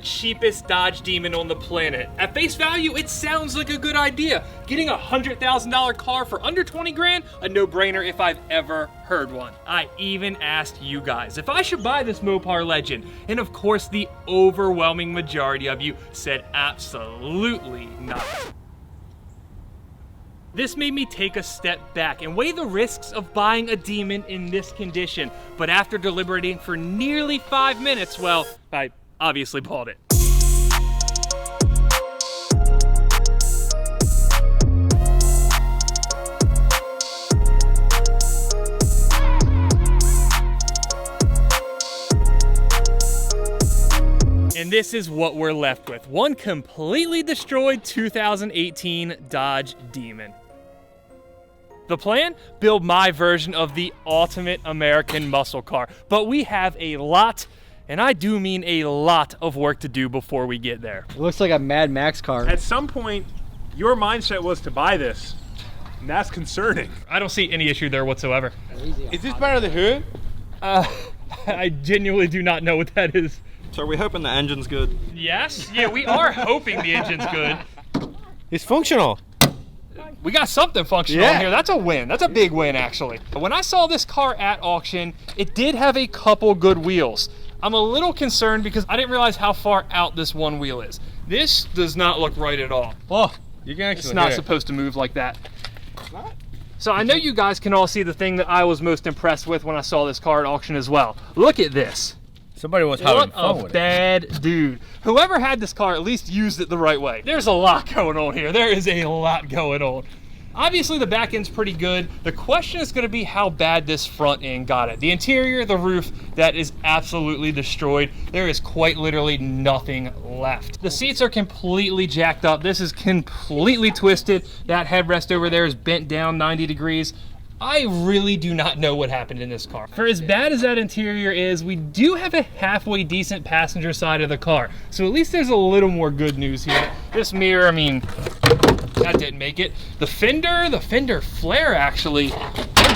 cheapest Dodge Demon on the planet. At face value, it sounds like a good idea. Getting a $100,000 car for under 20 grand, a no-brainer if I've ever heard one. I even asked you guys if I should buy this Mopar Legend, and of course the overwhelming majority of you said absolutely not. This made me take a step back and weigh the risks of buying a Demon in this condition, but after deliberating for nearly 5 minutes, well, I obviously bought it. And this is what we're left with. One completely destroyed 2018 Dodge Demon. The plan? Build my version of the ultimate American muscle car. But we have a lot, and I do mean a lot of work to do before we get there. It looks like a Mad Max car. At some point, your mindset was to buy this, and that's concerning. I don't see any issue there whatsoever. Is this part of the hood? I genuinely do not know what that is. So are we hoping the engine's good? Yes? Yeah, we are hoping the engine's good. It's functional. We got something functional in here. That's a win. That's a big win, actually. When I saw this car at auction, it did have a couple good wheels. I'm a little concerned because I didn't realize how far out this one wheel is. This does not look right at all. Oh, you can actually it's not supposed to move like that. It's not? So I know you guys can all see the thing that I was most impressed with when I saw this car at auction as well. Look at this. Somebody was having fun with it. What a bad dude. Whoever had this car at least used it the right way. There's a lot going on here. There is a lot going on. Obviously the back end's pretty good. The question is gonna be how bad this front end got it. The interior, the roof, that is absolutely destroyed. There is quite literally nothing left. The seats are completely jacked up. This is completely twisted. That headrest over there is bent down 90 degrees. I really do not know what happened in this car. For as bad as that interior is, we do have a halfway decent passenger side of the car. So at least there's a little more good news here. This mirror, I mean, that didn't make it. The fender flare actually,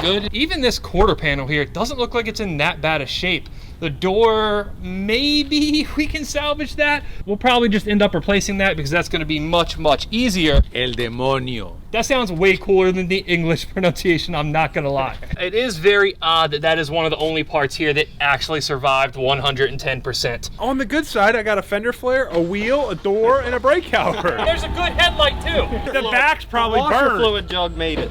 good. Even this quarter panel here, it doesn't look like it's in that bad a shape. The door, maybe we can salvage that. We'll probably just end up replacing that because that's gonna be much, much easier. El demonio. That sounds way cooler than the English pronunciation, I'm not gonna lie. It is very odd that that is one of the only parts here that actually survived 110%. On the good side, I got a fender flare, a wheel, a door, and a brake caliper. There's a good headlight too. The back's probably Washer burned. fluid jug made it.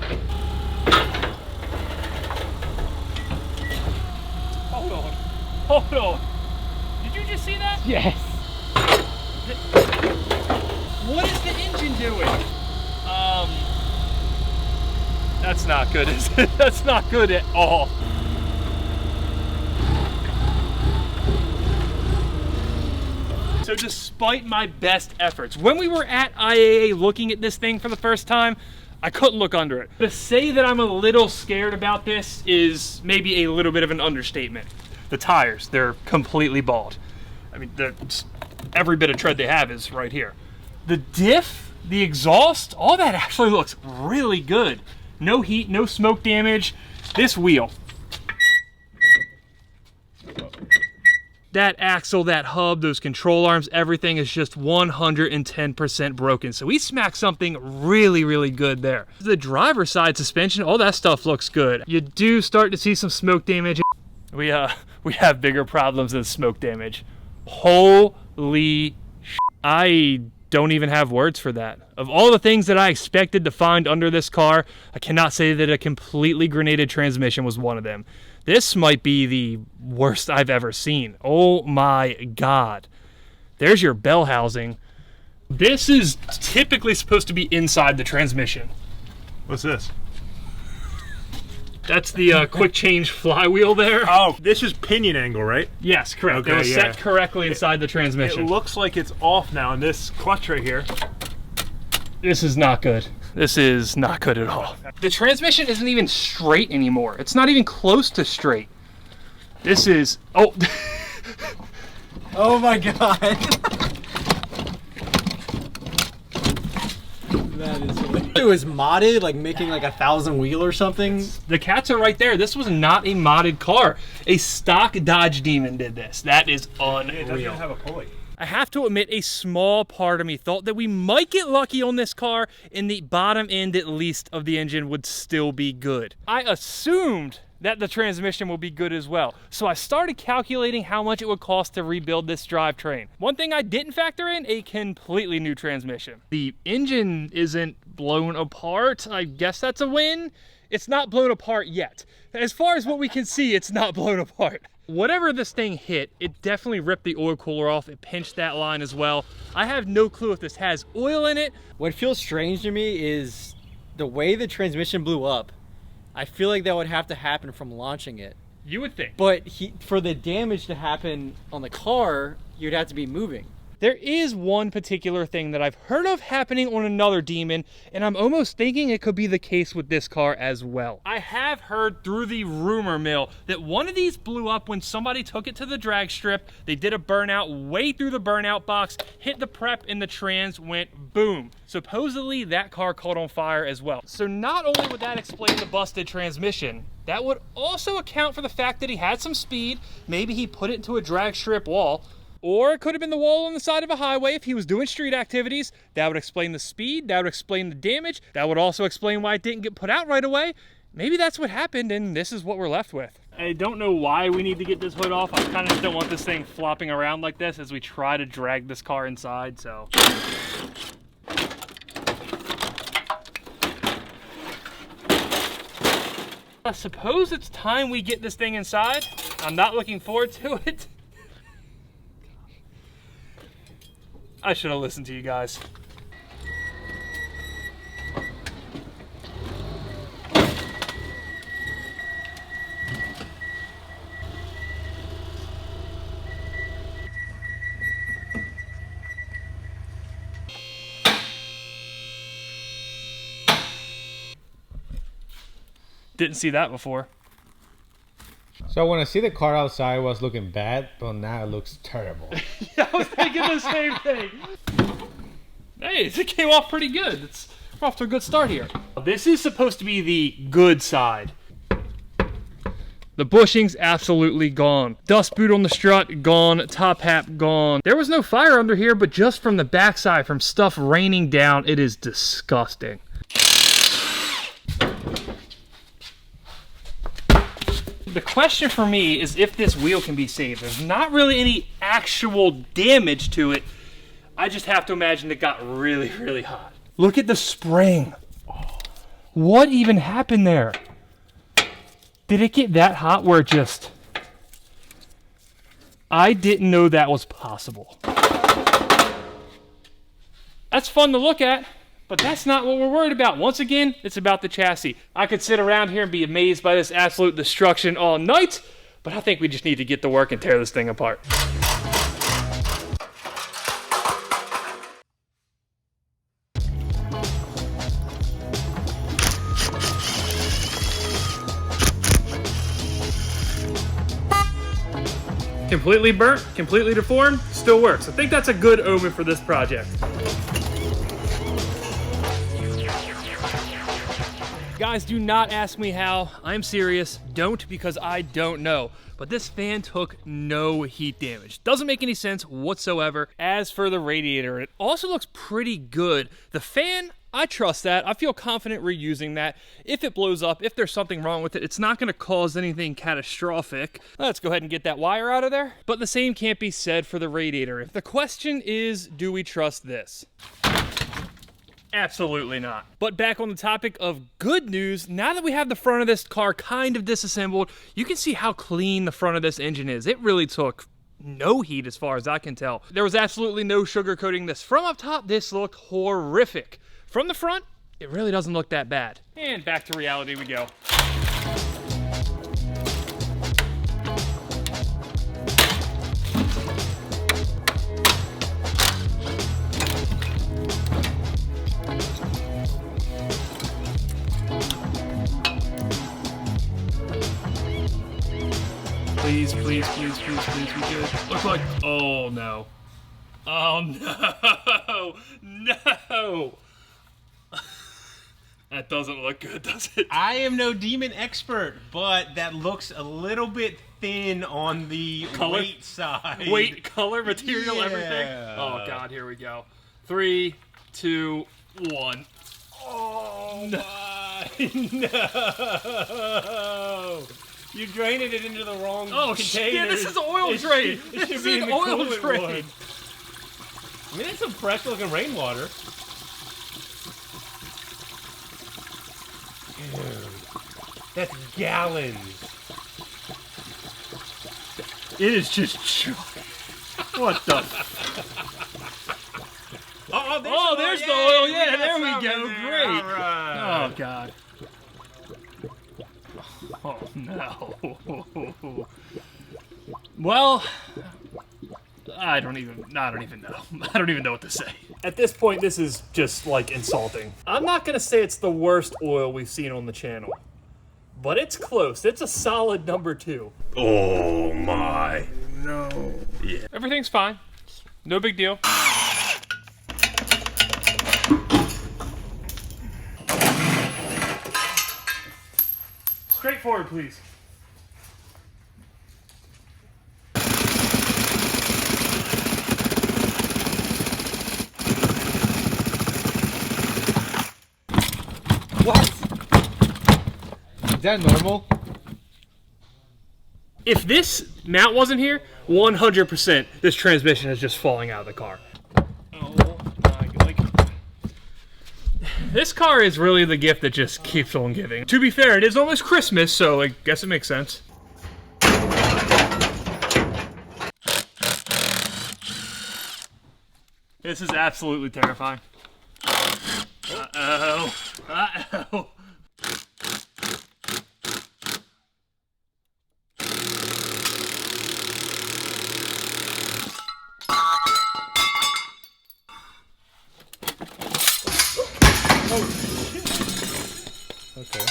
Hold on. Did you just see that? Yes. What is the engine doing? That's not good, is it? That's not good at all. So despite my best efforts, when we were at IAA looking at this thing for the first time, I couldn't look under it. To say that I'm a little scared about this is maybe a little bit of an understatement. The tires, they're completely bald. I mean, every bit of tread they have is right here. The diff, the exhaust, all that actually looks really good. No heat, no smoke damage. This wheel. That axle, that hub, those control arms, everything is just 110% broken. So we smacked something really, really good there. The driver's side suspension, all that stuff looks good. You do start to see some smoke damage. We have bigger problems than smoke damage. Holy shit. I don't even have words for that. Of all the things that I expected to find under this car, I cannot say that a completely grenaded transmission was one of them. This might be the worst I've ever seen. Oh my God. There's your bell housing. This is typically supposed to be inside the transmission. What's this? That's the quick change flywheel there. Oh, this is pinion angle, right? Yes, correct. Okay, it was set correctly inside the transmission. It looks like it's off now, and this clutch right here. This is not good. This is not good at all. The transmission isn't even straight anymore. It's not even close to straight. This is, oh. Oh my God. That is hilarious. It was modded, like making like 1,000 wheel or something. The cats are right there. This was not a modded car. A stock Dodge Demon did this. That is unreal. It doesn't even have a pulley. I have to admit a small part of me thought that we might get lucky on this car and the bottom end at least of the engine would still be good. I assumed that the transmission will be good as well. So I started calculating how much it would cost to rebuild this drivetrain. One thing I didn't factor in, a completely new transmission. The engine isn't blown apart. I guess that's a win. It's not blown apart yet. As far as what we can see, it's not blown apart. Whatever this thing hit, it definitely ripped the oil cooler off. It pinched that line as well. I have no clue if this has oil in it. What feels strange to me is the way the transmission blew up. I feel like that would have to happen from launching it. You would think. But for the damage to happen on the car, you'd have to be moving. There is one particular thing that I've heard of happening on another Demon, and I'm almost thinking it could be the case with this car as well. I have heard through the rumor mill that one of these blew up when somebody took it to the drag strip. They did a burnout way through the burnout box, hit the prep, and the trans went boom. Supposedly that car caught on fire as well. So not only would that explain the busted transmission, that would also account for the fact that he had some speed. Maybe he put it into a drag strip wall. Or it could have been the wall on the side of a highway if he was doing street activities. That would explain the speed, that would explain the damage, that would also explain why it didn't get put out right away. Maybe that's what happened and this is what we're left with. I don't know why we need to get this hood off. I kind of just don't want this thing flopping around like this as we try to drag this car inside, so. I suppose it's time we get this thing inside. I'm not looking forward to it. I should have listened to you guys. Didn't see that before. So when I see the car outside, it was looking bad, but now it looks terrible. Yeah, I was thinking the same thing. Hey, it came off pretty good. We're off to a good start here. This is supposed to be the good side. The bushing's absolutely gone. Dust boot on the strut, gone. Top hat, gone. There was no fire under here, but just from the backside, from stuff raining down, it is disgusting. The question for me is if this wheel can be saved. There's not really any actual damage to it. I just have to imagine it got really, really hot. Look at the spring. What even happened there? Did it get that hot where it just... I didn't know that was possible. That's fun to look at. But that's not what we're worried about. Once again, it's about the chassis. I could sit around here and be amazed by this absolute destruction all night, but I think we just need to get to work and tear this thing apart. Completely burnt, completely deformed, still works. I think that's a good omen for this project. Guys, do not ask me how. I'm serious. Don't, because I don't know. But this fan took no heat damage. Doesn't make any sense whatsoever. As for the radiator, it also looks pretty good. The fan, I trust that. I feel confident reusing that. If it blows up, if there's something wrong with it, it's not going to cause anything catastrophic. Let's go ahead and get that wire out of there. But the same can't be said for the radiator. If the question is, do we trust this? Absolutely not. But back on the topic of good news, now that we have the front of this car kind of disassembled, you can see how clean the front of this engine is. It really took no heat as far as I can tell. There was absolutely no sugarcoating this. From up top, this looked horrific. From the front, it really doesn't look that bad. And back to reality we go. Please, please, please, please, please be good. Look like, oh no. Oh no, no. That doesn't look good, does it? I am no demon expert, but that looks a little bit thin on the Color? weight side. Weight, color, material, Yeah. everything. Oh God, here we go. 3, 2, 1. Oh my no! You drained it into the wrong Oh container. shit! This is oil drain. It This should is be in an the oil coolant drain. one. I mean, that's some fresh looking rainwater. Dude, that's gallons. It is just. What the? Oh, there's the oil. Yeah, there we go. Great. All right. Oh God. Oh no. Well, I don't even know. I don't even know what to say. At this point, this is just like insulting. I'm not gonna say it's the worst oil we've seen on the channel, but it's close. It's a solid number 2. Oh my. No. Yeah. Everything's fine. No big deal. Straightforward, please. What? Is that normal? If this mount wasn't here, 100% this transmission is just falling out of the car. Oh my God. This car is really the gift that just keeps on giving. To be fair, it is almost Christmas, so I guess it makes sense. This is absolutely terrifying. Uh-oh. Uh-oh. Okay.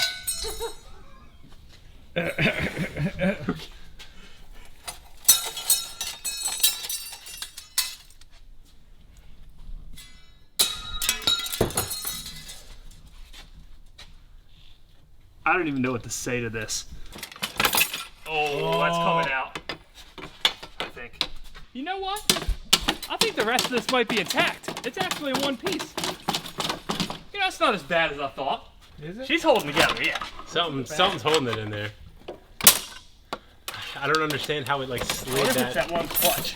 I don't even know what to say to this. Oh, that's coming out. I think. You know what? I think the rest of this might be intact. It's actually in one piece. You know, it's not as bad as I thought. Is it? She's holding together, yeah. Something's holding it in there. I don't understand how it like slid It's that. that one clutch.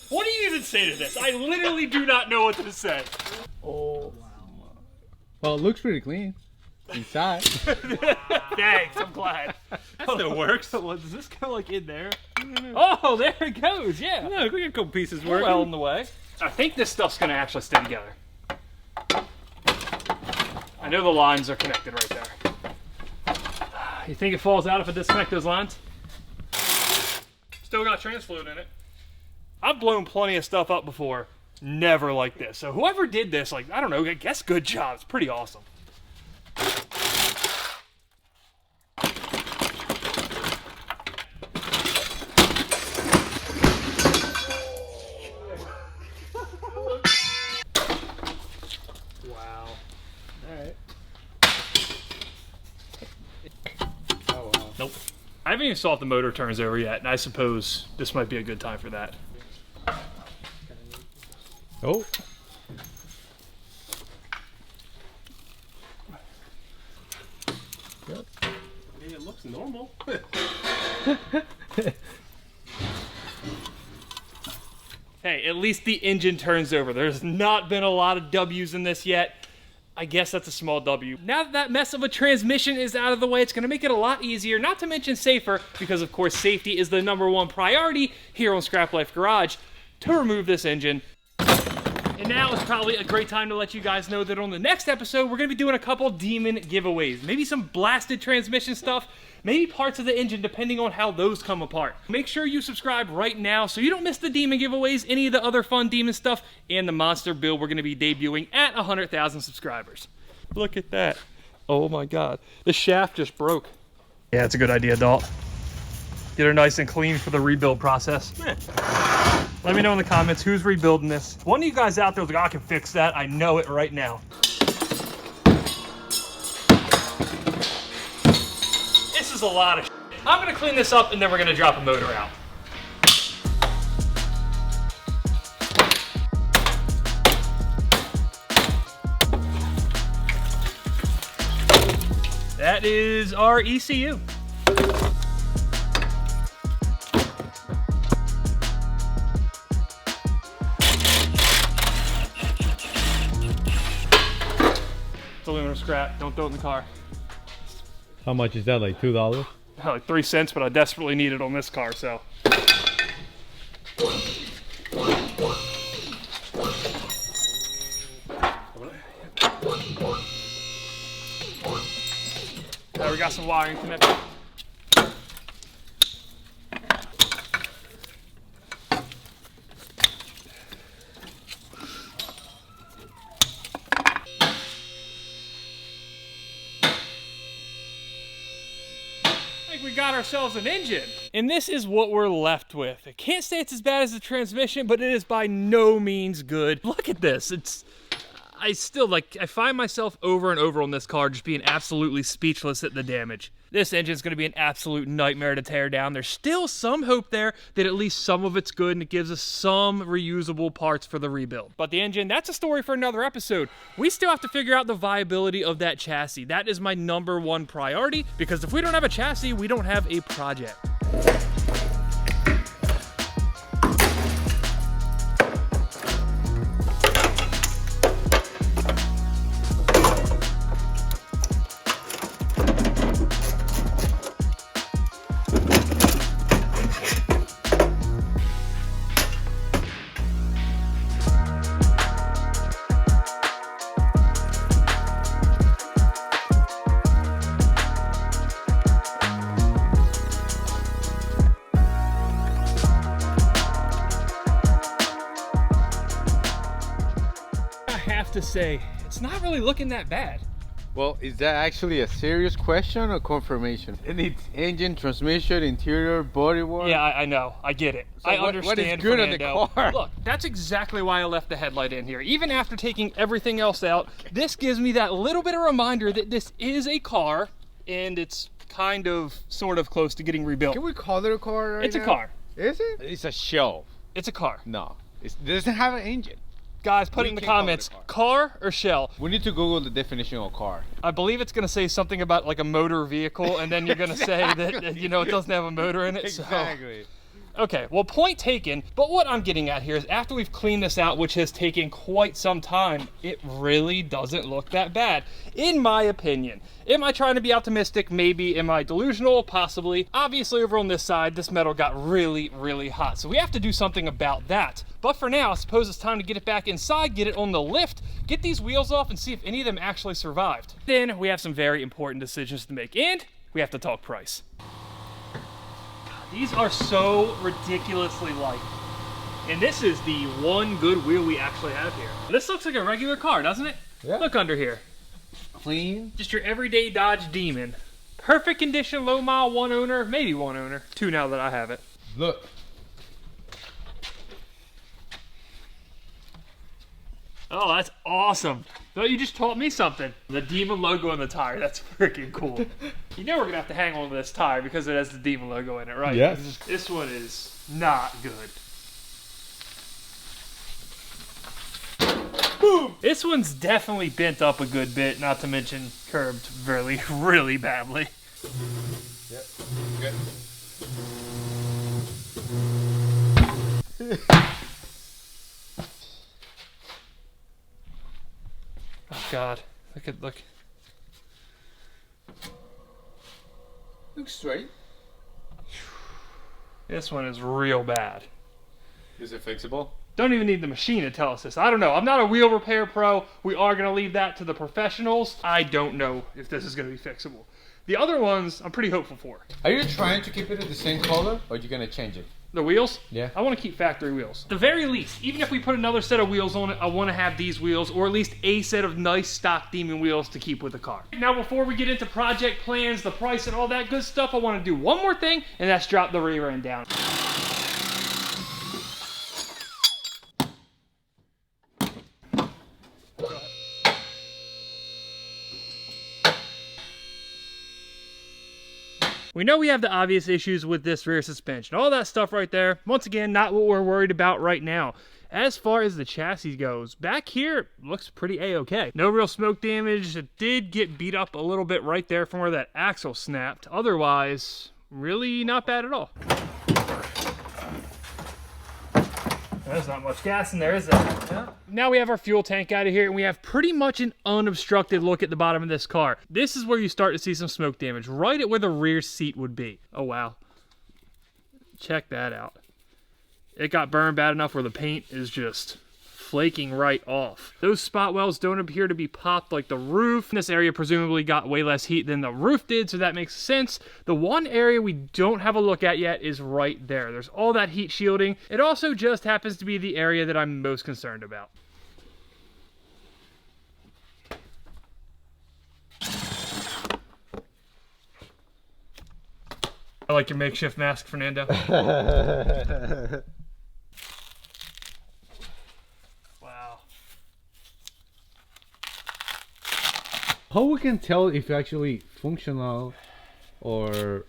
What do you even say to this? I literally do not know what to say. Oh. Well, it looks pretty clean inside. Thanks, I'm glad. That still works. Well, does this go like in there? Oh, there it goes, yeah. Look, we got a couple pieces We're working. well in the way. I think this stuff's gonna actually stay together. I know the lines are connected right there. You think it falls out if I disconnect those lines? Still got trans fluid in it. I've blown plenty of stuff up before. Never like this. So whoever did this, like, I don't know, I guess good job. It's pretty awesome. Wow. Alright. Oh, wow. Nope. I haven't even saw if the motor turns over yet, and I suppose this might be a good time for that. Oh. Yeah, it looks normal. Hey, at least the engine turns over. There's not been a lot of W's in this yet. I guess that's a small W. Now that that mess of a transmission is out of the way, it's gonna make it a lot easier, not to mention safer, because of course safety is the #1 priority here on Scrap Life Garage, to remove this engine. And now is probably a great time to let you guys know that on the next episode, we're gonna be doing a couple demon giveaways. Maybe some blasted transmission stuff, maybe parts of the engine, depending on how those come apart. Make sure you subscribe right now so you don't miss the demon giveaways, any of the other fun demon stuff, and the monster build we're gonna be debuting at 100,000 subscribers. Look at that. Oh my God. The shaft just broke. Yeah, it's a good idea, Dalt. Get her nice and clean for the rebuild process. Let me know in the comments who's rebuilding this. One of you guys out there was like, I can fix that. I know it right now. This is a lot of shit. I'm gonna clean this up and then we're gonna drop a motor out. That is our ECU. It's aluminum scrap, don't throw it in the car. How much is that, like $2? Like 3 cents, but I desperately need it on this car, so. We got some wiring connected. I think we got ourselves an engine. And this is what we're left with. I can't say it's as bad as the transmission, but it is by no means good. Look at this. I find myself over and over on this car just being absolutely speechless at the damage. This engine's gonna be an absolute nightmare to tear down. There's still some hope there that at least some of it's good and it gives us some reusable parts for the rebuild. But the engine, that's a story for another episode. We still have to figure out the viability of that chassis. That is my #1 priority, because if we don't have a chassis, we don't have a project. To say it's not really looking that bad. Well, is that actually a serious question or confirmation? It needs engine, transmission, interior, bodywork. Yeah, I know. I get it. So I understand. what is good on the car? Look, that's exactly why I left the headlight in here. Even after taking everything else out, this gives me that little bit of reminder that this is a car and it's kind of, sort of close to getting rebuilt. Can we call it a car right It's now? a car. Is it? It's a shell. It's a car. No, it doesn't have an engine. Guys, put it in the comments, car or shell? We need to Google the definition of car. I believe it's going to say something about like a motor vehicle, and then you're going to say that, you know, it doesn't have a motor in it. Exactly. So. Okay, well, point taken, but what I'm getting at here is after we've cleaned this out, which has taken quite some time, it really doesn't look that bad, in my opinion. Am I trying to be optimistic? Maybe. Am I delusional? Possibly. Obviously, over on this side, this metal got really, really hot, so we have to do something about that. But for now, I suppose it's time to get it back inside, get it on the lift, get these wheels off, and see if any of them actually survived. Then we have some very important decisions to make, and we have to talk price. These are so ridiculously light. And this is the one good wheel we actually have here. This looks like a regular car, doesn't it? Yeah. Look under here. Clean. Just your everyday Dodge Demon. Perfect condition, low mile, one owner, maybe one owner. Two now that I have it. Look. Oh, that's awesome. No, you just taught me something. The Demon logo on the tire, that's freaking cool. You know we're gonna have to hang on to this tire because it has the Demon logo in it, right? Yes. This one is not good. Boom! This one's definitely bent up a good bit, not to mention curved really, really badly. Yep. Good. Oh God, look. Looks straight. This one is real bad. Is it fixable? Don't even need the machine to tell us this. I don't know. I'm not a wheel repair pro. We are going to leave that to the professionals. I don't know if this is going to be fixable. The other ones, I'm pretty hopeful for. Are you trying to keep it in the same color, or are you gonna change it? The wheels? Yeah. I want to keep factory wheels. At the very least, even if we put another set of wheels on it, I want to have these wheels, or at least a set of nice stock Demon wheels to keep with the car. Now, before we get into project plans, the price, and all that good stuff, I want to do one more thing, and that's drop the rear end down. We know we have the obvious issues with this rear suspension. All that stuff right there, once again, not what we're worried about right now. As far as the chassis goes, back here looks pretty A-okay. No real smoke damage. It did get beat up a little bit right there from where that axle snapped. Otherwise, really not bad at all. There's not much gas in there, is there? Yeah. Now we have our fuel tank out of here, and we have pretty much an unobstructed look at the bottom of this car. This is where you start to see some smoke damage, right at where the rear seat would be. Oh, wow. Check that out. It got burned bad enough where the paint is just flaking right off. Those spot welds don't appear to be popped like the roof. This area presumably got way less heat than the roof did, so that makes sense. The one area we don't have a look at yet is right there. There's all that heat shielding. It also just happens to be the area that I'm most concerned about. I like your makeshift mask, Fernando. Wow. How we can tell if actually functional or...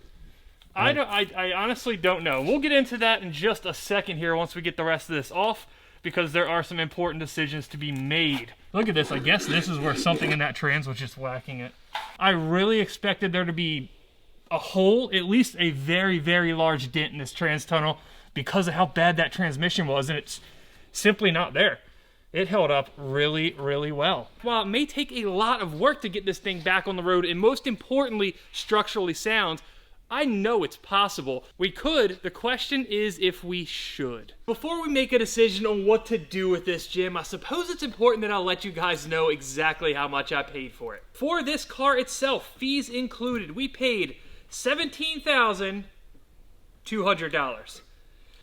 I honestly don't know. We'll get into that in just a second here once we get the rest of this off, because there are some important decisions to be made. Look at this. I guess this is where something in that trans was just whacking it. I really expected there to be a hole, at least a very, very large dent in this trans tunnel because of how bad that transmission was, and it's simply not there. It held up really, really well. While it may take a lot of work to get this thing back on the road, and most importantly, structurally sound, I know it's possible. We could. The question is if we should. Before we make a decision on what to do with this, Jim, I suppose it's important that I'll let you guys know exactly how much I paid for it. For this car itself, fees included, we paid $17,200.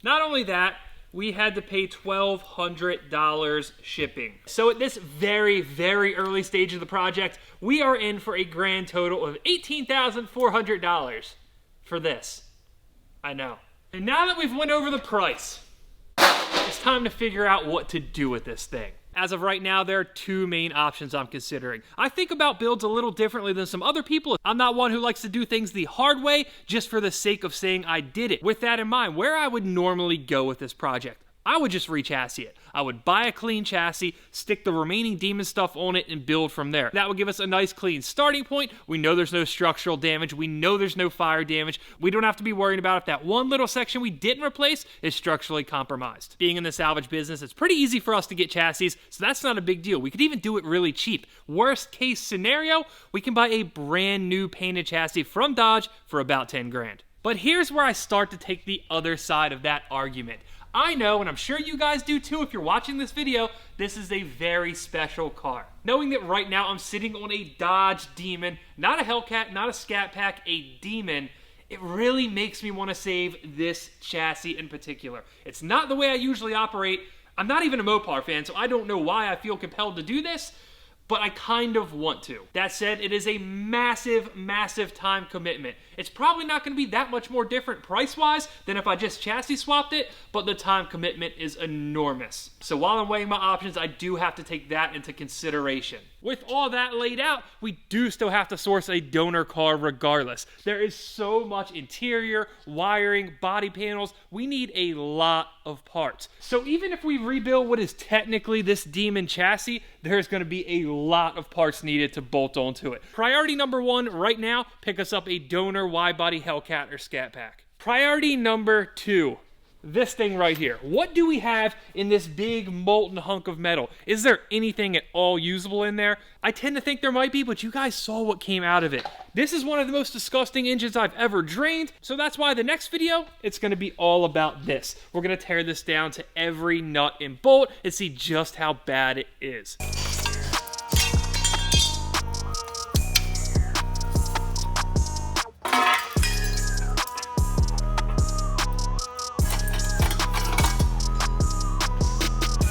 Not only that, we had to pay $1,200 shipping. So at this very, very early stage of the project, we are in for a grand total of $18,400 for this. I know. And now that we've went over the price, it's time to figure out what to do with this thing. As of right now, there are two main options I'm considering. I think about builds a little differently than some other people. I'm not one who likes to do things the hard way just for the sake of saying I did it. With that in mind, where I would normally go with this project, I would just re-chassis it. I would buy a clean chassis, stick the remaining Demon stuff on it, and build from there. That would give us a nice clean starting point. We know there's no structural damage. We know there's no fire damage. We don't have to be worried about if that one little section we didn't replace is structurally compromised. Being in the salvage business, it's pretty easy for us to get chassis, so that's not a big deal. We could even do it really cheap. Worst case scenario, we can buy a brand new painted chassis from Dodge for about 10 grand. But here's where I start to take the other side of that argument. I know, and I'm sure you guys do too if you're watching this video, this is a very special car. Knowing that right now I'm sitting on a Dodge Demon, not a Hellcat, not a Scat Pack, a Demon, it really makes me want to save this chassis in particular. It's not the way I usually operate. I'm not even a Mopar fan, so I don't know why I feel compelled to do this, but I kind of want to. That said, it is a massive, massive time commitment. It's probably not going to be that much more different price-wise than if I just chassis swapped it, but the time commitment is enormous. So while I'm weighing my options, I do have to take that into consideration. With all that laid out, we do still have to source a donor car regardless. There is so much interior, wiring, body panels. We need a lot of parts. So even if we rebuild what is technically this Demon chassis, there's going to be a lot of parts needed to bolt onto it. Priority number one right now, pick us up a donor wide-body Hellcat or Scat Pack. Priority number two, this thing right here. What do we have in this big molten hunk of metal? Is there anything at all usable in there? I tend to think there might be, but you guys saw what came out of it. This is one of the most disgusting engines I've ever drained, so that's why the next video, it's gonna be all about this. We're gonna tear this down to every nut and bolt and see just how bad it is.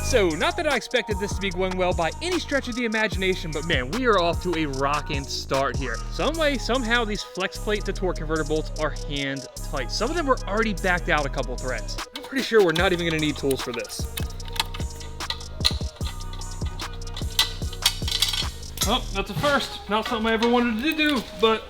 So, not that I expected this to be going well by any stretch of the imagination, but man, we are off to a rockin' start here. Some way, somehow, these flex plate to torque converter bolts are hand tight. Some of them were already backed out a couple threads. I'm pretty sure we're not even gonna need tools for this. Oh, that's a first. Not something I ever wanted to do, but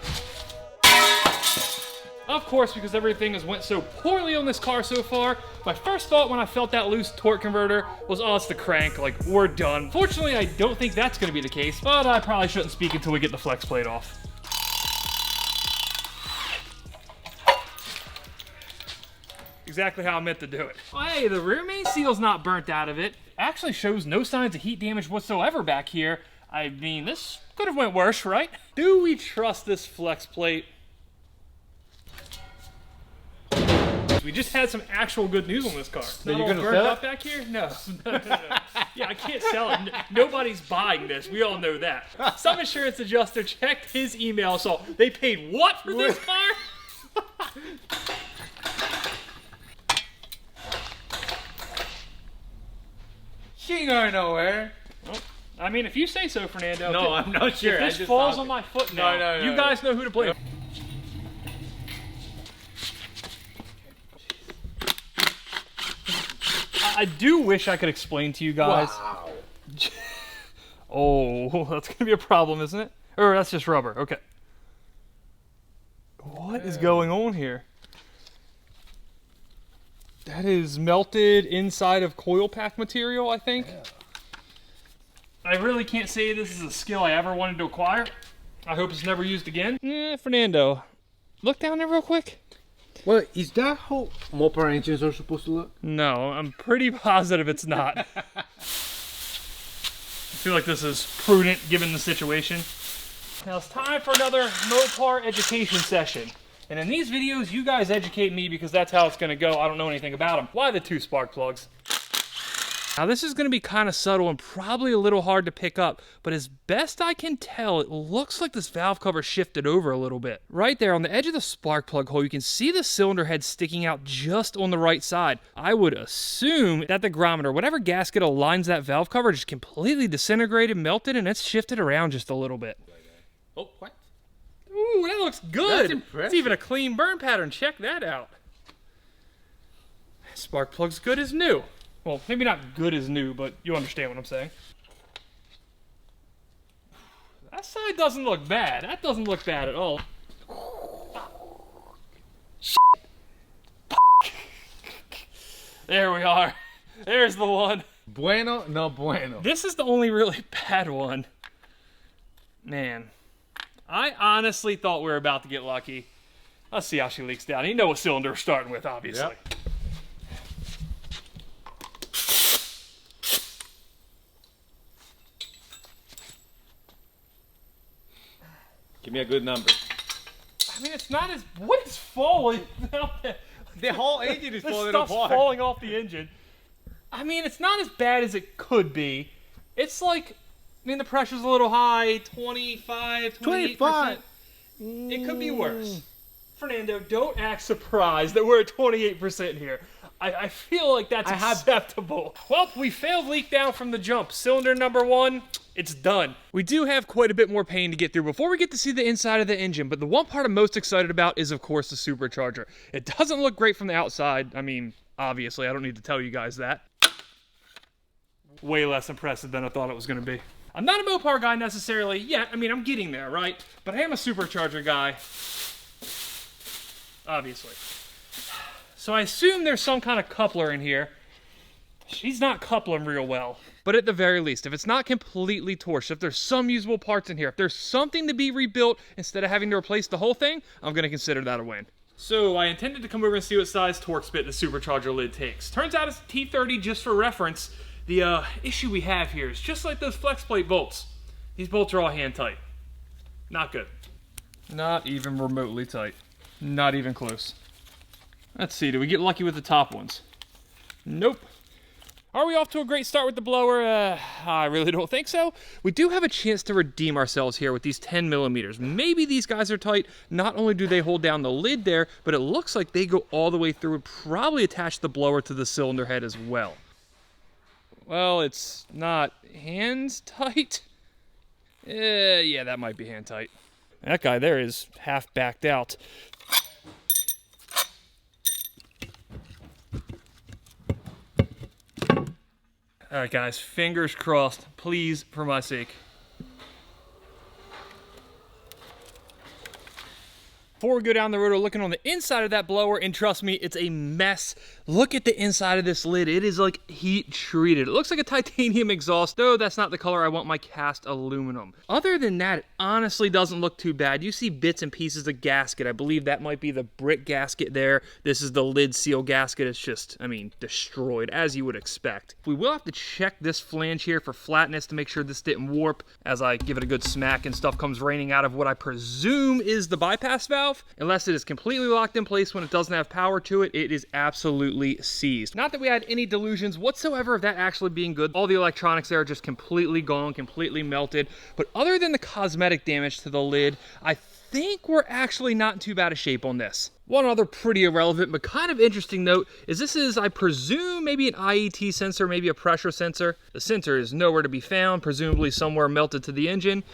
Of course, because everything has went so poorly on this car so far, my first thought when I felt that loose torque converter was, oh, it's the crank, like, we're done. Fortunately, I don't think that's gonna be the case, but I probably shouldn't speak until we get the flex plate off. Exactly how I meant to do it. Oh, hey, the rear main seal's not burnt out of it. Actually shows no signs of heat damage whatsoever back here. I mean, this could have went worse, right? Do we trust this flex plate? We just had some actual good news on this car. So you're gonna burnt sell up it? back here? No. No. Yeah, I can't sell it. Nobody's buying this. We all know that. Some insurance adjuster checked his email, so they paid what for this car? She ain't going nowhere. Well, I mean, if you say so, Fernando. No, I'm not sure. If this falls on my foot now, No, you guys know who to blame. I do wish I could explain to you guys. Wow. Oh, that's gonna be a problem, isn't it? Or that's just rubber. Okay. What is going on here? That is melted inside of coil pack material, I think. Yeah. I really can't say this is a skill I ever wanted to acquire. I hope it's never used again. Fernando, look down there real quick. Well, is that how Mopar engines are supposed to look? No, I'm pretty positive it's not. I feel like this is prudent given the situation. Now it's time for another Mopar education session. And in these videos, you guys educate me because that's how it's gonna go. I don't know anything about them. Why the 2 spark plugs? Now this is gonna be kind of subtle and probably a little hard to pick up, but as best I can tell, it looks like this valve cover shifted over a little bit. Right there on the edge of the spark plug hole, you can see the cylinder head sticking out just on the right side. I would assume that the grommet, whatever gasket aligns that valve cover, just completely disintegrated, melted, and it's shifted around just a little bit. Oh, what? Ooh, that looks good. That's impressive. It's even a clean burn pattern. Check that out. Spark plug's good as new. Well, maybe not good as new, but you understand what I'm saying. That side doesn't look bad. That doesn't look bad at all. There we are. There's the one. Bueno, no bueno. This is the only really bad one. Man, I honestly thought we were about to get lucky. Let's see how she leaks down. You know what cylinder we're starting with, obviously. Yep. Give me a good number. I mean, it's not as... What is falling? The whole engine is This falling stuff's apart. falling off the engine. I mean, it's not as bad as it could be. It's like... I mean, the pressure's a little high. 25, 28%. 25. It could be worse. Fernando, don't act surprised that we're at 28% here. I feel like that's acceptable. Well, we failed leak down from the jump. Cylinder number 1, it's done. We do have quite a bit more pain to get through before we get to see the inside of the engine, but the one part I'm most excited about is, of course, the Supercharger. It doesn't look great from the outside. I mean, obviously, I don't need to tell you guys that. Way less impressive than I thought it was going to be. I'm not a Mopar guy necessarily yet. I mean, I'm getting there, right? But I am a Supercharger guy. Obviously. So I assume there's some kind of coupler in here. She's not coupling real well. But at the very least, if it's not completely torched, if there's some usable parts in here, if there's something to be rebuilt instead of having to replace the whole thing, I'm going to consider that a win. So I intended to come over and see what size torque spit the Supercharger lid takes. Turns out it's a T30 just for reference. The issue we have here is just like those flex plate bolts. These bolts are all hand tight. Not good. Not even remotely tight. Not even close. Let's see, do we get lucky with the top ones? Nope. Are we off to a great start with the blower? I really don't think so. We do have a chance to redeem ourselves here with these 10 millimeters. Maybe these guys are tight. Not only do they hold down the lid there, but it looks like they go all the way through and probably attach the blower to the cylinder head as well. Well, it's not hand tight. Yeah, that might be hand tight. That guy there is half backed out. All right, guys, fingers crossed, please, for my sake. Before we go down the road, we're looking on the inside of that blower, and trust me, it's a mess. Look at the inside of this lid. It is like heat treated. It looks like a titanium exhaust, though that's not the color I want my cast aluminum. Other than that, it honestly doesn't look too bad. You see bits and pieces of gasket. I believe that might be the brick gasket there. This is the lid seal gasket. It's just, I mean, destroyed, as you would expect. We will have to check this flange here for flatness to make sure this didn't warp as I give it a good smack and stuff comes raining out of what I presume is the bypass valve. Unless it is completely locked in place when it doesn't have power to it, it is absolutely seized. Not that we had any delusions whatsoever of that actually being good. All the electronics there are just completely gone, completely melted. But other than the cosmetic damage to the lid, I think we're actually not in too bad a shape on this. One other pretty irrelevant but kind of interesting note is this is, I presume, maybe an IET sensor, maybe a pressure sensor. The sensor is nowhere to be found, presumably somewhere melted to the engine.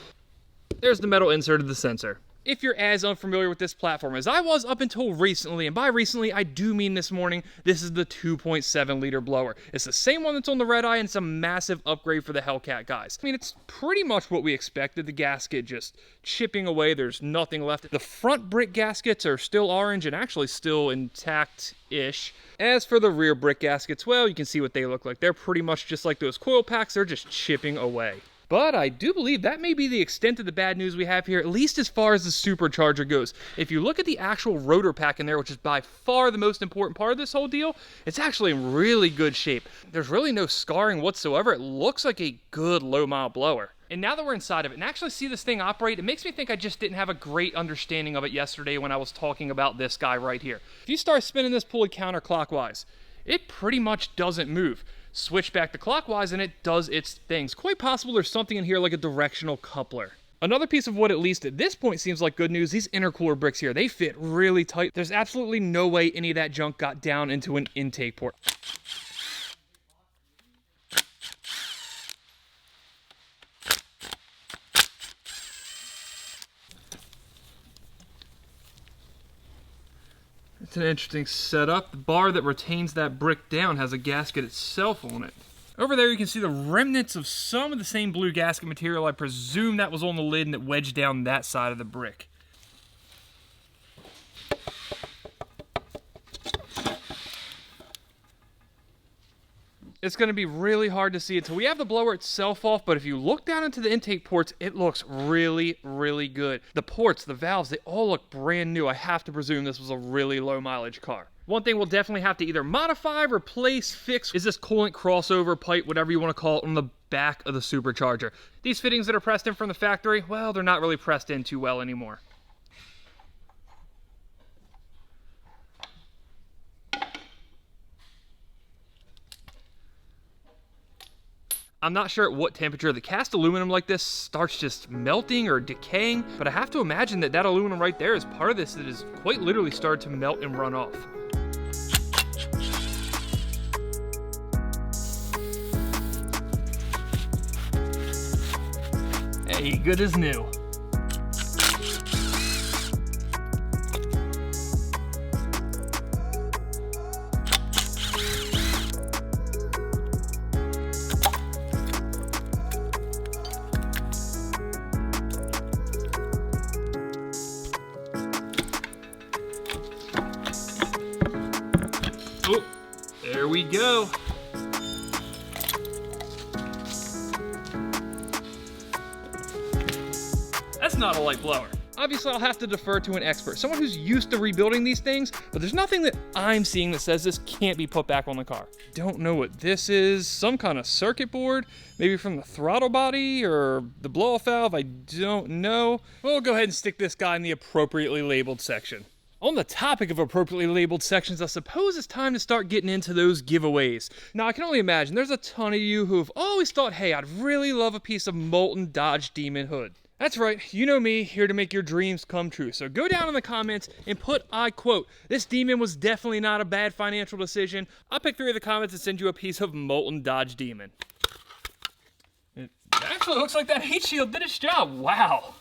There's the metal insert of the sensor. If you're as unfamiliar with this platform as I was up until recently, and by recently I do mean this morning, this is the 2.7 liter blower. It's the same one that's on the Red Eye, and it's a massive upgrade for the Hellcat guys. I mean, it's pretty much what we expected. The gasket just chipping away, there's nothing left. The front brick gaskets are still orange and actually still intact-ish. As for the rear brick gaskets, well, you can see what they look like. They're pretty much just like those coil packs, they're just chipping away. But I do believe that may be the extent of the bad news we have here, at least as far as the Supercharger goes. If you look at the actual rotor pack in there, which is by far the most important part of this whole deal, it's actually in really good shape. There's really no scarring whatsoever. It looks like a good low-mile blower. And now that we're inside of it and actually see this thing operate, it makes me think I just didn't have a great understanding of it yesterday when I was talking about this guy right here. If you start spinning this pulley counterclockwise, it pretty much doesn't move. Switch back to clockwise and it does its things. Quite possible there's something in here like a directional coupler. Another piece of what at least at this point seems like good news, these intercooler bricks here, they fit really tight. There's absolutely no way any of that junk got down into an intake port. It's an interesting setup. The bar that retains that brick down has a gasket itself on it. Over there you can see the remnants of some of the same blue gasket material. I presume that was on the lid and it wedged down that side of the brick. It's going to be really hard to see until we have the blower itself off, but if you look down into the intake ports, it looks really, really good. The ports, the valves, they all look brand new. I have to presume this was a really low mileage car. One thing we'll definitely have to either modify, replace, fix is this coolant crossover pipe, whatever you want to call it, on the back of the Supercharger. These fittings that are pressed in from the factory, well, they're not really pressed in too well anymore. I'm not sure at what temperature the cast aluminum like this starts just melting or decaying, but I have to imagine that that aluminum right there is part of this that has quite literally started to melt and run off. Hey, good as new. Oh, there we go. That's not a light blower. Obviously, I'll have to defer to an expert, someone who's used to rebuilding these things, but there's nothing that I'm seeing that says this can't be put back on the car. Don't know what this is, some kind of circuit board, maybe from the throttle body or the blow-off valve, I don't know. We'll go ahead and stick this guy in the appropriately labeled section. On the topic of appropriately labeled sections, I suppose it's time to start getting into those giveaways. Now, I can only imagine there's a ton of you who have always thought, hey, I'd really love a piece of molten Dodge Demon hood. That's right, you know me, here to make your dreams come true. So go down in the comments and put, I quote, "This Demon was definitely not a bad financial decision." I'll pick 3 of the comments and send you a piece of molten Dodge Demon. It actually looks like that heat shield did its job. Wow.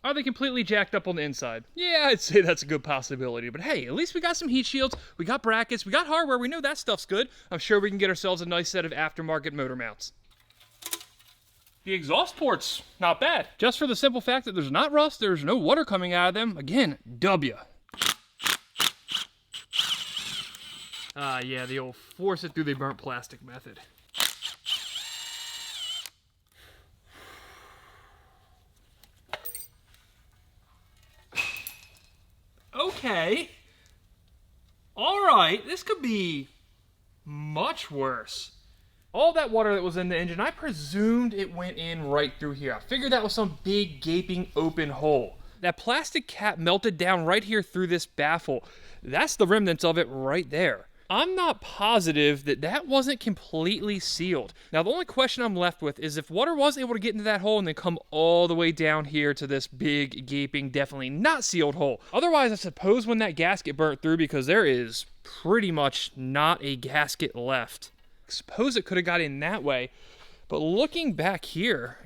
Are they completely jacked up on the inside? Yeah, I'd say that's a good possibility, but hey, at least we got some heat shields, we got brackets, we got hardware, we know that stuff's good. I'm sure we can get ourselves a nice set of aftermarket motor mounts. The exhaust ports, not bad. Just for the simple fact that there's not rust, there's no water coming out of them. Again, W. Yeah, the old force it through the burnt plastic method. Okay. All right, this could be much worse. All that water that was in the engine, I presumed it went in right through here. I figured that was some big gaping open hole. That plastic cap melted down right here through this baffle. That's the remnants of it right there. I'm not positive that that wasn't completely sealed. Now, the only question I'm left with is if water was able to get into that hole and then come all the way down here to this big, gaping, definitely not sealed hole. Otherwise, I suppose when that gasket burnt through, because there is pretty much not a gasket left. I suppose it could have got in that way. But looking back here,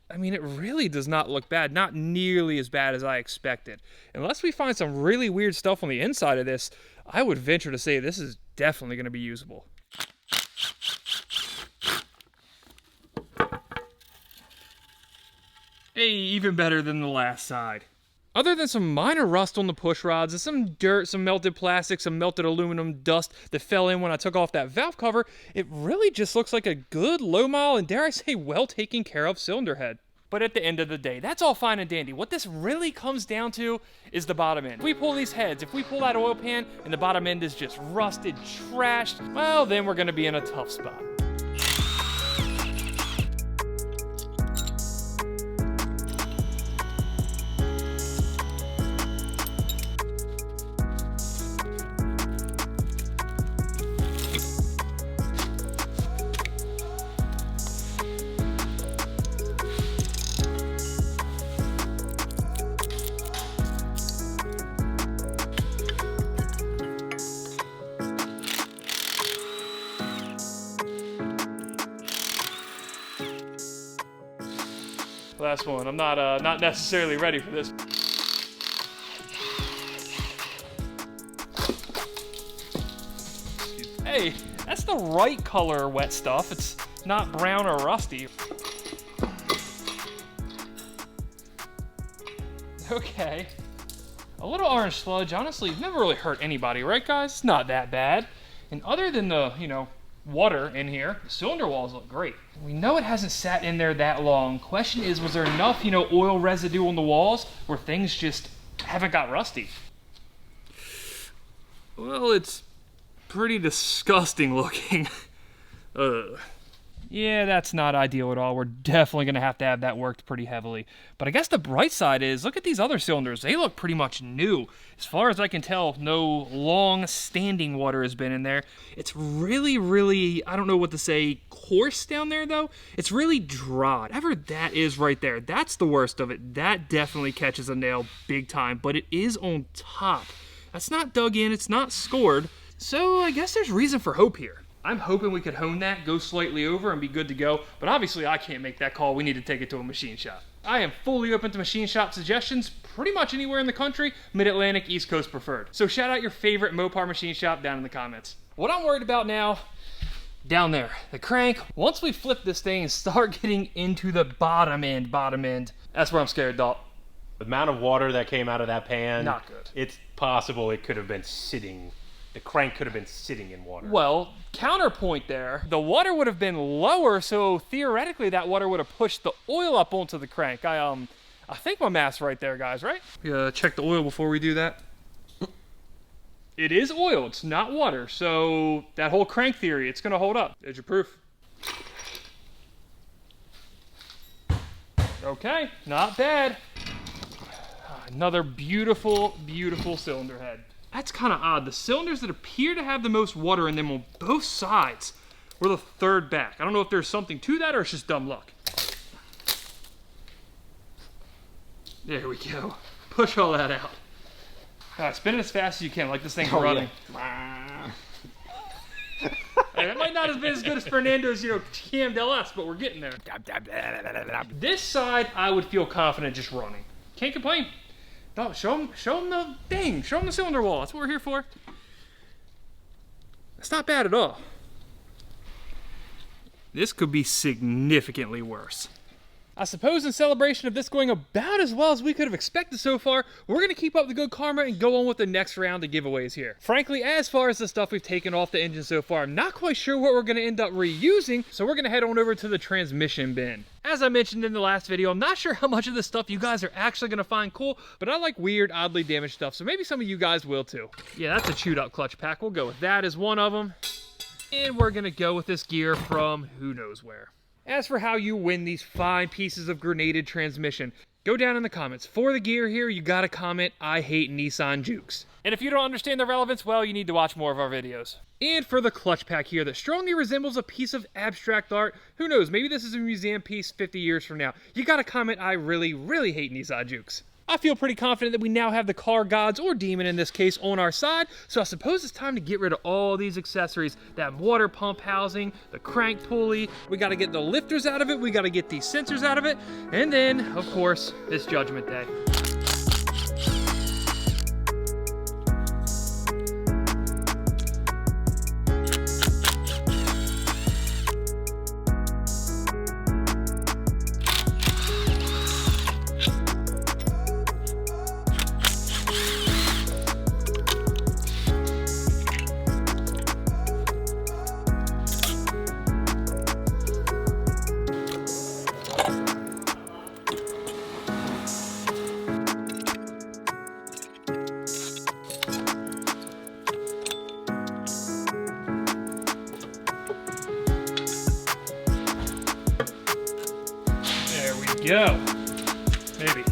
I mean, it really does not look bad. Not nearly as bad as I expected. Unless we find some really weird stuff on the inside of this, I would venture to say this is definitely going to be usable. Hey, even better than the last side. Other than some minor rust on the push rods and some dirt, some melted plastic, some melted aluminum dust that fell in when I took off that valve cover, it really just looks like a good, low mile, and dare I say, well taken care of cylinder head. But at the end of the day, that's all fine and dandy. What this really comes down to is the bottom end. If we pull these heads, if we pull that oil pan and the bottom end is just rusted, trashed, well, then we're gonna be in a tough spot. Last one. I'm not necessarily ready for this. Hey, that's the right color wet stuff. It's not brown or rusty. Okay. A little orange sludge, honestly, never really hurt anybody, right guys? It's not that bad. And other than the, water in here, the cylinder walls look great. We know it hasn't sat in there that long. Question is, was there enough, oil residue on the walls where things just haven't got rusty? Well, it's pretty disgusting looking. Ugh. Yeah, that's not ideal at all. We're definitely going to have that worked pretty heavily. But I guess the bright side is, look at these other cylinders. They look pretty much new. As far as I can tell, no long-standing water has been in there. It's really, really, I don't know what to say, coarse down there, though. It's really dry. Whatever that is right there, that's the worst of it. That definitely catches a nail big time, but it is on top. That's not dug in. It's not scored. So I guess there's reason for hope here. I'm hoping we could hone that, go slightly over, and be good to go. But obviously, I can't make that call. We need to take it to a machine shop. I am fully open to machine shop suggestions pretty much anywhere in the country, Mid-Atlantic, East Coast preferred. So shout out your favorite Mopar machine shop down in the comments. What I'm worried about now, down there, the crank. Once we flip this thing and start getting into the bottom end, that's where I'm scared, Dalt. The amount of water that came out of that pan, Not good. It's possible it could have been sitting. The crank could have been sitting in water. Well, counterpoint there, the water would have been lower, so theoretically that water would have pushed the oil up onto the crank. I think my math's right there, guys, right? Check the oil before we do that. It is oil, it's not water, so that whole crank theory, it's gonna hold up. There's your proof. Okay, not bad. Another beautiful, beautiful cylinder head. That's kind of odd. The cylinders that appear to have the most water in them on both sides were the third back. I don't know if there's something to that or it's just dumb luck. There we go. Push all that out. Spin it as fast as you can, like this thing's running. Yeah. Hey, that might not have been as good as Fernando's, TMDLS, but we're getting there. This side, I would feel confident just running. Can't complain. No, show him the thing. Show him the cylinder wall. That's what we're here for. It's not bad at all. This could be significantly worse. I suppose in celebration of this going about as well as we could have expected so far, we're going to keep up the good karma and go on with the next round of giveaways here. Frankly, as far as the stuff we've taken off the engine so far, I'm not quite sure what we're going to end up reusing, so we're going to head on over to the transmission bin. As I mentioned in the last video, I'm not sure how much of this stuff you guys are actually going to find cool, but I like weird, oddly damaged stuff, so maybe some of you guys will too. Yeah, that's a chewed up clutch pack. We'll go with that as one of them. And we're going to go with this gear from who knows where. As for how you win these fine pieces of grenaded transmission, go down in the comments. For the gear here, you gotta comment, I hate Nissan Jukes. And if you don't understand the relevance, well, you need to watch more of our videos. And for the clutch pack here that strongly resembles a piece of abstract art, who knows, maybe this is a museum piece 50 years from now. You gotta comment, I really, really hate Nissan Jukes. I feel pretty confident that we now have the car gods, or demon in this case, on our side, so I suppose it's time to get rid of all these accessories. That water pump housing, the crank pulley, we gotta get the lifters out of it, we gotta get these sensors out of it, and then, of course, it's Judgment Day. Go. Maybe.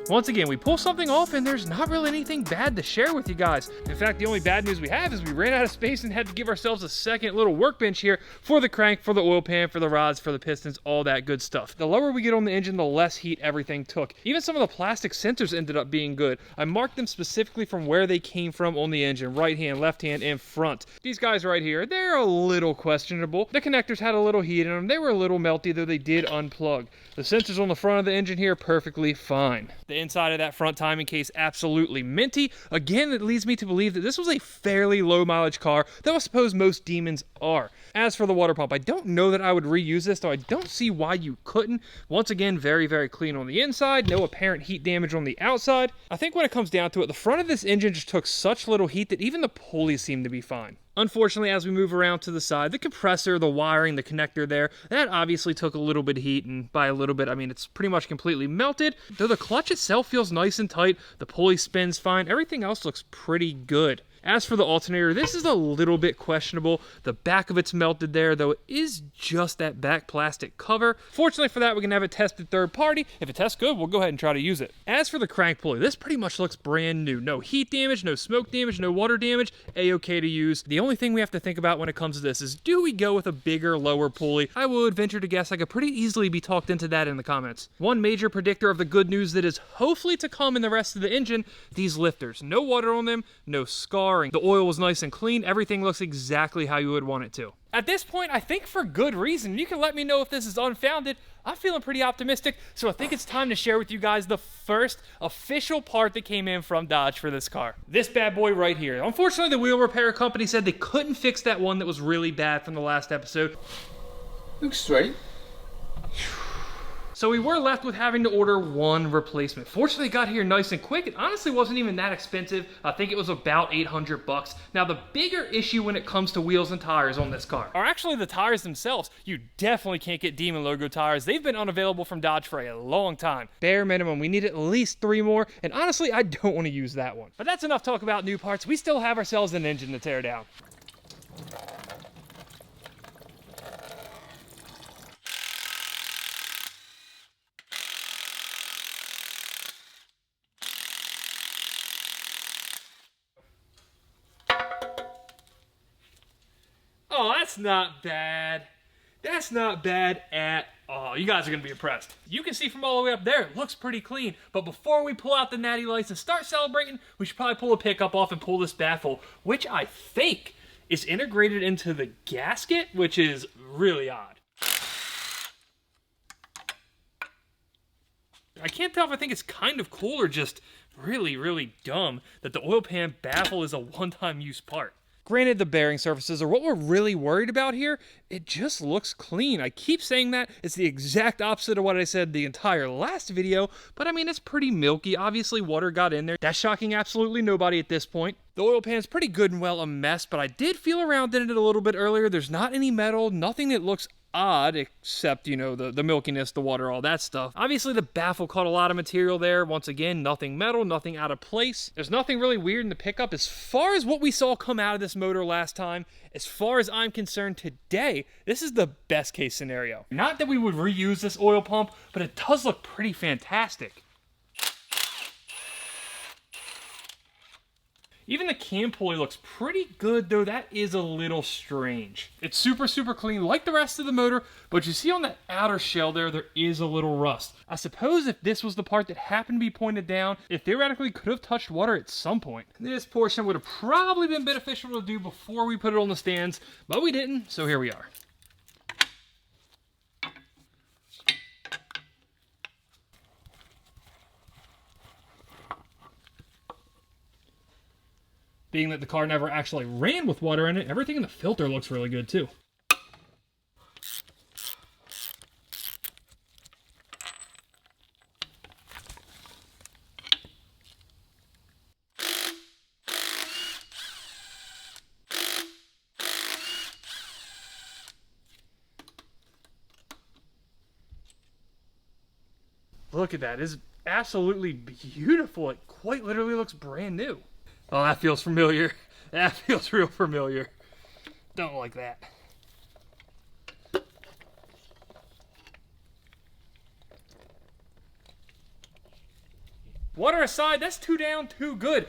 Once again, we pull something off and there's not really anything bad to share with you guys. In fact, the only bad news we have is we ran out of space and had to give ourselves a second little workbench here for the crank, for the oil pan, for the rods, for the pistons, all that good stuff. The lower we get on the engine, the less heat everything took. Even some of the plastic sensors ended up being good. I marked them specifically from where they came from on the engine, right hand, left hand, and front. These guys right here, they're a little questionable. The connectors had a little heat in them. They were a little melty, though they did unplug. The sensors on the front of the engine here, perfectly fine. The inside of that front timing case, absolutely minty. Again, it leads me to believe that this was a fairly low mileage car, though I suppose most demons are. As for the water pump, I don't know that I would reuse this, though I don't see why you couldn't. Once again, very, very clean on the inside, no apparent heat damage on the outside. I think when it comes down to it, the front of this engine just took such little heat that even the pulleys seem to be fine. Unfortunately, as we move around to the side, the compressor, the wiring, the connector there, that obviously took a little bit of heat, and by a little bit, I mean it's pretty much completely melted. Though the clutch itself feels nice and tight, the pulley spins fine, everything else looks pretty good. As for the alternator, this is a little bit questionable. The back of it's melted there, though it is just that back plastic cover. Fortunately for that, we can have it tested third party. If it tests good, we'll go ahead and try to use it. As for the crank pulley, this pretty much looks brand new. No heat damage, no smoke damage, no water damage, a-okay to use. The only thing we have to think about when it comes to this is, do we go with a bigger, lower pulley? I would venture to guess I could pretty easily be talked into that in the comments. One major predictor of the good news that is hopefully to come in the rest of the engine, these lifters. No water on them, no scar. The oil was nice and clean. Everything looks exactly how you would want it to. At this point, I think for good reason. You can let me know if this is unfounded. I'm feeling pretty optimistic, so I think it's time to share with you guys the first official part that came in from Dodge for this car. This bad boy right here. Unfortunately, the wheel repair company said they couldn't fix that one that was really bad from the last episode. Looks straight. So we were left with having to order one replacement. Fortunately, it got here nice and quick. It honestly wasn't even that expensive. I think it was about 800 bucks. Now, the bigger issue when it comes to wheels and tires on this car are actually the tires themselves. You definitely can't get Demon logo tires. They've been unavailable from Dodge for a long time. Bare minimum, we need at least 3 more, and honestly, I don't want to use that one. But that's enough talk about new parts. We still have ourselves an engine to tear down. Oh, that's not bad. That's not bad at all. You guys are going to be impressed. You can see from all the way up there, it looks pretty clean. But before we pull out the natty lights and start celebrating, we should probably pull a pickup off and pull this baffle, which I think is integrated into the gasket, which is really odd. I can't tell if I think it's kind of cool or just really, really dumb that the oil pan baffle is a one-time use part. Granted, the bearing surfaces are what we're really worried about here, it just looks clean. I keep saying that. It's the exact opposite of what I said the entire last video, but I mean, it's pretty milky. Obviously, water got in there. That's shocking absolutely nobody at this point. The oil pan's pretty good and well a mess, but I did feel around in it a little bit earlier. There's not any metal, nothing that looks odd except, you know, the milkiness, the water, all that stuff. Obviously, the baffle caught a lot of material there. Once again, nothing metal, nothing out of place. There's nothing really weird in the pickup. As far as what we saw come out of this motor last time, as far as I'm concerned today, this is the best case scenario. Not that we would reuse this oil pump, but it does look pretty fantastic. Even the cam pulley looks pretty good, though that is a little strange. It's super, super clean like the rest of the motor, but you see on that outer shell there is a little rust. I suppose if this was the part that happened to be pointed down, it theoretically could have touched water at some point. This portion would have probably been beneficial to do before we put it on the stands, but we didn't, so here we are. Being that the car never actually ran with water in it, everything in the filter looks really good too. Look at that, it's absolutely beautiful. It quite literally looks brand new. Oh, that feels familiar. That feels real familiar. Don't like that. Water aside, that's 2 down, 2 good.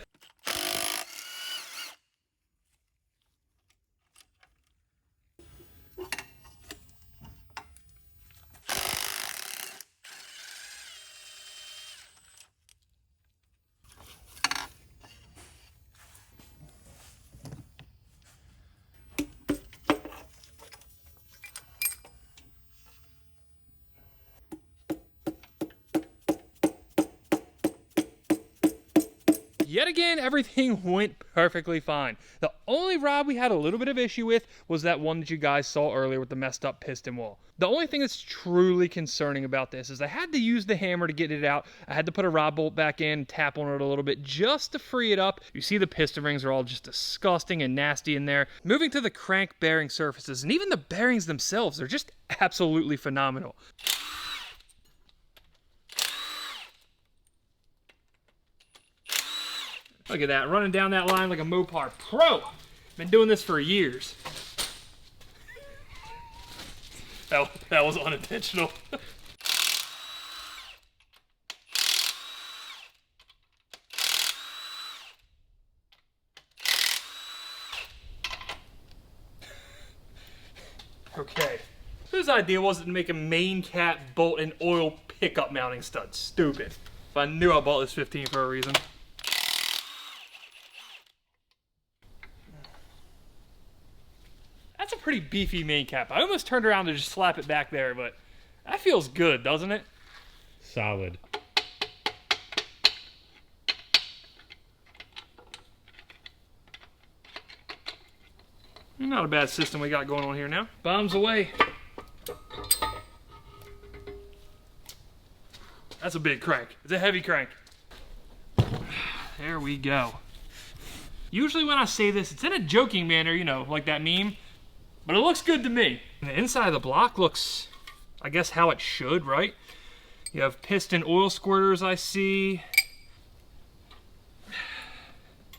Yet again, everything went perfectly fine. The only rod we had a little bit of issue with was that one that you guys saw earlier with the messed up piston wall. The only thing that's truly concerning about this is I had to use the hammer to get it out. I had to put a rod bolt back in, tap on it a little bit just to free it up. You see the piston rings are all just disgusting and nasty in there. Moving to the crank bearing surfaces, and even the bearings themselves, they're just absolutely phenomenal. Look at that, running down that line like a Mopar pro. Been doing this for years. That was unintentional. Okay. Whose idea was it to make a main cap bolt and oil pickup mounting stud? Stupid. If I knew I bought this 15 for a reason. That's a pretty beefy main cap. I almost turned around to just slap it back there, but that feels good, doesn't it? Solid. Not a bad system we got going on here now. Bombs away. That's a big crank. It's a heavy crank. There we go. Usually when I say this, it's in a joking manner, you know, like that meme. But it looks good to me. And the inside of the block looks, I guess, how it should, right? You have piston oil squirters, I see.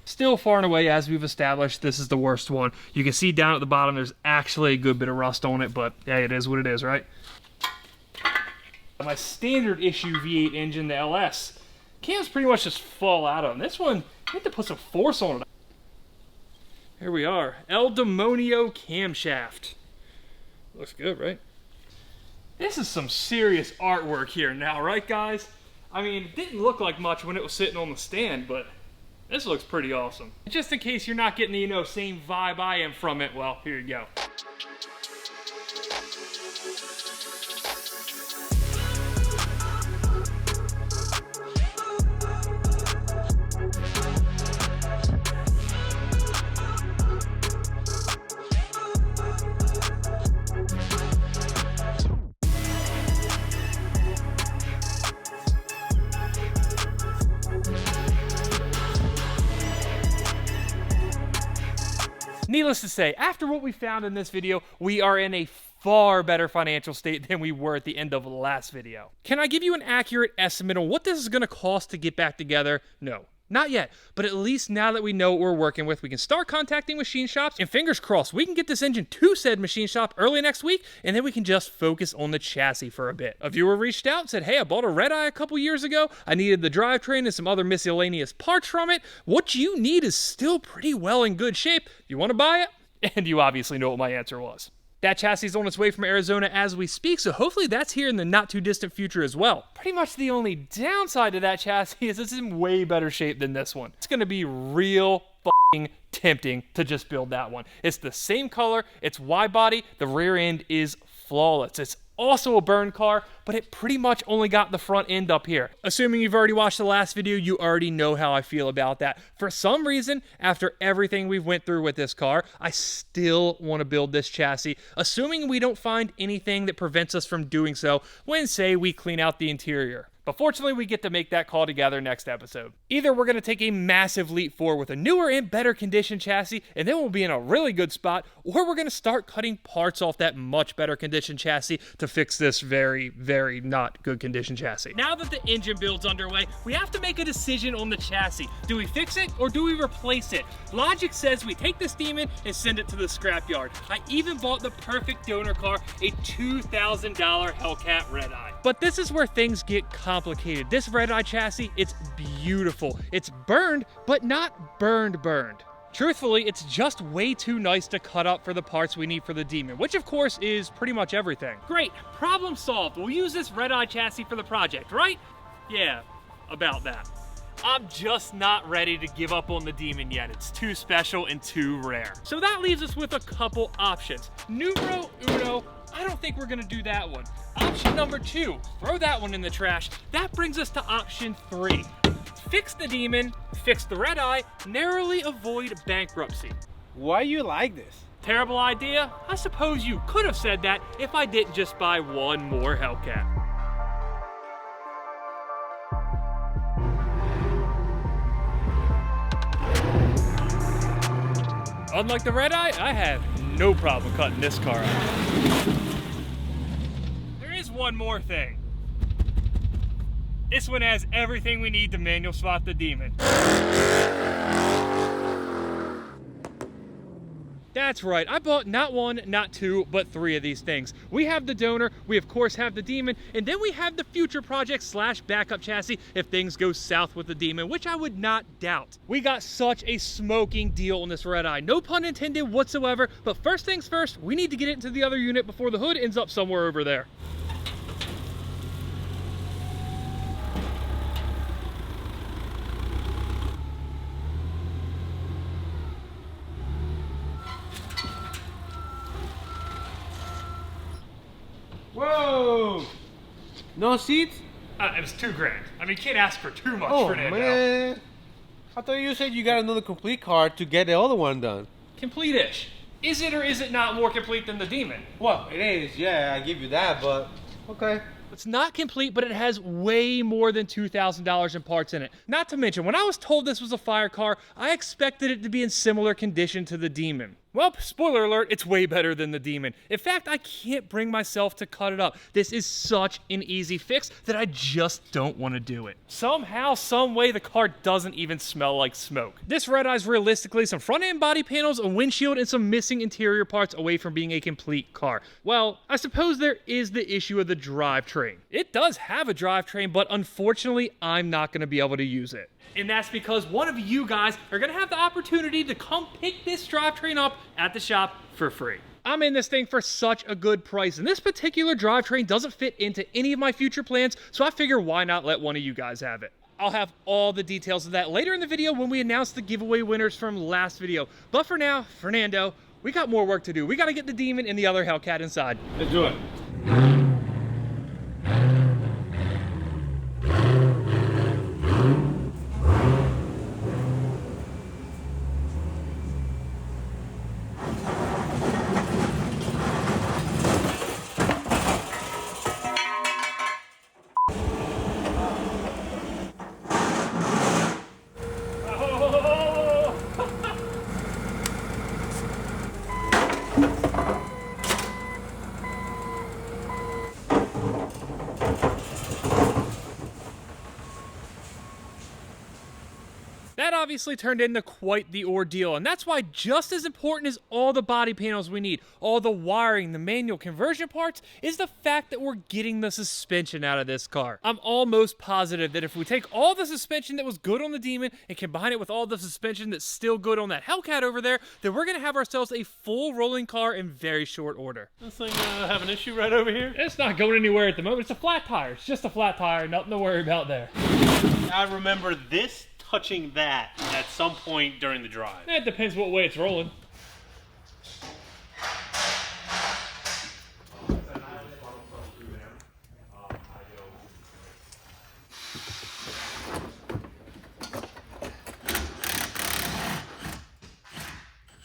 Still far and away, as we've established, this is the worst one. You can see down at the bottom, there's actually a good bit of rust on it, but yeah, it is what it is, right? My standard issue V8 engine, the LS, cams pretty much just fall out of them. This one, you have to put some force on it. Here we are, El Demonio camshaft. Looks good, right? This is some serious artwork here now, right guys? I mean, it didn't look like much when it was sitting on the stand, but this looks pretty awesome. Just in case you're not getting the, you know, same vibe I am from it, well, here you go. Needless to say, after what we found in this video, we are in a far better financial state than we were at the end of the last video. Can I give you an accurate estimate on what this is going to cost to get back together? No. Not yet, but at least now that we know what we're working with, we can start contacting machine shops, and fingers crossed, we can get this engine to said machine shop early next week, and then we can just focus on the chassis for a bit. A viewer reached out and said, hey, I bought a Red Eye a couple years ago. I needed the drivetrain and some other miscellaneous parts from it. What you need is still pretty well in good shape. You want to buy it? And you obviously know what my answer was. That chassis is on its way from Arizona as we speak, so hopefully that's here in the not too distant future as well. Pretty much the only downside to that chassis is it's in way better shape than this one. It's gonna be real f***ing tempting to just build that one. It's the same color, it's wide body, the rear end is flawless. It's also a burn car, but it pretty much only got the front end up here. Assuming you've already watched the last video, you already know how I feel about that. For some reason, after everything we've went through with this car, I still want to build this chassis, assuming we don't find anything that prevents us from doing so when, say, we clean out the interior. But fortunately, we get to make that call together next episode. Either we're going to take a massive leap forward with a newer and better condition chassis, and then we'll be in a really good spot, or we're going to start cutting parts off that much better condition chassis to fix this very, very not good condition chassis. Now that the engine build's underway, we have to make a decision on the chassis. Do we fix it or do we replace it? Logic says we take this demon and send it to the scrapyard. I even bought the perfect donor car, a $2,000 Hellcat Red Eye. But this is where things get complicated. This Red Eye chassis, it's beautiful. It's burned, but not burned. Truthfully, it's just way too nice to cut up for the parts we need for the demon, which of course is pretty much everything. Great, problem solved. We'll use this Red Eye chassis for the project, right? Yeah, about that. I'm just not ready to give up on the demon yet. It's too special and too rare. So that leaves us with a couple options. Numero uno, I don't think we're gonna do that one. Option number 2, throw that one in the trash. That brings us to option 3. Fix the demon, fix the Red Eye, narrowly avoid bankruptcy. Why you like this? Terrible idea? I suppose you could have said that if I didn't just buy one more Hellcat. Unlike the Red Eye, I have no problem cutting this car out. There is one more thing. This one has everything we need to manual swap the demon. That's right, I bought not one, not two, but 3 of these things. We have the donor, we of course have the demon, and then we have the future project / backup chassis if things go south with the demon, which I would not doubt. We got such a smoking deal on this Red Eye, no pun intended whatsoever, but first things first, we need to get it into the other unit before the hood ends up somewhere over there. Whoa! No seats? It was $2,000. I mean, you can't ask for too much, Oh Fernando. man! I thought you said you got another complete car to get the other one done. Complete-ish. Is it or is it not more complete than the demon? Well, it is. Yeah, I give you that, but okay. It's not complete, but it has way more than $2,000 in parts in it. Not to mention, when I was told this was a fire car, I expected it to be in similar condition to the demon. Well, spoiler alert, it's way better than the demon. In fact, I can't bring myself to cut it up. This is such an easy fix that I just don't want to do it. Somehow, some way, the car doesn't even smell like smoke. This Red Eye's realistically some front end body panels, a windshield, and some missing interior parts away from being a complete car. Well, I suppose there is the issue of the drivetrain. It does have a drivetrain, but unfortunately, I'm not going to be able to use it. And that's because one of you guys are going to have the opportunity to come pick this drivetrain up at the shop for free. I'm in this thing for such a good price, and this particular drivetrain doesn't fit into any of my future plans, so I figure why not let one of you guys have it. I'll have all the details of that later in the video when we announce the giveaway winners from last video. But for now, Fernando, we got more work to do. We got to get the demon and the other Hellcat inside. Let's do it. obviously turned into quite the ordeal, and that's why just as important as all the body panels we need, all the wiring, the manual conversion parts, is the fact that we're getting the suspension out of this car. I'm almost positive that if we take all the suspension that was good on the Demon and combine it with all the suspension that's still good on that Hellcat over there, then we're going to have ourselves a full rolling car in very short order. This thing have an issue right over here? It's not going anywhere at the moment. It's a flat tire. It's just a flat tire. Nothing to worry about there. I remember this touching that at some point during the drive. It depends what way it's rolling.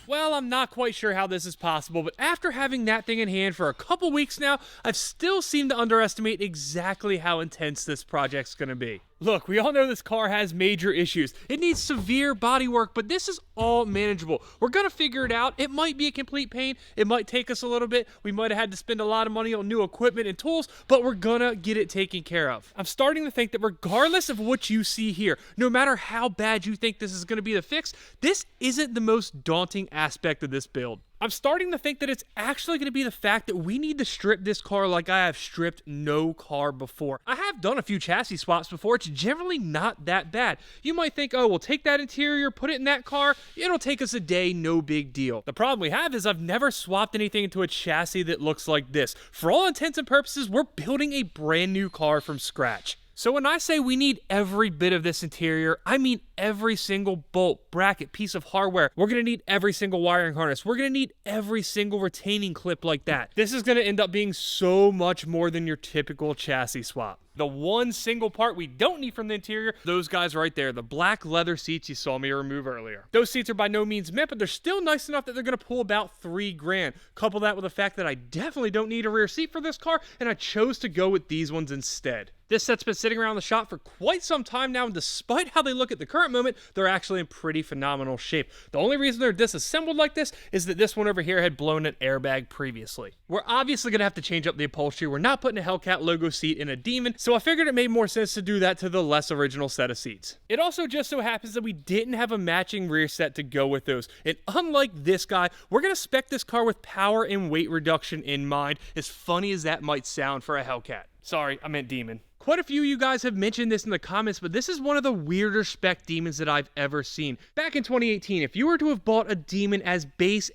Well, I'm not quite sure how this is possible, but after having that thing in hand for a couple weeks now, I've still seemed to underestimate exactly how intense this project's gonna be. Look, we all know this car has major issues. It needs severe body work, but this is all manageable. We're gonna figure it out. It might be a complete pain. It might take us a little bit. We might have had to spend a lot of money on new equipment and tools, but we're gonna get it taken care of. I'm starting to think that regardless of what you see here, no matter how bad you think this is gonna be the fix, this isn't the most daunting aspect of this build. I'm starting to think that it's actually going to be the fact that we need to strip this car like I have stripped no car before. I have done a few chassis swaps before. It's generally not that bad. You might think, oh, we'll take that interior, put it in that car. It'll take us a day, no big deal. The problem we have is I've never swapped anything into a chassis that looks like this. For all intents and purposes, we're building a brand new car from scratch. So when I say we need every bit of this interior, I mean every single bolt, bracket, piece of hardware. We're going to need every single wiring harness. We're going to need every single retaining clip like that. This is going to end up being so much more than your typical chassis swap. The one single part we don't need from the interior, those guys right there, the black leather seats you saw me remove earlier. Those seats are by no means mint, but they're still nice enough that they're going to pull about $3 grand. Couple that with the fact that I definitely don't need a rear seat for this car, and I chose to go with these ones instead. This set's been sitting around the shop for quite some time now, and despite how they look at the current moment, they're actually in pretty phenomenal shape. The only reason they're disassembled like this is that this one over here had blown an airbag previously. We're obviously going to have to change up the upholstery. We're not putting a Hellcat logo seat in a Demon, so I figured it made more sense to do that to the less original set of seats. It also just so happens that we didn't have a matching rear set to go with those, and unlike this guy, we're going to spec this car with power and weight reduction in mind, as funny as that might sound for a Hellcat. Sorry, I meant Demon. Quite a few of you guys have mentioned this in the comments, but this is one of the weirder spec Demons that I've ever seen. Back in 2018, if you were to have bought a Demon as base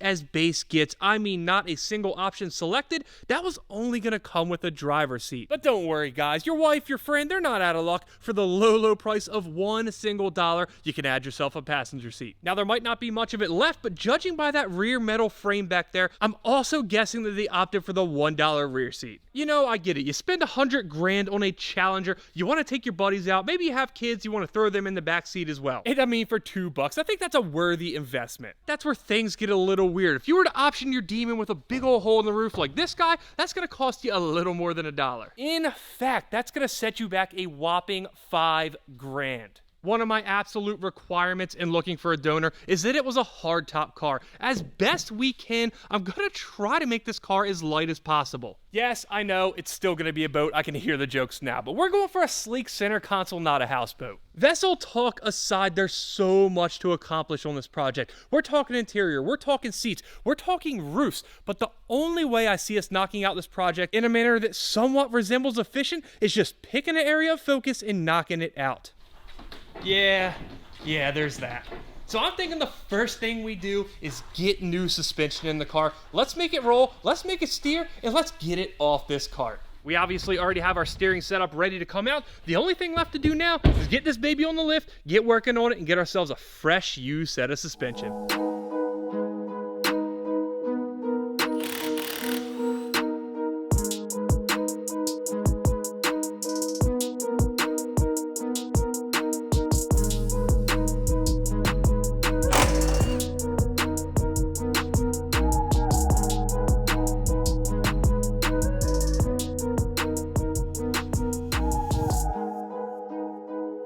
gets, I mean not a single option selected, that was only going to come with a driver's seat. But don't worry guys, your wife, your friend, they're not out of luck. For the low price of $1 single, you can add yourself a passenger seat. Now there might not be much of it left, but judging by that rear metal frame back there, I'm also guessing that they opted for the $1 rear seat. You know, I get it. You spend $100 grand on a Challenger, you want to take your buddies out, maybe you have kids, you want to throw them in the back seat as well. And I mean, for $2, I think that's a worthy investment. That's where things get a little weird. If you were to option your Demon with a big old hole in the roof like this guy, that's going to cost you a little more than $1. In fact, that's going to set you back a whopping $5 grand. One of my absolute requirements in looking for a donor is that it was a hardtop car. As best we can, I'm gonna try to make this car as light as possible. Yes, I know, it's still gonna be a boat. I can hear the jokes now, but we're going for a sleek center console, not a houseboat. Vessel talk aside, there's so much to accomplish on this project. We're talking interior, we're talking seats, we're talking roofs, but the only way I see us knocking out this project in a manner that somewhat resembles efficient is just picking an area of focus and knocking it out. Yeah, there's that. So I'm thinking the first thing we do is get new suspension in the car. Let's make it roll, let's make it steer, and let's get it off this cart. We obviously already have our steering setup ready to come out. The only thing left to do now is get this baby on the lift, get working on it, and get ourselves a fresh used set of suspension.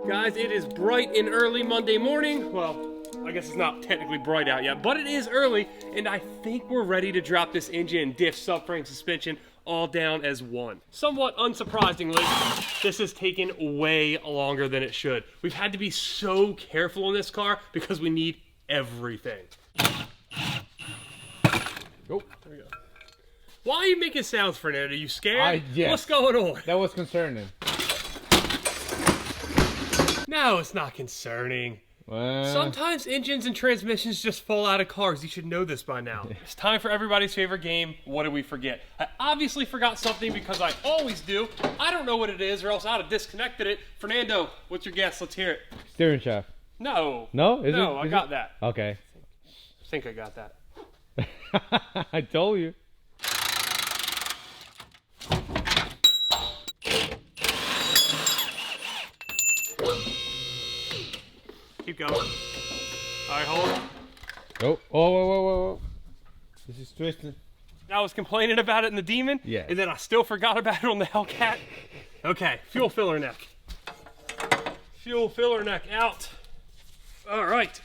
Guys, it is bright and early Monday morning. Well, I guess it's not technically bright out yet, but it is early, and I think we're ready to drop this engine, diff, subframe, suspension all down as one. Somewhat unsurprisingly, this has taken way longer than it should. We've had to be so careful in this car because we need everything. Oh, there we go. Why are you making sounds, Fernando? Are you scared? Yes. What's going on? That was concerning. No, it's not concerning. Sometimes engines and transmissions just fall out of cars. You should know this by now. It's time for everybody's favorite game. What did we forget? I obviously forgot something because I always do. I don't know what it is or else I'd have disconnected it. Fernando, what's your guess? Let's hear it. Steering shaft. No. No? No, I got that. Okay. I think I got that. I told you. Keep going. All right, hold. Oh, whoa. This is twisting. I was complaining about it in the Demon, yeah, and then I still forgot about it on the Hellcat. Okay, fuel filler neck. Fuel filler neck out. All right.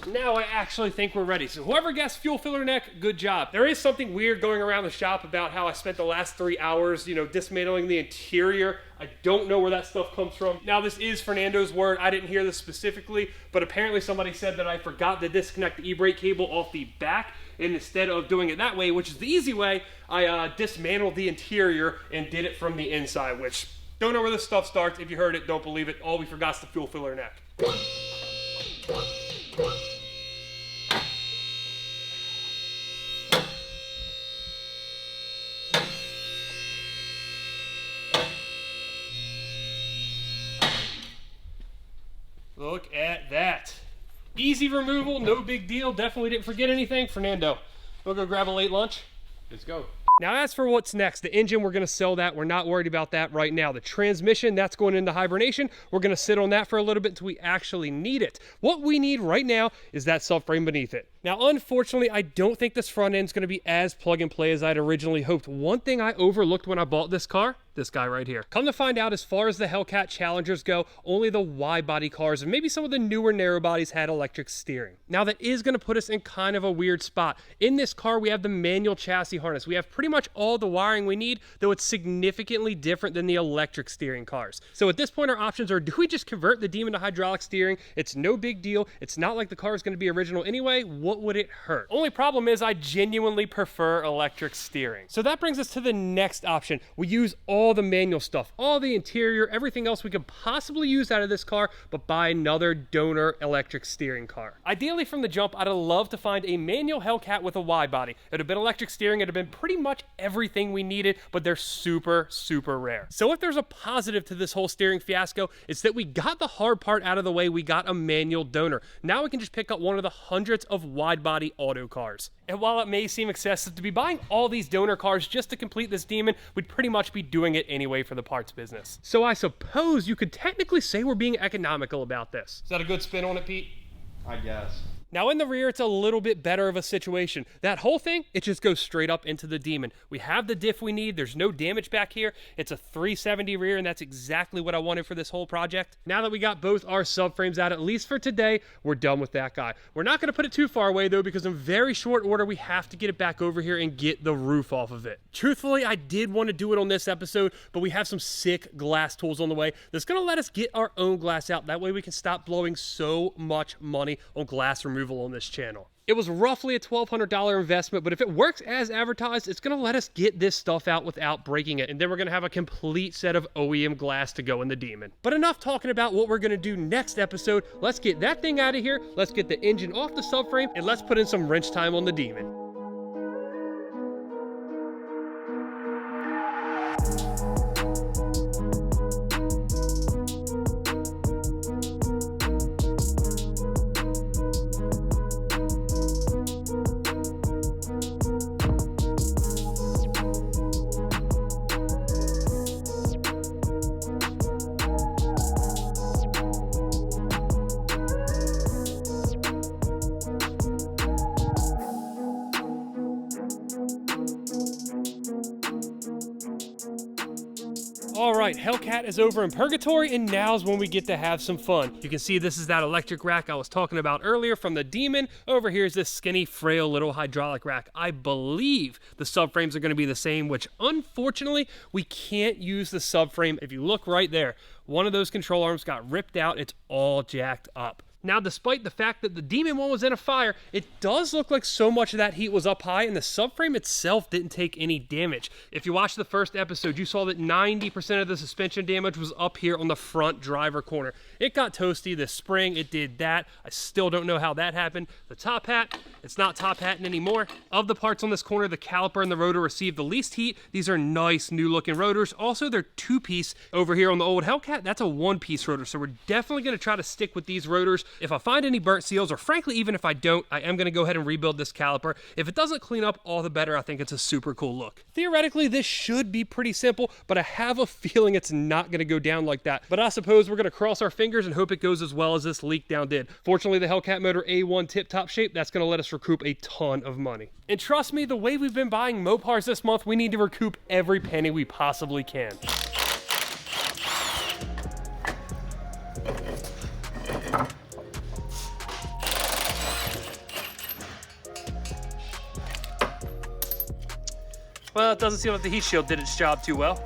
Now I actually think we're ready. So whoever guessed fuel filler neck, good job. There is something weird going around the shop about how I spent the last 3 hours, dismantling the interior. I don't know where that stuff comes from. Now this is Fernando's word. I didn't hear this specifically, but apparently somebody said that I forgot to disconnect the e-brake cable off the back, and instead of doing it that way, which is the easy way, I dismantled the interior and did it from the inside, which don't know where this stuff starts. If you heard it, don't believe it. All we forgot is the fuel filler neck. Look at that. Easy removal, no big deal. Definitely didn't forget anything. Fernando, we'll go grab a late lunch. Let's go. Now, as for what's next, the engine, we're going to sell that. We're not worried about that right now. The transmission, that's going into hibernation. We're going to sit on that for a little bit until we actually need it. What we need right now is that subframe beneath it. Now, unfortunately, I don't think this front end is going to be as plug and play as I'd originally hoped. One thing I overlooked when I bought this car, this guy right here. Come to find out, as far as the Hellcat Challengers go, only the wide body cars and maybe some of the newer narrow bodies had electric steering. Now, that is going to put us in kind of a weird spot. In this car, we have the manual chassis harness. We have pretty much all the wiring we need, though it's significantly different than the electric steering cars. So at this point, our options are, do we just convert the Demon to hydraulic steering? It's no big deal. It's not like the car is going to be original anyway. What would it hurt? Only problem is I genuinely prefer electric steering. So that brings us to the next option. We use all the manual stuff, all the interior, everything else we could possibly use out of this car, but buy another donor electric steering car. Ideally from the jump, I'd have loved to find a manual Hellcat with a wide body. It'd have been electric steering, it'd have been pretty much everything we needed, but they're super, super rare. So if there's a positive to this whole steering fiasco, it's that we got the hard part out of the way. We got a manual donor. Now we can just pick up one of the hundreds of wide body auto cars. And while it may seem excessive to be buying all these donor cars just to complete this Demon, we'd pretty much be doing it anyway for the parts business. So I suppose you could technically say we're being economical about this. Is that a good spin on it, Pete? I guess. Now in the rear, it's a little bit better of a situation. That whole thing, it just goes straight up into the Demon. We have the diff we need. There's no damage back here. It's a 370 rear, and that's exactly what I wanted for this whole project. Now that we got both our subframes out, at least for today, we're done with that guy. We're not going to put it too far away, though, because in very short order, we have to get it back over here and get the roof off of it. Truthfully, I did want to do it on this episode, but we have some sick glass tools on the way that's going to let us get our own glass out. That way we can stop blowing so much money on glass removal on this channel. It was roughly a $1,200 investment, but if it works as advertised, it's going to let us get this stuff out without breaking it, and then we're going to have a complete set of OEM glass to go in the Demon. But enough talking about what we're going to do next episode. Let's get that thing out of here, let's get the engine off the subframe, and let's put in some wrench time on the Demon. All right, Hellcat is over in purgatory, and now's when we get to have some fun. You can see this is that electric rack I was talking about earlier from the Demon. Over here is this skinny, frail little hydraulic rack. I believe the subframes are going to be the same, which unfortunately, we can't use the subframe. If you look right there, one of those control arms got ripped out. It's all jacked up. Now, despite the fact that the Demon one was in a fire, it does look like so much of that heat was up high and the subframe itself didn't take any damage. If you watched the first episode, you saw that 90% of the suspension damage was up here on the front driver corner. It got toasty this spring, it did that. I still don't know how that happened. The top hat, it's not top hatting anymore. Of the parts on this corner, the caliper and the rotor received the least heat. These are nice new looking rotors. Also, they're two-piece. Over here on the old Hellcat, that's a one-piece rotor. So we're definitely gonna try to stick with these rotors. If I find any burnt seals, or frankly, even if I don't, I am gonna go ahead and rebuild this caliper. If it doesn't clean up, all the better. I think it's a super cool look. Theoretically, this should be pretty simple, but I have a feeling it's not gonna go down like that. But I suppose we're gonna cross our fingers and hope it goes as well as this leak down did. Fortunately, the Hellcat motor A1 tip-top shape, that's gonna let us recoup a ton of money. And trust me, the way we've been buying Mopars this month, we need to recoup every penny we possibly can. Well, it doesn't seem like the heat shield did its job too well.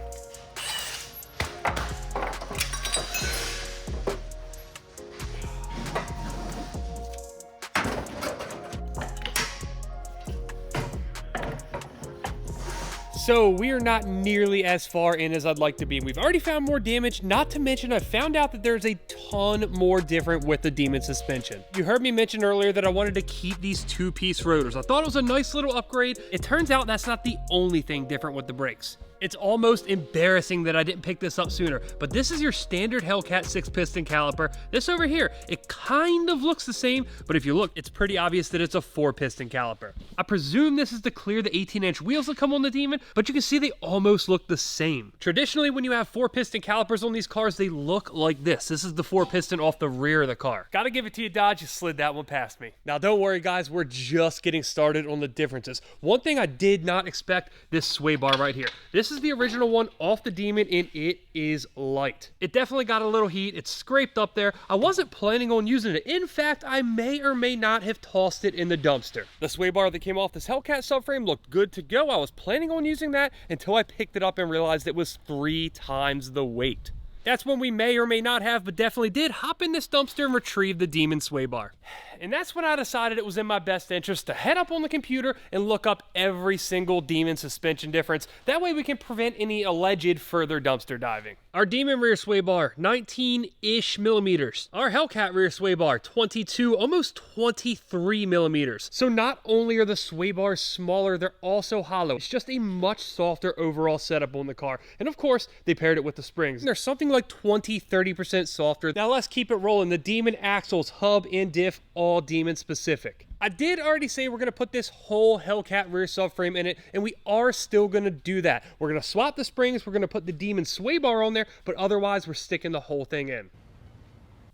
So we are not nearly as far in as I'd like to be. We've already found more damage, not to mention I found out that there's a ton more different with the Demon suspension. You heard me mention earlier that I wanted to keep these two-piece rotors. I thought it was a nice little upgrade. It turns out that's not the only thing different with the brakes. It's almost embarrassing that I didn't pick this up sooner, but this is your standard Hellcat 6-piston caliper. This over here, it kind of looks the same, but if you look, it's pretty obvious that it's a 4-piston caliper. I presume this is to clear the 18-inch wheels that come on the Demon, but you can see they almost look the same. Traditionally, when you have 4-piston calipers on these cars, they look like this. This is the 4-piston off the rear of the car. Gotta give it to you, Dodge, you slid that one past me. Now, don't worry, guys, we're just getting started on the differences. One thing I did not expect, this sway bar right here. This is the original one off the Demon, and it is light. It definitely got a little heat. It's scraped up there. I wasn't planning on using it. In fact, I may or may not have tossed it in the dumpster. The sway bar that came off this Hellcat subframe looked good to go. I was planning on using that until I picked it up and realized it was 3 times the weight. That's when we may or may not have, but definitely did, hop in this dumpster and retrieve the Demon sway bar. And that's when I decided it was in my best interest to head up on the computer and look up every single Demon suspension difference. That way we can prevent any alleged further dumpster diving. Our Demon rear sway bar, 19-ish millimeters. Our Hellcat rear sway bar, 22, almost 23 millimeters. So not only are the sway bars smaller, they're also hollow. It's just a much softer overall setup on the car. And of course, they paired it with the springs. They're something like 20-30% softer. Now let's keep it rolling. The Demon axles, hub, and diff, all Demon specific. I did already say we're going to put this whole Hellcat rear subframe in it, and we are still going to do that. We're going to swap the springs, we're going to put the Demon sway bar on there, but otherwise we're sticking the whole thing in.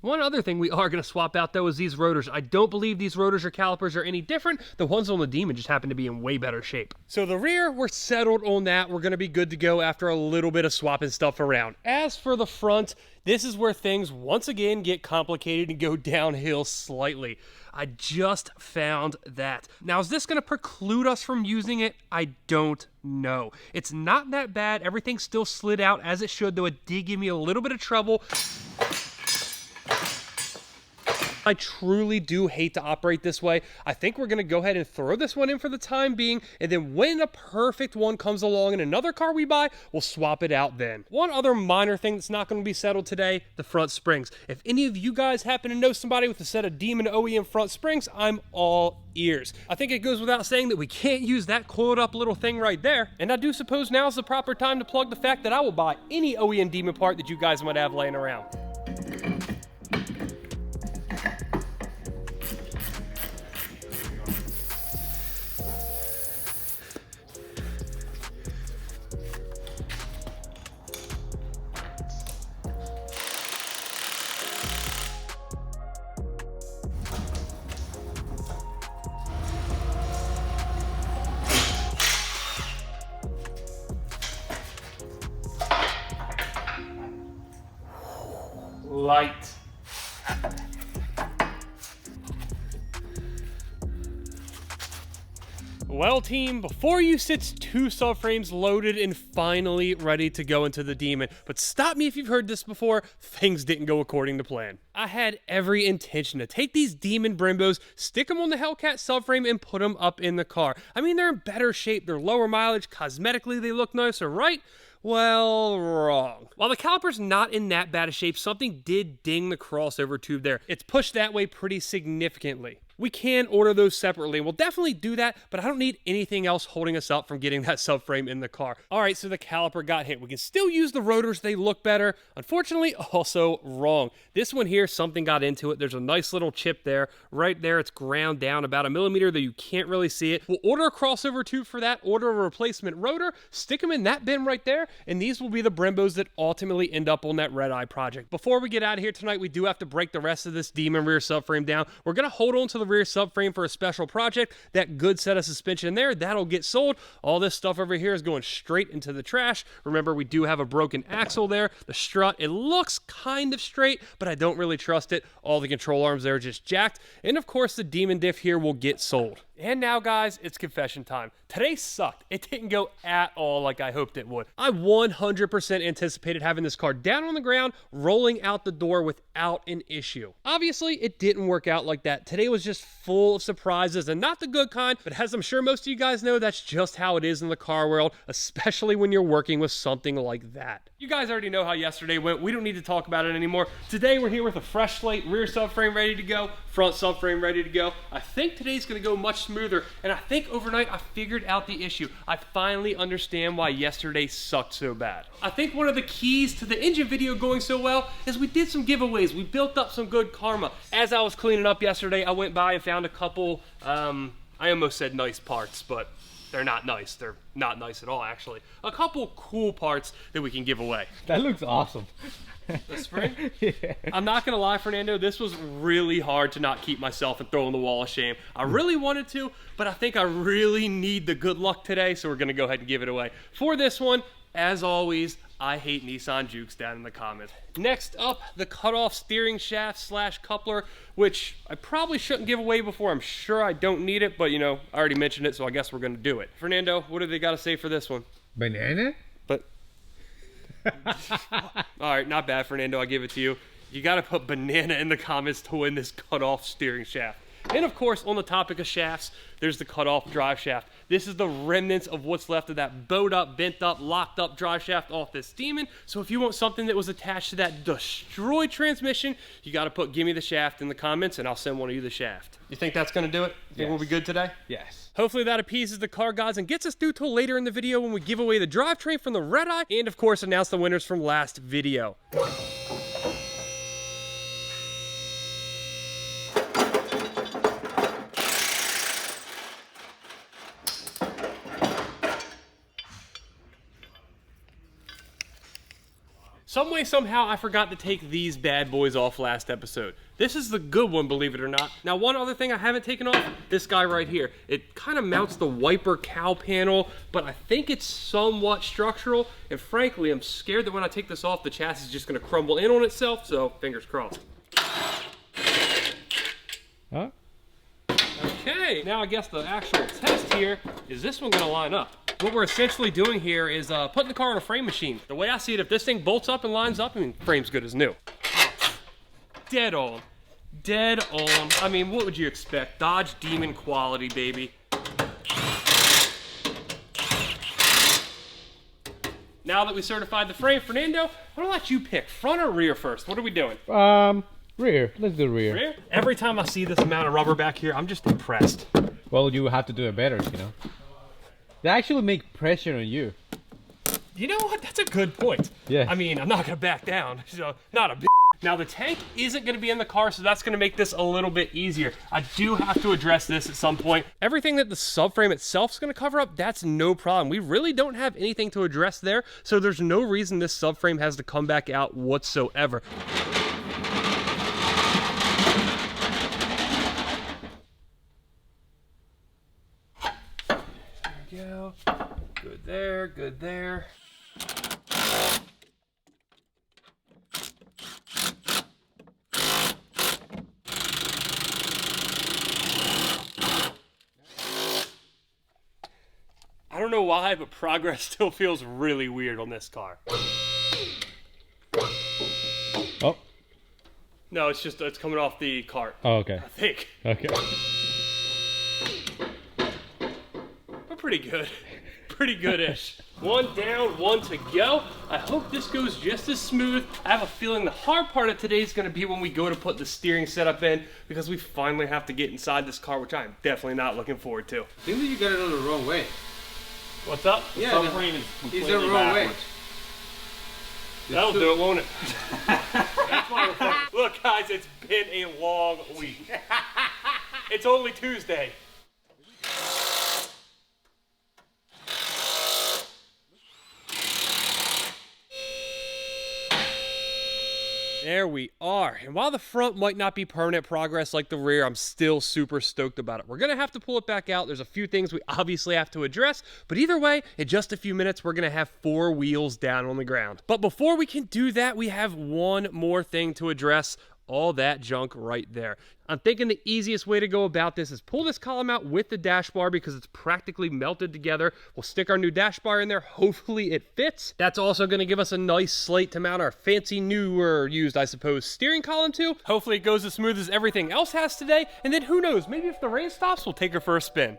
One other thing we are going to swap out, though, is these rotors. I don't believe these rotors or calipers are any different. The ones on the Demon just happen to be in way better shape. So the rear, we're settled on that. We're going to be good to go after a little bit of swapping stuff around. As for the front, this is where things once again get complicated and go downhill slightly. I just found that. Now, is this going to preclude us from using it? I don't know. It's not that bad. Everything still slid out as it should, though it did give me a little bit of trouble. I truly do hate to operate this way. I think we're going to go ahead and throw this one in for the time being, and then when a perfect one comes along in another car we buy, we'll swap it out then. One other minor thing that's not going to be settled today, the front springs. If any of you guys happen to know somebody with a set of Demon OEM front springs, I'm all ears. I think it goes without saying that we can't use that coiled up little thing right there, and I do suppose now's the proper time to plug the fact that I will buy any OEM Demon part that you guys might have laying around. light. Well, team, before you sits 2 subframes loaded and finally ready to go into the Demon. But stop me if you've heard this before, things didn't go according to plan. I had every intention to take these Demon Brimbos, stick them on the Hellcat subframe, and put them up in the car. I mean, they're in better shape, they're lower mileage, cosmetically they look nicer, right? Well, wrong. While the caliper's not in that bad a shape, something did ding the crossover tube there. It's pushed that way pretty significantly. We can order those separately. We'll definitely do that, but I don't need anything else holding us up from getting that subframe in the car. All right, so the caliper got hit. We can still use the rotors. They look better. Unfortunately, also wrong. This one here, something got into it. There's a nice little chip there. Right there, it's ground down about 1 millimeter, though you can't really see it. We'll order a crossover tube for that, order a replacement rotor, stick them in that bin right there, and these will be the Brimbos that ultimately end up on that Red Eye project. Before we get out of here tonight, we do have to break the rest of this Demon rear subframe down. We're going to hold on to the rear subframe for a special project. That good set of suspension there, that'll get sold. All this stuff over here is going straight into the trash. Remember, we do have a broken axle there. The strut, it looks kind of straight, but I don't really trust it. All the control arms there are just jacked. And of course, the Demon diff here will get sold. And now, guys, it's confession time. Today sucked. It didn't go at all like I hoped it would. I 100% anticipated having this car down on the ground, rolling out the door without an issue. Obviously, it didn't work out like that. Today was just full of surprises, and not the good kind, but as I'm sure most of you guys know, that's just how it is in the car world, especially when you're working with something like that. You guys already know how yesterday went. We don't need to talk about it anymore. Today, we're here with a fresh slate, rear subframe ready to go, front subframe ready to go. I think today's gonna go much smoother, and I think overnight I figured out the issue. I finally understand why yesterday sucked so bad. I think one of the keys to the engine video going so well is we did some giveaways. We built up some good karma. As I was cleaning up yesterday, I went by and found a couple, I almost said nice parts, but they're not nice. They're not nice at all, actually. A couple cool parts that we can give away. That looks awesome. The spring? Yeah. I'm not gonna lie, Fernando, this was really hard to not keep myself and throw in the wall of shame. I really wanted to, but I think I really need the good luck today, so we're gonna go ahead and give it away. For this one, as always, I hate Nissan Jukes down in the comments. Next up, the cutoff steering shaft slash coupler, which I probably shouldn't give away before. I'm sure I don't need it, but you know, I already mentioned it, so I guess we're gonna do it. Fernando, what do they gotta say for this one? Banana? But all right, not bad, Fernando. I give it to you. You got to put banana in the comments to win this cutoff steering shaft. And of course, on the topic of shafts, there's the cutoff drive shaft. This is the remnants of what's left of that bowed up, bent up, locked up drive shaft off this Demon. So if you want something that was attached to that destroyed transmission, you got to put "Give me the shaft" in the comments, and I'll send one of you the shaft. You think that's going to do it? You think we'll be good today? Yes. Hopefully that appeases the car gods and gets us through till later in the video when we give away the drivetrain from the Red Eye and of course announce the winners from last video. Some way, somehow, I forgot to take these bad boys off last episode. This is the good one, believe it or not. Now, one other thing I haven't taken off, this guy right here. It kind of mounts the wiper cowl panel, but I think it's somewhat structural. And frankly, I'm scared that when I take this off, the chassis is just gonna crumble in on itself, so fingers crossed. Huh? Okay, now I guess the actual test here is this one gonna line up. What we're essentially doing here is putting the car on a frame machine. The way I see it, if this thing bolts up and lines up, I mean, frame's good as new. Dead on. Dead on. I mean, what would you expect? Dodge Demon quality, baby. Now that we certified the frame, Fernando, I'm gonna let you pick, front or rear first. What are we doing? Rear. Let's do rear. Rear? Every time I see this amount of rubber back here, I'm just impressed. Well, you have to do it better, you know. They actually make pressure on you. You know what? That's a good point. Yeah. I mean, I'm not gonna back down. So, not a b. Now the tank isn't gonna be in the car, so that's gonna make this a little bit easier. I do have to address this at some point. Everything that the subframe itself is gonna cover up, that's no problem. We really don't have anything to address there, so there's no reason this subframe has to come back out whatsoever. Go. Good there, good there. don't know why, but progress still feels really weird on this car. Oh. No, it's coming off the cart. Oh, okay. I think. Okay. But pretty good. Pretty good-ish. One down, one to go. I hope this goes just as smooth. I have a feeling the hard part of today is going to be when we go to put the steering setup in, because we finally have to get inside this car, which I am definitely not looking forward to. I think that you got it on the wrong way. What's up? Yeah, Front frame is it's completely the wrong way. backwards. That'll do it, won't it? That's why we're fucking... Look, guys, it's been a long week. It's only Tuesday. There we are. And while the front might not be permanent progress like the rear, I'm still super stoked about it. We're going to have to pull it back out. There's a few things we obviously have to address, but either way, in just a few minutes, we're going to have 4 wheels down on the ground. But before we can do that, we have one more thing to address. All that junk right there. I'm thinking the easiest way to go about this is pull this column out with the dash bar because it's practically melted together. We'll stick our new dash bar in there. Hopefully it fits. That's also going to give us a nice slate to mount our fancy newer used, I suppose, steering column to. Hopefully it goes as smooth as everything else has today. And then who knows, maybe if the rain stops, we'll take her for a spin.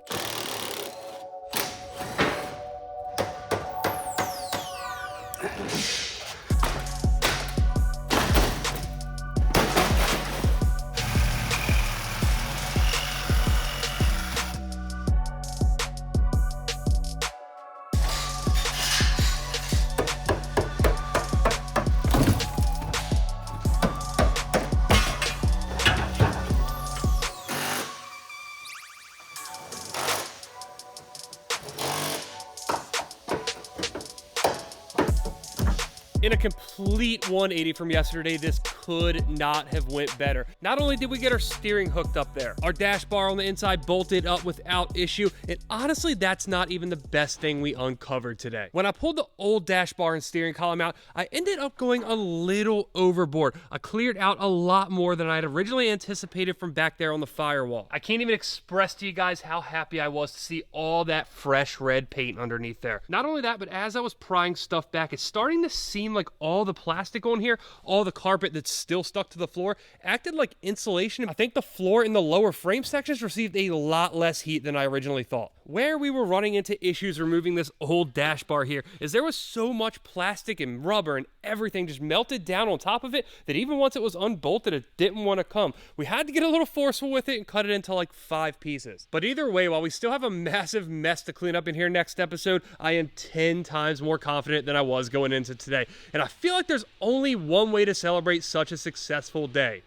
In a complete 180 from yesterday, this could not have went better. Not only did we get our steering hooked up there, our dash bar on the inside bolted up without issue, and honestly, that's not even the best thing we uncovered today. When I pulled the old dash bar and steering column out, I ended up going a little overboard. I cleared out a lot more than I had originally anticipated from back there on the firewall. I can't even express to you guys how happy I was to see all that fresh red paint underneath there. Not only that, but as I was prying stuff back, it's starting to seem like all the plastic on here, all the carpet that's still stuck to the floor, acted like insulation. I think the floor in the lower frame sections received a lot less heat than I originally thought. Where we were running into issues removing this old dash bar here is there was so much plastic and rubber and everything just melted down on top of it that even once it was unbolted, it didn't want to come. We had to get a little forceful with it and cut it into like 5 pieces. But either way, while we still have a massive mess to clean up in here next episode, I am 10 times more confident than I was going into today. And I feel like there's only one way to celebrate such a successful day.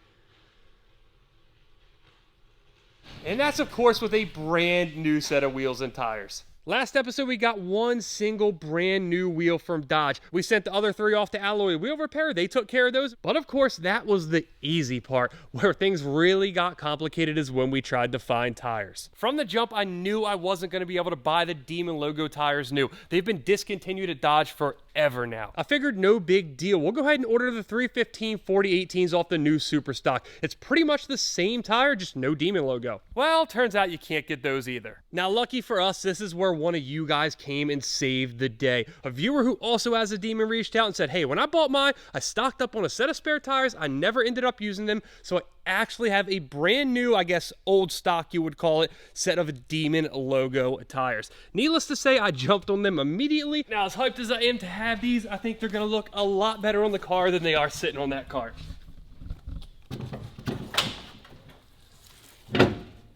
And that's, of course, with a brand new set of wheels and tires. Last episode, we got one single brand new wheel from Dodge. We sent the other 3 off to Alloy Wheel Repair. They took care of those. But of course, that was the easy part. Where things really got complicated is when we tried to find tires. From the jump, I knew I wasn't going to be able to buy the Demon logo tires new. They've been discontinued at Dodge forever now. I figured no big deal. We'll go ahead and order the 315 4018s off the new Super stock. It's pretty much the same tire, just no Demon logo. Well, turns out you can't get those either. Now, lucky for us, this is where one of you guys came and saved the day. A viewer who also has a Demon reached out and said, hey, when I bought mine, I stocked up on a set of spare tires. I never ended up using them, so I actually have a brand new, I guess old stock you would call it, set of Demon logo tires. Needless to say, I jumped on them immediately. Now, as hyped as I am to have these, I think they're gonna look a lot better on the car than they are sitting on that cart.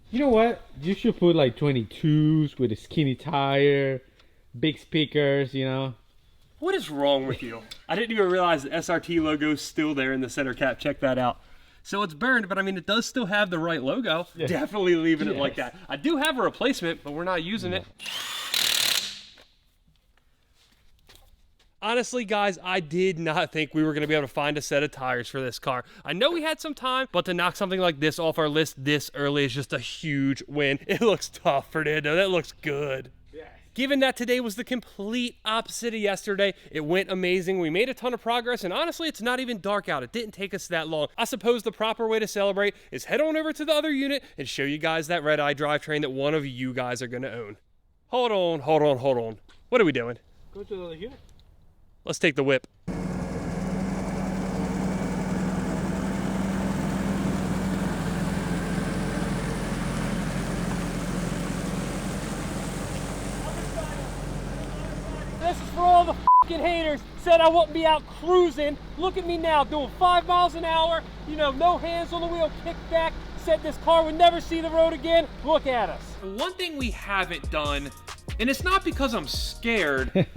You know what? You should put like 22s with a skinny tire, big speakers, you know. What is wrong with you? I didn't even realize the SRT logo is still there in the center cap. Check that out. So it's burned, but I mean, it does still have the right logo. Yeah. Definitely leaving it like that. I do have a replacement, but we're not using it. Honestly, guys, I did not think we were going to be able to find a set of tires for this car. I know we had some time, but to knock something like this off our list this early is just a huge win. It looks tough, Fernando. That looks good. Given that today was the complete opposite of yesterday, it went amazing. We made a ton of progress, and honestly, it's not even dark out. It didn't take us that long. I suppose the proper way to celebrate is head on over to the other unit and show you guys that red-eye drivetrain that one of you guys are going to own. Hold on. What are we doing? Go to the other unit. Let's take the whip. This is for all the fucking haters. Said I wouldn't be out cruising. Look at me now, doing 5 miles an hour. You know, no hands on the wheel, kick back. Said this car would never see the road again. Look at us. One thing we haven't done, and it's not because I'm scared.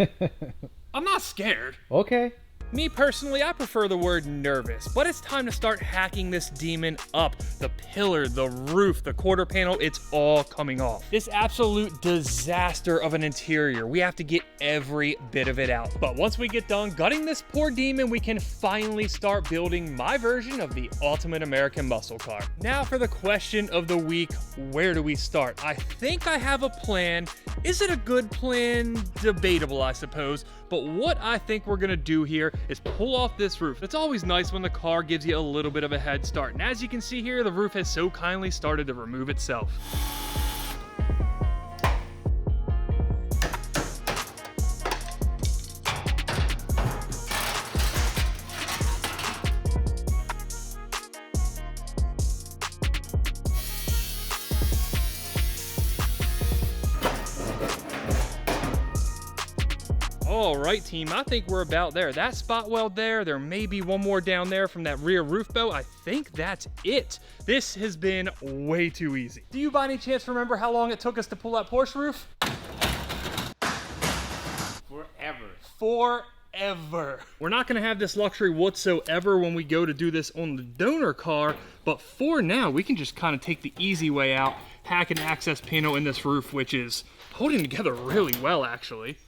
I'm not scared. Okay. Me personally, I prefer the word nervous, but it's time to start hacking this demon up. The pillar, the roof, the quarter panel, it's all coming off. This absolute disaster of an interior. We have to get every bit of it out. But once we get done gutting this poor demon, we can finally start building my version of the ultimate American muscle car. Now for the question of the week, where do we start? I think I have a plan. Is it a good plan? Debatable, I suppose. But what I think we're gonna do here is pull off this roof. It's always nice when the car gives you a little bit of a head start. And as you can see here, the roof has so kindly started to remove itself. All right, team, I think we're about there. That spot weld there may be one more down there from that rear roof bow. I think that's it. This has been way too easy. Do you by any chance remember how long it took us to pull that Porsche roof? Forever. We're not gonna have this luxury whatsoever when we go to do this on the donor car, but for now, we can just kind of take the easy way out, hack an access panel in this roof, which is holding together really well, actually.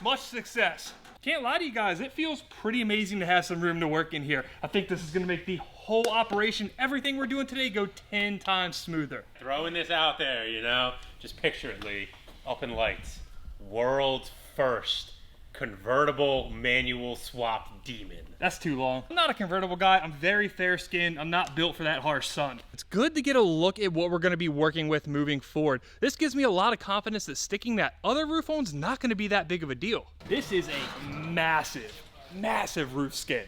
Much success. Can't lie to you guys, it feels pretty amazing to have some room to work in here. I think this is gonna make the whole operation, everything we're doing today, go 10 times smoother. Throwing this out there, you know, just picture it, Lee. Up in lights. World's first convertible manual swap demon. That's too long. I'm not a convertible guy. I'm very fair skinned. I'm not built for that harsh sun. It's good to get a look at what we're going to be working with moving forward. This gives me a lot of confidence that sticking that other roof on's not going to be that big of a deal. This is a massive roof skin.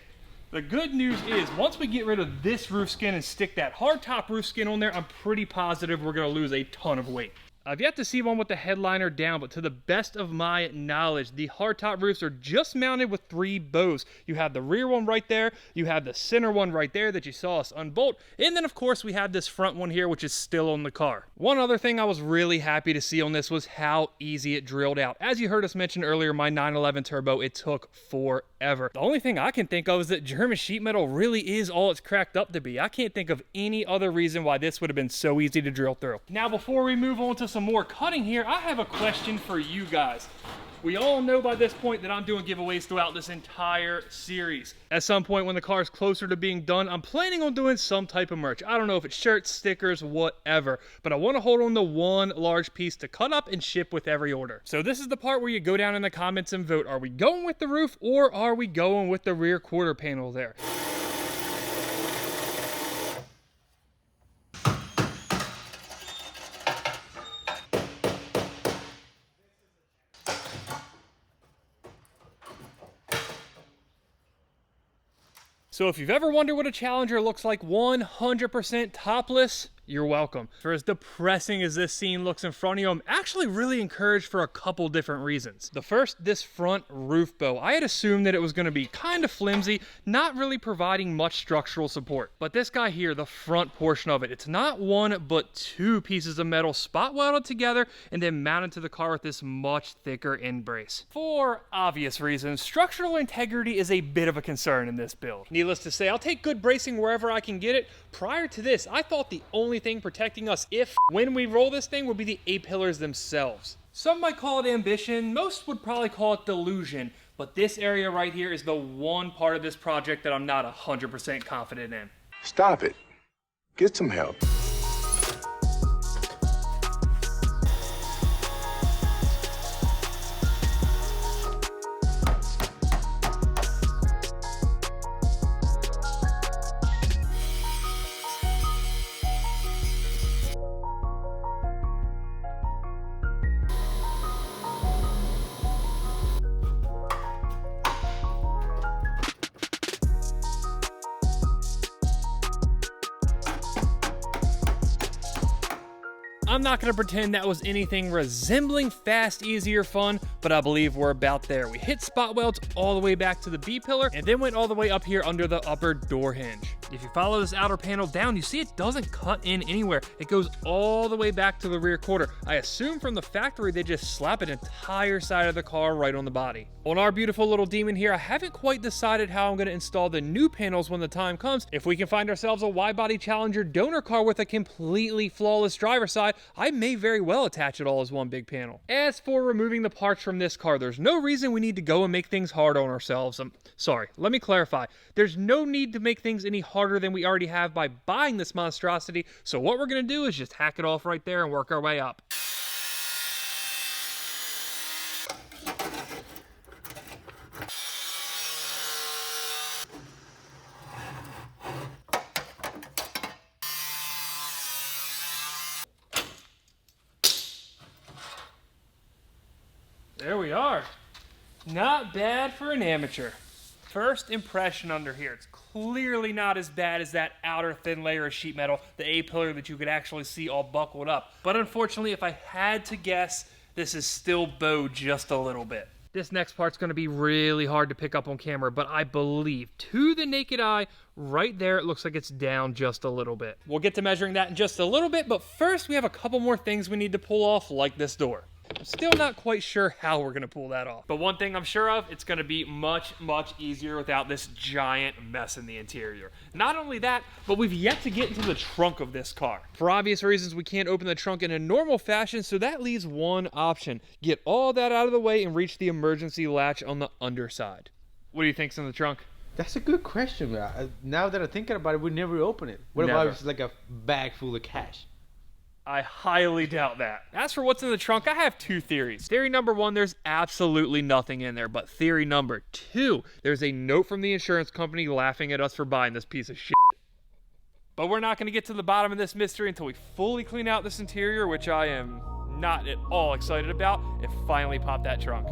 The good news is once we get rid of this roof skin and stick that hardtop roof skin on there, I'm pretty positive we're going to lose a ton of weight. I've yet to see one with the headliner down, but to the best of my knowledge, the hardtop roofs are just mounted with 3 bows. You have the rear one right there, you have the center one right there that you saw us unbolt, and then of course we have this front one here which is still on the car. One other thing I was really happy to see on this was how easy it drilled out. As you heard us mention earlier, my 911 Turbo, it took forever. The only thing I can think of is that German sheet metal really is all it's cracked up to be. I can't think of any other reason why this would have been so easy to drill through. Now before we move on to some more cutting here, I have a question for you guys. We all know by this point that I'm doing giveaways throughout this entire series. At some point when the car is closer to being done, I'm planning on doing some type of merch. I don't know if it's shirts, stickers, whatever, but I want to hold on to one large piece to cut up and ship with every order. So this is the part where you go down in the comments and vote. Are we going with the roof or are we going with the rear quarter panel there? So if you've ever wondered what a Challenger looks like 100% topless, you're welcome. For as depressing as this scene looks in front of you, I'm actually really encouraged for a couple different reasons. The first, this front roof bow. I had assumed that it was gonna be kind of flimsy, not really providing much structural support. But this guy here, the front portion of it, it's not one, but 2 pieces of metal spot welded together and then mounted to the car with this much thicker end brace. For obvious reasons, structural integrity is a bit of a concern in this build. Needless to say, I'll take good bracing wherever I can get it. Prior to this, I thought the only thing protecting us when we roll this thing would be the A-pillars themselves. Some might call it ambition, most would probably call it delusion, but this area right here is the one part of this project that I'm not 100% confident in. Stop it. Get some help. I'm not gonna pretend that was anything resembling fast, easy, or fun, but I believe we're about there. We hit spot welds all the way back to the B-pillar, and then went all the way up here under the upper door hinge. If you follow this outer panel down, you see it doesn't cut in anywhere. It goes all the way back to the rear quarter. I assume from the factory they just slap an entire side of the car right on the body. On our beautiful little Demon here, I haven't quite decided how I'm gonna install the new panels when the time comes. If we can find ourselves a wide-body Challenger donor car with a completely flawless driver's side, I may very well attach it all as one big panel. As for removing the parts from this car, there's no reason we need to go and make things hard on ourselves. Sorry, let me clarify. There's no need to make things any harder than we already have by buying this monstrosity, so what we're gonna do is just hack it off right there and work our way up. There we are. Not bad for an amateur. First impression under here. It's clearly not as bad as that outer thin layer of sheet metal, the A-pillar that you could actually see all buckled up. But unfortunately, if I had to guess, this is still bowed just a little bit. This next part's gonna be really hard to pick up on camera, but I believe to the naked eye, right there, it looks like it's down just a little bit. We'll get to measuring that in just a little bit, but first we have a couple more things we need to pull off, like this door. I'm still not quite sure how we're gonna pull that off. But one thing I'm sure of, it's gonna be much, much easier without this giant mess in the interior. Not only that, but we've yet to get into the trunk of this car. For obvious reasons, we can't open the trunk in a normal fashion, so that leaves one option. Get all that out of the way and reach the emergency latch on the underside. What do you think's in the trunk? That's a good question. Now that I'm thinking about it, we never open it. What about if it's like a bag full of cash? I highly doubt that. As for what's in the trunk, I have two theories. Theory number one, there's absolutely nothing in there. But theory number two, there's a note from the insurance company laughing at us for buying this piece of shit. But we're not going to get to the bottom of this mystery until we fully clean out this interior, which I am not at all excited about, and finally pop that trunk.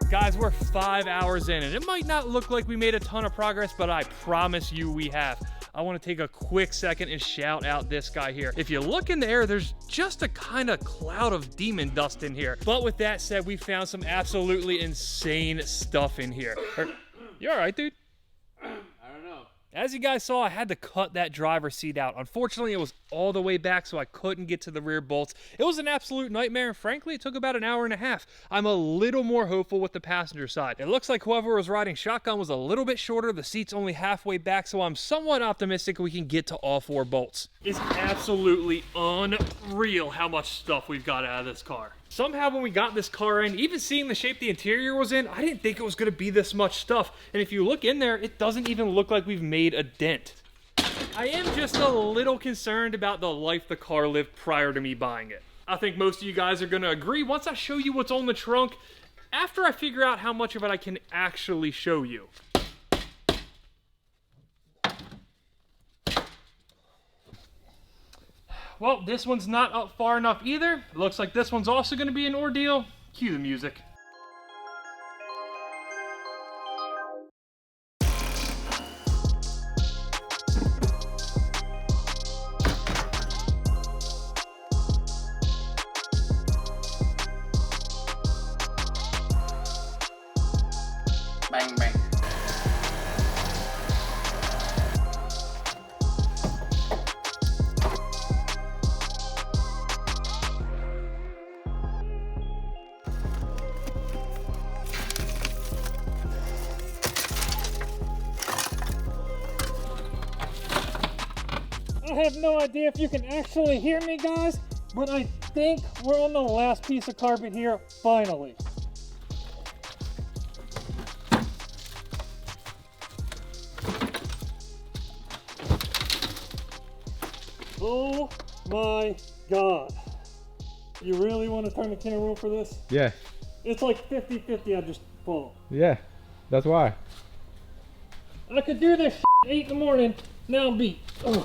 Guys, we're 5 hours in, and it might not look like we made a ton of progress, but I promise you we have. I want to take a quick second and shout out this guy here. If you look in the air, there's just a kind of cloud of demon dust in here. But with that said, we found some absolutely insane stuff in here. You all right, dude? As you guys saw, I had to cut that driver's seat out. Unfortunately, it was all the way back, so I couldn't get to the rear bolts. It was an absolute nightmare, and frankly, it took about an hour and a half. I'm a little more hopeful with the passenger side. It looks like whoever was riding shotgun was a little bit shorter. The seat's only halfway back, so I'm somewhat optimistic we can get to all 4 bolts. It's absolutely unreal how much stuff we've got out of this car. Somehow when we got this car in, even seeing the shape the interior was in, I didn't think it was going to be this much stuff. And if you look in there, it doesn't even look like we've made a dent. I am just a little concerned about the life the car lived prior to me buying it. I think most of you guys are going to agree once I show you what's on the trunk, after I figure out how much of it I can actually show you. Well, this one's not up far enough either. It looks like this one's also going to be an ordeal. Cue the music. Bang, bang. I have no idea if you can actually hear me, guys, but I think we're on the last piece of carpet here, finally. Oh my God. You really want to turn the camera roll for this? Yeah. It's like 50-50 I just pulled. Yeah. That's why. I could do this at 8 in the morning, now I'm beat. Ugh.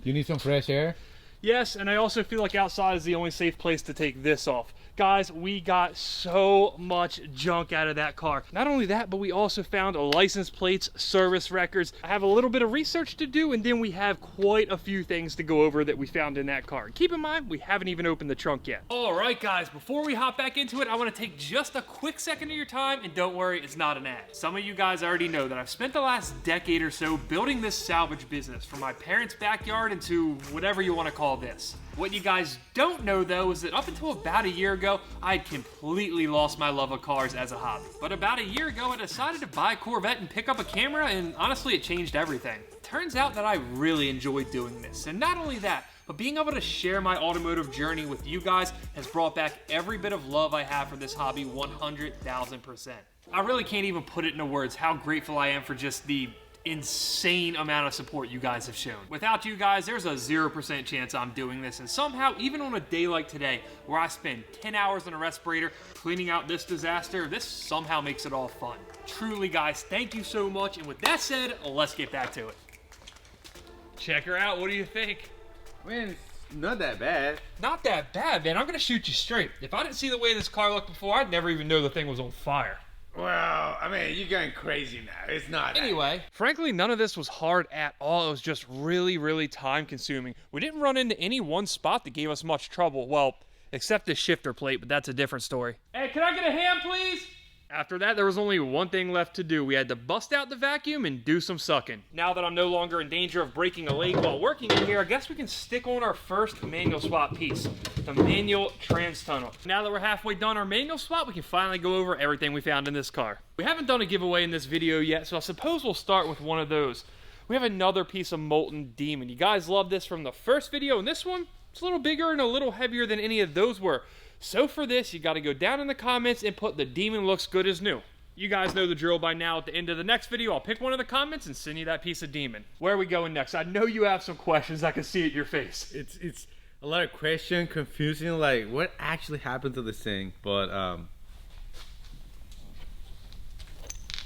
You need some fresh air? Yes, and I also feel like outside is the only safe place to take this off. Guys, we got so much junk out of that car. Not only that, but we also found license plates, service records. I have a little bit of research to do, and then we have quite a few things to go over that we found in that car. Keep in mind, we haven't even opened the trunk yet. All right, guys, before we hop back into it, I want to take just a quick second of your time, and don't worry, it's not an ad. Some of you guys already know that I've spent the last decade or so building this salvage business from my parents' backyard into whatever you want to call this. What you guys don't know, though, is that up until about a year ago, I had completely lost my love of cars as a hobby. But about a year ago, I decided to buy a Corvette and pick up a camera, and honestly, it changed everything. Turns out that I really enjoy doing this, and not only that, but being able to share my automotive journey with you guys has brought back every bit of love I have for this hobby 100,000%. I really can't even put it into words how grateful I am for just the insane amount of support you guys have shown. Without you guys, there's a 0% chance I'm doing this, and somehow, even on a day like today, where I spend 10 hours on a respirator cleaning out this disaster, this somehow makes it all fun. Truly, guys, thank you so much, and with that said, let's get back to it. Check her out, what do you think? I mean, it's not that bad. Not that bad, man. I'm gonna shoot you straight. If I didn't see the way this car looked before, I'd never even know the thing was on fire. Well, I mean, you're going crazy now. It's not. Anyway, frankly, none of this was hard at all. It was just really, really time consuming. We didn't run into any one spot that gave us much trouble. Well, except the shifter plate, but that's a different story. Hey, can I get a hand, please? After that, there was only one thing left to do. We had to bust out the vacuum and do some sucking. Now that I'm no longer in danger of breaking a leg while working in here, I guess we can stick on our first manual swap piece, the manual trans tunnel. Now that we're halfway done our manual swap, we can finally go over everything we found in this car. We haven't done a giveaway in this video yet, so I suppose we'll start with one of those. We have another piece of molten demon. You guys love this from the first video, and this one, it's a little bigger and a little heavier than any of those were. So for this, you got to go down in the comments and put the demon looks good as new. You guys know the drill by now. At the end of the next video, I'll pick one of the comments and send you that piece of demon. Where are we going next? I know you have some questions. I can see it in your face. It's a lot of question, confusing, like what actually happened to this thing, but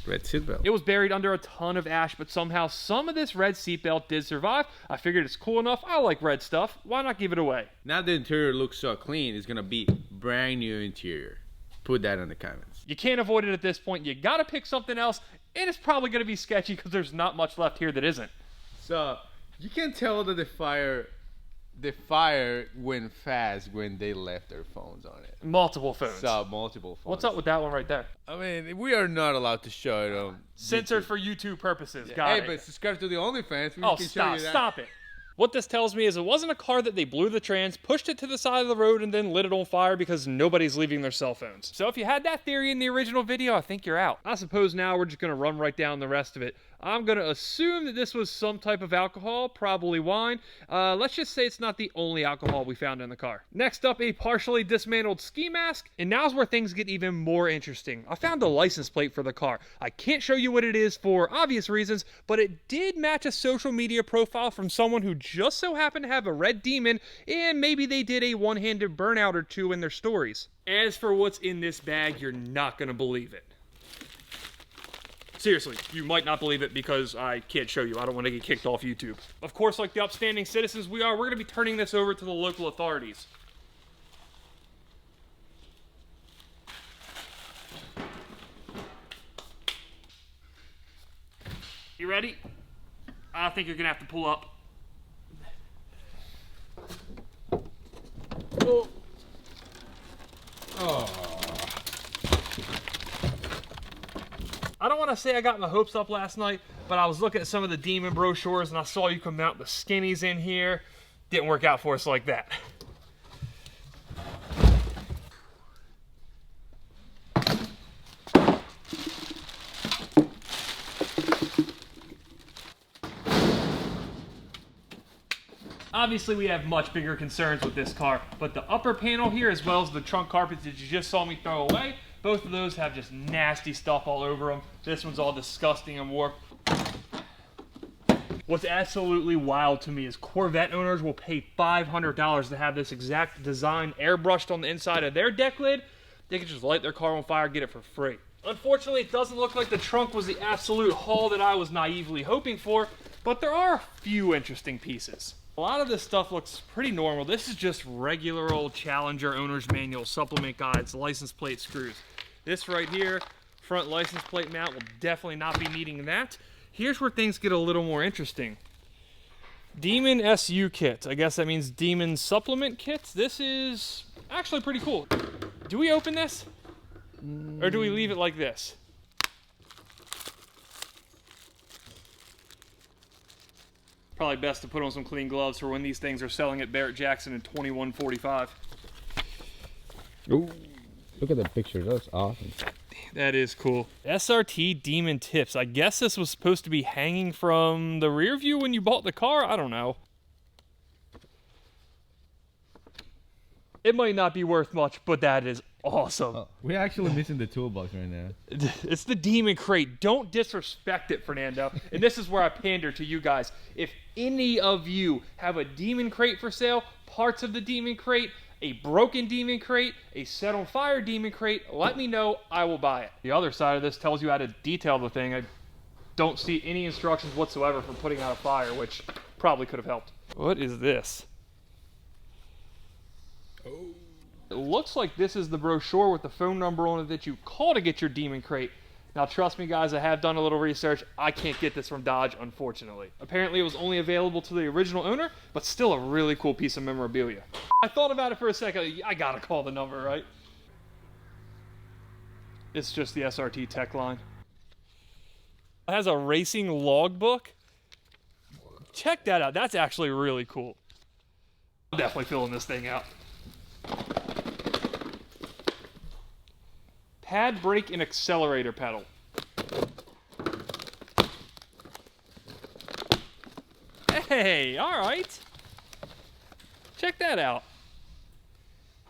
red seatbelt. It was buried under a ton of ash, but somehow some of this red seatbelt did survive. I figured it's cool enough. I like red stuff. Why not give it away? Now the interior looks so clean, it's gonna be brand new interior. Put that in the comments. You can't avoid it at this point. You gotta pick something else, and it's probably gonna be sketchy because there's not much left here that isn't. So you can tell that the fire went fast when they left their phones on it. Multiple phones. So multiple phones. What's up with that one right there? I mean, we are not allowed to show it on Censored YouTube. for YouTube purposes. Yeah. Got it. Hey, but subscribe to the OnlyFans. We Oh, can show you that. stop it. What this tells me is it wasn't a car that they blew the trans, pushed it to the side of the road, and then lit it on fire because nobody's leaving their cell phones. So if you had that theory in the original video, I think you're out. I suppose now we're just going to run right down the rest of it. I'm going to assume that this was some type of alcohol, probably wine. Let's just say it's not the only alcohol we found in the car. Next up, a partially dismantled ski mask. And now's where things get even more interesting. I found a license plate for the car. I can't show you what it is for obvious reasons, but it did match a social media profile from someone who just so happened to have a red demon, and maybe they did a one-handed burnout or two in their stories. As for what's in this bag, you're not going to believe it. Seriously, you might not believe it because I can't show you. I don't want to get kicked off YouTube. Of course, like the upstanding citizens we are, we're going to be turning this over to the local authorities. You ready? I think you're going to have to pull up. Oh. I don't want to say I got my hopes up last night, but I was looking at some of the demon brochures and I saw you can mount the skinnies in here. Didn't work out for us like that. Obviously, we have much bigger concerns with this car, but the upper panel here, as well as the trunk carpets that you just saw me throw away, both of those have just nasty stuff all over them. This one's all disgusting and warped. What's absolutely wild to me is Corvette owners will pay $500 to have this exact design airbrushed on the inside of their deck lid. They can just light their car on fire, get it for free. Unfortunately, it doesn't look like the trunk was the absolute haul that I was naively hoping for, but there are a few interesting pieces. A lot of this stuff looks pretty normal. This is just regular old Challenger owner's manual, supplement guides, license plate screws. This right here, front license plate mount, will definitely not be needing that. Here's where things get a little more interesting. Demon SU kit. I guess that means Demon supplement kits. This is actually pretty cool. Do we open this? Or do we leave it like this? Probably best to put on some clean gloves for when these things are selling at Barrett-Jackson in $21.45. Ooh, look at that picture. That's awesome. That is cool. SRT Demon tips. I guess this was supposed to be hanging from the rear view when you bought the car. I don't know. It might not be worth much, but that is awesome. Oh, we're actually missing the toolbox right now. It's the Demon crate. Don't disrespect it, Fernando. And this is where I pander to you guys. If any of you have a Demon crate for sale, parts of the Demon crate, a broken Demon crate, a set on fire Demon crate, let me know. I will buy it. The other side of this tells you how to detail the thing. I don't see any instructions whatsoever for putting out a fire, which probably could have helped. What is this? It looks like this is the brochure with the phone number on it that you call to get your Demon crate. Now, trust me, guys, I have done a little research. I can't get this from Dodge, unfortunately. Apparently, it was only available to the original owner, but still a really cool piece of memorabilia. I thought about it for a second. I gotta call the number, right? It's just the SRT tech line. It has a racing logbook. Check that out. That's actually really cool. I'm definitely filling this thing out. Pad, brake, and accelerator pedal. Hey, all right. Check that out.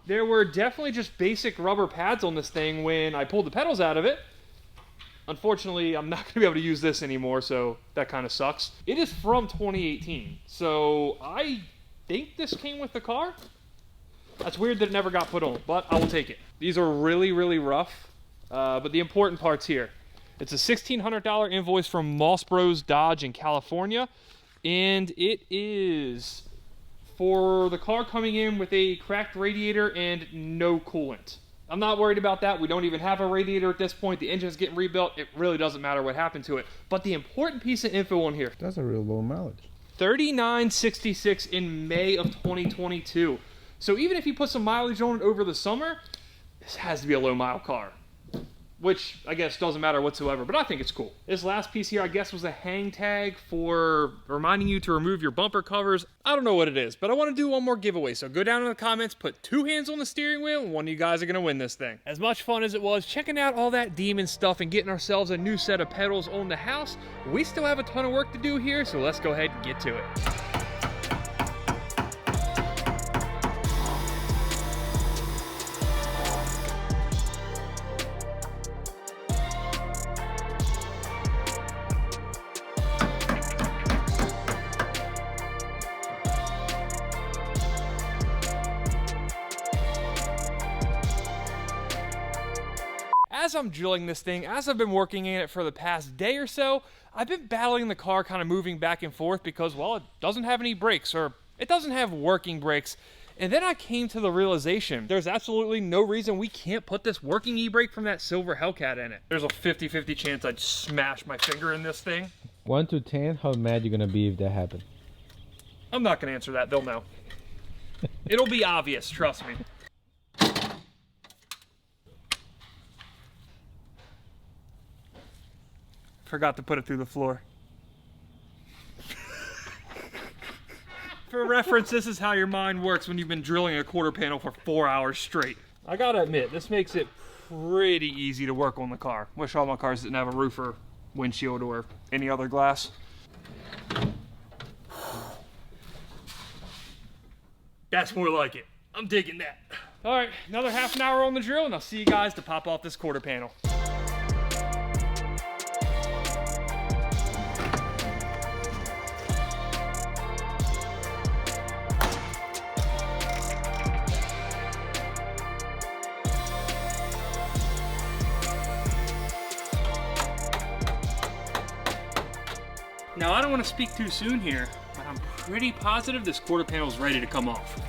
There were definitely just basic rubber pads on this thing when I pulled the pedals out of it. Unfortunately, I'm not going to be able to use this anymore, so that kind of sucks. It is from 2018, so I think this came with the car. That's weird that it never got put on, but I will take it. These are really, really rough, but the important part's here. It's a $1,600 invoice from Moss Bros Dodge in California, and it is for the car coming in with a cracked radiator and no coolant. I'm not worried about that. We don't even have a radiator at this point. The engine's getting rebuilt. It really doesn't matter what happened to it. But the important piece of info on here. That's a real low mileage. 39.66 in May of 2022. So even if you put some mileage on it over the summer, this has to be a low mile car. Which I guess doesn't matter whatsoever, but I think it's cool. This last piece here, I guess, was a hang tag for reminding you to remove your bumper covers. I don't know what it is, but I want to do one more giveaway. So go down in the comments, put 2 hands on the steering wheel, and one of you guys are going to win this thing. As much fun as it was checking out all that Demon stuff and getting ourselves a new set of pedals on the house, we still have a ton of work to do here, so let's go ahead and get to it. As I'm drilling this thing, as I've been working in it for the past day or so, I've been battling the car, kind of moving back and forth because, well, it doesn't have any brakes, or it doesn't have working brakes. And then I came to the realization there's absolutely no reason we can't put this working e-brake from that silver Hellcat in it. There's a 50-50 chance I'd smash my finger in this thing. 1 to 10, how mad you gonna be if that happened? I'm not gonna answer that, they'll know. It'll be obvious, trust me. Forgot to put it through the floor. For reference, this is how your mind works when you've been drilling a quarter panel for 4 hours straight. I gotta admit, this makes it pretty easy to work on the car. Wish all my cars didn't have a roof or windshield or any other glass. That's more like it. I'm digging that. All right, another half an hour on the drill, and I'll see you guys to pop off this quarter panel. Now, I don't want to speak too soon here, but I'm pretty positive this quarter panel is ready to come off.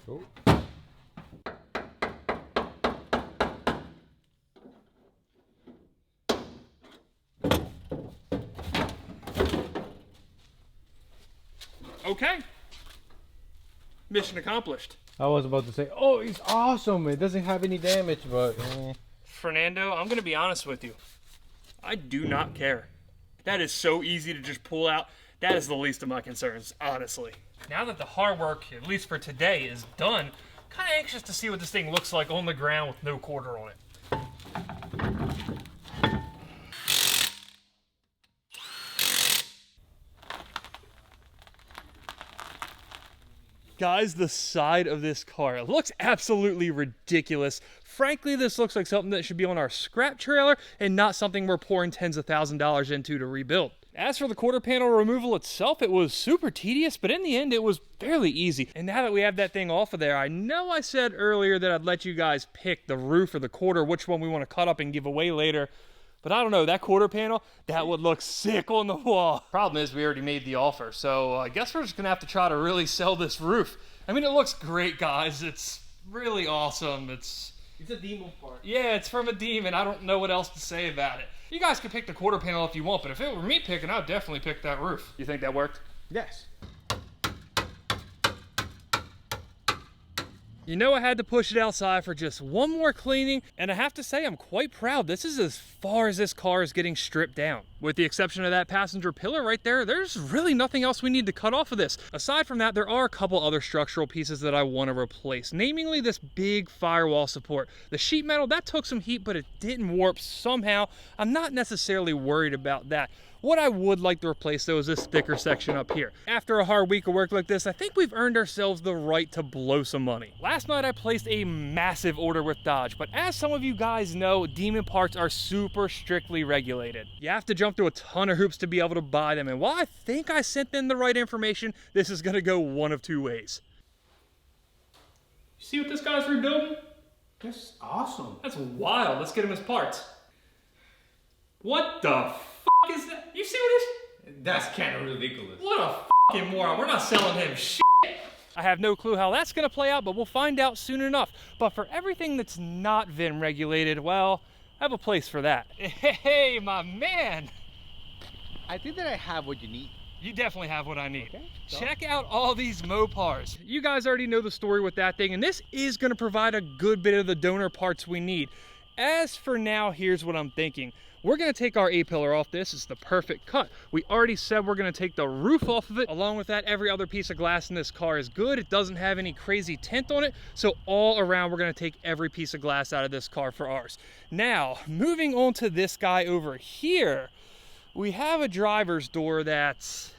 Oh. Okay. Mission accomplished. I was about to say, oh, it's awesome. It doesn't have any damage, but Fernando, I'm gonna be honest with you. I do not care. That is so easy to just pull out. That is the least of my concerns, honestly. Now that the hard work, at least for today, is done, kind of anxious to see what this thing looks like on the ground with no quarter on it. Guys, the side of this car, it looks absolutely ridiculous. Frankly, this looks like something that should be on our scrap trailer and not something we're pouring tens of thousands of dollars into to rebuild. As for the quarter panel removal itself, it was super tedious, but in the end, it was fairly easy. And now that we have that thing off of there, I know I said earlier that I'd let you guys pick the roof or the quarter, which one we want to cut up and give away later. But I don't know, that quarter panel, that would look sick on the wall. Problem is, we already made the offer, so I guess we're just gonna have to try to really sell this roof. I mean, it looks great, guys. It's really awesome. It's a demon part. Yeah, it's from a demon. I don't know what else to say about it. You guys can pick the quarter panel if you want, but if it were me picking, I'd definitely pick that roof. You think that worked? yes. You know, I had to push it outside for just one more cleaning, and I have to say I'm quite proud. This is as far as this car is getting stripped down. With the exception of that passenger pillar right there, there's really nothing else we need to cut off of this. Aside from that, there are a couple other structural pieces that I want to replace, namely this big firewall support. The sheet metal, that took some heat, but it didn't warp somehow. I'm not necessarily worried about that. What I would like to replace though is this thicker section up here. After a hard week of work like this, I think we've earned ourselves the right to blow some money. Last night I placed a massive order with Dodge, but as some of you guys know, Demon parts are super strictly regulated. You have to jump through a ton of hoops to be able to buy them, and while I think I sent them the right information, this is gonna go one of two ways. You see what this guy's rebuilding? That's awesome. That's wild. Let's get him his parts. What the f is that? You see what this? That's kind of ridiculous. What a fucking moron. We're not selling him shit. I have no clue how that's gonna play out, but we'll find out soon enough. But for everything that's not VIN regulated, well, I have a place for that. Hey, my man. I think that I have what you need. You definitely have what I need. Okay, Check out all these Mopars. You guys already know the story with that thing, and this is gonna provide a good bit of the donor parts we need. As for now, here's what I'm thinking. We're gonna take our A-pillar off this. It's the perfect cut. We already said we're gonna take the roof off of it. Along with that, every other piece of glass in this car is good. It doesn't have any crazy tint on it. So all around, we're gonna take every piece of glass out of this car for ours. Now, moving on to this guy over here, we have a driver's door that's,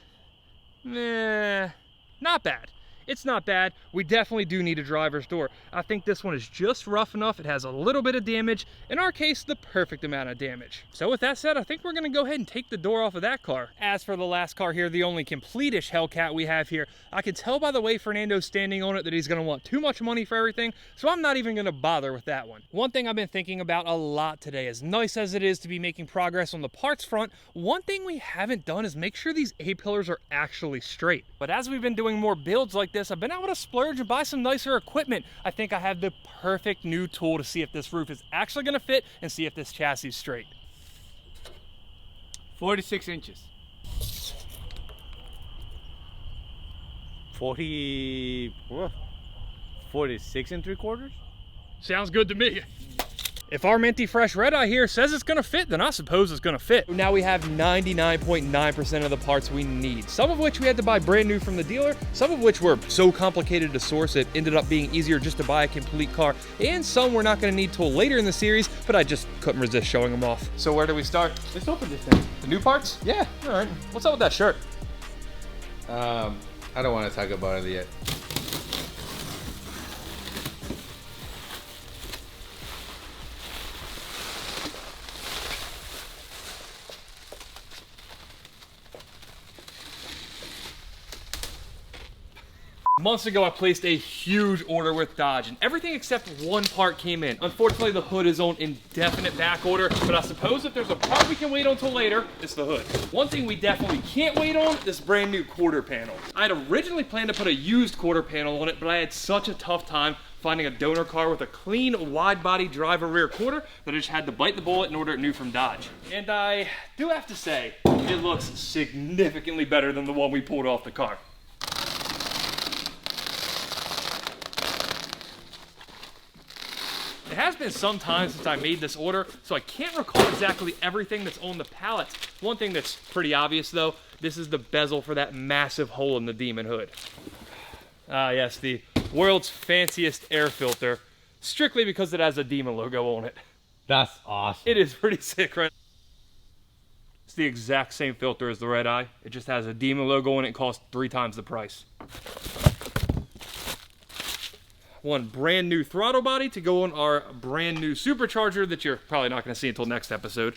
not bad. It's not bad. We definitely do need a driver's door. I think this one is just rough enough. It has a little bit of damage. In our case, the perfect amount of damage. So with that said, I think we're gonna go ahead and take the door off of that car. As for the last car here, the only complete-ish Hellcat we have here, I can tell by the way Fernando's standing on it that he's gonna want too much money for everything, so I'm not even gonna bother with that one. One thing I've been thinking about a lot today, as nice as it is to be making progress on the parts front, one thing we haven't done is make sure these A-pillars are actually straight. But as we've been doing more builds like this, I've been able to splurge and buy some nicer equipment. I think I have the perfect new tool to see if this roof is actually gonna fit and see if this chassis is straight. 46 inches. 46 3/4? Sounds good to me. If our minty fresh red eye here says it's gonna fit, then I suppose it's gonna fit. Now we have 99.9% of the parts we need, some of which we had to buy brand new from the dealer, some of which were so complicated to source it ended up being easier just to buy a complete car, and some we're not gonna need till later in the series, but I just couldn't resist showing them off. So where do we start? Let's open this thing. The new parts? Yeah. All right. What's up with that shirt? I don't want to talk about it yet. Months ago, I placed a huge order with Dodge, and everything except one part came in. Unfortunately, the hood is on indefinite back order, but I suppose if there's a part we can wait on until later, it's the hood. One thing we definitely can't wait on is brand new quarter panel. I had originally planned to put a used quarter panel on it, but I had such a tough time finding a donor car with a clean, wide-body driver rear quarter that I just had to bite the bullet and order it new from Dodge. And I do have to say, it looks significantly better than the one we pulled off the car. It has been some time since I made this order, so I can't recall exactly everything that's on the pallet. One thing that's pretty obvious though, this is the bezel for that massive hole in the Demon hood. Ah yes, the world's fanciest air filter, strictly because it has a Demon logo on it. That's awesome. It is pretty sick, right? It's the exact same filter as the red eye. It just has a Demon logo on it and costs 3 times the price. One brand new throttle body to go on our brand new Supercharger that you're probably not going to see until next episode.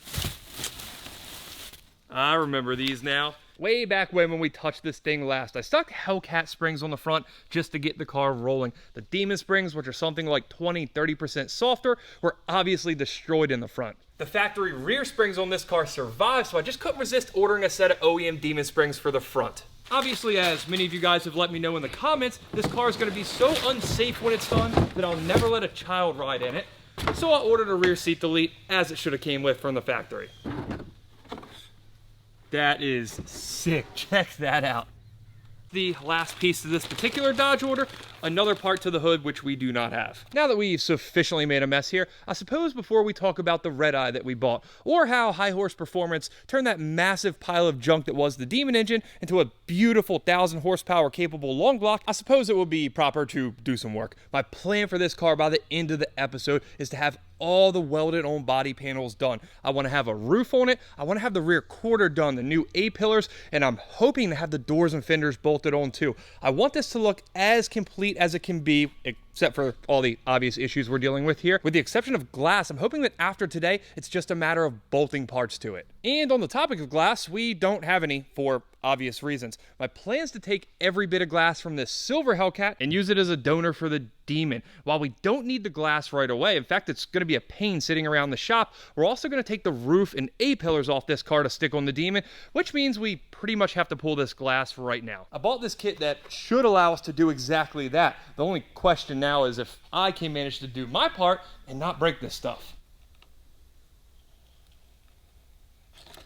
I remember these now. Way back when we touched this thing last, I stuck Hellcat springs on the front just to get the car rolling. The Demon springs, which are something like 20-30% softer, were obviously destroyed in the front. The factory rear springs on this car survived, so I just couldn't resist ordering a set of OEM Demon springs for the front. Obviously, as many of you guys have let me know in the comments, this car is going to be so unsafe when it's done that I'll never let a child ride in it. So I ordered a rear seat delete, as it should have came with from the factory. That is sick. Check that out. The last piece of this particular Dodge order, another part to the hood which we do not have. Now that we've sufficiently made a mess here, I suppose before we talk about the red eye that we bought, or how High Horse Performance turned that massive pile of junk that was the Demon engine into a beautiful 1,000 horsepower capable long block, I suppose it would be proper to do some work. My plan for this car by the end of the episode is to have all the welded on body panels done. I want to have a roof on it, I want to have the rear quarter done, the new A-pillars, and I'm hoping to have the doors and fenders bolted on too. I want this to look as complete as it can be, except for all the obvious issues we're dealing with here. With the exception of glass, I'm hoping that after today, it's just a matter of bolting parts to it. And on the topic of glass, we don't have any for obvious reasons. My plan is to take every bit of glass from this silver Hellcat and use it as a donor for the Demon. While we don't need the glass right away, in fact, it's going to be a pain sitting around the shop, we're also going to take the roof and A-pillars off this car to stick on the Demon, which means we pretty much have to pull this glass right now. I bought this kit that should allow us to do exactly that. The only question now is if I can manage to do my part and not break this stuff.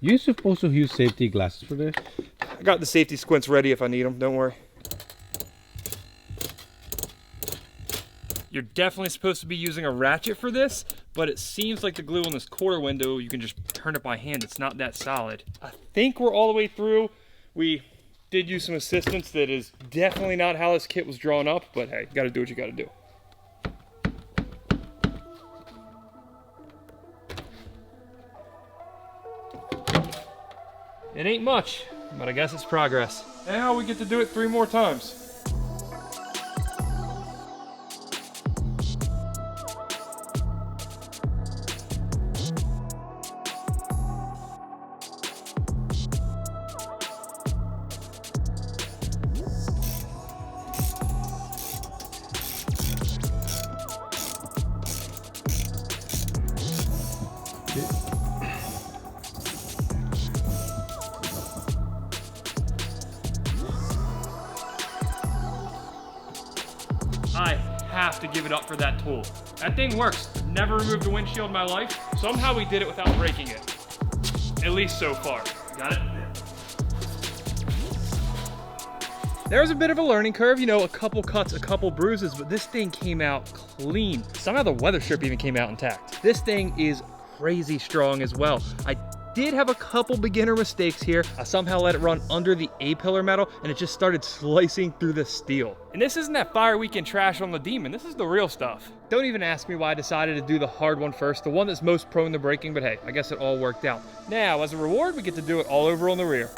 You're supposed to use safety glasses for this? I got the safety squints ready if I need them, don't worry. You're definitely supposed to be using a ratchet for this, but it seems like the glue on this quarter window, you can just turn it by hand. It's not that solid. I think we're all the way through. We did use some assistance that is definitely not how this kit was drawn up, but hey, you gotta do what you gotta do. It ain't much, but I guess it's progress. Now we get to do it 3 more times. I have to give it up for that tool. That thing works. Never removed a windshield in my life. Somehow we did it without breaking it. At least so far. Got it? There was a bit of a learning curve, you know, a couple cuts, a couple bruises, but this thing came out clean. Somehow the weather strip even came out intact. This thing is crazy strong as well. I did have a couple beginner mistakes here. I somehow let it run under the A-pillar metal and it just started slicing through the steel. And this isn't that fire weekend trash on the Demon. This is the real stuff. Don't even ask me why I decided to do the hard one first, the one that's most prone to breaking, but hey, I guess it all worked out. Now, as a reward, we get to do it all over on the rear.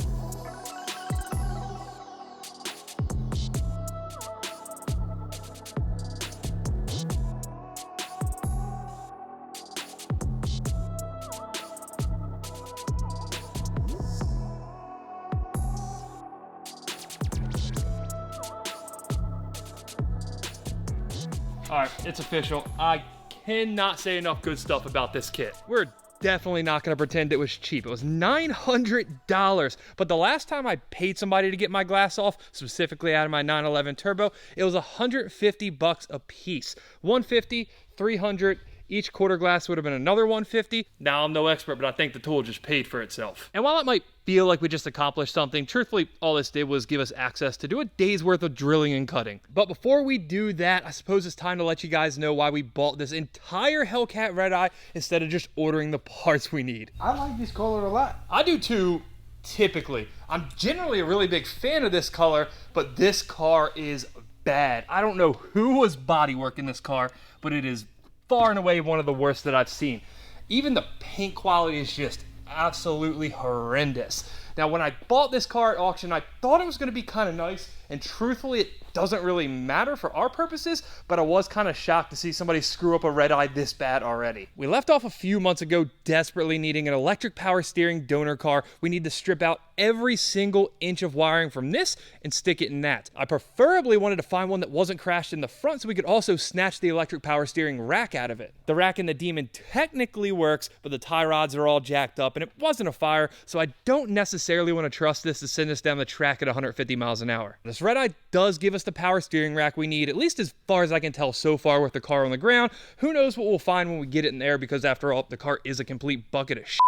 All right, it's official. I cannot say enough good stuff about this kit. We're definitely not gonna pretend it was cheap. It was $900, but the last time I paid somebody to get my glass off, specifically out of my 911 Turbo, it was $150 a piece. $150, $300, each quarter glass would have been another $150. Now, I'm no expert, but I think the tool just paid for itself. And while it might feel like we just accomplished something, truthfully, all this did was give us access to do a day's worth of drilling and cutting. But before we do that, I suppose it's time to let you guys know why we bought this entire Hellcat Red Eye instead of just ordering the parts we need. I like this color a lot. I do too, typically. I'm generally a really big fan of this color, but this car is bad. I don't know who was bodyworking this car, but it is far and away one of the worst that I've seen. Even the paint quality is just absolutely horrendous. Now, when I bought this car at auction, I thought it was going to be kind of nice, and truthfully, it doesn't really matter for our purposes, but I was kind of shocked to see somebody screw up a Red Eye this bad already. We left off a few months ago desperately needing an electric power steering donor car. We need to strip out every single inch of wiring from this and stick it in that. I preferably wanted to find one that wasn't crashed in the front so we could also snatch the electric power steering rack out of it. The rack in the Demon technically works, but the tie rods are all jacked up and it wasn't a fire, so I don't necessarily want to trust this to send us down the track at 150 miles an hour. This Red Eye does give us the power steering rack we need, at least as far as I can tell so far with the car on the ground. Who knows what we'll find when we get it in there, because after all, the car is a complete bucket of shit.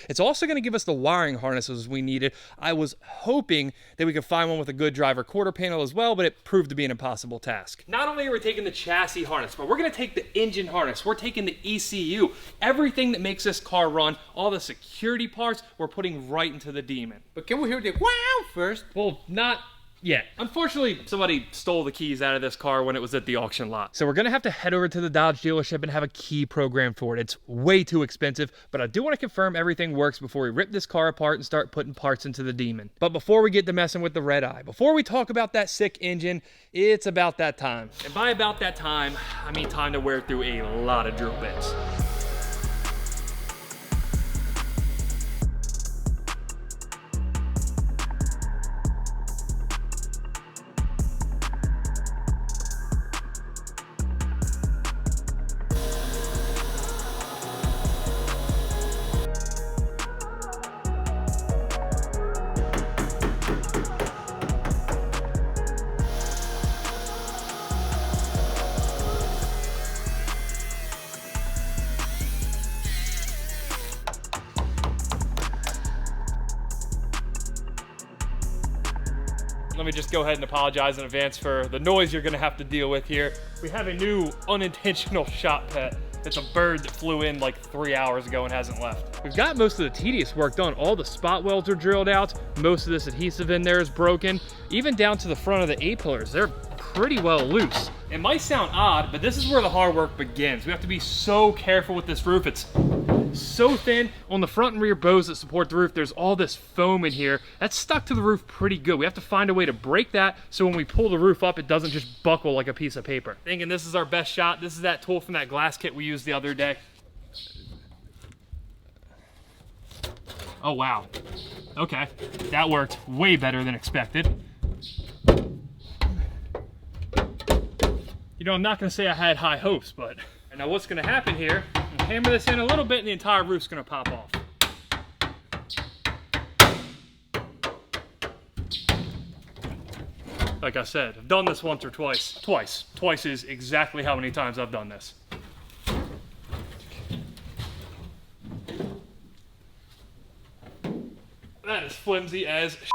It's also going to give us the wiring harnesses we needed. I was hoping that we could find one with a good driver quarter panel as well, but it proved to be an impossible task. Not only are we taking the chassis harness, but we're going to take the engine harness. We're taking the ECU. Everything that makes this car run, all the security parts, we're putting right into the Demon. But can we hear the wow first? Well, not yet. Unfortunately, somebody stole the keys out of this car when it was at the auction lot. So we're gonna have to head over to the Dodge dealership and have a key program for it. It's way too expensive, but I do want to confirm everything works before we rip this car apart and start putting parts into the Demon. But before we get to messing with the Red Eye, before we talk about that sick engine, it's about that time. And by about that time, I mean time to wear through a lot of drill bits. Let me just go ahead and apologize in advance for the noise you're gonna have to deal with here. We have a new unintentional shot pet. It's a bird that flew in like 3 hours ago and hasn't left. We've got most of the tedious work done. All the spot welds are drilled out. Most of this adhesive in there is broken. Even down to the front of the A-pillars, they're pretty well loose. It might sound odd, but this is where the hard work begins. We have to be so careful with this roof. It's so thin. On the front and rear bows that support the roof, there's all this foam in here. That's stuck to the roof pretty good. We have to find a way to break that so when we pull the roof up, it doesn't just buckle like a piece of paper. Thinking this is our best shot. This is that tool from that glass kit we used the other day. Oh, wow. Okay, that worked way better than expected. You know, I'm not gonna say I had high hopes, but now what's gonna happen here, I'll hammer this in a little bit and the entire roof's gonna pop off. Like I said, I've done this once or twice. Twice is exactly how many times I've done this. That is flimsy as shit.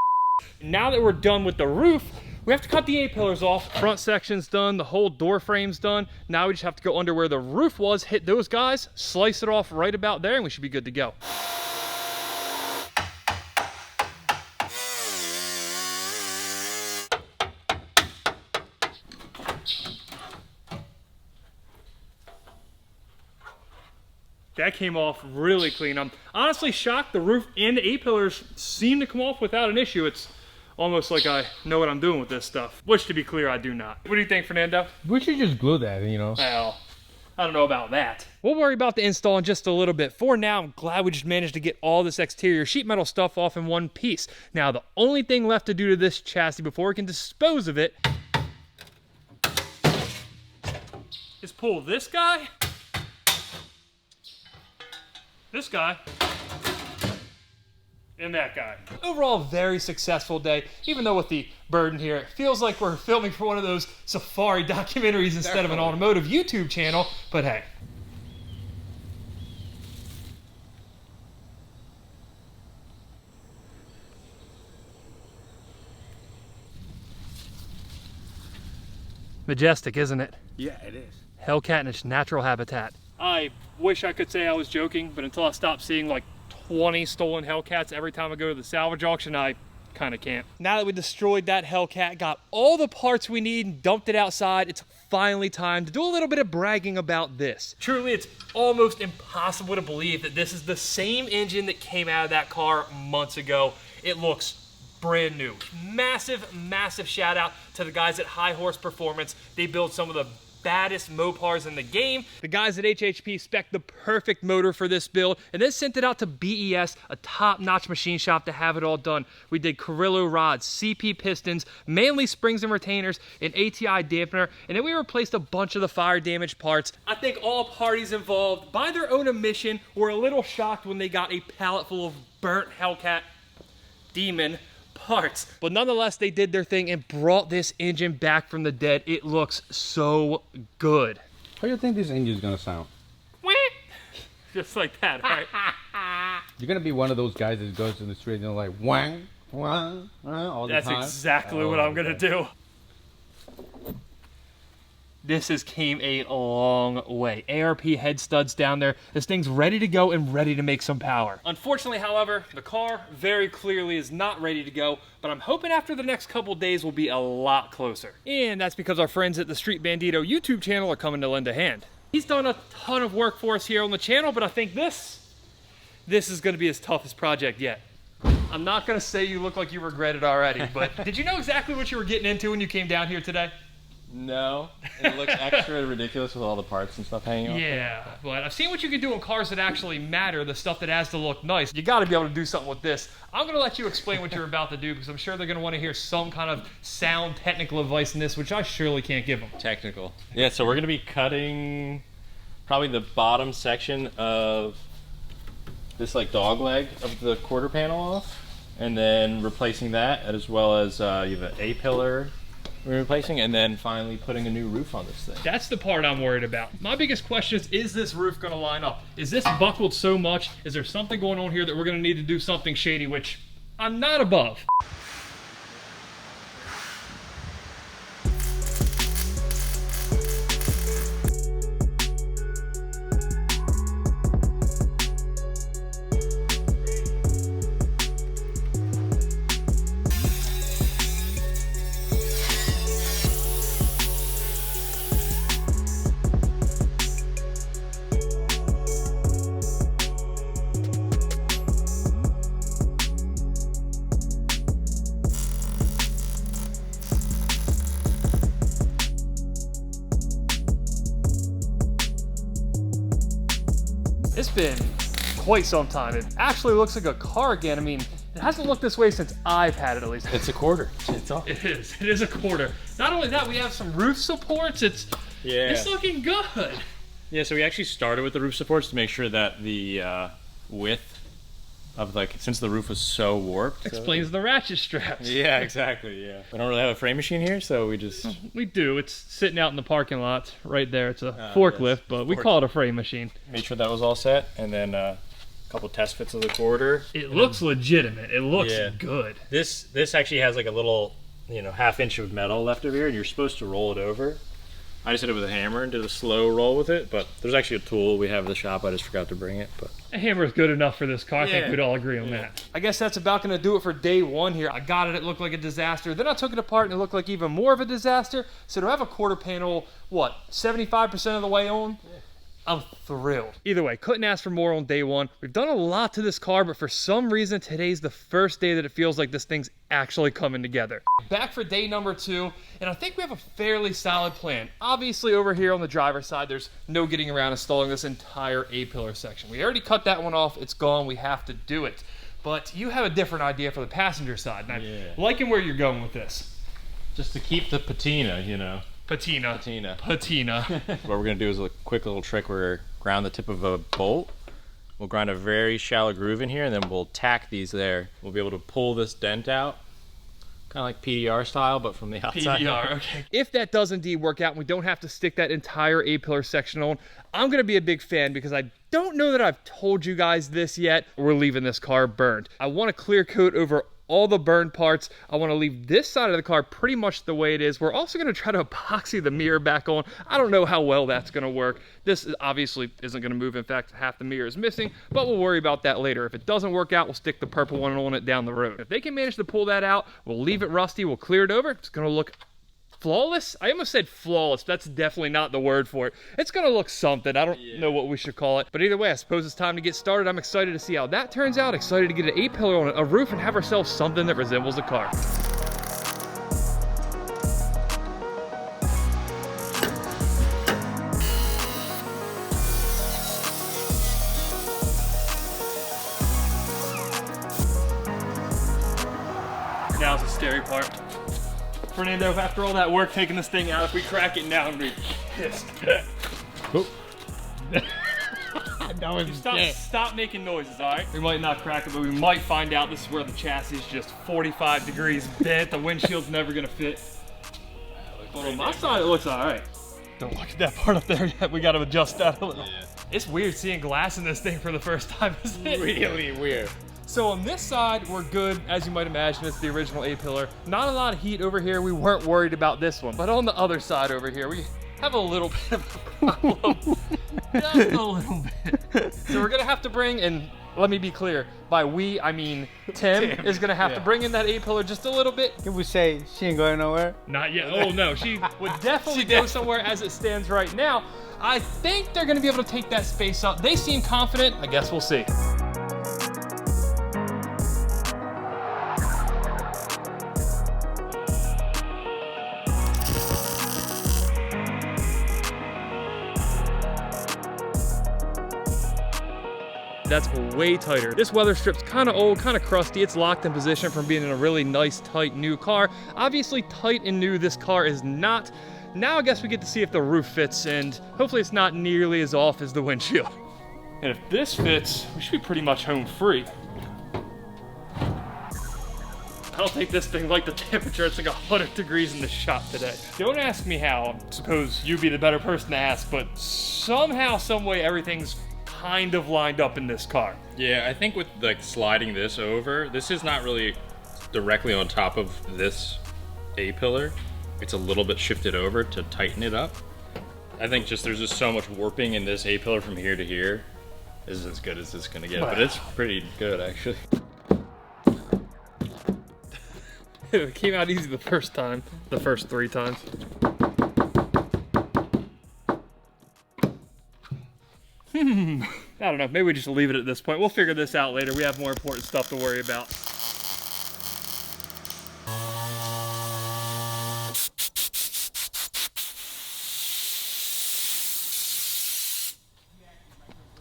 Now that we're done with the roof, We have to cut the A-pillars off. Front section's done, the whole door frame's done. Now we just have to go under where the roof was, hit those guys, slice it off right about there, and we should be good to go. That came off really clean. I'm honestly shocked the roof and the A-pillars seem to come off without an issue. It's almost like I know what I'm doing with this stuff, which to be clear, I do not. What do you think, Fernando? We should just glue that, you know. Well, I don't know about that. We'll worry about the install in just a little bit. For now, I'm glad we just managed to get all this exterior sheet metal stuff off in one piece. Now, the only thing left to do to this chassis before we can dispose of it is pull this guy, and that guy. Overall, very successful day, even though with the burden here, it feels like we're filming for one of those safari documentaries instead of an automotive YouTube channel, but hey. Majestic, isn't it? Yeah, it is. Hellcat in its natural habitat. I wish I could say I was joking, but until I stopped seeing like 20 stolen Hellcats every time I go to the salvage auction, I kind of can't. Now that we destroyed that Hellcat, got all the parts we need and dumped it outside, it's finally time to do a little bit of bragging about this. Truly, it's almost impossible to believe that this is the same engine that came out of that car months ago. It looks brand new. Massive, massive shout out to the guys at High Horse Performance. They build some of the baddest Mopars in the game. The guys at HHP spec'd the perfect motor for this build and then sent it out to BES, a top-notch machine shop, to have it all done. We did Carrillo rods, CP pistons, mainly springs and retainers, an ATI dampener, and then we replaced a bunch of the fire damaged parts. I think all parties involved, by their own admission, were a little shocked when they got a pallet full of burnt Hellcat Demon parts. But nonetheless, they did their thing and brought this engine back from the dead. It looks so good. How do you think this engine is gonna sound? Just like that, right? You're gonna be one of those guys that goes to the street and like wang, wang, all the time? That's exactly what I'm gonna do. This has came a long way. ARP head studs down there. This thing's ready to go and ready to make some power. Unfortunately, however, the car very clearly is not ready to go, but I'm hoping after the next couple days we'll be a lot closer. And that's because our friends at the Street Bandito YouTube channel are coming to lend a hand. He's done a ton of work for us here on the channel, but I think this is gonna be his toughest project yet. I'm not gonna say you look like you regret it already, but did you know exactly what you were getting into when you came down here today? No, it looks extra ridiculous with all the parts and stuff hanging off. Yeah, but I've seen what you can do in cars that actually matter, the stuff that has to look nice. You got to be able to do something with this. I'm going to let you explain what you're about to do because I'm sure they're going to want to hear some kind of sound technical advice in this, which I surely can't give them. Technical. Yeah, so we're going to be cutting probably the bottom section of this like dog leg of the quarter panel off, and then replacing that, as well as you have an A-pillar we're replacing, and then finally putting a new roof on this thing. That's the part I'm worried about. My biggest question is this roof going to line up? Is this buckled so much? Is there something going on here that we're going to need to do something shady, which I'm not above? It's been quite some time. It actually looks like a car again. I mean, it hasn't looked this way since I've had it, at least. It's a quarter. It's all. It is. It is a quarter. Not only that, we have some roof supports. It's looking good. Yeah, so we actually started with the roof supports to make sure that the width of, like, since the roof was so warped. Explains the ratchet straps. Yeah, exactly, yeah. We don't really have a frame machine here, so we just... We do. It's sitting out in the parking lot right there. It's a forklift, but we call it a frame machine. Made sure that was all set, and then a couple test fits of the quarter. It looks legitimate. It looks good. This actually has like a little you know, ½ inch of metal left over here, and you're supposed to roll it over. I just hit it with a hammer and did a slow roll with it, but there's actually a tool we have at the shop. I just forgot to bring it. But a hammer is good enough for this car. I think we'd all agree on that. I guess that's about going to do it for day one here. I got it. It looked like a disaster. Then I took it apart and it looked like even more of a disaster. So to have a quarter panel, what, 75% of the way on? I'm thrilled. Either way, couldn't ask for more on day one. We've done a lot to this car, but for some reason, today's the first day that it feels like this thing's actually coming together. Back for day number 2, and I think we have a fairly solid plan. Obviously, over here on the driver's side, there's no getting around installing this entire A-pillar section. We already cut that one off. It's gone. We have to do it. But you have a different idea for the passenger side, and I'm liking where you're going with this. just to keep the patina, you know. Patina. What we're gonna do is a quick little trick where we ground the tip of a bolt. We'll grind a very shallow groove in here, and then we'll tack these there. We'll be able to pull this dent out, kind of like PDR style, but from the outside. PDR, okay. If that does indeed work out and we don't have to stick that entire A-pillar section on, I'm gonna be a big fan because I don't know that I've told you guys this yet. We're leaving this car burned. I want to clear coat over all the burned parts. I want to leave this side of the car pretty much the way it is. We're also going to try to epoxy the mirror back on. I don't know how well that's going to work. This obviously isn't going to move. In fact, half the mirror is missing, but we'll worry about that later. If it doesn't work out, we'll stick the purple one on it down the road. If they can manage to pull that out, we'll leave it rusty, we'll clear it over. It's going to look flawless. I almost said flawless. That's definitely not the word for it. It's gonna look something. I don't know what we should call it. But either way, I suppose it's time to get started. I'm excited to see how that turns out. Excited to get an A-pillar on a roof and have ourselves something that resembles a car. Now's the scary part. Fernando, after all that work taking this thing out, if we crack it now, I'm gonna be pissed. Stop making noises, all right? We might not crack it, but we might find out this is where the chassis is just 45 degrees bent. The windshield's never gonna fit. But on my side, it looks all right. Don't look at that part up there yet. We gotta adjust that a little. Yeah. It's weird seeing glass in this thing for the first time, isn't it? Really weird. So on this side, we're good. As you might imagine, it's the original A-pillar. Not a lot of heat over here. We weren't worried about this one. But on the other side over here, we have a little bit of a problem. Just a little bit. So we're gonna have to bring, and let me be clear, by we, I mean Tim is gonna have to bring in that A-pillar just a little bit. Can we say she ain't going nowhere? Not yet. Oh no, she would definitely go somewhere as it stands right now. I think they're gonna be able to take that space up. They seem confident. I guess we'll see. That's way tighter. This weather strip's kind of old, kind of crusty. It's locked in position from being in a really nice, tight, new car. Obviously, tight and new this car is not. Now I guess we get to see if the roof fits, and hopefully it's not nearly as off as the windshield. And if this fits, we should be pretty much home free. I don't think this thing liked the temperature. It's like 100 degrees in the shop today. Don't ask me how. I suppose you'd be the better person to ask, but somehow, some way, everything's kind of lined up in this car. Yeah, I think with like sliding this over, this is not really directly on top of this A-pillar. It's a little bit shifted over to tighten it up. I think there's just so much warping in this A-pillar from here to here. This is as good as it's gonna get, but it's pretty good actually. It came out easy the first time, the first 3 times. I don't know, maybe we just leave it at this point. We'll figure this out later. We have more important stuff to worry about.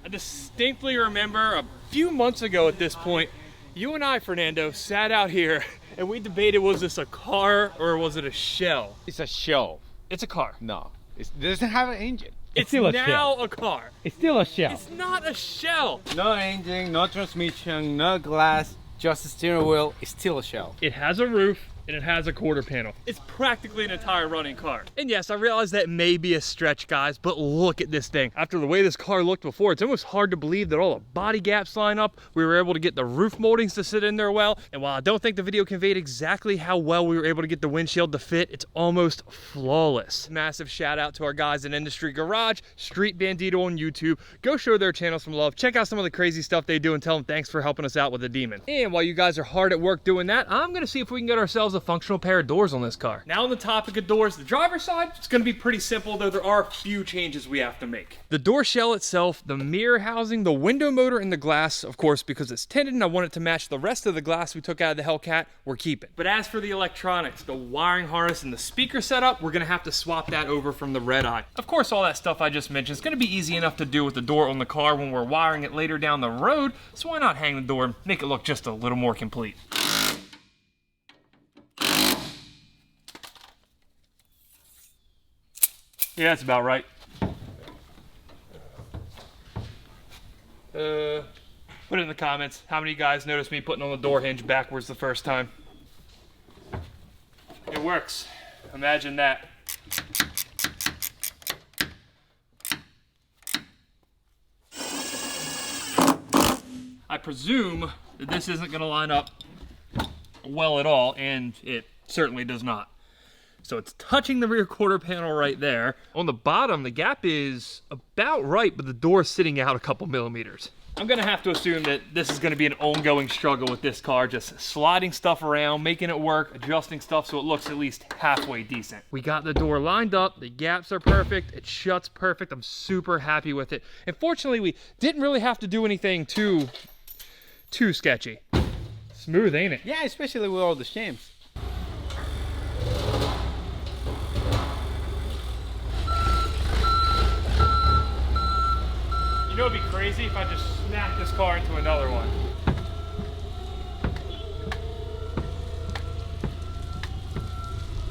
I distinctly remember a few months ago at this point, you and I, Fernando, sat out here and we debated, was this a car or was it a shell? It's a shell. It's a car. No, it doesn't have an engine. It's still a now shell. a car. It's still a shell. It's not a shell. No engine, no transmission, no glass, just a steering wheel. It's still a shell. It has a roof. and it has a quarter panel. It's practically an entire running car. And yes, I realize that may be a stretch, guys, but look at this thing. After the way this car looked before, it's almost hard to believe that all the body gaps line up. We were able to get the roof moldings to sit in there well, and while I don't think the video conveyed exactly how well we were able to get the windshield to fit, it's almost flawless. Massive shout out to our guys in Industry Garage, Street Bandito on YouTube. Go show their channel some love. Check out some of the crazy stuff they do and tell them thanks for helping us out with the Demon. And while you guys are hard at work doing that, I'm gonna see if we can get ourselves a functional pair of doors on this car. Now on the topic of doors, the driver's side, it's gonna be pretty simple, though there are a few changes we have to make. The door shell itself, the mirror housing, the window motor, and the glass, of course, because it's tinted and I want it to match the rest of the glass we took out of the Hellcat, we're keeping. But as for the electronics, the wiring harness and the speaker setup, we're gonna have to swap that over from the Red Eye. Of course, all that stuff I just mentioned is gonna be easy enough to do with the door on the car when we're wiring it later down the road, so why not hang the door and make it look just a little more complete. Yeah, that's about right. Put it in the comments. How many of you guys noticed me putting on the door hinge backwards the first time? It works. Imagine that. I presume that this isn't going to line up well at all, and it certainly does not. So it's touching the rear quarter panel right there. On the bottom, the gap is about right, but the door's sitting out a couple millimeters. I'm gonna have to assume that this is gonna be an ongoing struggle with this car, just sliding stuff around, making it work, adjusting stuff so it looks at least halfway decent. We got the door lined up, the gaps are perfect, it shuts perfect, I'm super happy with it. And fortunately, we didn't really have to do anything too sketchy. Smooth, ain't it? Yeah, especially with all the shims. You know, it'd be crazy if I just snapped this car into another one.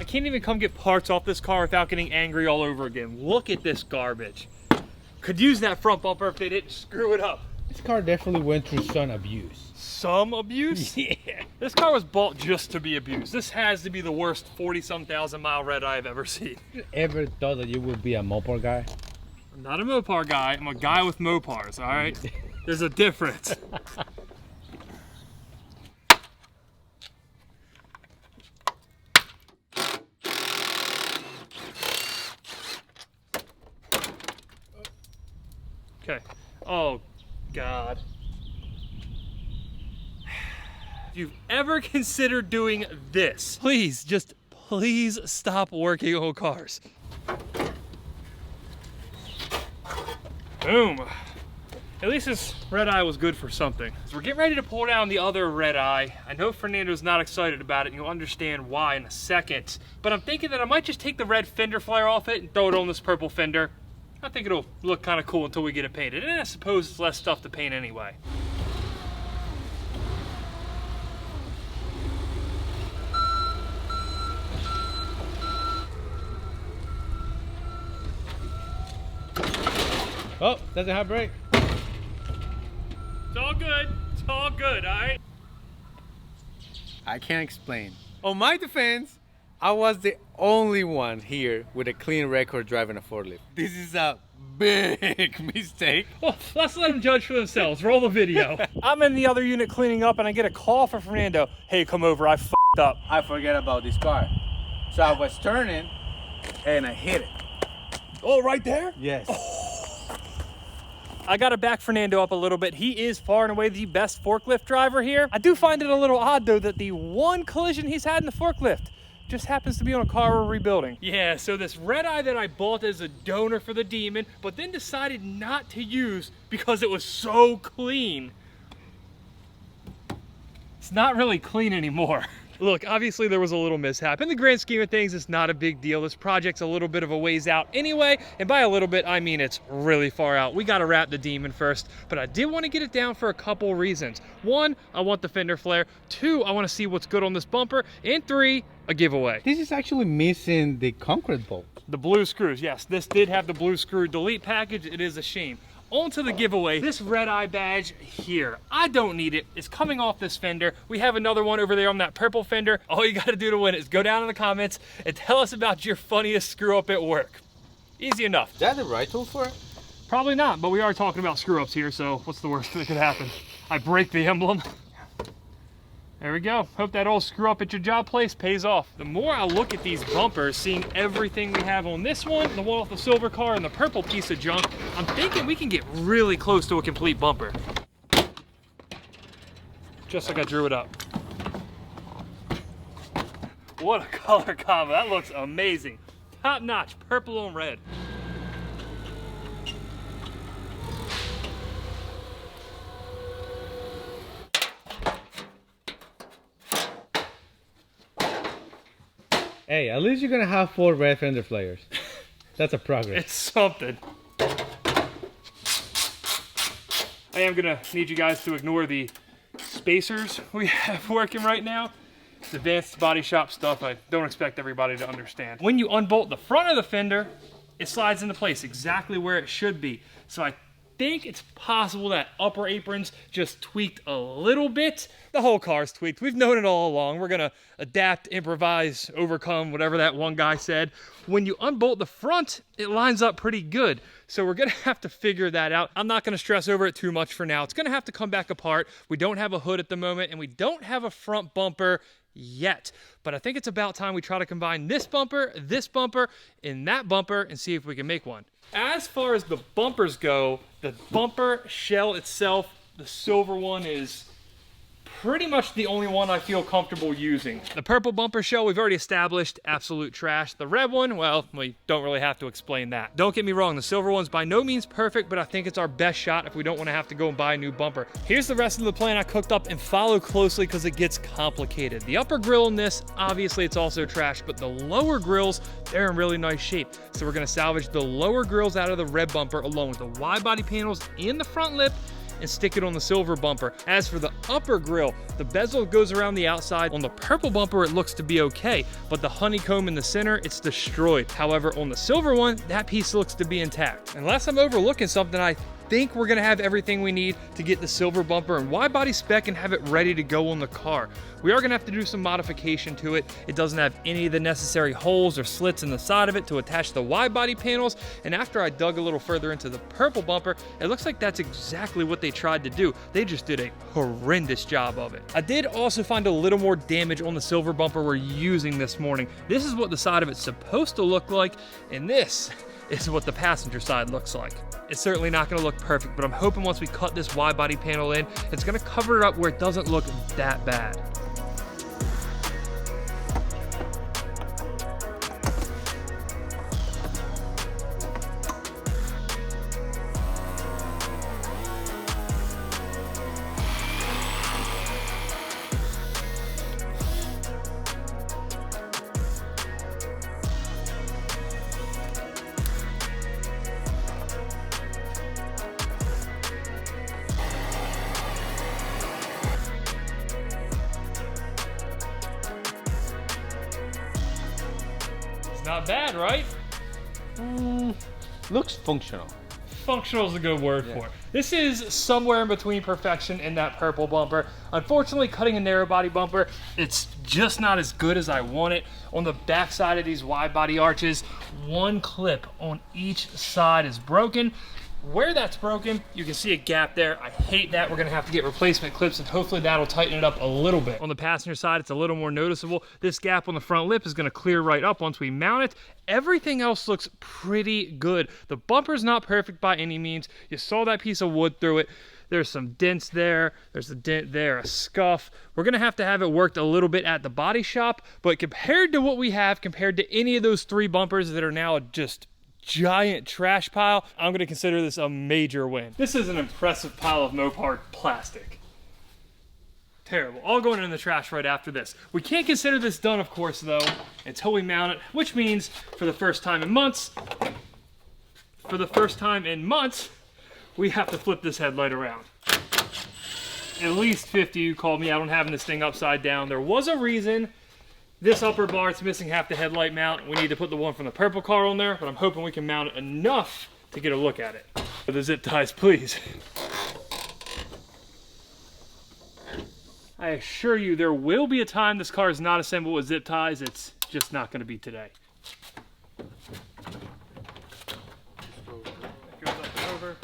I can't even come get parts off this car without getting angry all over again. Look at this garbage. Could use that front bumper if they didn't screw it up. This car definitely went through some abuse. Some abuse? Yeah. This car was bought just to be abused. This has to be the worst 40-some thousand mile Red Eye I've ever seen. You ever thought that you would be a Mopar guy? I'm not a Mopar guy, I'm a guy with Mopars, all right? There's a difference. Okay. Oh, God. If you've ever considered doing this, please, just please stop working on cars. Boom. At least this Red Eye was good for something. So we're getting ready to pull down the other Red Eye. I know Fernando's not excited about it, and you'll understand why in a second. But I'm thinking that I might just take the red fender flare off it and throw it on this purple fender. I think it'll look kind of cool until we get it painted. And I suppose it's less stuff to paint anyway. Oh, doesn't have brake. It's all good. It's all good, all right? I can't explain. On my defense, I was the only one here with a clean record driving a forklift. This is a big mistake. Well, let's let them judge for themselves. Roll the video. I'm in the other unit cleaning up and I get a call from Fernando. Hey, come over, I f***ed up. I forget about this car. So I was turning and I hit it. Oh, right there? Yes. Oh. I gotta back Fernando up a little bit. He is far and away the best forklift driver here. I do find it a little odd though that the one collision he's had in the forklift just happens to be on a car we're rebuilding. Yeah, so this Red Eye that I bought as a donor for the Demon, but then decided not to use because it was so clean. It's not really clean anymore. Look, obviously there was a little mishap. In the grand scheme of things, it's not a big deal. This project's a little bit of a ways out anyway, and by a little bit, I mean it's really far out. We gotta wrap the Demon first, but I did want to get it down for a couple reasons. One, I want the fender flare. Two, I want to see what's good on this bumper. And three, a giveaway. This is actually missing the concrete bolt. The blue screws, yes. This did have the blue screw delete package. It is a shame. onto the giveaway. This red eye badge here, I don't need it. It's coming off this fender. We have another one over there on that purple fender. All you gotta do to win is go down in the comments and tell us about your funniest screw up at work. Easy enough. Is that the right tool for it? Probably not, but we are talking about screw ups here, so what's the worst that could happen? I break the emblem. There we go. Hope that old screw up at your job place pays off. The more I look at these bumpers, seeing everything we have on this one, the one off the silver car, and the purple piece of junk, I'm thinking we can get really close to a complete bumper. Just like I drew it up. What a color combo. That looks amazing. Top notch, purple on red. Hey, at least you're gonna have 4 red fender flares. That's a progress. It's something. I am gonna need you guys to ignore the spacers we have working right now. It's advanced body shop stuff I don't expect everybody to understand. When you unbolt the front of the fender, it slides into place exactly where it should be. So I think it's possible that upper apron's just tweaked a little bit. The whole car's tweaked. We've known it all along. We're gonna adapt, improvise, overcome, whatever that one guy said. When you unbolt the front, it lines up pretty good. So we're gonna have to figure that out. I'm not gonna stress over it too much for now. It's gonna have to come back apart. We don't have a hood at the moment, and we don't have a front bumper yet. But I think it's about time we try to combine this bumper, and that bumper, and see if we can make one. As far as the bumpers go, the bumper shell itself, the silver one, is pretty much the only one I feel comfortable using. The purple bumper shell we've already established, absolute trash. The red one, well, we don't really have to explain that. Don't get me wrong, the silver one's by no means perfect, but I think it's our best shot if we don't want to have to go and buy a new bumper. Here's the rest of the plan I cooked up, and follow closely because it gets complicated. The upper grill in this, obviously it's also trash, but the lower grills, they're in really nice shape. So we're gonna salvage the lower grills out of the red bumper along with the wide body panels in the front lip and stick it on the silver bumper. As for the upper grill, the bezel goes around the outside. On the purple bumper, it looks to be okay, but the honeycomb in the center, it's destroyed. However, on the silver one, that piece looks to be intact. Unless I'm overlooking something, I think we're gonna have everything we need to get the silver bumper and wide body spec and have it ready to go on the car. We are gonna have to do some modification to it. It doesn't have any of the necessary holes or slits in the side of it to attach the wide body panels. And after I dug a little further into the purple bumper, it looks like that's exactly what they tried to do. They just did a horrendous job of it. I did also find a little more damage on the silver bumper we're using this morning. This is what the side of it's supposed to look like, and this is what the passenger side looks like. It's certainly not gonna look perfect, but I'm hoping once we cut this wide body panel in, it's gonna cover it up where it doesn't look that bad. Not bad, right? Looks functional. Functional is a good word for it. This is somewhere in between perfection and that purple bumper. Unfortunately, cutting a narrow body bumper, it's just not as good as I want it. On the back side of these wide body arches, one clip on each side is broken. Where that's broken, you can see a gap there. I hate that. We're gonna have to get replacement clips, and hopefully that'll tighten it up a little bit. On the passenger side, it's a little more noticeable. This gap on the front lip is gonna clear right up once we mount it. Everything else looks pretty good. The bumper's not perfect by any means. You saw that piece of wood through it. There's some dents there. There's a dent there, a scuff. We're gonna have to have it worked a little bit at the body shop, but compared to what we have, compared to any of those 3 bumpers that are now just giant trash pile, I'm gonna consider this a major win. This is an impressive pile of Mopar plastic. Terrible. All going in the trash right after this. We can't consider this done, of course, though, until we mount it, which means for the first time in months, we have to flip this headlight around. At least 50 you called me out on having this thing upside down. There was a reason. This upper bar, it's missing half the headlight mount. We need to put the one from the purple car on there, but I'm hoping we can mount it enough to get a look at it. The zip ties, please. I assure you, there will be a time this car is not assembled with zip ties. It's just not going to be today. Goes up and over.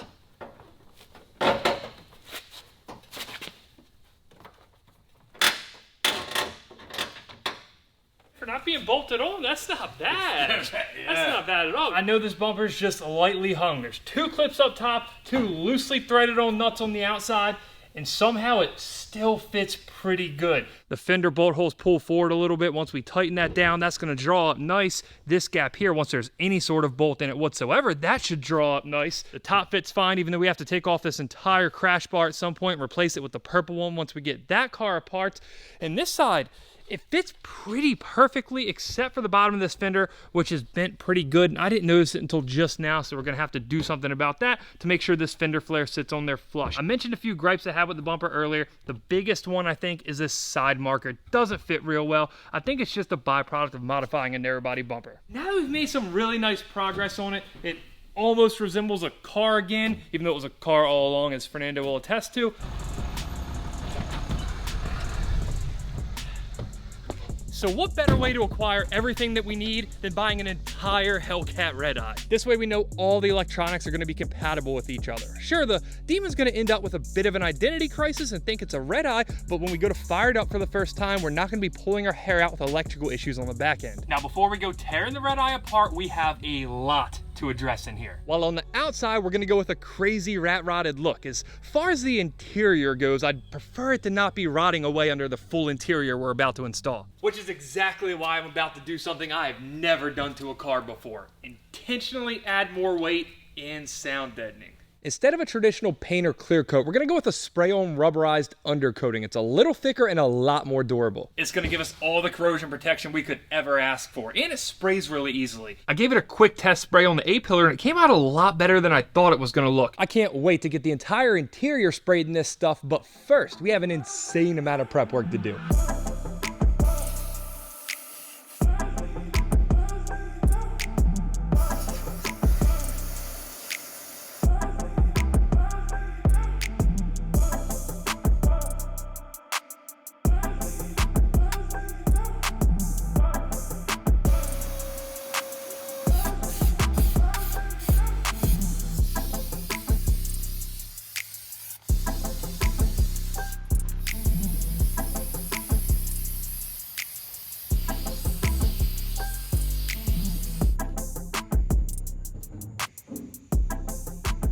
For not being bolted on, that's not bad. That's not bad at all. I know this bumper is just lightly hung. There's 2 clips up top, 2 loosely threaded on nuts on the outside, and somehow it still fits pretty good. The fender bolt holes pull forward a little bit. Once we tighten that down, that's gonna draw up nice. This gap here, once there's any sort of bolt in it whatsoever, that should draw up nice. The top fits fine, even though we have to take off this entire crash bar at some point and replace it with the purple one once we get that car apart. And this side, it fits pretty perfectly except for the bottom of this fender, which is bent pretty good. And I didn't notice it until just now, so we're gonna have to do something about that to make sure this fender flare sits on there flush. I mentioned a few gripes I had with the bumper earlier. The biggest one, I think, is this side marker. It doesn't fit real well. I think it's just a byproduct of modifying a narrow body bumper. Now that we've made some really nice progress on it, it almost resembles a car again, even though it was a car all along, as Fernando will attest to. So what better way to acquire everything that we need than buying an entire Hellcat red eye? This way we know all the electronics are gonna be compatible with each other. Sure, the Demon's gonna end up with a bit of an identity crisis and think it's a red eye, but when we go to fire it up for the first time, we're not gonna be pulling our hair out with electrical issues on the back end. Now, before we go tearing the red eye apart, we have a lot to address in here. While on the outside, we're gonna go with a crazy rat rotted look. As far as the interior goes, I'd prefer it to not be rotting away under the full interior we're about to install. Which is exactly why I'm about to do something I have never done to a car before. Intentionally add more weight and sound deadening. Instead of a traditional paint or clear coat, we're gonna go with a spray-on rubberized undercoating. It's a little thicker and a lot more durable. It's gonna give us all the corrosion protection we could ever ask for, and it sprays really easily. I gave it a quick test spray on the A-pillar and it came out a lot better than I thought it was gonna look. I can't wait to get the entire interior sprayed in this stuff, but first, we have an insane amount of prep work to do.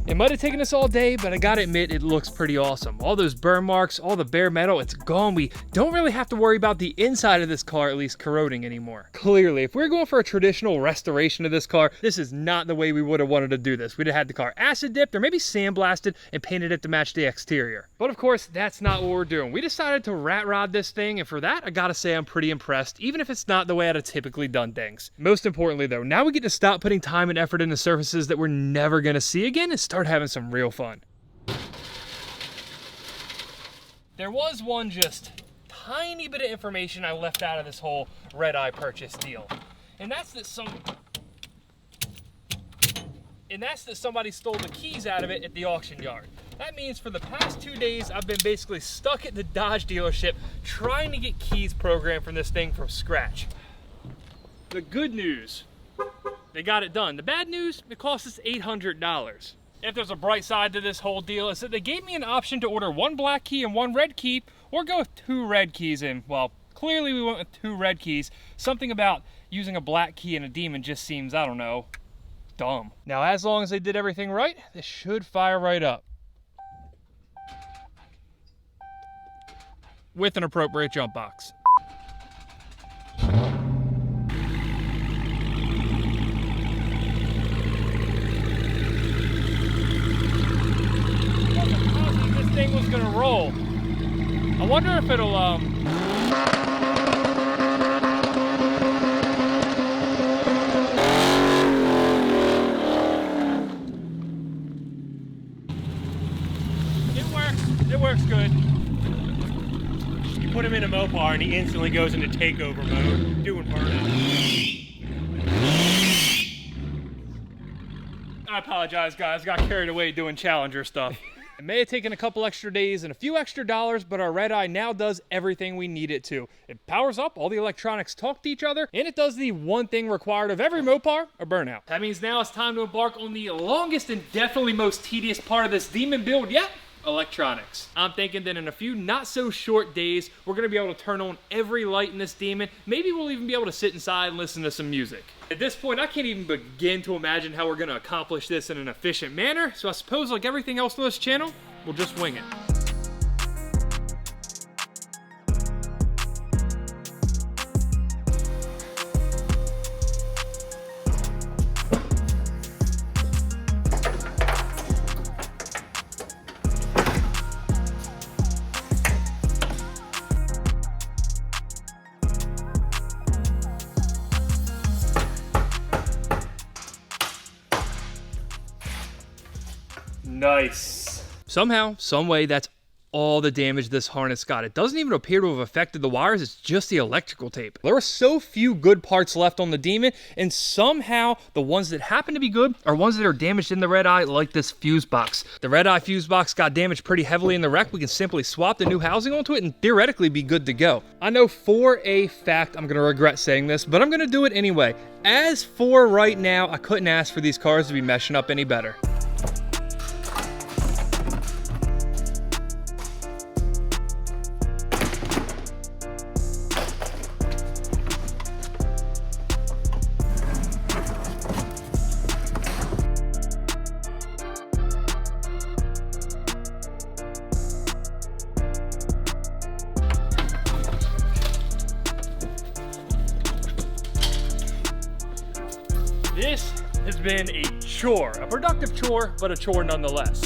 It might have taken us all day, but I gotta admit, it looks pretty awesome. All those burn marks, all the bare metal, it's gone. We don't really have to worry about the inside of this car at least corroding anymore. Clearly, if we're going for a traditional restoration of this car, this is not the way we would have wanted to do this. We'd have had the car acid dipped or maybe sandblasted and painted it to match the exterior. But of course, that's not what we're doing. We decided to rat rod this thing, and for that, I gotta say I'm pretty impressed, even if it's not the way I'd have typically done things. Most importantly though, now we get to stop putting time and effort into surfaces that we're never gonna see again and start having some real fun. There was one just tiny bit of information I left out of this whole red eye purchase deal, and that's that somebody stole the keys out of it at the auction yard. That means for the past 2 days, I've been basically stuck at the Dodge dealership trying to get keys programmed from this thing from scratch. The good news, they got it done. The bad news, it cost us $800. If there's a bright side to this whole deal, is that they gave me an option to order 1 black key and 1 red key, or go with 2 red keys. And well, clearly we went with 2 red keys. Something about using a black key in a Demon just seems, I don't know, dumb. Now, as long as they did everything right, this should fire right up. With an appropriate jump box. Thing was gonna roll. I wonder if it'll it works good. You put him in a Mopar and he instantly goes into takeover mode, doing burnout. I apologize, guys. Got carried away doing Challenger stuff. It may have taken a couple extra days and a few extra dollars, but our red eye now does everything we need it to. It powers up, all the electronics talk to each other, and it does the one thing required of every Mopar, a burnout. That means now it's time to embark on the longest and definitely most tedious part of this demon build yet. Electronics. I'm thinking that in a few not so short days, we're gonna be able to turn on every light in this demon. Maybe we'll even be able to sit inside and listen to some music. At this point, I can't even begin to imagine how we're gonna accomplish this in an efficient manner, so I suppose like everything else on this channel, we'll just wing it. Nice. Somehow, some way, that's all the damage this harness got. It doesn't even appear to have affected the wires, it's just the electrical tape. There are so few good parts left on the demon, and somehow the ones that happen to be good are ones that are damaged in the red eye, like this fuse box. The red eye fuse box got damaged pretty heavily in the wreck. We can simply swap the new housing onto it and theoretically be good to go. I know for a fact I'm gonna regret saying this, but I'm gonna do it anyway. As for right now, I couldn't ask for these cars to be meshing up any better. This has been a chore, a productive chore, but a chore nonetheless.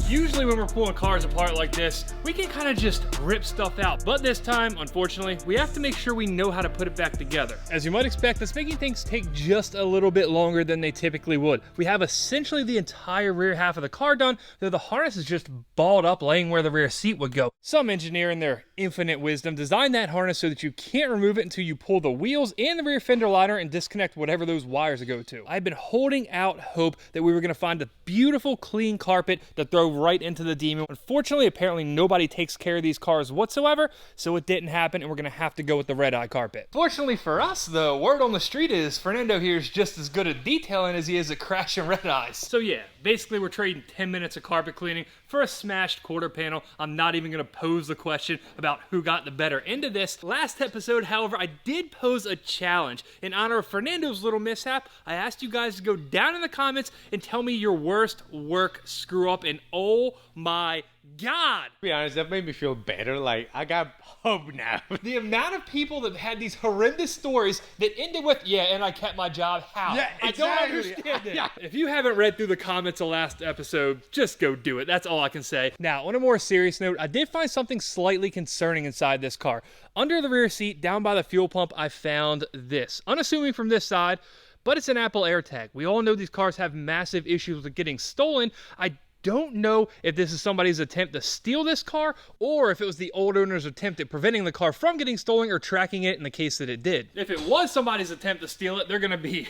Usually when we're pulling cars apart like this, we can kind of just rip stuff out. But this time, unfortunately, we have to make sure we know how to put it back together. As you might expect, that's making things take just a little bit longer than they typically would. We have essentially the entire rear half of the car done, though the harness is just balled up laying where the rear seat would go. Some engineer in their infinite wisdom designed that harness so that you can't remove it until you pull the wheels and the rear fender liner and disconnect whatever those wires go to. I've been holding out hope that we were going to find a beautiful clean carpet to throw right into the demon. Unfortunately, apparently nobody takes care of these cars whatsoever, so it didn't happen and we're going to have to go with the red eye carpet. Fortunately for us, the word on the street is Fernando here is just as good at detailing as he is at crashing red eyes. So yeah, basically we're trading 10 minutes of carpet cleaning for a smashed quarter panel. I'm not even going to pose the question about who got the better end of this. Last episode, however, I did pose a challenge. In honor of Fernando's little mishap, I asked you guys to go down in the comments and tell me your worst work screw up, and oh my God. To be honest, that made me feel better. Like, I got hope now. The amount of people that had these horrendous stories that ended with, yeah, and I kept my job. How? Yeah, exactly. I don't understand it. Yeah. If you haven't read through the comments of last episode, just go do it. That's all I can say. Now, on a more serious note, I did find something slightly concerning inside this car. Under the rear seat, down by the fuel pump, I found this. Unassuming from this side, but it's an Apple AirTag. We all know these cars have massive issues with getting stolen. I don't know if this is somebody's attempt to steal this car or if it was the old owner's attempt at preventing the car from getting stolen or tracking it in the case that it did. If it was somebody's attempt to steal it, they're going to be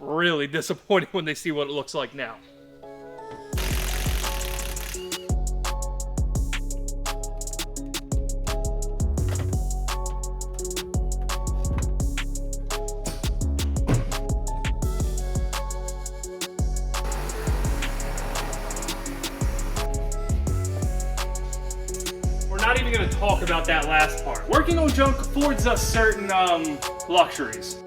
really disappointed when they see what it looks like now. Not even going to talk about that last part. Working on junk affords us certain luxuries.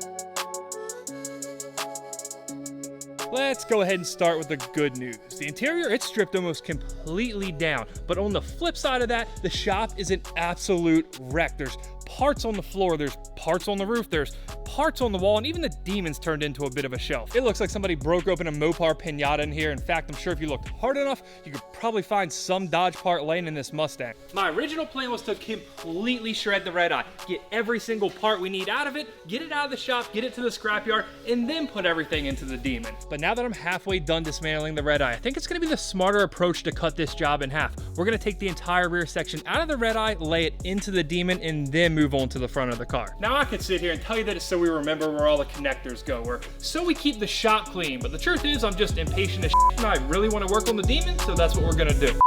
Let's go ahead and start with the good news. The interior, it's stripped almost completely down, but on the flip side of that, the shop is an absolute wreck. There's parts on the floor, there's parts on the roof, there's parts on the wall, and even the demon's turned into a bit of a shelf. It looks like somebody broke open a Mopar pinata in here. In fact, I'm sure if you looked hard enough, you could probably find some Dodge part laying in this Mustang. My original plan was to completely shred the red eye, get every single part we need out of it, get it out of the shop, get it to the scrapyard, and then put everything into the demon. But now that I'm halfway done dismantling the red eye, I think it's gonna be the smarter approach to cut this job in half. We're gonna take the entire rear section out of the red eye, lay it into the demon, and then move on to the front of the car. Now I could sit here and tell you that it's so we remember where all the connectors go, or so we keep the shop clean. But the truth is, I'm just impatient as shit, and I really want to work on the Demon, so that's what we're gonna do.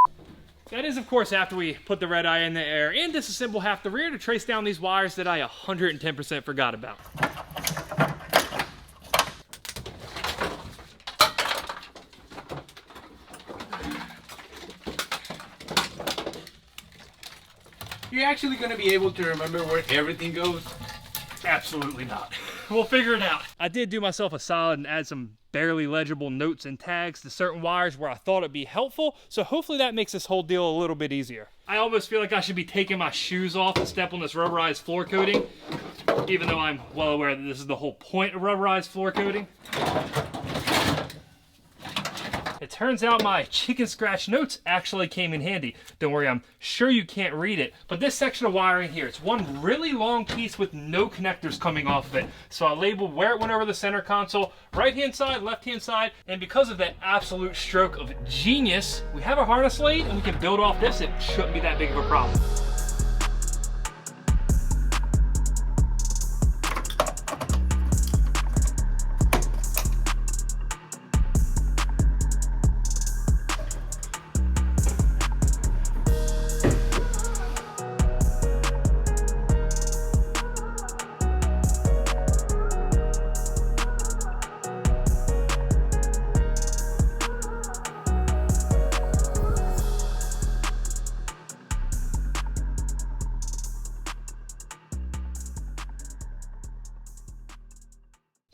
That is, of course, after we put the red eye in the air and disassemble half the rear to trace down these wires that I 110% forgot about. You're actually going to be able to remember where everything goes? Absolutely not. We'll figure it out. I did do myself a solid and add some barely legible notes and tags to certain wires where I thought it'd be helpful, so hopefully that makes this whole deal a little bit easier. I almost feel like I should be taking my shoes off to step on this rubberized floor coating, even though I'm well aware that this is the whole point of rubberized floor coating. It turns out my chicken scratch notes actually came in handy. Don't worry, I'm sure you can't read it, but this section of wiring here, it's one really long piece with no connectors coming off of it. So I labeled where it went over the center console, right-hand side, left-hand side, and because of that absolute stroke of genius, we have a harness laid and we can build off this. It shouldn't be that big of a problem.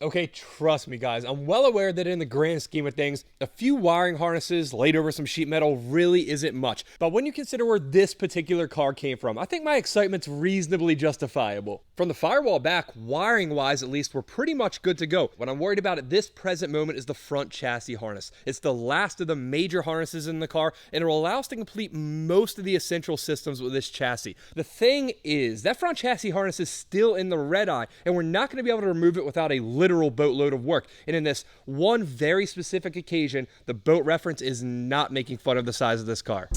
Okay, trust me guys, I'm well aware that in the grand scheme of things, a few wiring harnesses laid over some sheet metal really isn't much. But when you consider where this particular car came from, I think my excitement's reasonably justifiable. From the firewall back, wiring-wise at least, we're pretty much good to go. What I'm worried about at this present moment is the front chassis harness. It's the last of the major harnesses in the car, and it will allow us to complete most of the essential systems with this chassis. The thing is, that front chassis harness is still in the red eye, and we're not going to be able to remove it without a literal boatload of work. And in this one very specific occasion, the boat reference is not making fun of the size of this car.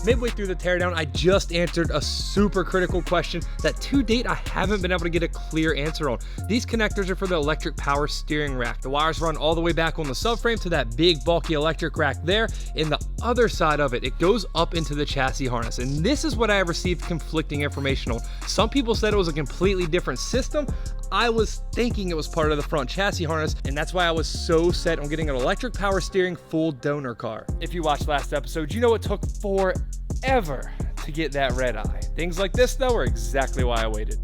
Midway through the teardown, I just answered a super critical question that to date I haven't been able to get a clear answer on. These connectors are for the electric power steering rack. The wires run all the way back on the subframe to that big bulky electric rack there. In the other side of it, it goes up into the chassis harness. And this is what I received conflicting information on. Some people said it was a completely different system. I was thinking it was part of the front chassis harness, and that's why I was so set on getting an electric power steering full donor car. If you watched last episode, you know it took forever to get that red eye. Things like this though are exactly why I waited.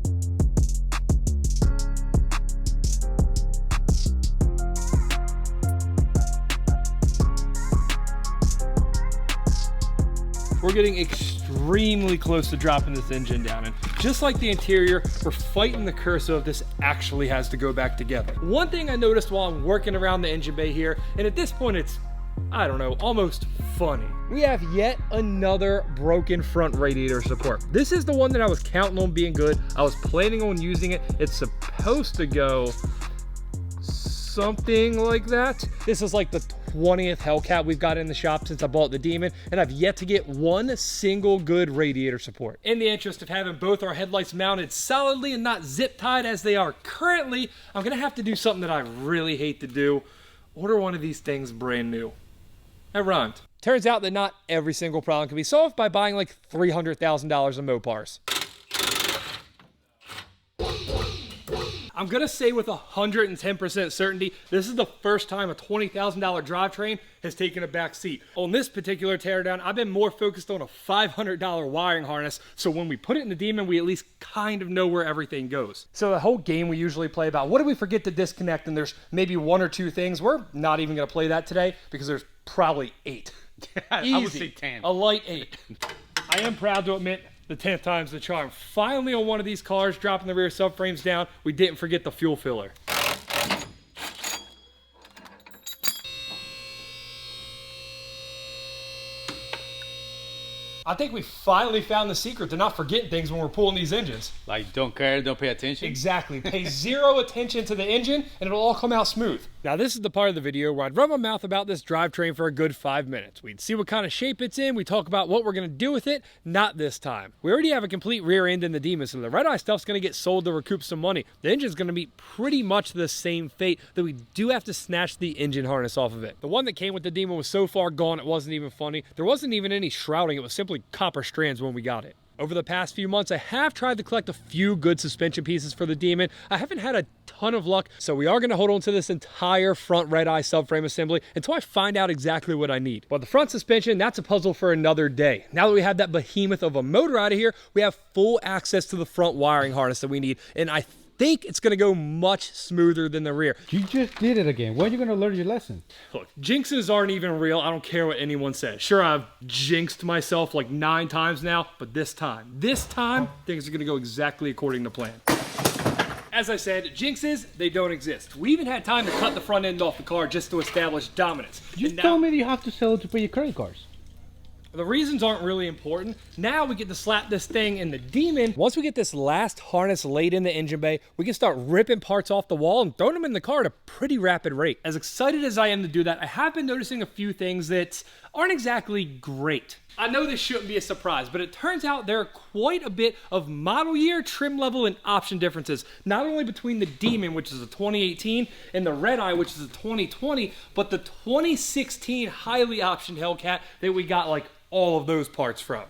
We're getting extremely close to dropping this engine down, and just like the interior, we're fighting the curse of this actually has to go back together. One thing I noticed while I'm working around the engine bay here, and at this point it's, I don't know, almost funny. We have yet another broken front radiator support. This is the one that I was counting on being good. I was planning on using it. It's supposed to go something like that. This is like the 20th Hellcat we've got in the shop since I bought the Demon, and I've yet to get one single good radiator support. In the interest of having both our headlights mounted solidly and not zip tied as they are currently, I'm gonna have to do something that I really hate to do. Order one of these things brand new. That rhymed. Turns out that not every single problem can be solved by buying like $300,000 of Mopars. I'm gonna say with 110% certainty, this is the first time a $20,000 drivetrain has taken a back seat. On this particular teardown, I've been more focused on a $500 wiring harness, so when we put it in the Demon, we at least kind of know where everything goes. So the whole game we usually play about, what did we forget to disconnect, and there's maybe one or two things, we're not even gonna play that today, because there's probably 8. Easy. I would say 10. A light 8. I am proud to admit, the 10th time's the charm. Finally on one of these cars, dropping the rear subframes down, we didn't forget the fuel filler. I think think we finally found the secret to not forgetting things when we're pulling these engines. Like, don't care, don't pay attention? Exactly. Pay zero attention to the engine and it'll all come out smooth. Now this is the part of the video where I'd run my mouth about this drivetrain for a good 5 minutes. We'd see what kind of shape it's in, we talk about what we're gonna do with it. Not this time. We already have a complete rear end in the Demon, so the red eye stuff's gonna get sold to recoup some money. The engine's gonna meet pretty much the same fate, that we do have to snatch the engine harness off of it. The one that came with the Demon was so far gone it wasn't even funny. There wasn't even any shrouding, it was simply copper strands when we got it. Over the past few months, I have tried to collect a few good suspension pieces for the Demon. I haven't had a ton of luck, so we are going to hold on to this entire front red eye subframe assembly until I find out exactly what I need. But the front suspension, that's a puzzle for another day. Now that we have that behemoth of a motor out of here, we have full access to the front wiring harness that we need, and I think it's going to go much smoother than the rear. You just did it again. When are you going to learn your lesson? Look, jinxes aren't even real. I don't care what anyone says. Sure, I've jinxed myself like 9 times now, but this time, things are going to go exactly according to plan. As I said, jinxes, they don't exist. We even had time to cut the front end off the car just to establish dominance. You told me you have to sell it to pay your credit cards. The reasons aren't really important. Now we get to slap this thing in the Demon. Once we get this last harness laid in the engine bay, we can start ripping parts off the wall and throwing them in the car at a pretty rapid rate. As excited as I am to do that, I have been noticing a few things that aren't exactly great. I know this shouldn't be a surprise, but it turns out there are quite a bit of model year, trim level, and option differences, not only between the Demon, which is a 2018, and the Red Eye, which is a 2020, but the 2016 highly optioned Hellcat that we got like all of those parts from.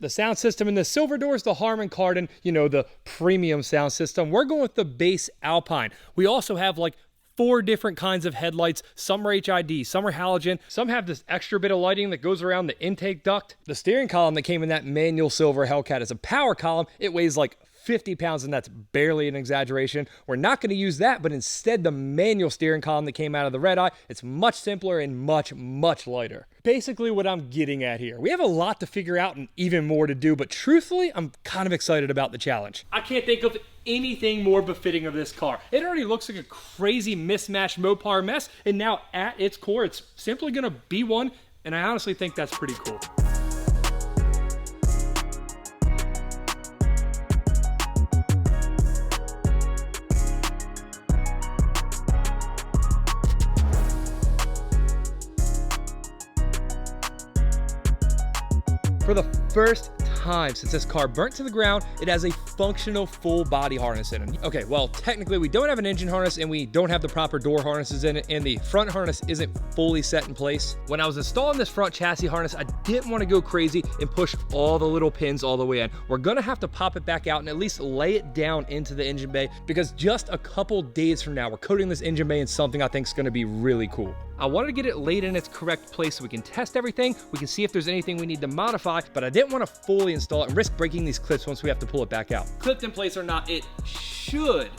The sound system in the silver doors, the Harman Kardon, you know, the premium sound system. We're going with the base Alpine. We also have like 4 different kinds of headlights. Some are HID, some are halogen, some have this extra bit of lighting that goes around the intake duct. The steering column that came in that manual silver Hellcat is a power column. It weighs like 50 pounds, and that's barely an exaggeration. We're not going to use that, but instead the manual steering column that came out of the Red Eye, it's much simpler and much lighter. Basically what I'm getting at here. We have a lot to figure out and even more to do, but truthfully, I'm kind of excited about the challenge. I can't think of anything more befitting of this car. It already looks like a crazy mismatched Mopar mess, and now at its core, it's simply going to be one, and I honestly think that's pretty cool. For the first time since this car burnt to the ground, it has a functional full body harness in it. Okay, well, technically we don't have an engine harness and we don't have the proper door harnesses in it, and the front harness isn't fully set in place. When I was installing this front chassis harness, I didn't want to go crazy and push all the little pins all the way in. We're gonna have to pop it back out and at least lay it down into the engine bay, because just a couple days from now, we're coating this engine bay in something I think is gonna be really cool. I wanted to get it laid in its correct place so we can test everything, we can see if there's anything we need to modify, but I didn't want to fully install it and risk breaking these clips once we have to pull it back out. Clipped in place or not, it should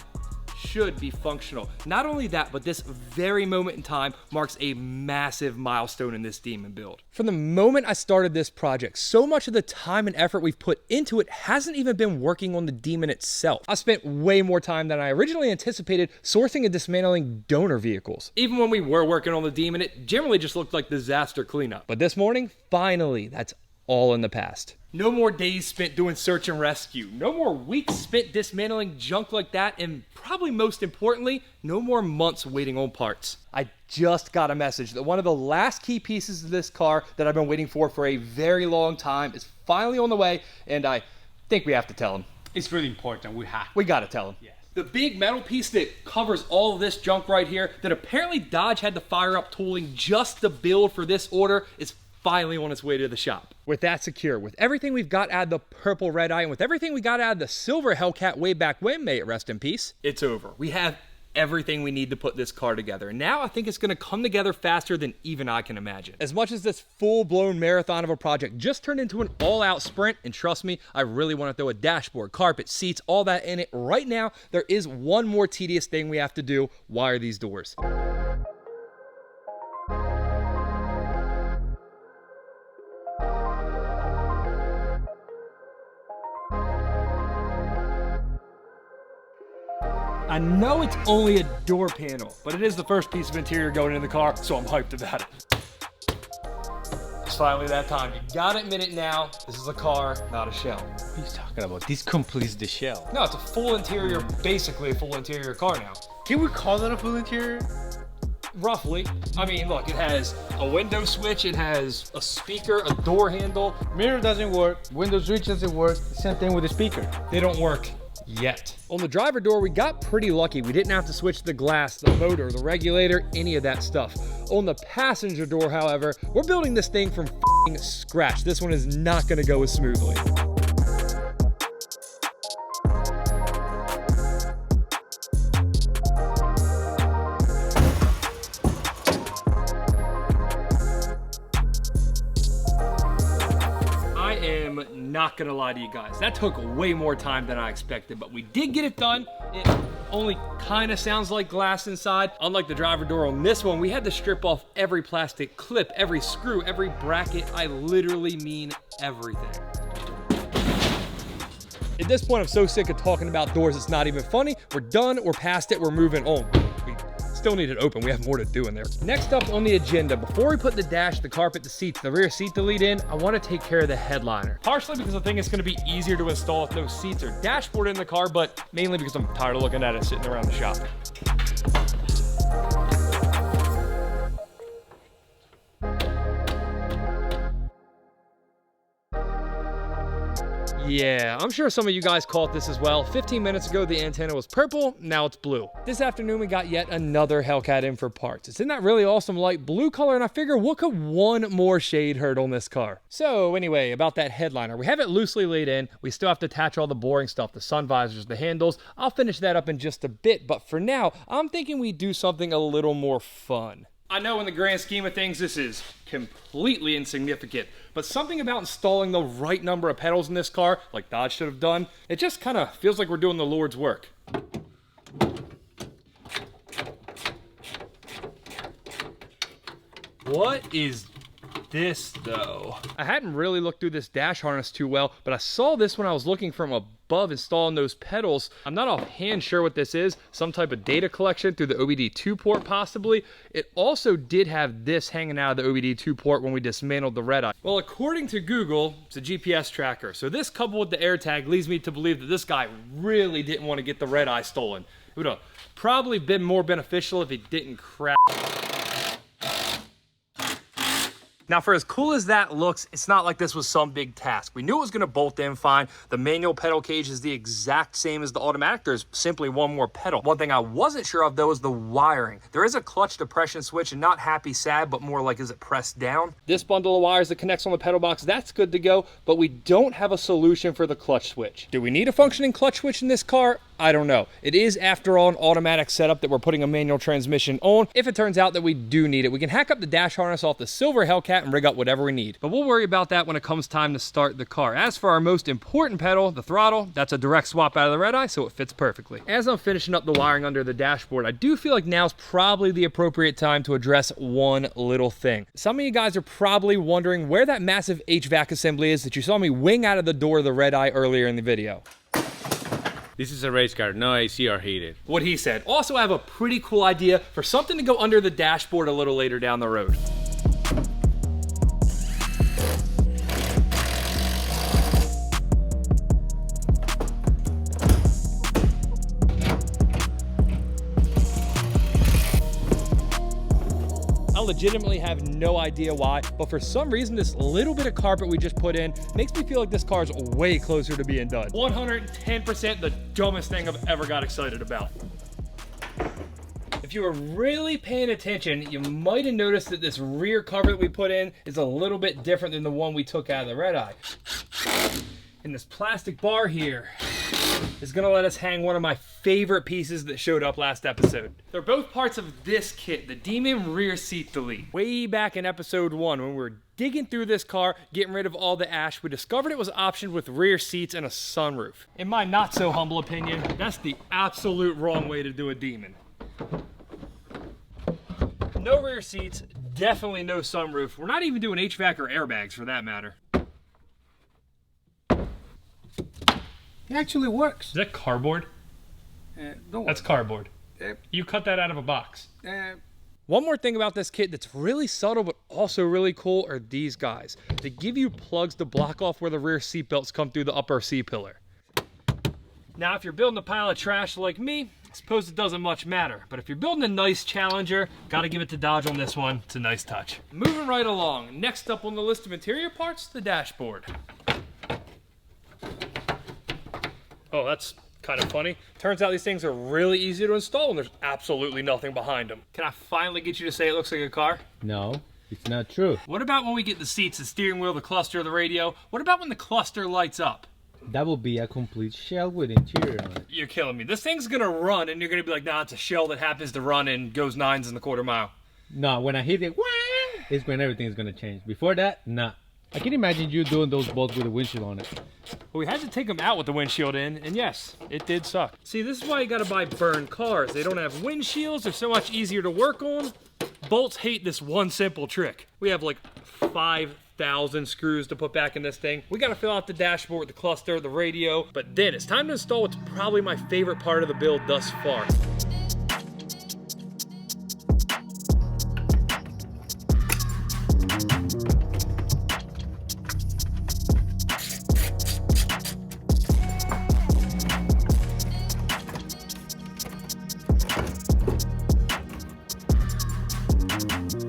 be functional. Not only that, but this very moment in time marks a massive milestone in this Demon build. From the moment I started this project, so much of the time and effort we've put into it hasn't even been working on the Demon itself. I spent way more time than I originally anticipated sourcing and dismantling donor vehicles. Even when we were working on the Demon, it generally just looked like disaster cleanup. But this morning, finally, that's all in the past. No more days spent doing search and rescue. No more weeks spent dismantling junk like that. And probably most importantly, no more months waiting on parts. I just got a message that one of the last key pieces of this car that I've been waiting for a very long time is finally on the way. And I think we have to tell him. It's really important. We gotta tell him. Yes. The big metal piece that covers all of this junk right here that apparently Dodge had to fire up tooling just to build for this order is finally on its way to the shop. With that secure, with everything we've got out of the purple Red Eye, and with everything we got out of the silver Hellcat way back when, may it rest in peace, it's over. We have everything we need to put this car together. And now I think it's gonna come together faster than even I can imagine. As much as this full-blown marathon of a project just turned into an all-out sprint, and trust me, I really wanna throw a dashboard, carpet, seats, all that in it right now, there is one more tedious thing we have to do: wire these doors. I know it's only a door panel, but it is the first piece of interior going in the car, so I'm hyped about it. It's finally that time. You gotta admit it now. This is a car, not a shell. What are you talking about? This completes the shell. No, it's a full interior, basically a full interior car now. Can we call that a full interior? Roughly. I mean, look, it has a window switch, it has a speaker, a door handle. Mirror doesn't work, window switch doesn't work, same thing with the speaker. They don't work yet. On the driver door, we got pretty lucky. We didn't have to switch the glass, the motor, the regulator, any of that stuff. On the passenger door, however, we're building this thing from f***ing scratch. This one is not gonna go as smoothly. Not gonna lie to you guys, that took way more time than I expected, but we did get it done. It only kind of sounds like glass inside. Unlike the driver door on this one, we had to strip off every plastic clip, every screw, every bracket. I literally mean everything. At this point, I'm so sick of talking about doors, it's not even funny. We're done, we're past it, we're moving on. We still need it open, we have more to do in there. Next up on the agenda, before we put the dash, the carpet, the seats, the rear seat delete in, I want to take care of the headliner. Partially because I think it's going to be easier to install with no seats or dashboard in the car, but mainly because I'm tired of looking at it sitting around the shop. Yeah, I'm sure some of you guys caught this as well. 15 minutes ago, the antenna was purple, now it's blue. This afternoon, we got yet another Hellcat in for parts. It's in that really awesome light blue color, and I figure what could one more shade hurt on this car? So anyway, about that headliner. We have it loosely laid in. We still have to attach all the boring stuff, the sun visors, the handles. I'll finish that up in just a bit, but for now, I'm thinking we do something a little more fun. I know in the grand scheme of things, this is completely insignificant, but something about installing the right number of pedals in this car, like Dodge should have done, it just kind of feels like we're doing the Lord's work. What is this though? I hadn't really looked through this dash harness too well, but I saw this when I was looking from above installing those pedals. I'm not offhand sure what this is, some type of data collection through the OBD2 port possibly. It also did have this hanging out of the OBD2 port when we dismantled the red eye. Well, according to Google, it's a GPS tracker. So this coupled with the AirTag leads me to believe that this guy really didn't want to get the red eye stolen. It would have probably been more beneficial if he didn't crash. Now, for as cool as that looks, it's not like this was some big task. We knew it was gonna bolt in fine. The manual pedal cage is the exact same as the automatic. There's simply one more pedal. One thing I wasn't sure of though is the wiring. There is a clutch depression switch, and not happy, sad, but more like, is it pressed down? This bundle of wires that connects on the pedal box, that's good to go, but we don't have a solution for the clutch switch. Do we need a functioning clutch switch in this car? I don't know. It is, after all, an automatic setup that we're putting a manual transmission on. If it turns out that we do need it, we can hack up the dash harness off the silver Hellcat and rig up whatever we need. But we'll worry about that when it comes time to start the car. As for our most important pedal, the throttle, that's a direct swap out of the red eye, so it fits perfectly. As I'm finishing up the wiring under the dashboard, I do feel like now's probably the appropriate time to address one little thing. Some of you guys are probably wondering where that massive HVAC assembly is that you saw me wing out of the door of the red eye earlier in the video. This is a race car, no AC or heated. What he said. Also, I have a pretty cool idea for something to go under the dashboard a little later down the road. I legitimately have no idea why, but for some reason, this little bit of carpet we just put in makes me feel like this car's way closer to being done. 110% the dumbest thing I've ever got excited about. If you were really paying attention, you might have noticed that this rear cover that we put in is a little bit different than the one we took out of the red eye. And this plastic bar here is gonna let us hang one of my favorite pieces that showed up last episode. They're both parts of this kit, the Demon Rear Seat Delete. Way back in episode 1, when we were digging through this car, getting rid of all the ash, we discovered it was optioned with rear seats and a sunroof. In my not so humble opinion, that's the absolute wrong way to do a Demon. No rear seats, definitely no sunroof. We're not even doing HVAC or airbags for that matter. It actually works. Is that cardboard? Don't That's cardboard. You cut that out of a box. One more thing about this kit that's really subtle but also really cool are these guys. They give you plugs to block off where the rear seat belts come through the upper C-pillar. Now, if you're building a pile of trash like me, I suppose it doesn't much matter. But if you're building a nice Challenger, gotta give it to Dodge on this one. It's a nice touch. Moving right along. Next up on the list of interior parts, the dashboard. Oh, that's kind of funny. Turns out these things are really easy to install and there's absolutely nothing behind them. Can I finally get you to say it looks like a car? No, it's not true. What about when we get the seats, the steering wheel, the cluster, the radio? What about when the cluster lights up? That will be a complete shell with interior on it. You're killing me. This thing's gonna run and you're gonna be like, nah, it's a shell that happens to run and goes 9s in the quarter mile. No, when I hit it, it's when everything's gonna change. Before that, nah. I can imagine you doing those bolts with a windshield on it. Well, we had to take them out with the windshield in, and yes, it did suck. See, this is why you gotta buy burned cars. They don't have windshields, they're so much easier to work on. Bolts hate this one simple trick. We have like 5,000 screws to put back in this thing. We gotta fill out the dashboard, the cluster, the radio, but then it's time to install what's probably my favorite part of the build thus far.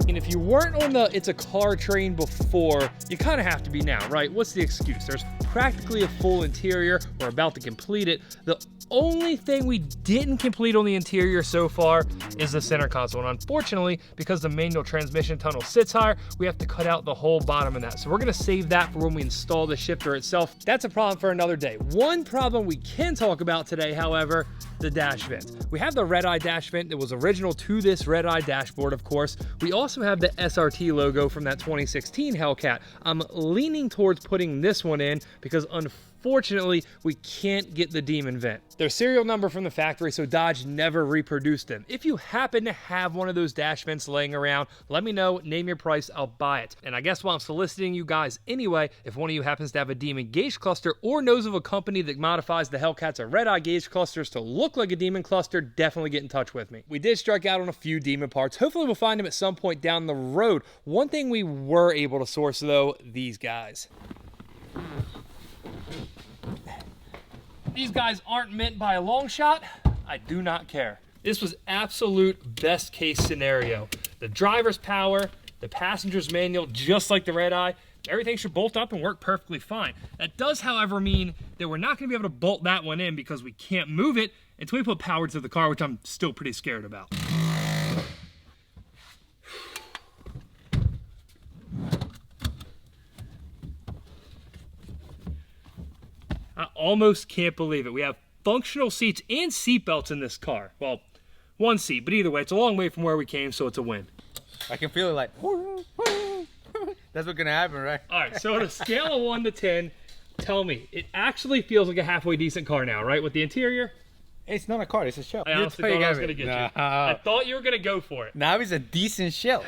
If you weren't on the it's a car train before, you kind of have to be now, right? What's the excuse? There's practically a full interior. We're about to complete it. The only thing we didn't complete on the interior so far is the center console. And unfortunately, because the manual transmission tunnel sits higher, we have to cut out the whole bottom of that. So we're gonna save that for when we install the shifter itself. That's a problem for another day. One problem we can talk about today, however, the dash vent. We have the red-eye dash vent that was original to this red-eye dashboard, of course. We also have the SRT logo from that 2016 Hellcat. I'm leaning towards putting this one in because unfortunately, we can't get the Demon vent. They're serial number from the factory, so Dodge never reproduced them. If you happen to have one of those dash vents laying around, let me know, name your price, I'll buy it. And I guess while I'm soliciting you guys anyway, if one of you happens to have a Demon gauge cluster or knows of a company that modifies the Hellcats or red-eye gauge clusters to look like a Demon cluster, definitely get in touch with me. We did strike out on a few Demon parts. Hopefully we'll find them at some point down the road. One thing we were able to source though, these guys. These guys aren't meant by a long shot. I do not care. This was absolute best case scenario. The driver's power, the passenger's manual, just like the red eye, everything should bolt up and work perfectly fine. That does, however, mean that we're not gonna be able to bolt that one in because we can't move it until we put power to the car, which I'm still pretty scared about. I almost can't believe it. We have functional seats and seat belts in this car. Well, one seat, but either way, it's a long way from where we came, so it's a win. I can feel it like, that's what's gonna happen, right? All right, so on a scale of 1 to 10, tell me, it actually feels like a halfway decent car now, right? With the interior? It's not a car, it's a shell. I honestly thought I was gonna get you. I thought you were gonna go for it. Now it's a decent shell.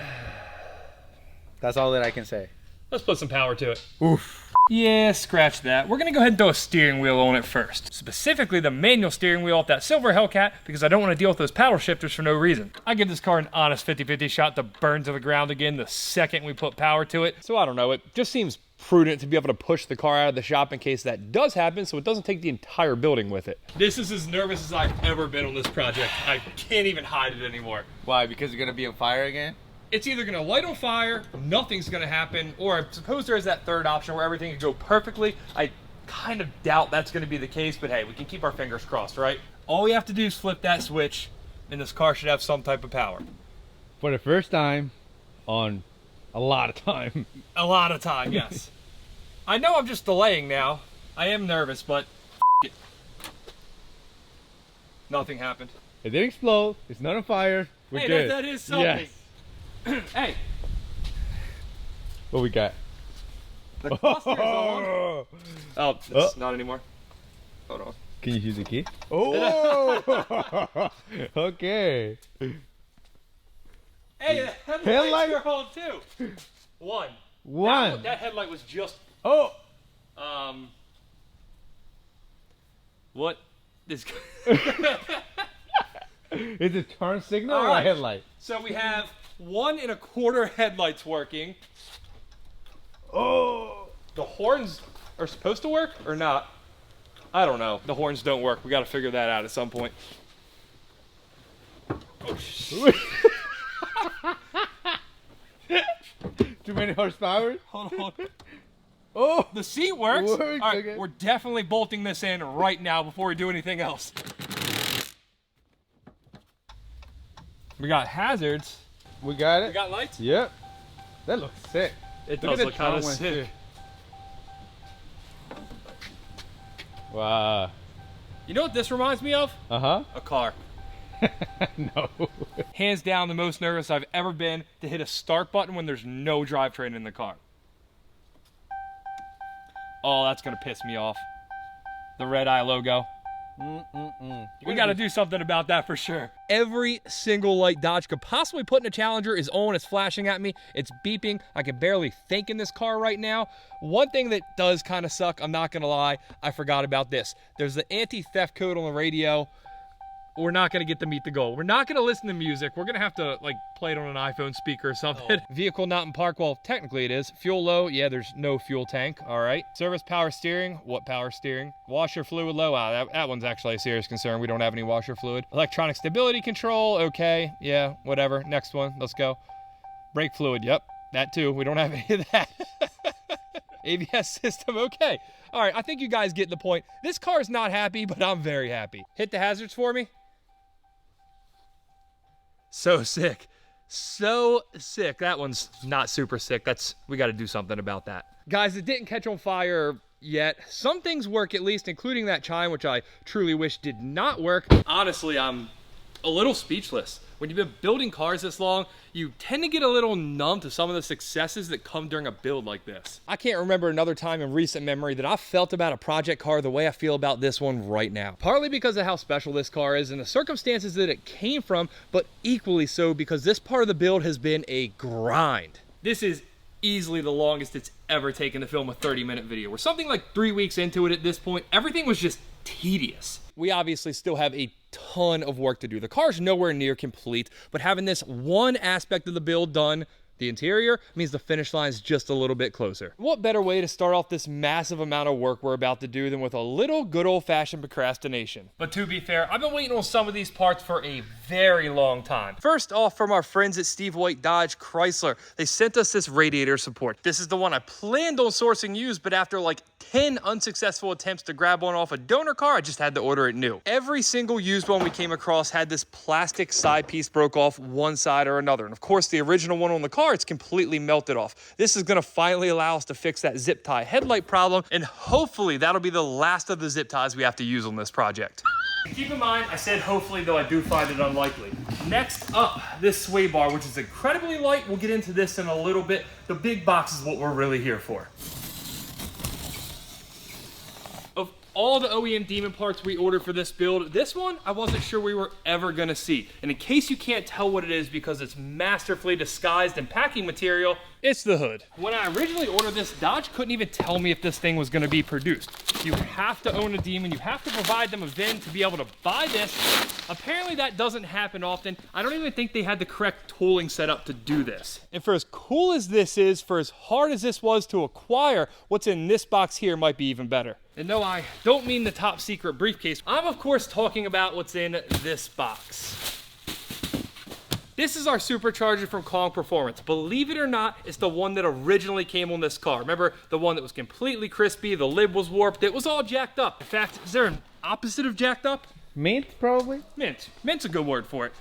That's all that I can say. Let's put some power to it. Oof. Yeah, scratch that. We're gonna go ahead and throw a steering wheel on it first. Specifically the manual steering wheel off that silver Hellcat because I don't want to deal with those paddle shifters for no reason. I give this car an honest 50-50 shot to burn to the ground again the second we put power to it. So I don't know, it just seems prudent to be able to push the car out of the shop in case that does happen so it doesn't take the entire building with it. This is as nervous as I've ever been on this project. I can't even hide it anymore. Why, because you're gonna be on fire again? It's either gonna light on fire, nothing's gonna happen, or I suppose there is that third option where everything can go perfectly. I kind of doubt that's gonna be the case, but hey, we can keep our fingers crossed, right? All we have to do is flip that switch, and this car should have some type of power. For the first time on a lot of time. A lot of time, yes. I know I'm just delaying now. I am nervous, but it. Nothing happened. It didn't explode. It's not on fire. We're good. That is something. Yes. Hey. What we got? The cluster is on. Oh, it's not anymore. Hold on. Can you use the key? Oh! Okay. Hey, the headlights are on too. One. That headlight was just. Oh. What is? Is it turn signal All or right. a headlight? So we have 1 1/4 headlights working. Oh. The horns are supposed to work or not? I don't know. The horns don't work. We got to figure that out at some point. Oh, shit. Too many horsepower? Hold on. Oh, the seat works. Works, All right, okay. we're definitely bolting this in right now before we do anything else. We got hazards. We got We it. got lights. Yep. That looks sick. It Look does at the look kind of trunk one, sick. too. Wow. You know what this reminds me of? Uh-huh. A car. No. Hands down the most nervous I've ever been to hit a start button when there's no drivetrain in the car. Oh, that's gonna piss me off. The red eye logo. We gotta do something about that for sure. Every single light Dodge could possibly put in a Challenger is on, it's flashing at me, it's beeping. I can barely think in this car right now. One thing that does kind of suck, I'm not gonna lie, I forgot about this. There's the anti-theft code on the radio. We're not gonna get to meet the goal. We're not gonna listen to music. We're gonna have to like play it on an iPhone speaker or something. Oh. Vehicle not in park, well, technically it is. Fuel low, yeah, there's no fuel tank, all right. Service power steering, what power steering? Washer fluid low, that one's actually a serious concern. We don't have any washer fluid. Electronic stability control, okay, yeah, whatever. Next one, let's go. Brake fluid, yep, that too. We don't have any of that. ABS system, okay. All right, I think you guys get the point. This car's not happy, but I'm very happy. Hit the hazards for me. So sick. So sick. That one's not super sick. We got to do something about that. Guys, it didn't catch on fire yet. Some things work at least, including that chime, which I truly wish did not work. Honestly, I'm a little speechless. When you've been building cars this long, you tend to get a little numb to some of the successes that come during a build like this. I can't remember another time in recent memory that I felt about a project car the way I feel about this one right now. Partly because of how special this car is and the circumstances that it came from, but equally so because this part of the build has been a grind. This is easily the longest it's ever taken to film a 30-minute video. We're something like 3 weeks into it at this point. Everything was just tedious. We obviously still have a ton of work to do. The car's nowhere near complete, but having this one aspect of the build done, the interior, means the finish line is just a little bit closer. What better way to start off this massive amount of work we're about to do than with a little good old-fashioned procrastination? But to be fair, I've been waiting on some of these parts for a very long time. First off, from our friends at Steve White Dodge Chrysler, they sent us this radiator support. This is the one I planned on sourcing used, but after like 10 unsuccessful attempts to grab one off a donor car, I just had to order it new. Every single used one we came across had this plastic side piece broke off one side or another. And of course, the original one on the car, it's completely melted off. This is gonna finally allow us to fix that zip tie headlight problem, and hopefully that'll be the last of the zip ties we have to use on this project. Keep in mind, I said hopefully, though I do find it unlikely. Next up, this sway bar, which is incredibly light. We'll get into this in a little bit. The big box is what we're really here for. Of all the OEM Demon parts we ordered for this build, this one I wasn't sure we were ever gonna see. And in case you can't tell what it is because it's masterfully disguised in packing material, it's the hood. When I originally ordered this, Dodge couldn't even tell me if this thing was gonna be produced. You have to own a Demon, you have to provide them a VIN to be able to buy this. Apparently that doesn't happen often. I don't even think they had the correct tooling set up to do this. And for as cool as this is, for as hard as this was to acquire, what's in this box here might be even better. And no, I don't mean the top secret briefcase. I'm of course talking about what's in this box. This is our Supercharger from Kong Performance. Believe it or not, it's the one that originally came on this car. Remember the one that was completely crispy, the lid was warped, it was all jacked up. In fact, is there an opposite of jacked up? Mint, probably? Mint. Mint's a good word for it.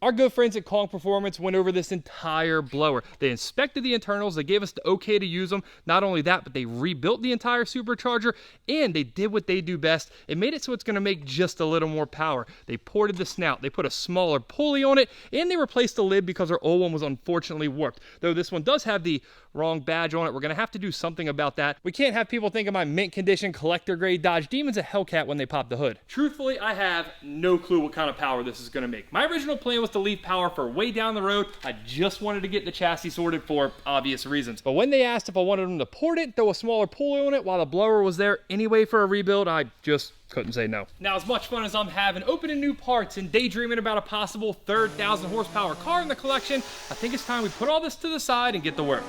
Our good friends at Kong Performance went over this entire blower. They inspected the internals, they gave us the okay to use them. Not only that, but they rebuilt the entire Supercharger, and they did what they do best. It made it so it's gonna make just a little more power. They ported the snout, they put a smaller pulley on it, and they replaced the lid because our old one was unfortunately warped. Though this one does have the wrong badge on it, we're gonna have to do something about that. We can't have people think of my mint condition collector grade Dodge Demon's a Hellcat when they pop the hood. Truthfully, I have no clue what kind of power this is gonna make. My original plan was was to leave power for way down the road. I just wanted to get the chassis sorted for obvious reasons. But when they asked if I wanted them to port it, throw a smaller pulley on it while the blower was there anyway for a rebuild, I just couldn't say no. Now, as much fun as I'm having opening new parts and daydreaming about a possible third 1,000 horsepower car in the collection, I think it's time we put all this to the side and get to work.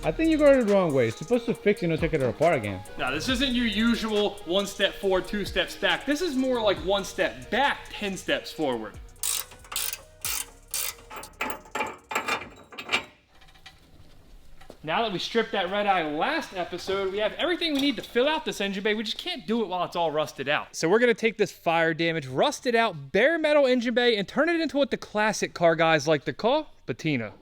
I think you got it the wrong way. It's supposed to fix it and take it apart again. Now, this isn't your usual 1 step forward, 2 steps back. This is more like 1 step back, 10 steps forward. Now that we stripped that red eye last episode, we have everything we need to fill out this engine bay. We just can't do it while it's all rusted out. So we're gonna take this fire damaged, rusted out, bare metal engine bay and turn it into what the classic car guys like to call patina.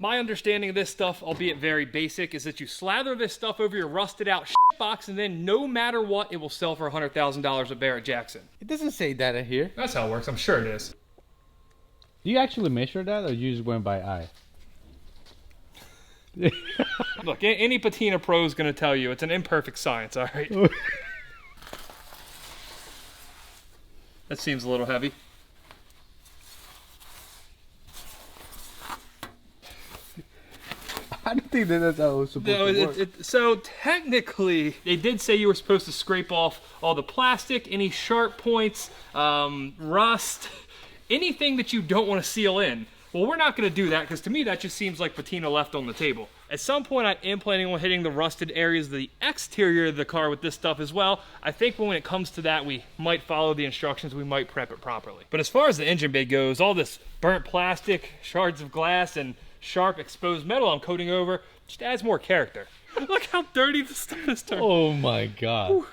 My understanding of this stuff, albeit very basic, is that you slather this stuff over your rusted out shit box and then no matter what, it will sell for $100,000 at Barrett-Jackson. It doesn't say that here. That's how it works, I'm sure it is. Do you actually measure that or you just went by eye? Look, any patina pro is gonna tell you it's an imperfect science, all right? That seems a little heavy. I don't think that's how it was supposed to work. So technically, they did say you were supposed to scrape off all the plastic, any sharp points, rust, anything that you don't want to seal in. Well, we're not going to do that because to me that just seems like patina left on the table. At some point I am planning on hitting the rusted areas of the exterior of the car with this stuff as well. I think when it comes to that we might follow the instructions, we might prep it properly. But as far as the engine bay goes, all this burnt plastic, shards of glass, and sharp exposed metal I'm coating over just adds more character. Look how dirty this stuff is turned. Oh my God. Whew.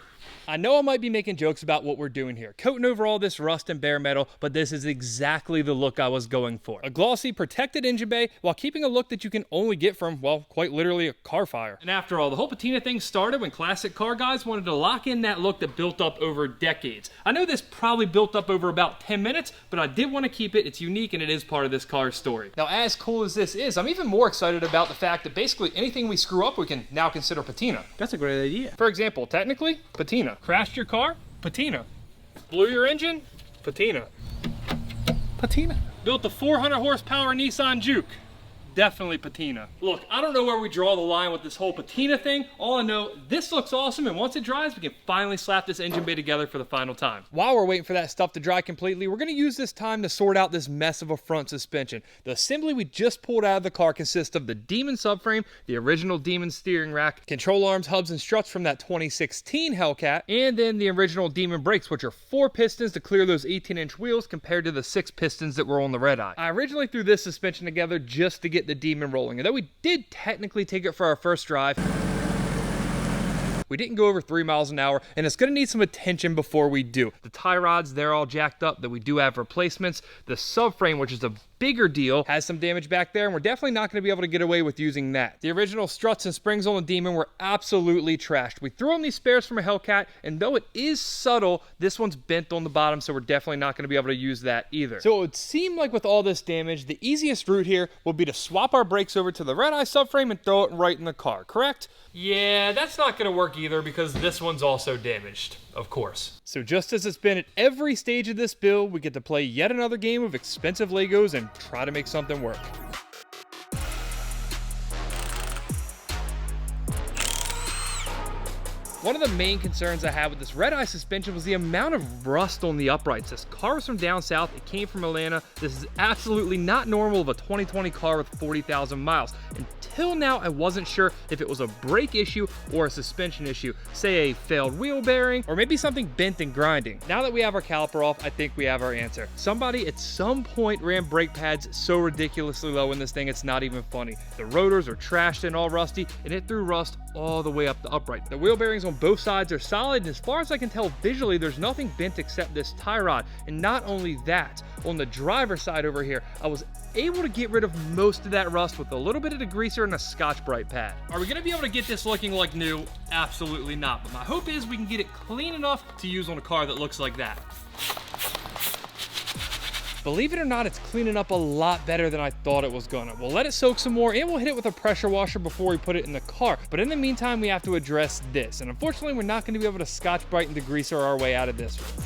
I know I might be making jokes about what we're doing here, coating over all this rust and bare metal, but this is exactly the look I was going for. A glossy, protected engine bay while keeping a look that you can only get from, well, quite literally a car fire. And after all, the whole patina thing started when classic car guys wanted to lock in that look that built up over decades. I know this probably built up over about 10 minutes, but I did want to keep it. It's unique and it is part of this car's story. Now, as cool as this is, I'm even more excited about the fact that basically anything we screw up, we can now consider patina. That's a great idea. For example, technically, patina. Crashed your car? Patina. Blew your engine? Patina. Patina. Built a 400 horsepower Nissan Juke? Definitely patina. Look, I don't know where we draw the line with this whole patina thing. All I know, this looks awesome, and once it dries, we can finally slap this engine bay together for the final time. While we're waiting for that stuff to dry completely, we're gonna use this time to sort out this mess of a front suspension. The assembly we just pulled out of the car consists of the Demon subframe, the original Demon steering rack, control arms, hubs, and struts from that 2016 Hellcat, and then the original Demon brakes, which are 4 pistons to clear those 18-inch wheels compared to the 6 pistons that were on the Red Eye. I originally threw this suspension together just to get the Demon rolling, and though we did technically take it for our first drive, we didn't go over 3 miles an hour, and it's going to need some attention before we do. The tie rods, they're all jacked up, that we do have replacements. The subframe, which is a bigger deal, has some damage back there, and we're definitely not going to be able to get away with using that. The original struts and springs on the Demon were absolutely trashed. We threw on these spares from a Hellcat, and though it is subtle, this one's bent on the bottom, so we're definitely not going to be able to use that either. So it would seem like with all this damage, the easiest route here would be to swap our brakes over to the Red Eye subframe and throw it right in the car, correct? Yeah, that's not going to work either because this one's also damaged, of course. So just as it's been at every stage of this build, we get to play yet another game of expensive Legos and try to make something work. One of the main concerns I had with this Red Eye suspension was the amount of rust on the uprights. This car was from down south, it came from Atlanta. This is absolutely not normal of a 2020 car with 40,000 miles. Until now, I wasn't sure if it was a brake issue or a suspension issue, say a failed wheel bearing, or maybe something bent and grinding. Now that we have our caliper off, I think we have our answer. Somebody at some point ran brake pads so ridiculously low in this thing, it's not even funny. The rotors are trashed and all rusty, and it threw rust all the way up the upright. The wheel bearings on both sides are solid, and as far as I can tell visually, there's nothing bent except this tie rod. And not only that, on the driver's side over here, I was able to get rid of most of that rust with a little bit of degreaser and a Scotch-Brite pad. Are we gonna be able to get this looking like new? Absolutely not, but my hope is we can get it clean enough to use on a car that looks like that. believe it or not, it's cleaning up a lot better than I thought it was gonna. We'll let it soak some more and we'll hit it with a pressure washer before we put it in the car. But in the meantime, we have to address this. And unfortunately, we're not gonna be able to Scotch-Brite and degreaser our way out of this one.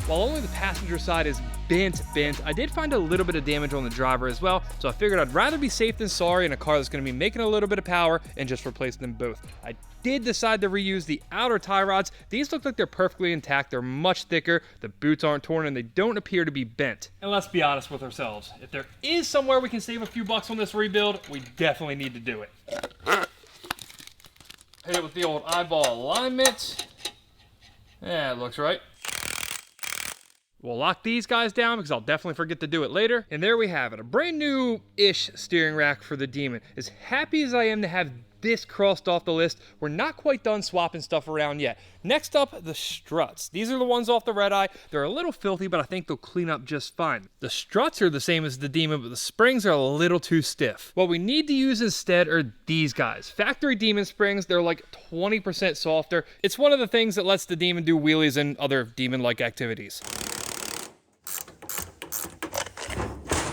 While only the passenger side is bent, I did find a little bit of damage on the driver as well, so I figured I'd rather be safe than sorry in a car that's gonna be making a little bit of power and just replace them both. I did decide to reuse the outer tie rods. These look like they're perfectly intact, they're much thicker, the boots aren't torn, and they don't appear to be bent. And let's be honest with ourselves, if there is somewhere we can save a few bucks on this rebuild, we definitely need to do it. Hit it with the old eyeball alignment. Yeah, it looks right. We'll lock these guys down because I'll definitely forget to do it later. And there we have it, a brand new-ish steering rack for the Demon. As happy as I am to have this crossed off the list, we're not quite done swapping stuff around yet. Next up, the struts. These are the ones off the Red Eye. They're a little filthy, but I think they'll clean up just fine. The struts are the same as the Demon, but the springs are a little too stiff. What we need to use instead are these guys. Factory Demon springs, they're like 20% softer. It's one of the things that lets the Demon do wheelies and other Demon-like activities.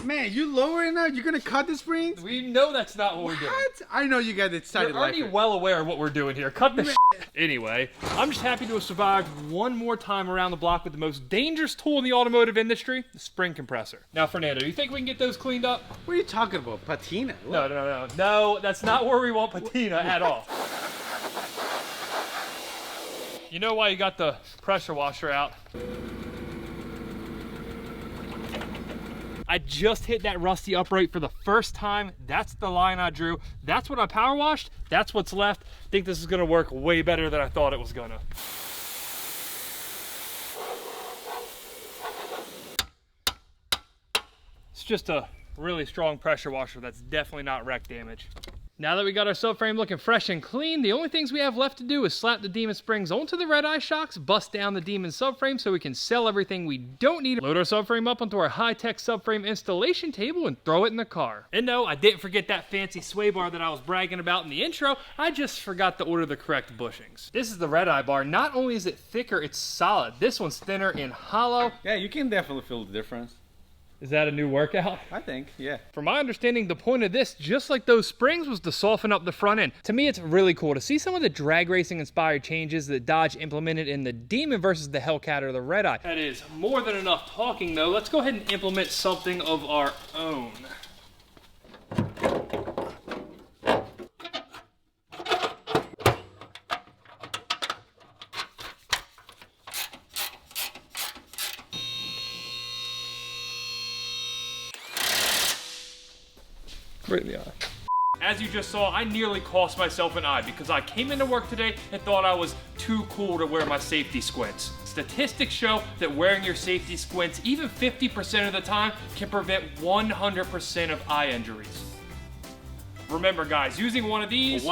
Man, you lowering now? You're gonna cut the springs? We know that's not what we're doing. What? I know you got excited. You're already well aware of what we're doing here. Cut the shit. Anyway, I'm just happy to have survived one more time around the block with the most dangerous tool in the automotive industry, the spring compressor. Now, Fernando, do you think we can get those cleaned up? What are you talking about? Patina? No, that's not where we want patina at all. You know why you got the pressure washer out? I just hit that rusty upright for the first time. That's the line I drew. That's what I power washed. That's what's left. I think this is gonna work way better than I thought it was gonna. It's just a really strong pressure washer that's definitely not wreck damage. Now that we got our subframe looking fresh and clean, the only things we have left to do is slap the Demon springs onto the Red Eye shocks, bust down the Demon subframe so we can sell everything we don't need, load our subframe up onto our high-tech subframe installation table, and throw it in the car. And no, I didn't forget that fancy sway bar that I was bragging about in the intro. I just forgot to order the correct bushings. This is the Red Eye bar. Not only is it thicker, it's solid. This one's thinner and hollow. Yeah, you can definitely feel the difference. Is that a new workout? I think, yeah. From my understanding, the point of this, just like those springs, was to soften up the front end. To me, it's really cool to see some of the drag racing inspired changes that Dodge implemented in the Demon versus the Hellcat or the Red Eye. That is more than enough talking though. Let's go ahead and implement something of our own. Right in the eye. As you just saw, I nearly cost myself an eye because I came into work today and thought I was too cool to wear my safety squints. Statistics show that wearing your safety squints, even 50% of the time, can prevent 100% of eye injuries. Remember guys, using one of these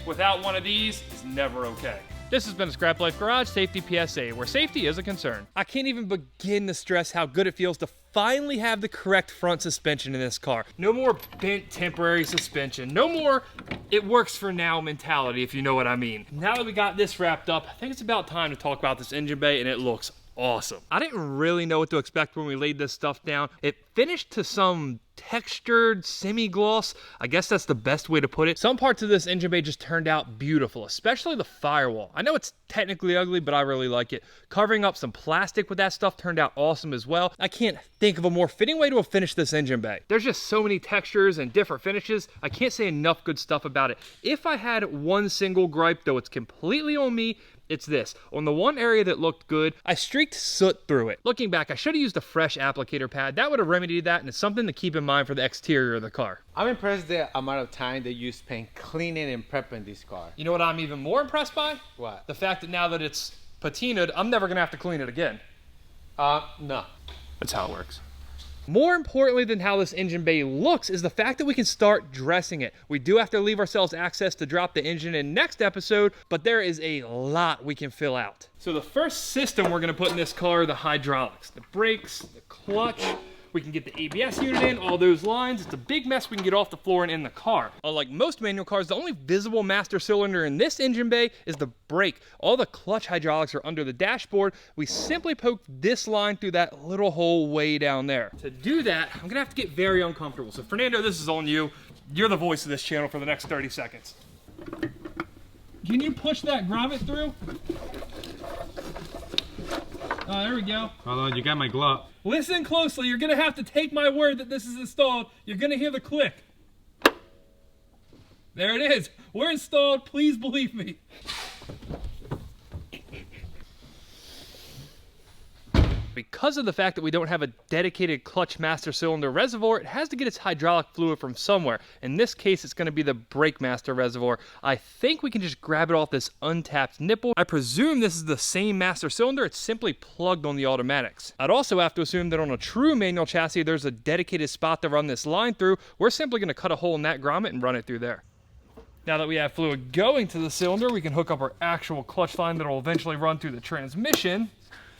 without one of these is never okay. This has been a Scrap Life Garage Safety PSA, where safety is a concern. I can't even begin to stress how good it feels to finally have the correct front suspension in this car. No more bent temporary suspension. No more it works for now mentality, if you know what I mean. Now that we got this wrapped up, I think it's about time to talk about this engine bay, and it looks awesome. I didn't really know what to expect when we laid this stuff down. It finished to some textured semi-gloss. I guess that's the best way to put it. Some parts of this engine bay just turned out beautiful, especially the firewall. I know it's technically ugly, but I really like it. Covering up some plastic with that stuff turned out awesome as well. I can't think of a more fitting way to have finished this engine bay. There's just so many textures and different finishes. I can't say enough good stuff about it. If I had one single gripe, though it's completely on me, it's this. On the one area that looked good, I streaked soot through it. Looking back, I should have used a fresh applicator pad. That would have remedied that, and it's something to keep in mind for the exterior of the car. I'm impressed the amount of time that you spent cleaning and prepping this car. You know what I'm even more impressed by? What? The fact that now that it's patinaed, I'm never gonna have to clean it again. No. That's how it works. More importantly than how this engine bay looks is the fact that we can start dressing it. We do have to leave ourselves access to drop the engine in next episode, but there is a lot we can fill out. So the first system we're gonna put in this car are the hydraulics, the brakes, the clutch. We can get the ABS unit in, all those lines. It's a big mess we can get off the floor and in the car. Unlike most manual cars, the only visible master cylinder in this engine bay is the brake. All the clutch hydraulics are under the dashboard. We simply poke this line through that little hole way down there. To do that, I'm gonna have to get very uncomfortable. So Fernando, this is on you. You're the voice of this channel for the next 30 seconds. Can you push that grommet through? Oh, there we go. Hold on, you got my glove. Listen closely. You're gonna have to take my word that this is installed. You're gonna hear the click. There it is. We're installed. Please believe me. Because of the fact that we don't have a dedicated clutch master cylinder reservoir, it has to get its hydraulic fluid from somewhere. In this case, it's going to be the brake master reservoir. I think we can just grab it off this untapped nipple. I presume this is the same master cylinder. It's simply plugged on the automatics. I'd also have to assume that on a true manual chassis, there's a dedicated spot to run this line through. We're simply going to cut a hole in that grommet and run it through there. Now that we have fluid going to the cylinder, we can hook up our actual clutch line that will eventually run through the transmission.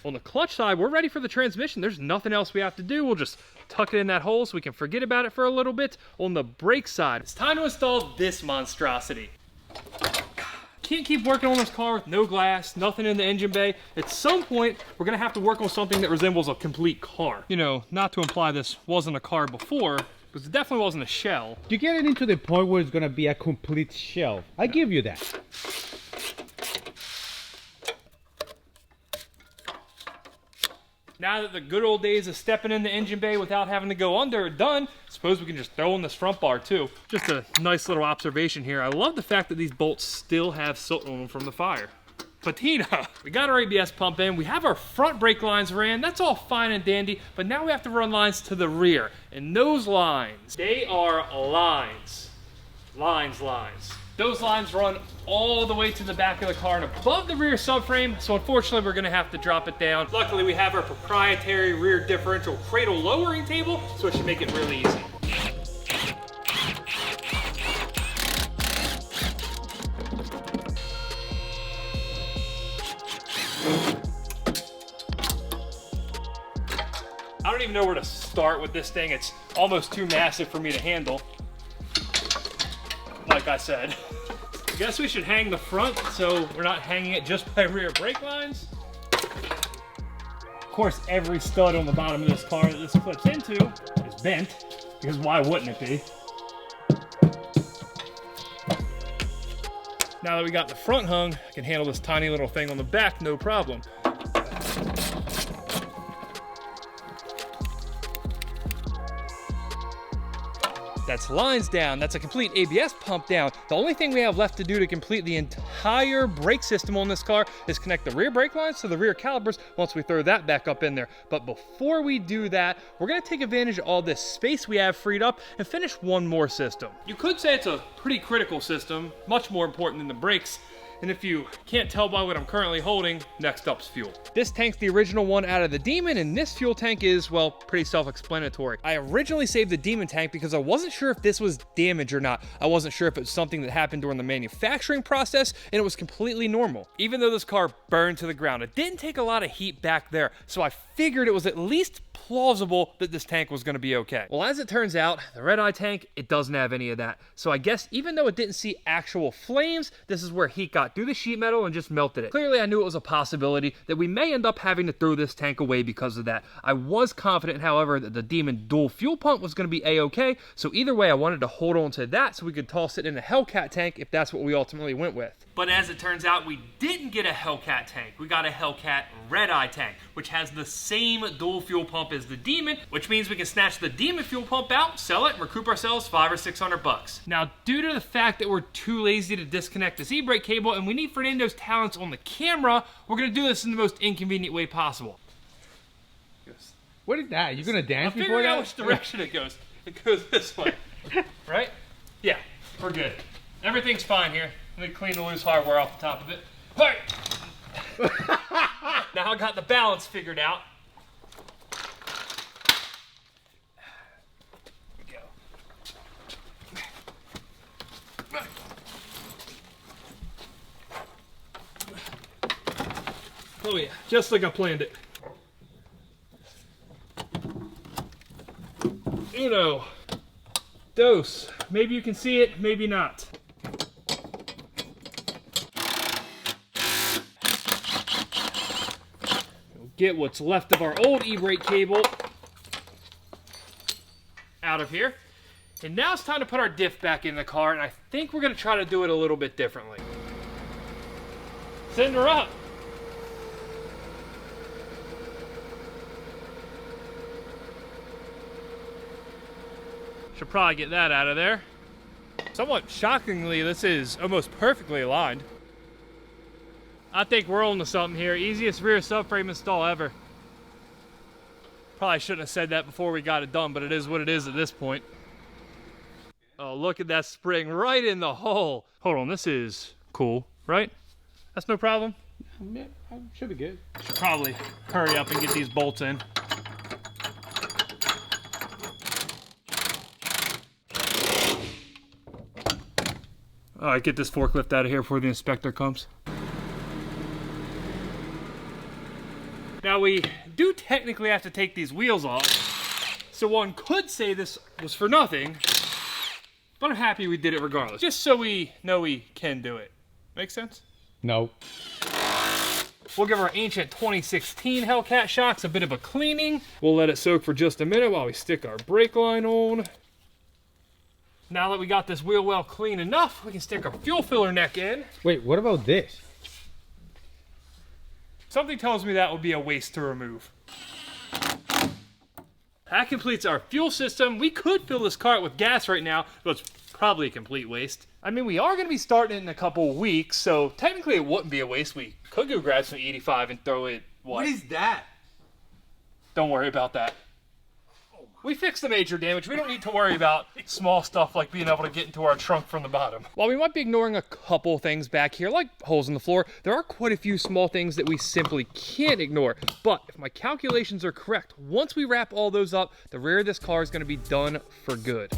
On the clutch side, we're ready for the transmission. There's nothing else we have to do. We'll just tuck it in that hole so we can forget about it for a little bit. On the brake side, it's time to install this monstrosity. Can't keep working on this car with no glass, nothing in the engine bay. At some point, we're gonna have to work on something that resembles a complete car. You know, not to imply this wasn't a car before, because it definitely wasn't a shell. You get it into the point where it's gonna be a complete shell. I give you that. Now that the good old days of stepping in the engine bay without having to go under are done, suppose we can just throw in this front bar too. Just a nice little observation here. I love the fact that these bolts still have soot on them from the fire. Patina. We got our ABS pump in. We have our front brake lines ran. That's all fine and dandy, but now we have to run lines to the rear. And those lines, they are lines. Lines. Those lines run all the way to the back of the car and above the rear subframe, so unfortunately we're gonna have to drop it down. Luckily we have our proprietary rear differential cradle lowering table, so it should make it really easy. I don't even know where to start with this thing. It's almost too massive for me to handle. Like I said. I guess we should hang the front so we're not hanging it just by rear brake lines. Of course, every stud on the bottom of this car that this clips into is bent, because why wouldn't it be? Now that we got the front hung, I can handle this tiny little thing on the back, no problem. That's lines down, that's a complete ABS pump down. The only thing we have left to do to complete the entire brake system on this car is connect the rear brake lines to the rear calipers once we throw that back up in there. But before we do that, we're gonna take advantage of all this space we have freed up and finish one more system. You could say it's a pretty critical system, much more important than the brakes. And if you can't tell by what I'm currently holding, next up's fuel. This tank's the original one out of the Demon, and this fuel tank is, well, pretty self-explanatory. I originally saved the Demon tank because I wasn't sure if this was damaged or not. I wasn't sure if it was something that happened during the manufacturing process, and it was completely normal. Even though this car burned to the ground, it didn't take a lot of heat back there, so I figured it was at least plausible that this tank was going to be okay. Well, as it turns out, the Red Eye tank, it doesn't have any of that. So I guess even though it didn't see actual flames, this is where heat got through the sheet metal and just melted it. Clearly, I knew it was a possibility that we may end up having to throw this tank away because of that. I was confident, however, that the Demon dual fuel pump was going to be a-okay, so either way, I wanted to hold on to that so we could toss it in a Hellcat tank if that's what we ultimately went with. But as it turns out, we didn't get a Hellcat tank. We got a Hellcat Red Eye tank, which has the same dual fuel pump as the Demon, which means we can snatch the Demon fuel pump out, sell it, and recoup ourselves $500 or $600. Now, due to the fact that we're too lazy to disconnect this e-brake cable and we need Fernando's talents on the camera, we're gonna do this in the most inconvenient way possible. What is that? You gonna dance I'm before figuring out that? which direction it goes. It goes this way, right? Yeah, we're good. Everything's fine here. Let me clean the loose hardware off the top of it. All right. Now I got the balance figured out. There we go. Oh yeah, just like I planned it. Uno. Dos. Maybe you can see it, maybe not. We'll get what's left of our old e-brake cable out of here. And now it's time to put our diff back in the car, and I think we're gonna try to do it a little bit differently. Send her up. Should probably get that out of there. Somewhat shockingly, this is almost perfectly aligned. I think we're on to something here. Easiest rear subframe install ever. Probably shouldn't have said that before we got it done, but it is what it is at this point. Oh, look at that spring right in the hole. Hold on, this is cool, right? That's no problem? Yeah, should be good. Should probably hurry up and get these bolts in. All right, get this forklift out of here before the inspector comes. Now we do technically have to take these wheels off, so one could say this was for nothing, but I'm happy we did it regardless, just so we know we can do it. Make sense? No. We'll give our ancient 2016 Hellcat shocks a bit of a cleaning. We'll let it soak for just a minute while we stick our brake line on. Now that we got this wheel well clean enough, we can stick our fuel filler neck in. Wait, what about this? Something tells me that would be a waste to remove. That completes our fuel system. We could fill this cart with gas right now, but it's probably a complete waste. I mean, we are going to be starting it in a couple weeks, so technically it wouldn't be a waste. We could go grab some 85 and throw it, What is that? Don't worry about that. We fixed the major damage. We don't need to worry about small stuff like being able to get into our trunk from the bottom. While we might be ignoring a couple things back here, like holes in the floor, there are quite a few small things that we simply can't ignore. But if my calculations are correct, once we wrap all those up, the rear of this car is going to be done for good.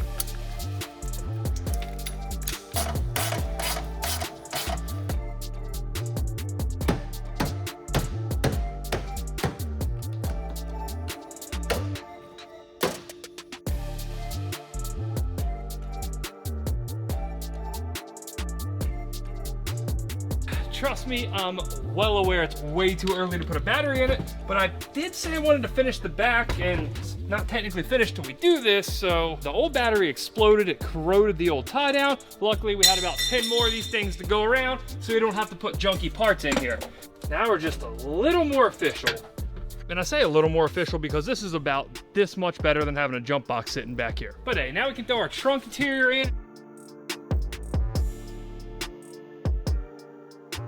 Trust me, I'm well aware it's way too early to put a battery in it, but I did say I wanted to finish the back, and it's not technically finished till we do this, so the old battery exploded, it corroded the old tie down. Luckily, we had about 10 more of these things to go around, so we don't have to put junky parts in here. Now we're just a little more official. And I say a little more official because this is about this much better than having a jump box sitting back here. But hey, now we can throw our trunk interior in.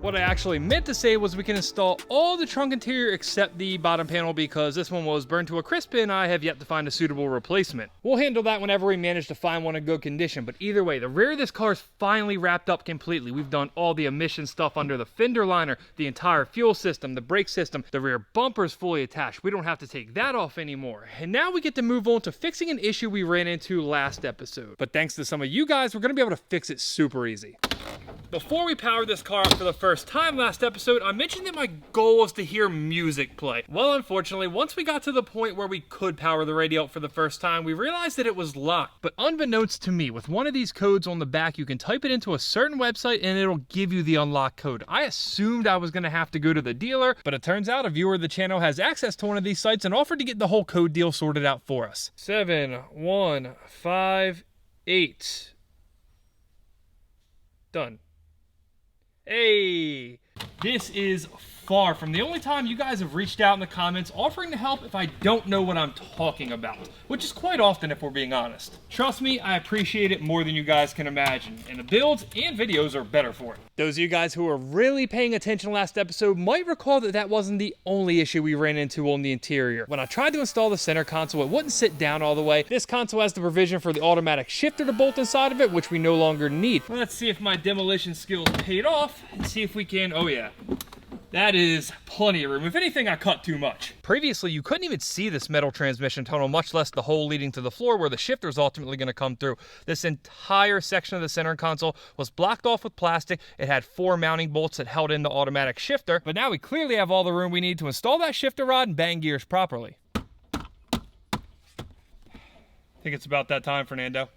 What I actually meant to say was we can install all the trunk interior except the bottom panel because this one was burned to a crisp and I have yet to find a suitable replacement. We'll handle that whenever we manage to find one in good condition, but either way, the rear of this car is finally wrapped up completely. We've done all the emission stuff under the fender liner, the entire fuel system, the brake system, the rear bumper is fully attached. We don't have to take that off anymore. And now we get to move on to fixing an issue we ran into last episode. But thanks to some of you guys, we're gonna be able to fix it super easy. Before we powered this car up for the first time last episode, I mentioned that my goal was to hear music play. Well, unfortunately, once we got to the point where we could power the radio up for the first time, we realized that it was locked. But unbeknownst to me, with one of these codes on the back, you can type it into a certain website and it'll give you the unlock code. I assumed I was gonna have to go to the dealer, but it turns out a viewer of the channel has access to one of these sites and offered to get the whole code deal sorted out for us. 7158. Done. Hey, this is far from the only time you guys have reached out in the comments offering to help if I don't know what I'm talking about, which is quite often if we're being honest. Trust me, I appreciate it more than you guys can imagine, and the builds and videos are better for it. Those of you guys who were really paying attention last episode might recall that that wasn't the only issue we ran into on the interior. When I tried to install the center console, it wouldn't sit down all the way. This console has the provision for the automatic shifter to bolt inside of it, which we no longer need. Let's see if my demolition skills paid off and see if we can, oh yeah. That is plenty of room. If anything, I cut too much. Previously, you couldn't even see this metal transmission tunnel, much less the hole leading to the floor where the shifter is ultimately going to come through. This entire section of the center console was blocked off with plastic. It had 4 mounting bolts that held in the automatic shifter, but now we clearly have all the room we need to install that shifter rod and bang gears properly. I think it's about that time, Fernando.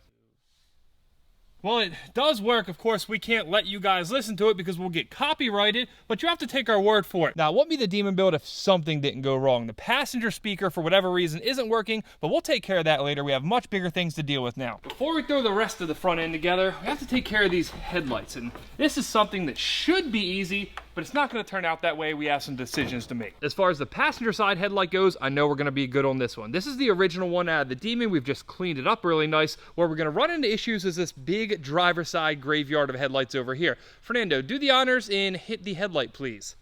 Well, it does work. Of course, we can't let you guys listen to it because we'll get copyrighted, but you have to take our word for it. Now, it wouldn't be the Demon build if something didn't go wrong. The passenger speaker, for whatever reason, isn't working, but we'll take care of that later. We have much bigger things to deal with now. Before we throw the rest of the front end together, we have to take care of these headlights, and this is something that should be easy, but it's not going to turn out that way. We have some decisions to make. As far as the passenger side headlight goes, I know we're going to be good on this one. This is the original one out of the Demon. We've just cleaned it up really nice. Where we're going to run into issues is this big driver side graveyard of headlights over here. Fernando, do the honors and hit the headlight, please.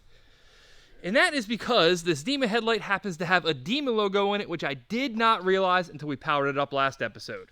And that is because this Demon headlight happens to have a Demon logo in it, which I did not realize until we powered it up last episode.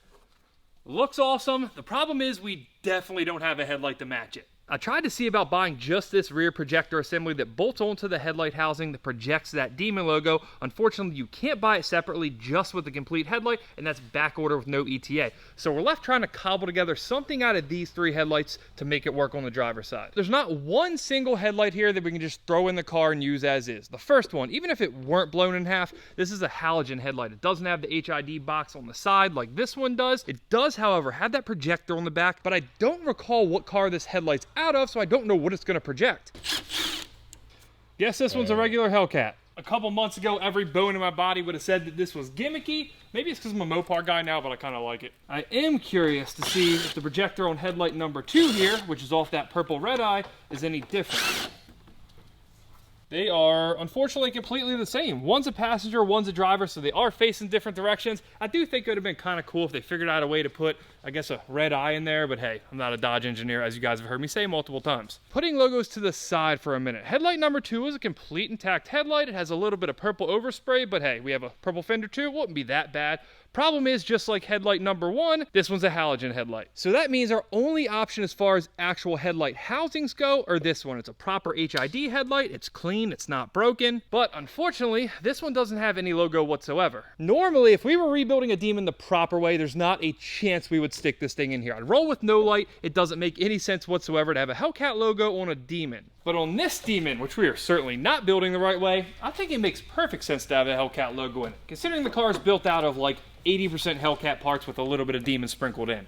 Looks awesome. The problem is we definitely don't have a headlight to match it. I tried to see about buying just this rear projector assembly that bolts onto the headlight housing that projects that Demon logo. Unfortunately, you can't buy it separately just with the complete headlight, and that's back order with no ETA. So we're left trying to cobble together something out of these three headlights to make it work on the driver's side. There's not one single headlight here that we can just throw in the car and use as is. The first one, even if it weren't blown in half, this is a halogen headlight. It doesn't have the HID box on the side like this one does. It does, however, have that projector on the back, but I don't recall what car this headlight's out of, so I don't know what it's going to project. Guess this one's a regular Hellcat. A couple months ago, every bone in my body would have said that this was gimmicky. Maybe it's because I'm a Mopar guy now, but I kind of like it. I am curious to see if the projector on headlight number 2 here, which is off that purple red eye, is any different. They are, unfortunately, completely the same. One's a passenger, one's a driver, so they are facing different directions. I do think it would have been kind of cool if they figured out a way to put, I guess, a red eye in there, but hey, I'm not a Dodge engineer, as you guys have heard me say multiple times. Putting logos to the side for a minute. Headlight number 2 is a complete intact headlight. It has a little bit of purple overspray, but hey, we have a purple fender too. It wouldn't be that bad. Problem is, just like headlight number 1, this one's a halogen headlight. So that means our only option as far as actual headlight housings go are this one. It's a proper HID headlight. It's clean. It's not broken. But unfortunately, this one doesn't have any logo whatsoever. Normally, if we were rebuilding a Demon the proper way, there's not a chance we would stick this thing in here. I'd roll with no light. It doesn't make any sense whatsoever to have a Hellcat logo on a Demon. But on this Demon, which we are certainly not building the right way, I think it makes perfect sense to have a Hellcat logo in it, considering the car is built out of like 80% Hellcat parts with a little bit of Demon sprinkled in.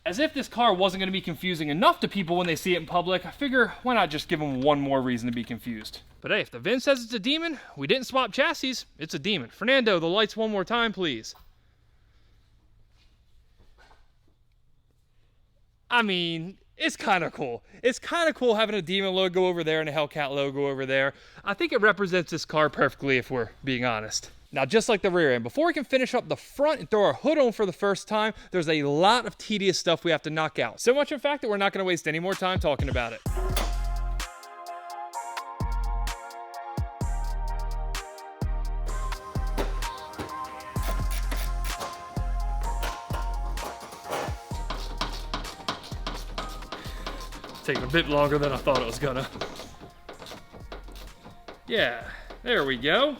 As if this car wasn't going to be confusing enough to people when they see it in public, I figure why not just give them one more reason to be confused. But hey, if the VIN says it's a Demon, we didn't swap chassis, it's a Demon. Fernando, the lights one more time, please. I mean, it's kind of cool. It's kind of cool having a Demon logo over there and a Hellcat logo over there. I think it represents this car perfectly if we're being honest. Now, just like the rear end, before we can finish up the front and throw our hood on for the first time, there's a lot of tedious stuff we have to knock out. So much, in fact, that we're not going to waste any more time talking about it. It's taking a bit longer than I thought it was gonna. Yeah, there we go.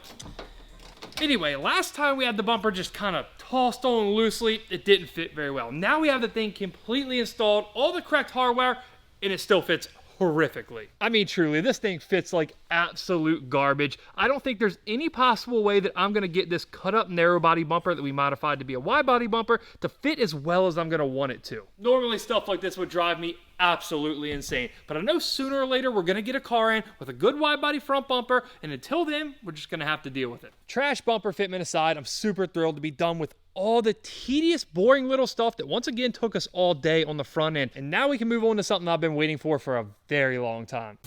Anyway, last time we had the bumper just kind of tossed on loosely. It didn't fit very well. Now we have the thing completely installed, all the correct hardware, and it still fits horrifically. I mean, truly, this thing fits like absolute garbage. I don't think there's any possible way that I'm gonna get this cut up narrow body bumper that we modified to be a wide body bumper to fit as well as I'm gonna want it to. Normally stuff like this would drive me absolutely insane, but I know sooner or later we're gonna get a car in with a good wide body front bumper, and until then, we're just gonna have to deal with it. Trash bumper fitment aside, I'm super thrilled to be done with all the tedious, boring little stuff that once again took us all day on the front end. And now we can move on to something I've been waiting for a very long time.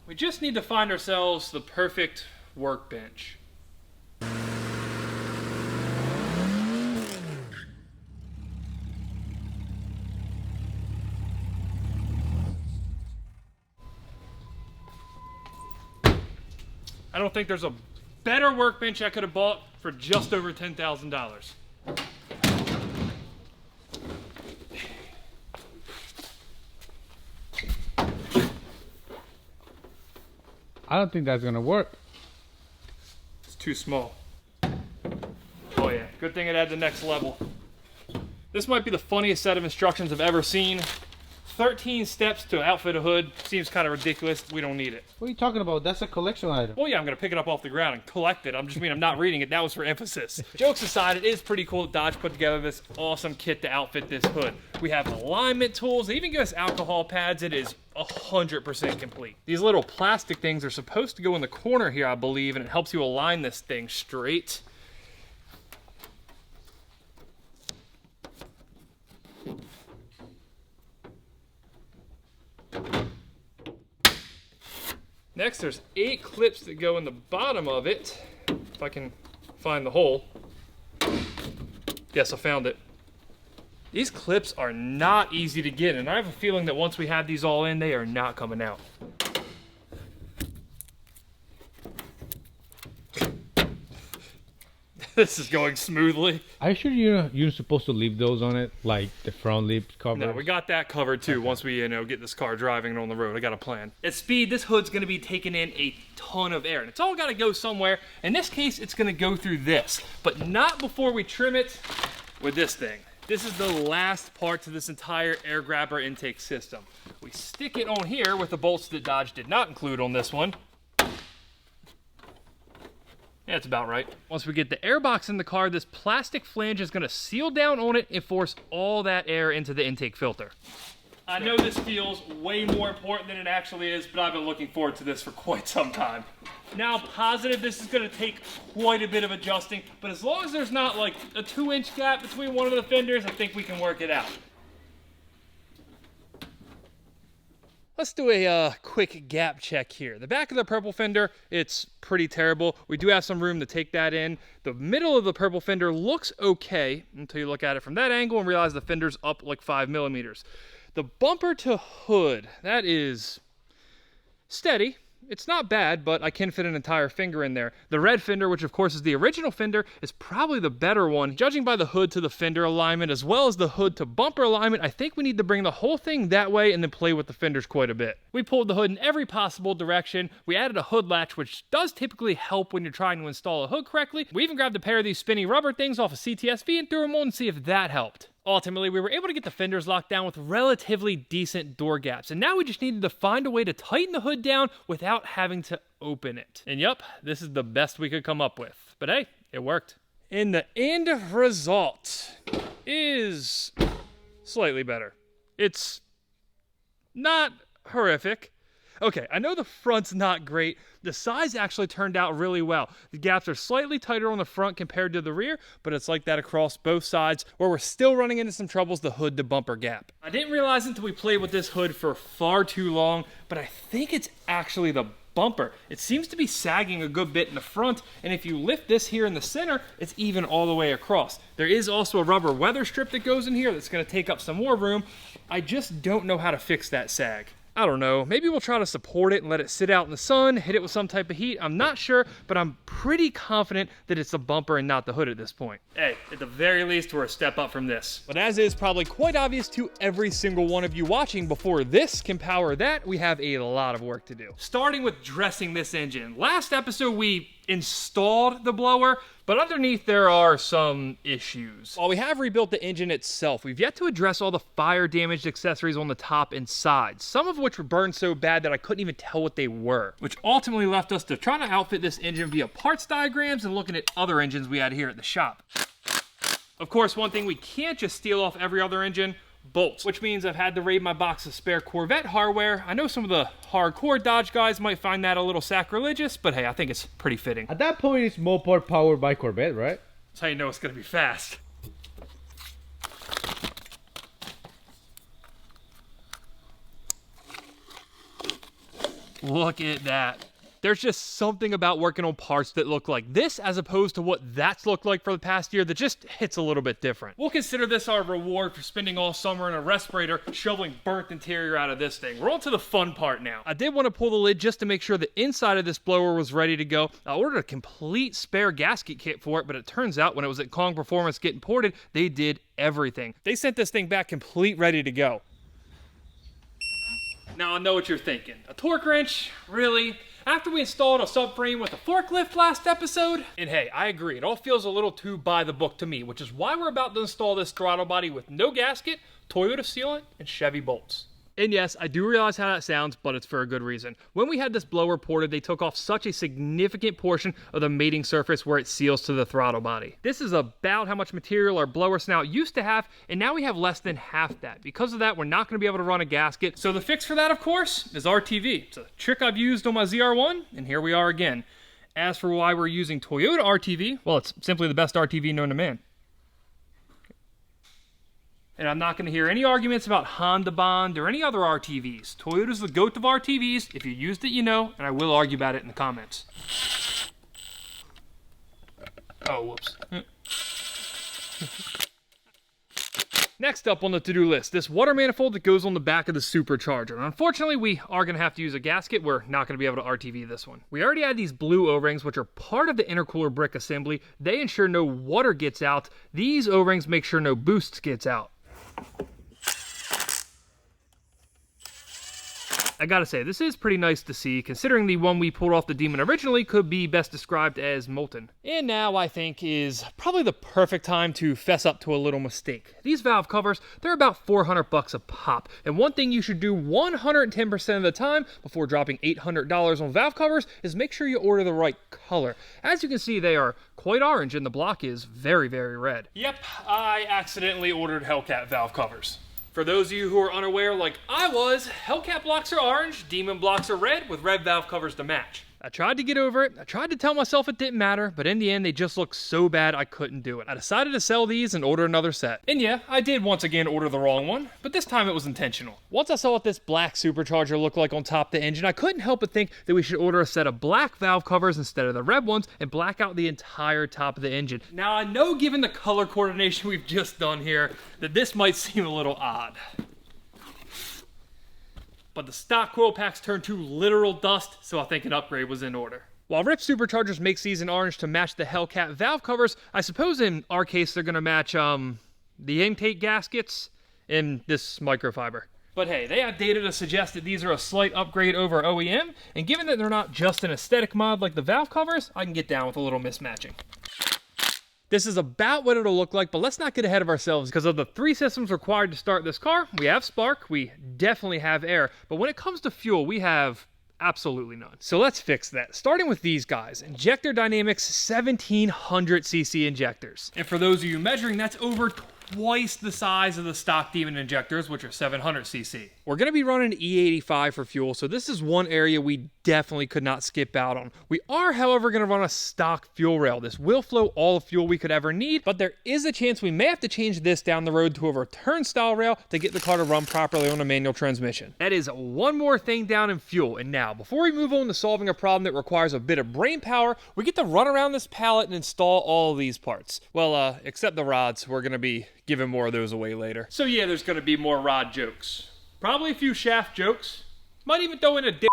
We just need to find ourselves the perfect workbench. I don't think there's a better workbench I could have bought for just over $10,000. I don't think that's gonna work. It's too small. Oh yeah, good thing it had the next level. This might be the funniest set of instructions I've ever seen. 13 steps to outfit a hood seems kind of ridiculous. We don't need it. What are you talking about? That's a collection item. Well, yeah, I'm going to pick it up off the ground and collect it. I'm not reading it. That was for emphasis. Jokes aside, it is pretty cool that Dodge put together this awesome kit to outfit this hood. We have alignment tools. They even give us alcohol pads. It is 100% complete. These little plastic things are supposed to go in the corner here, I believe, and it helps you align this thing straight. Next, there's 8 clips that go in the bottom of it. If I can find the hole. Yes, I found it. These clips are not easy to get, and I have a feeling that once we have these all in, they are not coming out. This is going smoothly. Are you sure you're supposed to leave those on it, like the front lip cover? No, we got that covered too. Once we, get this car driving and on the road, I got a plan. At speed, this hood's gonna be taking in a ton of air, and it's all gotta go somewhere. In this case, it's gonna go through this, but not before we trim it with this thing. This is the last part to this entire air grabber intake system. We stick it on here with the bolts that Dodge did not include on this one. Yeah, that's about right. Once we get the air box in the car, this plastic flange is gonna seal down on it and force all that air into the intake filter. I know this feels way more important than it actually is, but I've been looking forward to this for quite some time. Now, positive this is gonna take quite a bit of adjusting, but as long as there's not like a 2-inch gap between one of the fenders, I think we can work it out. Let's do a quick gap check here. The back of the purple fender, it's pretty terrible. We do have some room to take that in. The middle of the purple fender looks okay until you look at it from that angle and realize the fender's up like 5 millimeters. The bumper to hood, that is steady. It's not bad, but I can fit an entire finger in there. The red fender, which of course is the original fender, is probably the better one. Judging by the hood to the fender alignment, as well as the hood to bumper alignment, I think we need to bring the whole thing that way and then play with the fenders quite a bit. We pulled the hood in every possible direction. We added a hood latch, which does typically help when you're trying to install a hood correctly. We even grabbed a pair of these spinny rubber things off a CTSV and threw them on to see if that helped. Ultimately, we were able to get the fenders locked down with relatively decent door gaps, and now we just needed to find a way to tighten the hood down without having to open it. And yep, this is the best we could come up with. But hey, it worked. And the end result is slightly better. It's not horrific. Okay, I know the front's not great. The sides actually turned out really well. The gaps are slightly tighter on the front compared to the rear, but it's like that across both sides. Where we're still running into some troubles, the hood to bumper gap. I didn't realize until we played with this hood for far too long, but I think it's actually the bumper. It seems to be sagging a good bit in the front, and if you lift this here in the center, it's even all the way across. There is also a rubber weather strip that goes in here that's going to take up some more room. I just don't know how to fix that sag. I don't know, maybe we'll try to support it and let it sit out in the sun, hit it with some type of heat. I'm not sure, but I'm pretty confident that it's the bumper and not the hood at this point. Hey, at the very least, we're a step up from this. But as is probably quite obvious to every single one of you watching, before this can power that, we have a lot of work to do. Starting with dressing this engine. Last episode, we installed the blower, but underneath there are some issues. While we have rebuilt the engine itself, we've yet to address all the fire damaged accessories on the top and sides, some of which were burned so bad that I couldn't even tell what they were, which ultimately left us to try to outfit this engine via parts diagrams and looking at other engines we had here at the shop. Of course, one thing we can't just steal off every other engine: bolts, which means I've had to raid my box of spare Corvette hardware. I know some of the hardcore Dodge guys might find that a little sacrilegious, but hey, I think it's pretty fitting. At that point, it's Mopar powered by Corvette, right? That's how you know it's gonna be fast. Look at that. There's just something about working on parts that look like this as opposed to what that's looked like for the past year that just hits a little bit different. We'll consider this our reward for spending all summer in a respirator shoveling burnt interior out of this thing. We're on to the fun part now. I did want to pull the lid just to make sure the inside of this blower was ready to go. I ordered a complete spare gasket kit for it, but it turns out when it was at Kong Performance getting ported, they did everything. They sent this thing back complete ready to go. Now I know what you're thinking. A torque wrench? Really? After we installed a subframe with a forklift last episode? And hey, I agree, it all feels a little too by the book to me, which is why we're about to install this throttle body with no gasket, Toyota sealant, and Chevy bolts. And yes, I do realize how that sounds, but it's for a good reason. When we had this blower ported, they took off such a significant portion of the mating surface where it seals to the throttle body. This is about how much material our blower snout used to have, and now we have less than half that. Because of that, we're not going to be able to run a gasket. So the fix for that, of course, is RTV. It's a trick I've used on my ZR1, and here we are again. As for why we're using Toyota RTV, well, it's simply the best RTV known to man. And I'm not going to hear any arguments about Honda Bond or any other RTVs. Toyota's the GOAT of RTVs. If you used it, you know, and I will argue about it in the comments. Oh, whoops. Next up on the to-do list, this water manifold that goes on the back of the Supercharger. And unfortunately, we are going to have to use a gasket. We're not going to be able to RTV this one. We already had these blue O-rings, which are part of the intercooler brick assembly. They ensure no water gets out. These O-rings make sure no boost gets out. I gotta say, this is pretty nice to see, considering the one we pulled off the Demon originally could be best described as molten. And now I think is probably the perfect time to fess up to a little mistake. These valve covers, they're about $400 a pop. And one thing you should do 110% of the time before dropping $800 on valve covers is make sure you order the right color. As you can see, they are quite orange and the block is very, very red. Yep, I accidentally ordered Hellcat valve covers. For those of you who are unaware, like I was, Hellcat blocks are orange, Demon blocks are red, with red valve covers to match. I tried to get over it, I tried to tell myself it didn't matter, but in the end they just looked so bad I couldn't do it. I decided to sell these and order another set. And yeah, I did once again order the wrong one, but this time it was intentional. Once I saw what this black Supercharger looked like on top of the engine, I couldn't help but think that we should order a set of black valve covers instead of the red ones and black out the entire top of the engine. Now I know, given the color coordination we've just done here, that this might seem a little odd. But the stock coil packs turned to literal dust, so I think an upgrade was in order. While Rip Superchargers makes these in orange to match the Hellcat valve covers, I suppose in our case they're going to match the intake gaskets in this microfiber. But hey, they have data to suggest that these are a slight upgrade over OEM, and given that they're not just an aesthetic mod like the valve covers, I can get down with a little mismatching. This is about what it'll look like, but let's not get ahead of ourselves. Because of the 3 systems required to start this car, we have spark, we definitely have air, but when it comes to fuel, we have absolutely none. So let's fix that. Starting with these guys, Injector Dynamics 1700cc injectors. And for those of you measuring, that's over twice the size of the stock Demon injectors, which are 700cc. We're going to be running E85 for fuel, so this is one area we definitely could not skip out on. We are, however, going to run a stock fuel rail. This will flow all the fuel we could ever need, but there is a chance we may have to change this down the road to a return style rail to get the car to run properly on a manual transmission. That is one more thing down in fuel. And now, before we move on to solving a problem that requires a bit of brain power, we get to run around this pallet and install all of these parts. Well, except the rods. We're going to be giving more of those away later. So yeah, there's going to be more rod jokes. Probably a few shaft jokes. Might even throw in a dick.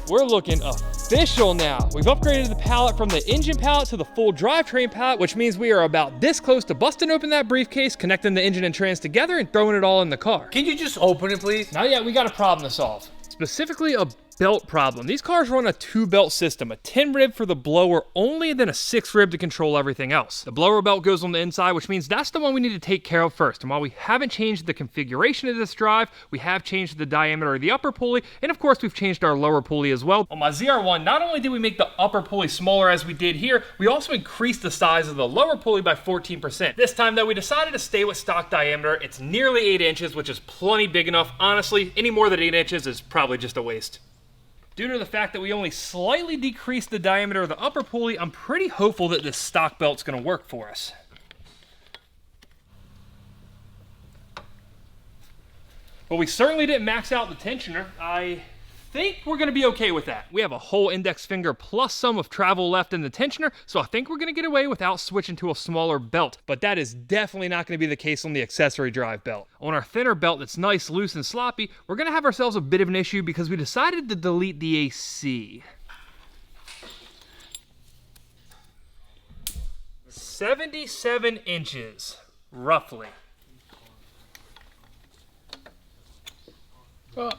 We're looking official now. We've upgraded the pallet from the engine pallet to the full drivetrain pallet, which means we are about this close to busting open that briefcase, connecting the engine and trans together, and throwing it all in the car. Can you just open it, please? Not yet, we got a problem to solve. Specifically a belt problem. These cars run a 2-belt system, a 10 rib for the blower only, and then a 6 rib to control everything else. The blower belt goes on the inside, which means that's the one we need to take care of first. And while we haven't changed the configuration of this drive, we have changed the diameter of the upper pulley, and of course we've changed our lower pulley as well. On my ZR1, not only did we make the upper pulley smaller as we did here, we also increased the size of the lower pulley by 14%. This time though, we decided to stay with stock diameter. It's nearly 8 inches, which is plenty big enough. Honestly, any more than 8 inches is probably just a waste. Due to the fact that we only slightly decreased the diameter of the upper pulley, I'm pretty hopeful that this stock belt's going to work for us. But we certainly didn't max out the tensioner. I think we're going to be okay with that. We have a whole index finger plus some of travel left in the tensioner, so I think we're going to get away without switching to a smaller belt. But that is definitely not going to be the case on the accessory drive belt. On our thinner belt that's nice, loose, and sloppy, we're going to have ourselves a bit of an issue because we decided to delete the AC. 77 inches, roughly. Oh.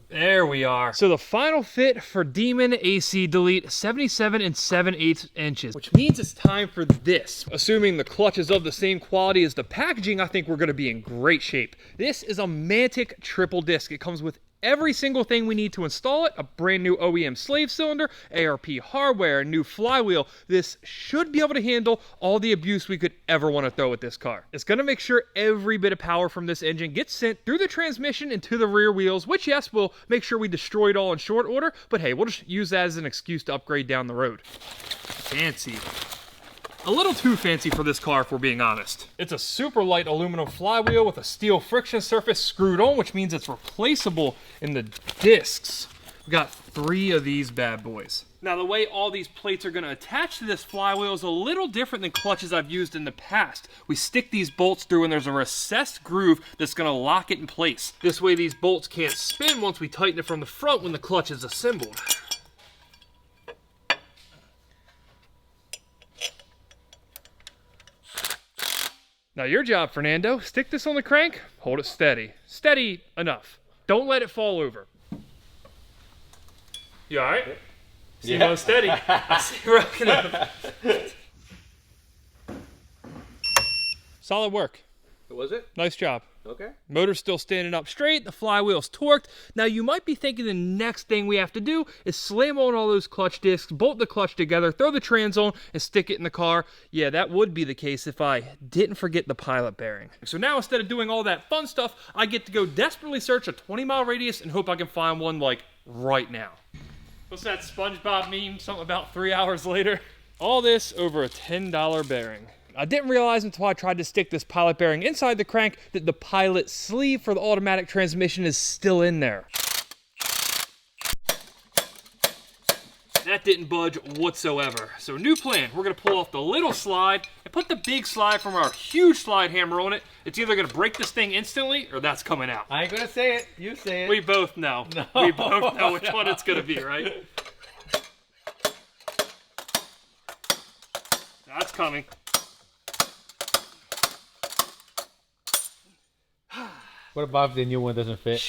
There we are. So the final fit for Demon AC Delete, 77 7/8 inches, which means it's time for this. Assuming the clutch is of the same quality as the packaging, I think we're gonna be in great shape. This is a Mantic triple disc. It comes with every single thing we need to install it, a brand new OEM slave cylinder, ARP hardware, a new flywheel. This should be able to handle all the abuse we could ever want to throw at this car. It's going to make sure every bit of power from this engine gets sent through the transmission and to the rear wheels, which yes, will make sure we destroy it all in short order, but hey, we'll just use that as an excuse to upgrade down the road. Fancy. A little too fancy for this car, if we're being honest. It's a super light aluminum flywheel with a steel friction surface screwed on, which means it's replaceable in the discs. We got 3 of these bad boys. Now, the way all these plates are gonna attach to this flywheel is a little different than clutches I've used in the past. We stick these bolts through and there's a recessed groove that's gonna lock it in place. This way these bolts can't spin once we tighten it from the front when the clutch is assembled. Now your job, Fernando, stick this on the crank, hold it steady. Steady enough. Don't let it fall over. You all right? Seem unsteady. I see you rocking up. Solid work. Was it? Nice job. Okay. Motor's still standing up straight, the flywheel's torqued. Now you might be thinking the next thing we have to do is slam on all those clutch discs, bolt the clutch together, throw the trans on, and stick it in the car. Yeah, that would be the case if I didn't forget the pilot bearing. So now instead of doing all that fun stuff, I get to go desperately search a 20-mile radius and hope I can find one like right now. What's that SpongeBob meme? Something about 3 hours later? All this over a $10 bearing. I didn't realize until I tried to stick this pilot bearing inside the crank that the pilot sleeve for the automatic transmission is still in there. That didn't budge whatsoever. So new plan, we're gonna pull off the little slide and put the big slide from our huge slide hammer on it. It's either gonna break this thing instantly or that's coming out. I ain't gonna say it, you say it. We both know. No. We both know which one it's gonna be, right? That's coming. What about if the new one doesn't fit?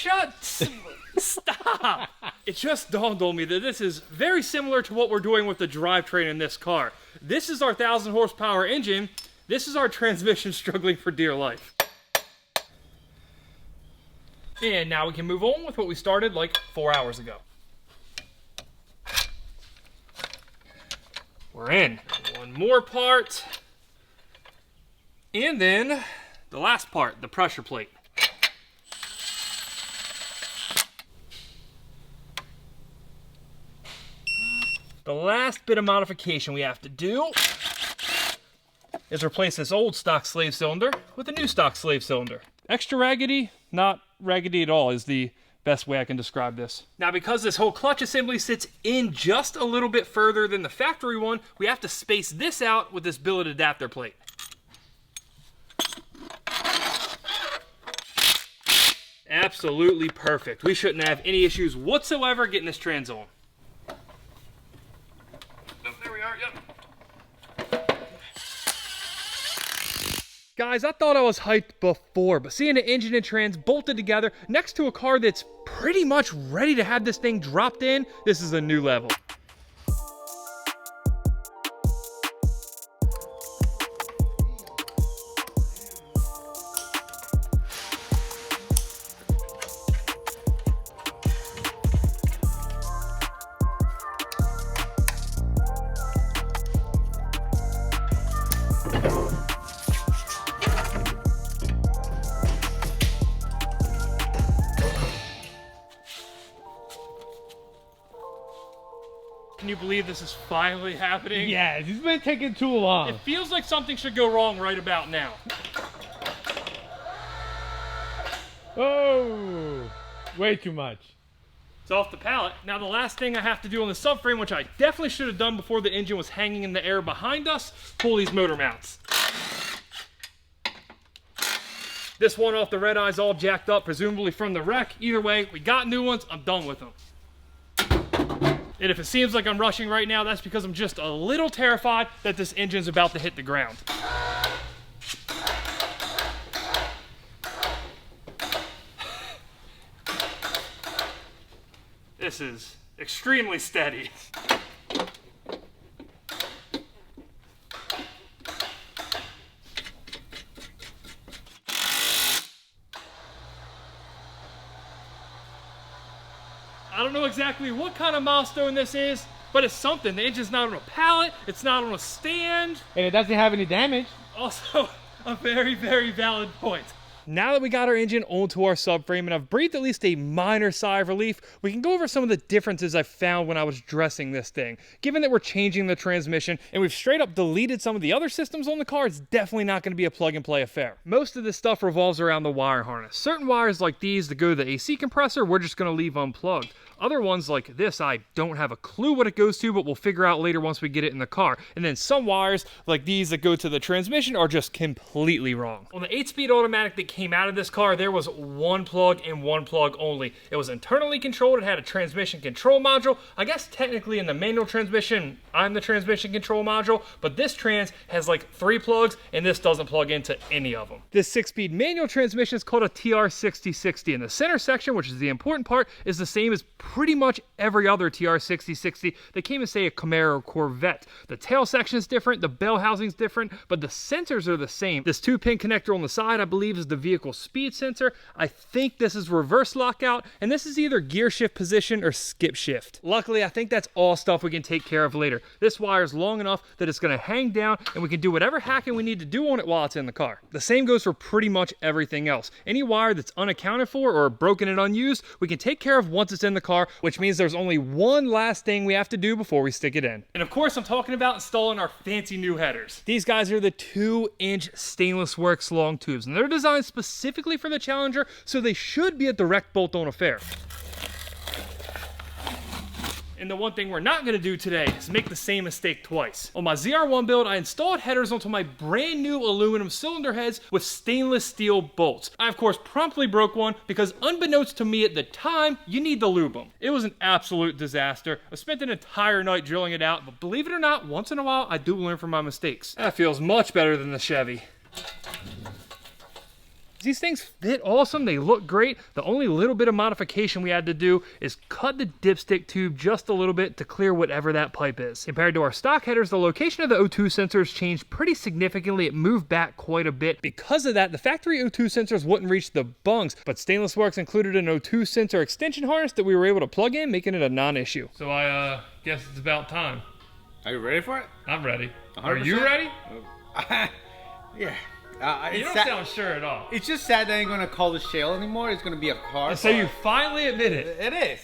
Stop! It just dawned on me that this is very similar to what we're doing with the drivetrain in this car. This is our 1,000 horsepower engine. This is our transmission struggling for dear life. And now we can move on with what we started like 4 hours ago. We're in. One more part. And then the last part, the pressure plate. The last bit of modification we have to do is replace this old stock slave cylinder with a new stock slave cylinder. Extra raggedy, not raggedy at all is the best way I can describe this. Now because this whole clutch assembly sits in just a little bit further than the factory one, we have to space this out with this billet adapter plate. Absolutely perfect. We shouldn't have any issues whatsoever getting this trans on. Guys, I thought I was hyped before, but seeing the engine and trans bolted together next to a car that's pretty much ready to have this thing dropped in, this is a new level. Can you believe this is finally happening? Yeah, this has been taking too long. It feels like something should go wrong right about now. Oh, way too much. It's off the pallet. Now the last thing I have to do on the subframe, which I definitely should have done before the engine was hanging in the air behind us, pull these motor mounts. This one off the red eye's all jacked up, presumably from the wreck. Either way, we got new ones. I'm done with them. And if it seems like I'm rushing right now, that's because I'm just a little terrified that this engine's about to hit the ground. This is extremely steady. I don't know exactly what kind of milestone this is, but it's something. The engine's not on a pallet, it's not on a stand. And it doesn't have any damage. Also, a very, very valid point. Now that we got our engine onto our subframe and I've breathed at least a minor sigh of relief, we can go over some of the differences I found when I was dressing this thing. Given that we're changing the transmission and we've straight up deleted some of the other systems on the car, it's definitely not going to be a plug and play affair. Most of this stuff revolves around the wire harness. Certain wires like these that go to the AC compressor, we're just going to leave unplugged. Other ones like this, I don't have a clue what it goes to, but we'll figure out later once we get it in the car. And then some wires like these that go to the transmission are just completely wrong. On the 8-speed automatic that came out of this car, there was one plug and one plug only. It was internally controlled. It had a transmission control module. I guess technically in the manual transmission, I'm the transmission control module, but this trans has like 3 plugs and this doesn't plug into any of them. This 6-speed manual transmission is called a TR6060, and the center section, which is the important part, is the same as pretty much every other TR6060 that came in, say, a Camaro or Corvette. The tail section is different, the bell housing is different, but the sensors are the same. This 2-pin connector on the side, I believe, is the vehicle speed sensor. I think this is reverse lockout, and this is either gear shift position or skip shift. Luckily, I think that's all stuff we can take care of later. This wire is long enough that it's going to hang down, and we can do whatever hacking we need to do on it while it's in the car. The same goes for pretty much everything else. Any wire that's unaccounted for or broken and unused, we can take care of once it's in the car, which means there's only one last thing we have to do before we stick it in. And of course, I'm talking about installing our fancy new headers. These guys are the 2-inch stainless works long tubes, and they're designed specifically for the Challenger, so they should be a direct bolt-on affair. And the one thing we're not gonna do today is make the same mistake twice. On my ZR1 build, I installed headers onto my brand new aluminum cylinder heads with stainless steel bolts. I, of course, promptly broke one because unbeknownst to me at the time, you need to lube them. It was an absolute disaster. I spent an entire night drilling it out, but believe it or not, once in a while, I do learn from my mistakes. That feels much better than the Chevy. These things fit awesome, they look great. The only little bit of modification we had to do is cut the dipstick tube just a little bit to clear whatever that pipe is. Compared to our stock headers, the location of the O2 sensors changed pretty significantly. It moved back quite a bit. Because of that, the factory O2 sensors wouldn't reach the bungs, but Stainless Works included an O2 sensor extension harness that we were able to plug in, making it a non-issue. So I guess it's about time. Are you ready for it? I'm ready. 100%? Are you ready? Yeah. You don't sound sure at all. It's just sad that I ain't gonna call this shale anymore. It's gonna be a car. So you finally admit it. It is.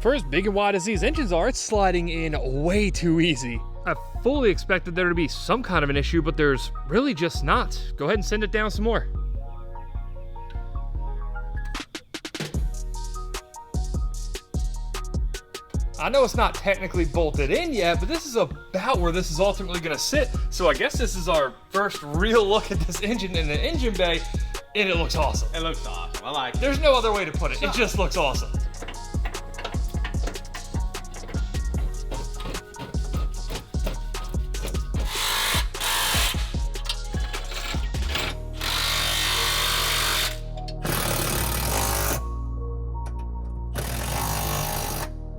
For as big and wide as these engines are, it's sliding in way too easy. I fully expected there to be some kind of an issue, but there's really just not. Go ahead and send it down some more. I know it's not technically bolted in yet, but this is about where this is ultimately gonna sit. So I guess this is our first real look at this engine in the engine bay, and it looks awesome. It looks awesome. I like it. There's no other way to put it. It just looks awesome.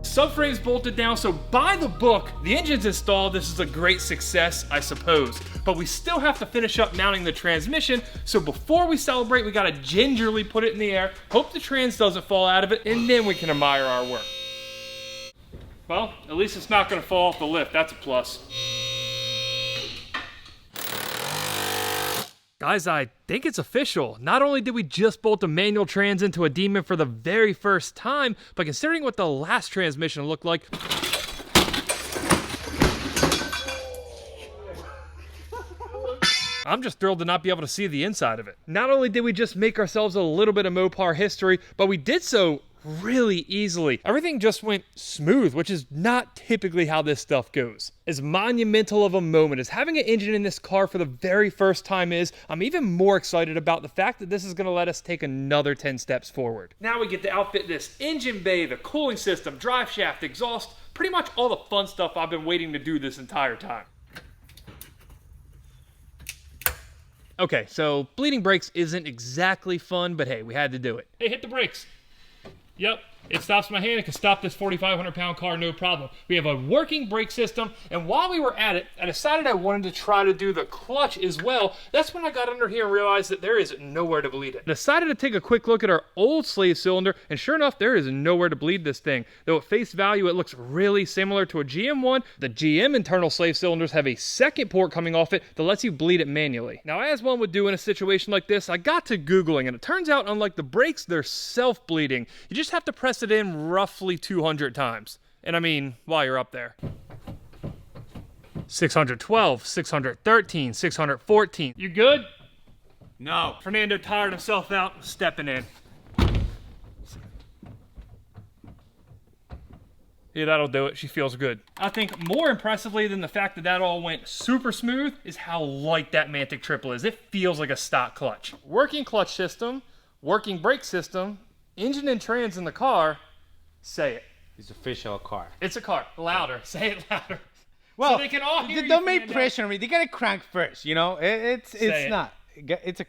Subframe's bolted down, so by the book, the engine's installed. This is a great success, I suppose. But we still have to finish up mounting the transmission, so before we celebrate, we gotta gingerly put it in the air, hope the trans doesn't fall out of it, and then we can admire our work. Well, at least it's not gonna fall off the lift, that's a plus. Guys, I think it's official. Not only did we just bolt a manual trans into a Demon for the very first time, but considering what the last transmission looked like, I'm just thrilled to not be able to see the inside of it. Not only did we just make ourselves a little bit of Mopar history, but we did so really easily. Everything just went smooth, which is not typically how this stuff goes. As monumental of a moment as having an engine in this car for the very first time is, I'm even more excited about the fact that this is going to let us take another 10 steps forward. Now we get to outfit this engine bay, the cooling system, drive shaft, exhaust, pretty much all the fun stuff I've been waiting to do this entire time. Okay, so bleeding brakes isn't exactly fun, but hey, we had to do it. Hey, hit the brakes. Yep, it stops my hand. It can stop this 4,500 pound car, no problem. We have a working brake system, and while we were at it, I decided I wanted to try to do the clutch as well. That's when I got under here and realized that there is nowhere to bleed it. Decided to take a quick look at our old slave cylinder, and sure enough, there is nowhere to bleed this thing. Though at face value, it looks really similar to a GM one. The GM internal slave cylinders have a second port coming off it that lets you bleed it manually. Now, as one would do in a situation like this, I got to Googling, and it turns out, unlike the brakes, they're self-bleeding. You just have to press it in roughly 200 times. And I mean, while you're up there. 612, 613, 614. You good? No. Fernando tired himself out, stepping in. Yeah, that'll do it. She feels good. I think more impressively than the fact that that all went super smooth is how light that Mantic triple is. It feels like a stock clutch. Working clutch system, working brake system, engine and trans in the car. Say it. It's official car. It's a car. Louder. Say it louder. Well, so they can all hear don't you, make Fernando. pressure on me. They gotta crank first, you know? It's not. Get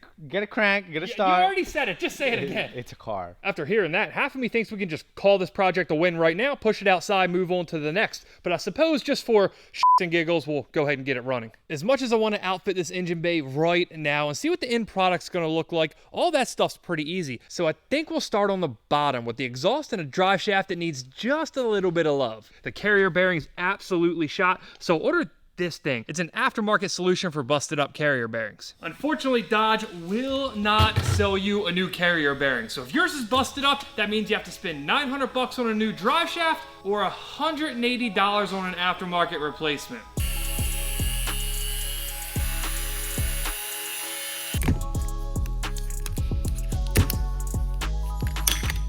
a crank, get a start. You already said it. Just say it again. It's a car. After hearing that, half of me thinks we can just call this project a win right now, push it outside, move on to the next. But I suppose just for shits and giggles, we'll go ahead and get it running. As much as I want to outfit this engine bay right now and see what the end product's going to look like, all that stuff's pretty easy. So I think we'll start on the bottom with the exhaust and a drive shaft that needs just a little bit of love. The carrier bearing's absolutely shot, so order this thing. It's an aftermarket solution for busted up carrier bearings. Unfortunately, Dodge will not sell you a new carrier bearing. So if yours is busted up, that means you have to spend $900 on a new drive shaft or $180 on an aftermarket replacement.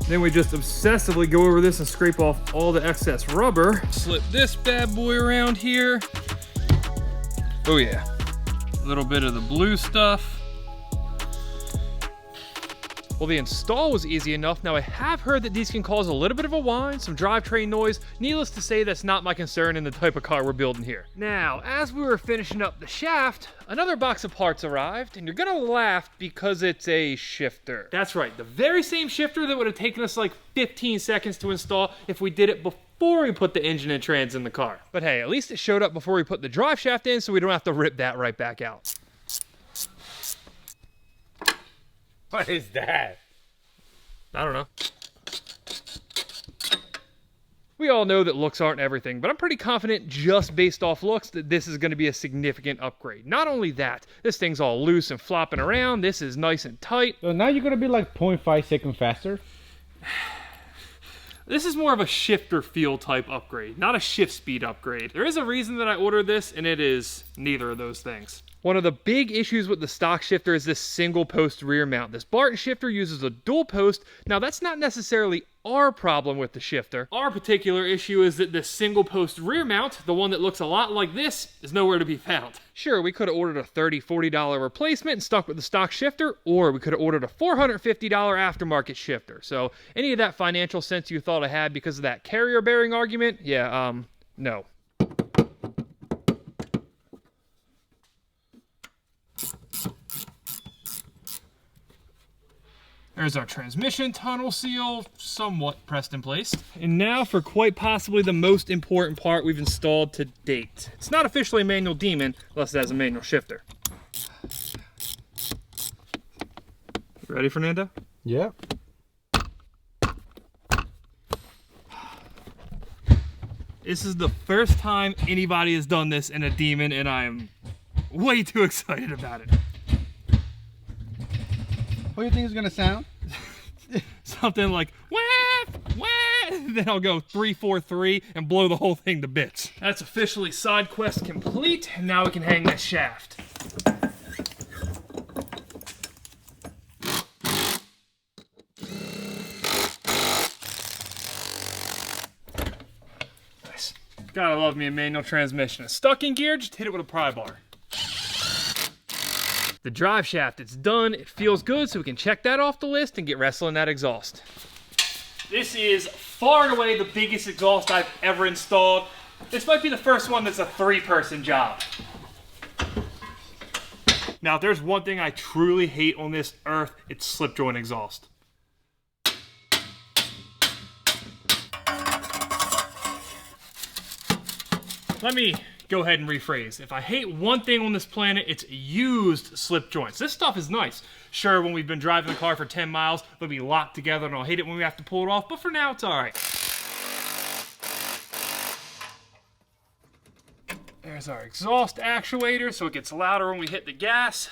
Then we just obsessively go over this and scrape off all the excess rubber. Slip this bad boy around here. Oh yeah, a little bit of the blue stuff. Well, the install was easy enough. Now I have heard that these can cause a little bit of a whine, some drivetrain noise. Needless to say, that's not my concern in the type of car we're building here. Now, as we were finishing up the shaft, another box of parts arrived, and you're gonna laugh because it's a shifter. That's right, the very same shifter that would have taken us like 15 seconds to install if we did it before we put the engine and trans in the car. But hey, at least it showed up before we put the drive shaft in, so we don't have to rip that right back out. What is that? I don't know. We all know that looks aren't everything, but I'm pretty confident just based off looks that this is going to be a significant upgrade. Not only that, this thing's all loose and flopping around. This is nice and tight. So now you're gonna be like 0.5 seconds faster. This is more of a shifter feel type upgrade, not a shift speed upgrade. There is a reason that I ordered this, and it is neither of those things. One of the big issues with the stock shifter is this single post rear mount. This Barton shifter uses a dual post. Now that's not necessarily our problem with the shifter. Our particular issue is that this single post rear mount, the one that looks a lot like this, is nowhere to be found. Sure, we could have ordered a $30, $40 replacement and stuck with the stock shifter, or we could have ordered a $450 aftermarket shifter. So any of that financial sense you thought I had because of that carrier bearing argument, yeah, no. There's our transmission tunnel seal, somewhat pressed in place. And now for quite possibly the most important part we've installed to date. It's not officially a manual Demon, unless it has a manual shifter. Ready, Fernando? Yeah. This is the first time anybody has done this in a Demon, and I am way too excited about it. What do you think it's gonna sound? Something like, wah, wah, then I'll go 3, 4, 3 and blow the whole thing to bits. That's officially side quest complete, and now we can hang this shaft. Gotta love me a manual transmission. It's stuck in gear, just hit it with a pry bar. The drive shaft, it's done, it feels good, so we can check that off the list and get wrestling that exhaust. This is far and away the biggest exhaust I've ever installed. This might be the first one that's a 3-person job. Now, if there's one thing I truly hate on this earth, it's slip joint exhaust. Let me go ahead and rephrase. If I hate one thing on this planet, it's used slip joints. This stuff is nice. Sure, when we've been driving the car for 10 miles, they'll be locked together and I'll hate it when we have to pull it off, but for now, it's all right. There's our exhaust actuator, so it gets louder when we hit the gas.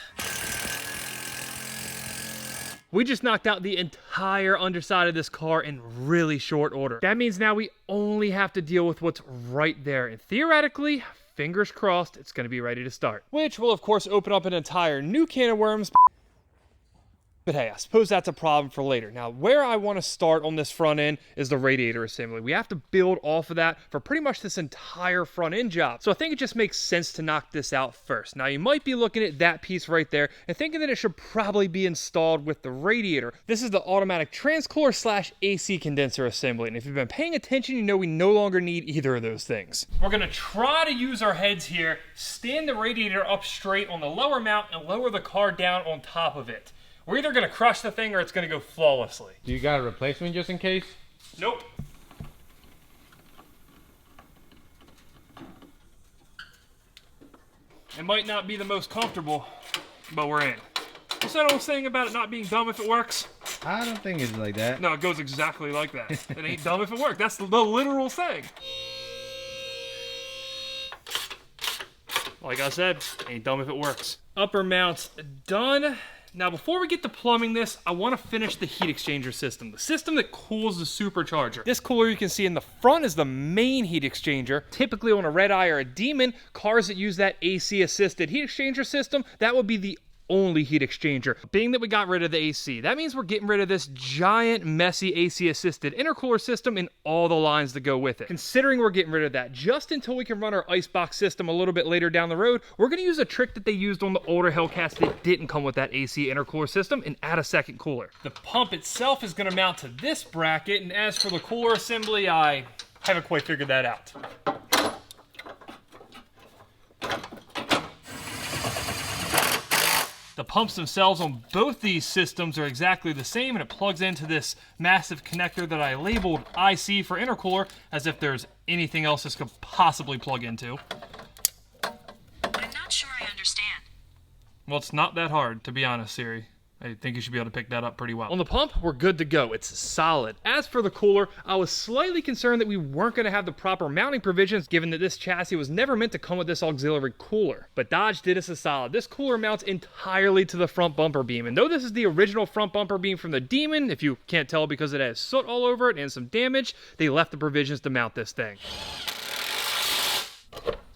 We just knocked out the entire underside of this car in really short order. That means now we only have to deal with what's right there. And theoretically, fingers crossed, it's gonna be ready to start. Which will of course open up an entire new can of worms. But hey, I suppose that's a problem for later. Now, where I want to start on this front end is the radiator assembly. We have to build off of that for pretty much this entire front end job. So I think it just makes sense to knock this out first. Now, you might be looking at that piece right there and thinking that it should probably be installed with the radiator. This is the automatic transcooler / AC condenser assembly. And if you've been paying attention, you know we no longer need either of those things. We're going to try to use our heads here, stand the radiator up straight on the lower mount, and lower the car down on top of it. We're either going to crush the thing or it's going to go flawlessly. Do you got a replacement just in case? Nope. It might not be the most comfortable, but we're in. What's that old saying about it not being dumb if it works? I don't think it's like that. No, it goes exactly like that. It ain't dumb if it works. That's the literal saying. Like I said, ain't dumb if it works. Upper mount's done. Now, before we get to plumbing this, I want to finish the heat exchanger system, the system that cools the supercharger. This cooler you can see in the front is the main heat exchanger. Typically on a Red Eye or a Demon, cars that use that AC-assisted heat exchanger system, that would be the only heat exchanger. Being that we got rid of the AC, that means we're getting rid of this giant, messy AC-assisted intercooler system and all the lines that go with it. Considering we're getting rid of that, just until we can run our icebox system a little bit later down the road, we're going to use a trick that they used on the older Hellcats that didn't come with that AC intercooler system and add a second cooler. The pump itself is going to mount to this bracket, and as for the cooler assembly, I haven't quite figured that out. The pumps themselves on both these systems are exactly the same, and it plugs into this massive connector that I labeled IC for intercooler, as if there's anything else this could possibly plug into. I'm not sure I understand. Well, it's not that hard, to be honest, Siri. I think you should be able to pick that up pretty well. On the pump, we're good to go. It's solid. As for the cooler, I was slightly concerned that we weren't going to have the proper mounting provisions, given that this chassis was never meant to come with this auxiliary cooler. But Dodge did us a solid. This cooler mounts entirely to the front bumper beam. And though this is the original front bumper beam from the Demon, if you can't tell because it has soot all over it and some damage, they left the provisions to mount this thing.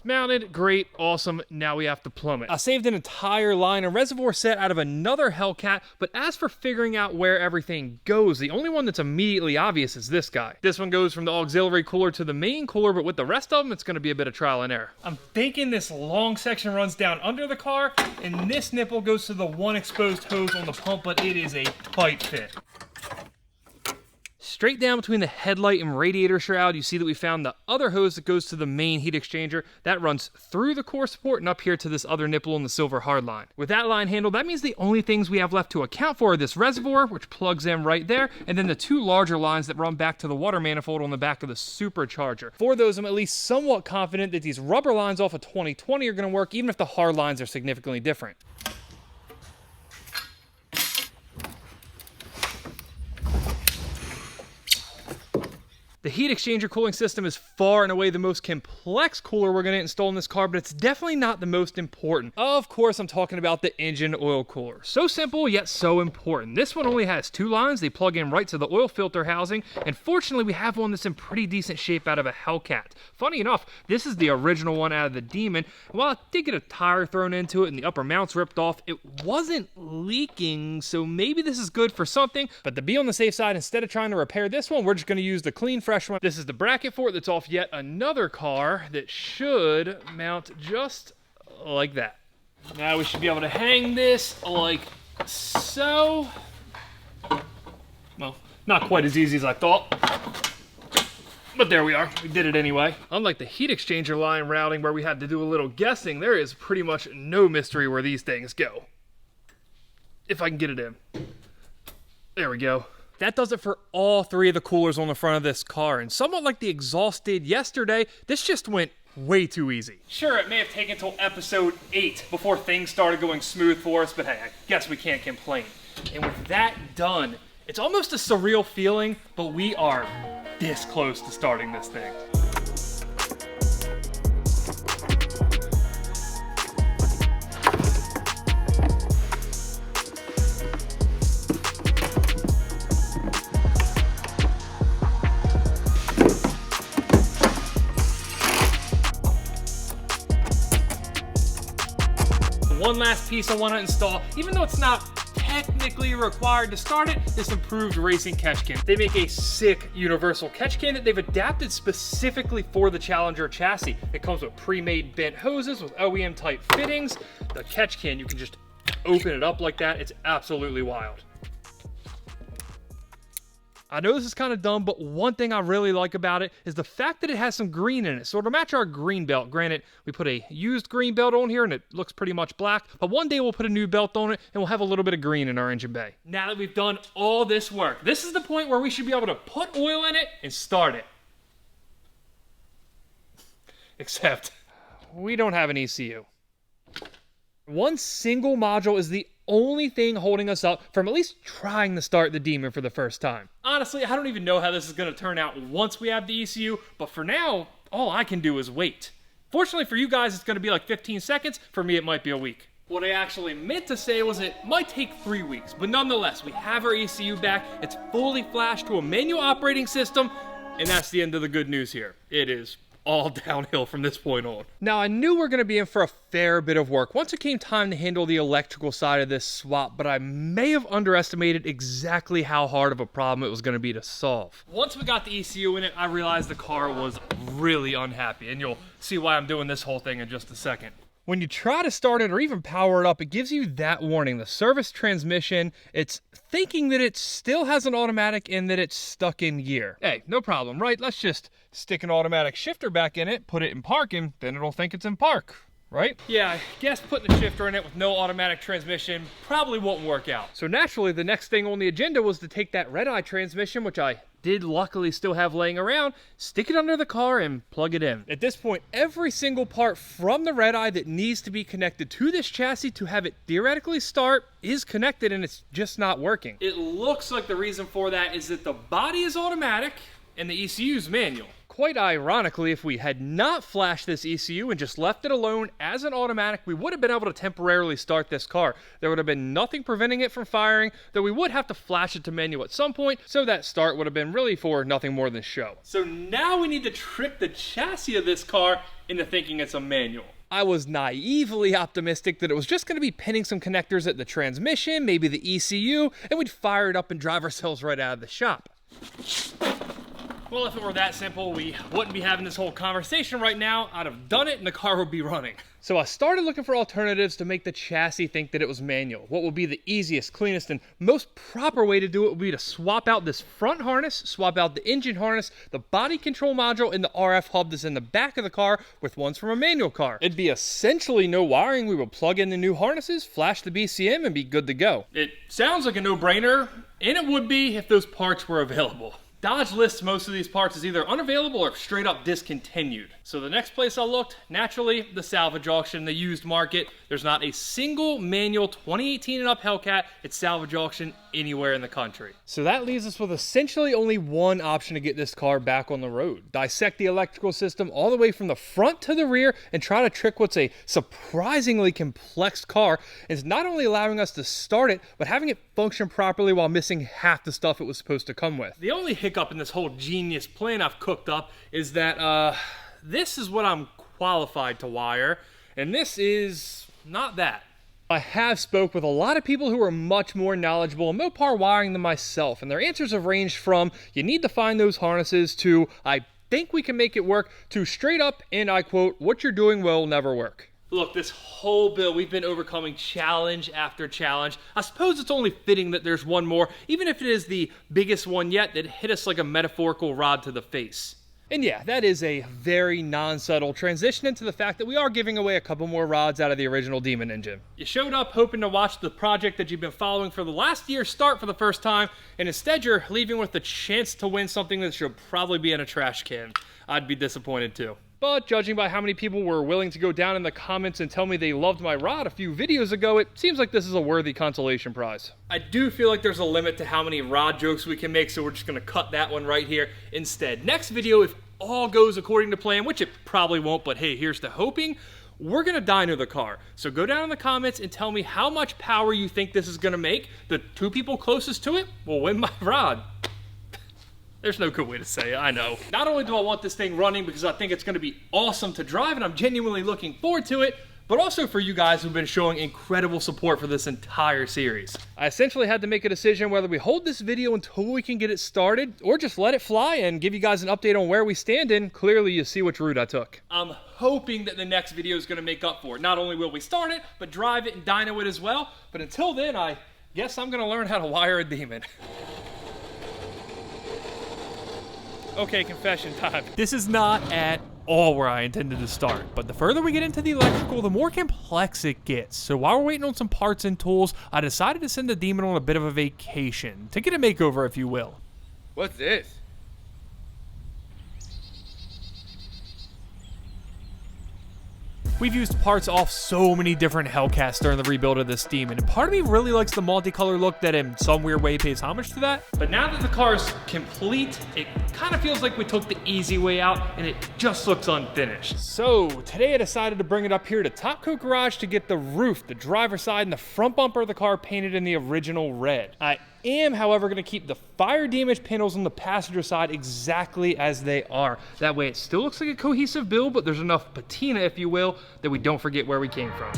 Mounted, great, awesome, now we have to plumb it. I saved an entire line and reservoir set out of another Hellcat, but as for figuring out where everything goes, the only one that's immediately obvious is this guy. This one goes from the auxiliary cooler to the main cooler, but with the rest of them, it's gonna be a bit of trial and error. I'm thinking this long section runs down under the car, and this nipple goes to the one exposed hose on the pump, but it is a tight fit. Straight down between the headlight and radiator shroud, you see that we found the other hose that goes to the main heat exchanger. That runs through the core support and up here to this other nipple on the silver hardline. With that line handled, that means the only things we have left to account for are this reservoir, which plugs in right there, and then the two larger lines that run back to the water manifold on the back of the supercharger. For those, I'm at least somewhat confident that these rubber lines off of 2020 are going to work, even if the hard lines are significantly different. The heat exchanger cooling system is far and away the most complex cooler we're going to install in this car, but it's definitely not the most important. Of course, I'm talking about the engine oil cooler. So simple, yet so important. This one only has two lines. They plug in right to the oil filter housing, and fortunately, we have one that's in pretty decent shape out of a Hellcat. Funny enough, this is the original one out of the Demon. While I did get a tire thrown into it and the upper mounts ripped off, it wasn't leaking, so maybe this is good for something, but to be on the safe side, instead of trying to repair this one, we're just going to use the clean, fresh fresh one. This is the bracket for it that's off yet another car that should mount just like that. Now we should be able to hang this like so. Well, not quite as easy as I thought, but there we are. We did it anyway. Unlike the heat exchanger line routing where we had to do a little guessing, there is pretty much no mystery where these things go. If I can get it in. There we go. That does it for all three of the coolers on the front of this car, and somewhat like the exhaust did yesterday, this just went way too easy. Sure, it may have taken till episode 8 before things started going smooth for us, but hey, I guess we can't complain. And with that done, it's almost a surreal feeling, but we are this close to starting this thing. One last piece I want to install, even though it's not technically required to start it, this improved racing catch can. They make a sick universal catch can that they've adapted specifically for the Challenger chassis. It comes with pre-made bent hoses with OEM type fittings. The catch can, you can just open it up like that. It's absolutely wild. I know this is kind of dumb, but one thing I really like about it is the fact that it has some green in it. So it'll match our green belt. Granted, we put a used green belt on here and it looks pretty much black, but one day we'll put a new belt on it and we'll have a little bit of green in our engine bay. Now that we've done all this work, this is the point where we should be able to put oil in it and start it. Except, we don't have an ECU. One single module is the only thing holding us up from at least trying to start the Demon for the first time. Honestly, I don't even know how this is going to turn out once we have the ECU, but for now, all I can do is wait. Fortunately for you guys, it's going to be like 15 seconds. For me, it might be a week. What I actually meant to say was it might take 3 weeks, but nonetheless, we have our ECU back. It's fully flashed to a manual operating system, and that's the end of the good news here. It is all downhill from this point on. Now, I knew we were going to be in for a fair bit of work once it came time to handle the electrical side of this swap, but I may have underestimated exactly how hard of a problem it was going to be to solve. Once we got the ECU in it, I realized the car was really unhappy, and you'll see why I'm doing this whole thing in just a second. When you try to start it or even power it up, it gives you that warning. The service transmission, it's thinking that it still has an automatic and that it's stuck in gear. Hey, no problem, right? Let's just stick an automatic shifter back in it, put it in park, and then it'll think it's in park, right? Yeah, I guess putting a shifter in it with no automatic transmission probably won't work out. So naturally, the next thing on the agenda was to take that red-eye transmission, which I did luckily still have laying around, stick it under the car and plug it in. At this point, every single part from the red eye that needs to be connected to this chassis to have it theoretically start is connected, and it's just not working. It looks like the reason for that is that the body is automatic and the ECU is manual. Quite ironically, if we had not flashed this ECU and just left it alone as an automatic, we would have been able to temporarily start this car. There would have been nothing preventing it from firing, though we would have to flash it to manual at some point, so that start would have been really for nothing more than show. So now we need to trick the chassis of this car into thinking it's a manual. I was naively optimistic that it was just going to be pinning some connectors at the transmission, maybe the ECU, and we'd fire it up and drive ourselves right out of the shop. Well, if it were that simple, we wouldn't be having this whole conversation right now. I'd have done it and the car would be running. So I started looking for alternatives to make the chassis think that it was manual. What would be the easiest, cleanest, and most proper way to do it would be to swap out this front harness, swap out the engine harness, the body control module, and the RF hub that's in the back of the car with ones from a manual car. It'd be essentially no wiring. We would plug in the new harnesses, flash the BCM, and be good to go. It sounds like a no-brainer, and it would be if those parts were available. Dodge lists most of these parts as either unavailable or straight up discontinued. So the next place I looked, naturally, the salvage auction, the used market. There's not a single manual 2018 and up Hellcat at salvage auction anywhere in the country. So that leaves us with essentially only one option to get this car back on the road. Dissect the electrical system all the way from the front to the rear and try to trick what's a surprisingly complex car. It's not only allowing us to start it, but having it function properly while missing half the stuff it was supposed to come with. The only hiccup in this whole genius plan I've cooked up is that this is what I'm qualified to wire, and this is not that. I have spoke with a lot of people who are much more knowledgeable in Mopar wiring than myself, and their answers have ranged from, you need to find those harnesses, to, I think we can make it work, to straight up, and I quote, what you're doing will never work. Look, this whole build, we've been overcoming challenge after challenge. I suppose it's only fitting that there's one more, even if it is the biggest one yet, that hit us like a metaphorical rod to the face. And yeah, that is a very non-subtle transition into the fact that we are giving away a couple more rods out of the original Demon engine. You showed up hoping to watch the project that you've been following for the last year start for the first time, and instead you're leaving with the chance to win something that should probably be in a trash can. I'd be disappointed too. But judging by how many people were willing to go down in the comments and tell me they loved my rod a few videos ago, it seems like this is a worthy consolation prize. I do feel like there's a limit to how many rod jokes we can make, so we're just gonna cut that one right here instead. Next video, if all goes according to plan, which it probably won't, but hey, here's to hoping, we're gonna dyno the car. So go down in the comments and tell me how much power you think this is gonna make. The 2 people closest to it will win my rod. There's no good way to say it, I know. Not only do I want this thing running because I think it's gonna be awesome to drive and I'm genuinely looking forward to it, but also for you guys who've been showing incredible support for this entire series. I essentially had to make a decision whether we hold this video until we can get it started or just let it fly and give you guys an update on where we stand, and clearly you see which route I took. I'm hoping that the next video is gonna make up for it. Not only will we start it, but drive it and dyno it as well. But until then, I guess I'm gonna learn how to wire a Demon. Okay, confession time. This is not at all where I intended to start, but the further we get into the electrical, the more complex it gets. So while we're waiting on some parts and tools, I decided to send the Demon on a bit of a vacation, to get a makeover if you will. What's this? We've used parts off so many different Hellcats during the rebuild of this Demon, and part of me really likes the multicolor look that in some weird way pays homage to that. But now that the car is complete, it kind of feels like we took the easy way out and it just looks unfinished. So today I decided to bring it up here to Top Coat Garage to get the roof, the driver's side, and the front bumper of the car painted in the original red. I am, however, going to keep the fire damage panels on the passenger side exactly as they are. That way it still looks like a cohesive build, but there's enough patina, if you will, that we don't forget where we came from.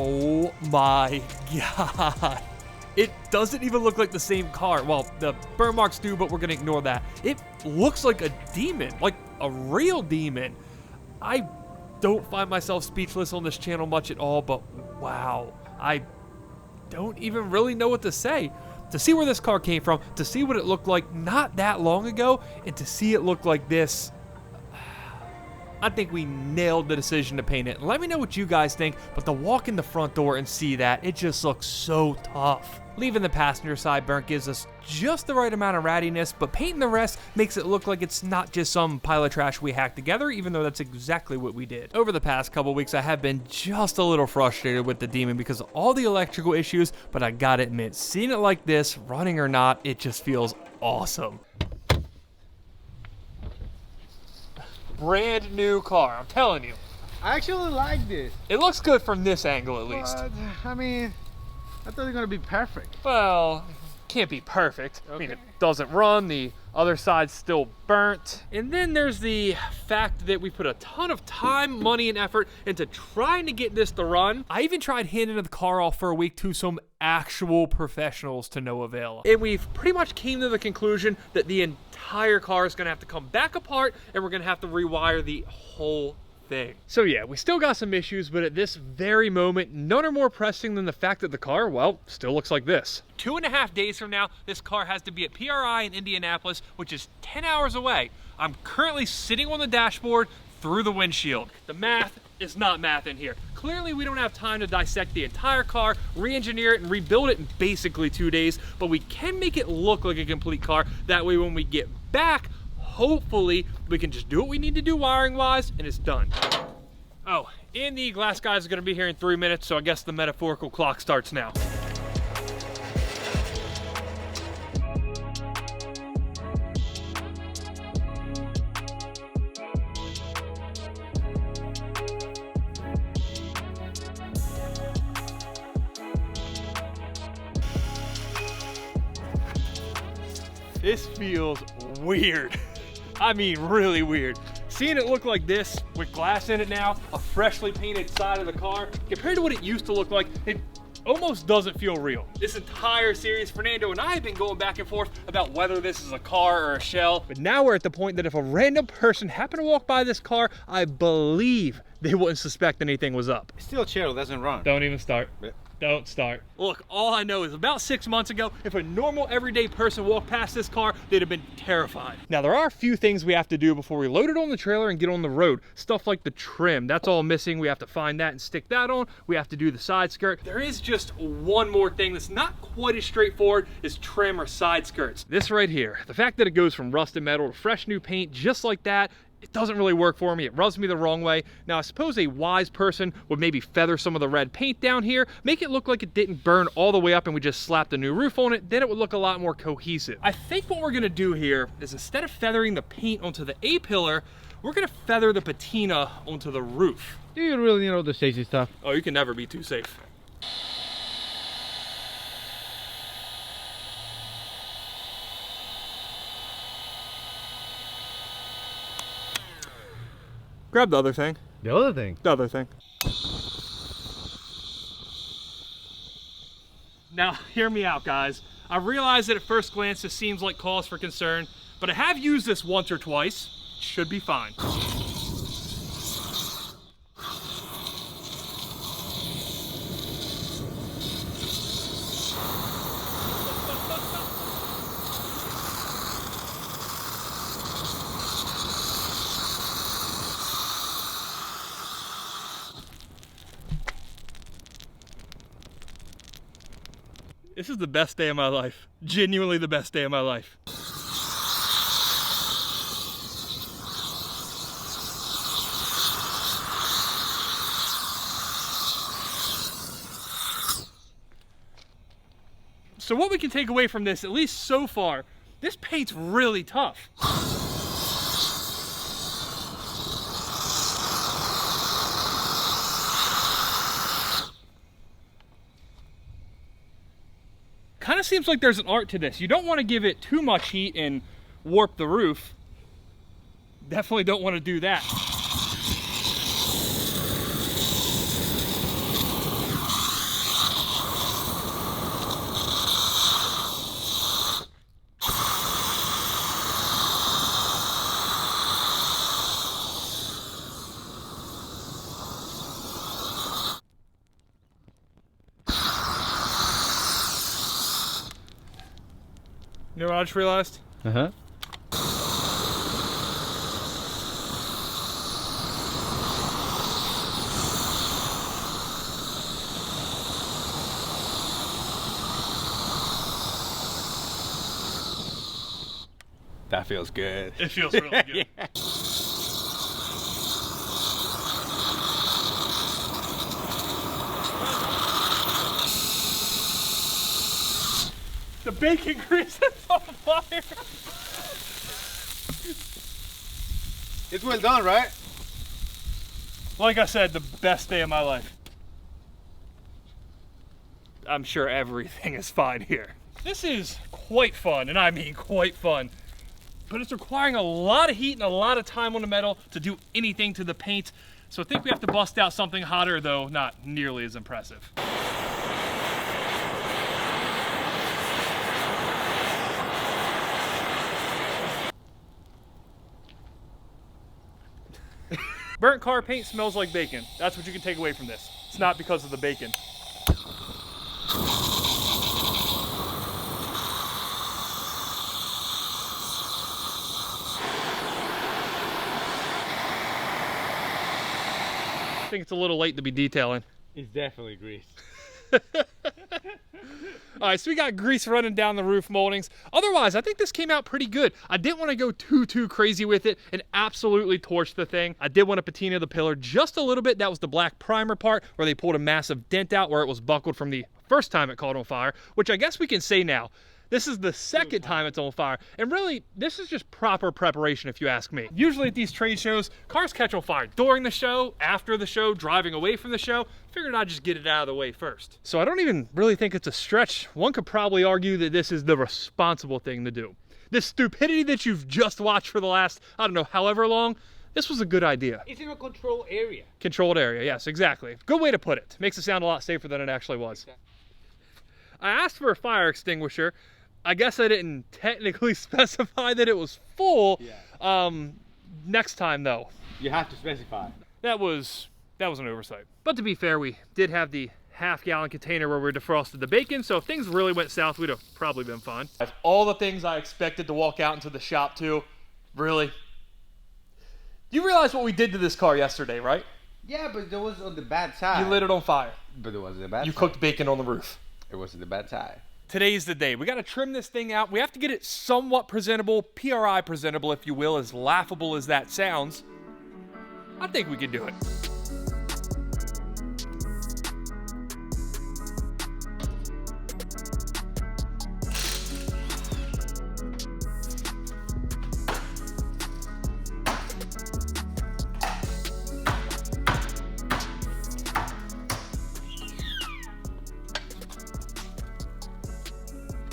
Oh my God. It doesn't even look like the same car. Well, the burn marks do, but we're gonna ignore that. It looks like a Demon, like a real Demon. I don't find myself speechless on this channel much at all, but wow. I don't even really know what to say. To see where this car came from, to see what it looked like not that long ago, and to see it look like this, I think we nailed the decision to paint it. Let me know what you guys think, but to walk in the front door and see that, it just looks so tough. Leaving the passenger side burnt gives us just the right amount of rattiness, but painting the rest makes it look like it's not just some pile of trash we hacked together, even though that's exactly what we did. Over the past couple weeks, I have been just a little frustrated with the Demon because of all the electrical issues, but I gotta admit, seeing it like this, running or not, it just feels awesome. Brand new car, I'm telling you. I actually like this. It looks good from this angle, at least. But, I mean, I thought it was gonna be perfect. Well, can't be perfect. Okay. I mean, it doesn't run, the other side's still burnt. And then there's the fact that we put a ton of time, money, and effort into trying to get this to run. I even tried handing the car off for a week to some actual professionals to no avail. And we've pretty much came to the conclusion that the entire car is gonna have to come back apart and we're gonna have to rewire the whole thing. So yeah, we still got some issues, but at this very moment, none are more pressing than the fact that the car, well, still looks like this. 2.5 days from now, this car has to be at PRI in Indianapolis, which is 10 hours away. I'm currently sitting on the dashboard through the windshield. The math is not math in here. Clearly, we don't have time to dissect the entire car, re-engineer it, and rebuild it in basically 2 days, but we can make it look like a complete car. That way, when we get back, hopefully, we can just do what we need to do wiring-wise, and it's done. Oh, and the glass guys are gonna be here in 3 minutes, so I guess the metaphorical clock starts now. This feels weird. I mean, really weird. Seeing it look like this with glass in it now, a freshly painted side of the car, compared to what it used to look like, it almost doesn't feel real. This entire series, Fernando and I have been going back and forth about whether this is a car or a shell, but now we're at the point that if a random person happened to walk by this car, I believe they wouldn't suspect anything was up. Still chill, doesn't run. Don't even start. Don't start. Look, all I know is about 6 months ago, if a normal everyday person walked past this car, they'd have been terrified. Now, there are a few things we have to do before we load it on the trailer and get on the road. Stuff like the trim, that's all missing. We have to find that and stick that on. We have to do the side skirt. There is just one more thing that's not quite as straightforward as trim or side skirts. This right here, the fact that it goes from rusted metal to fresh new paint just like that, it doesn't really work for me. It rubs me the wrong way. Now, I suppose a wise person would maybe feather some of the red paint down here, make it look like it didn't burn all the way up and we just slapped a new roof on it, then it would look a lot more cohesive. I think what we're gonna do here is instead of feathering the paint onto the A-pillar, we're gonna feather the patina onto the roof. Do you really need all the safety stuff? Oh, you can never be too safe. Grab the other thing. The other thing? The other thing. Now, hear me out, guys. I realize that at first glance this seems like cause for concern, but I have used this once or twice. It should be fine. This is the best day of my life. Genuinely the best day of my life. So what we can take away from this, at least so far, this paint's really tough. Kind of seems like there's an art to this. You don't want to give it too much heat and warp the roof. Definitely don't want to do that. You know what I just realized? Uh-huh. That feels good. It feels really good. Yeah. The bacon grease is on fire. It's well done, right? Like I said, the best day of my life. I'm sure everything is fine here. This is quite fun, and I mean quite fun. But it's requiring a lot of heat and a lot of time on the metal to do anything to the paint. So I think we have to bust out something hotter, though not nearly as impressive. Burnt car paint smells like bacon. That's what you can take away from this. It's not because of the bacon. I think it's a little late to be detailing. It's definitely grease. All right, so we got grease running down the roof moldings. Otherwise, I think this came out pretty good. I didn't want to go too crazy with it and absolutely torch the thing. I did want to patina the pillar just a little bit. That was the black primer part where they pulled a massive dent out where it was buckled from the first time it caught on fire, which I guess we can say now. This is the second time it's on fire. And really, this is just proper preparation if you ask me. Usually at these trade shows, cars catch on fire during the show, after the show, driving away from the show. Figured I'd just get it out of the way first. So I don't even really think it's a stretch. One could probably argue that this is the responsible thing to do. This stupidity that you've just watched for the last, I don't know, however long, this was a good idea. It's in a control area. Controlled area, yes, exactly. Good way to put it. Makes it sound a lot safer than it actually was. I asked for a fire extinguisher. I guess I didn't technically specify that it was full. Yeah. Next time though. You have to specify. That was an oversight. But to be fair, we did have the half-gallon container where we defrosted the bacon, so if things really went south, we'd have probably been fine. That's all the things I expected to walk out into the shop to. Really? You realize what we did to this car yesterday, right? Yeah, but it was on the bad side. You lit it on fire. But it was the bad side. You cooked bacon on the roof. It was the bad side. Today's the day. We got to trim this thing out. We have to get it somewhat presentable, PRI presentable, if you will, as laughable as that sounds. I think we can do it.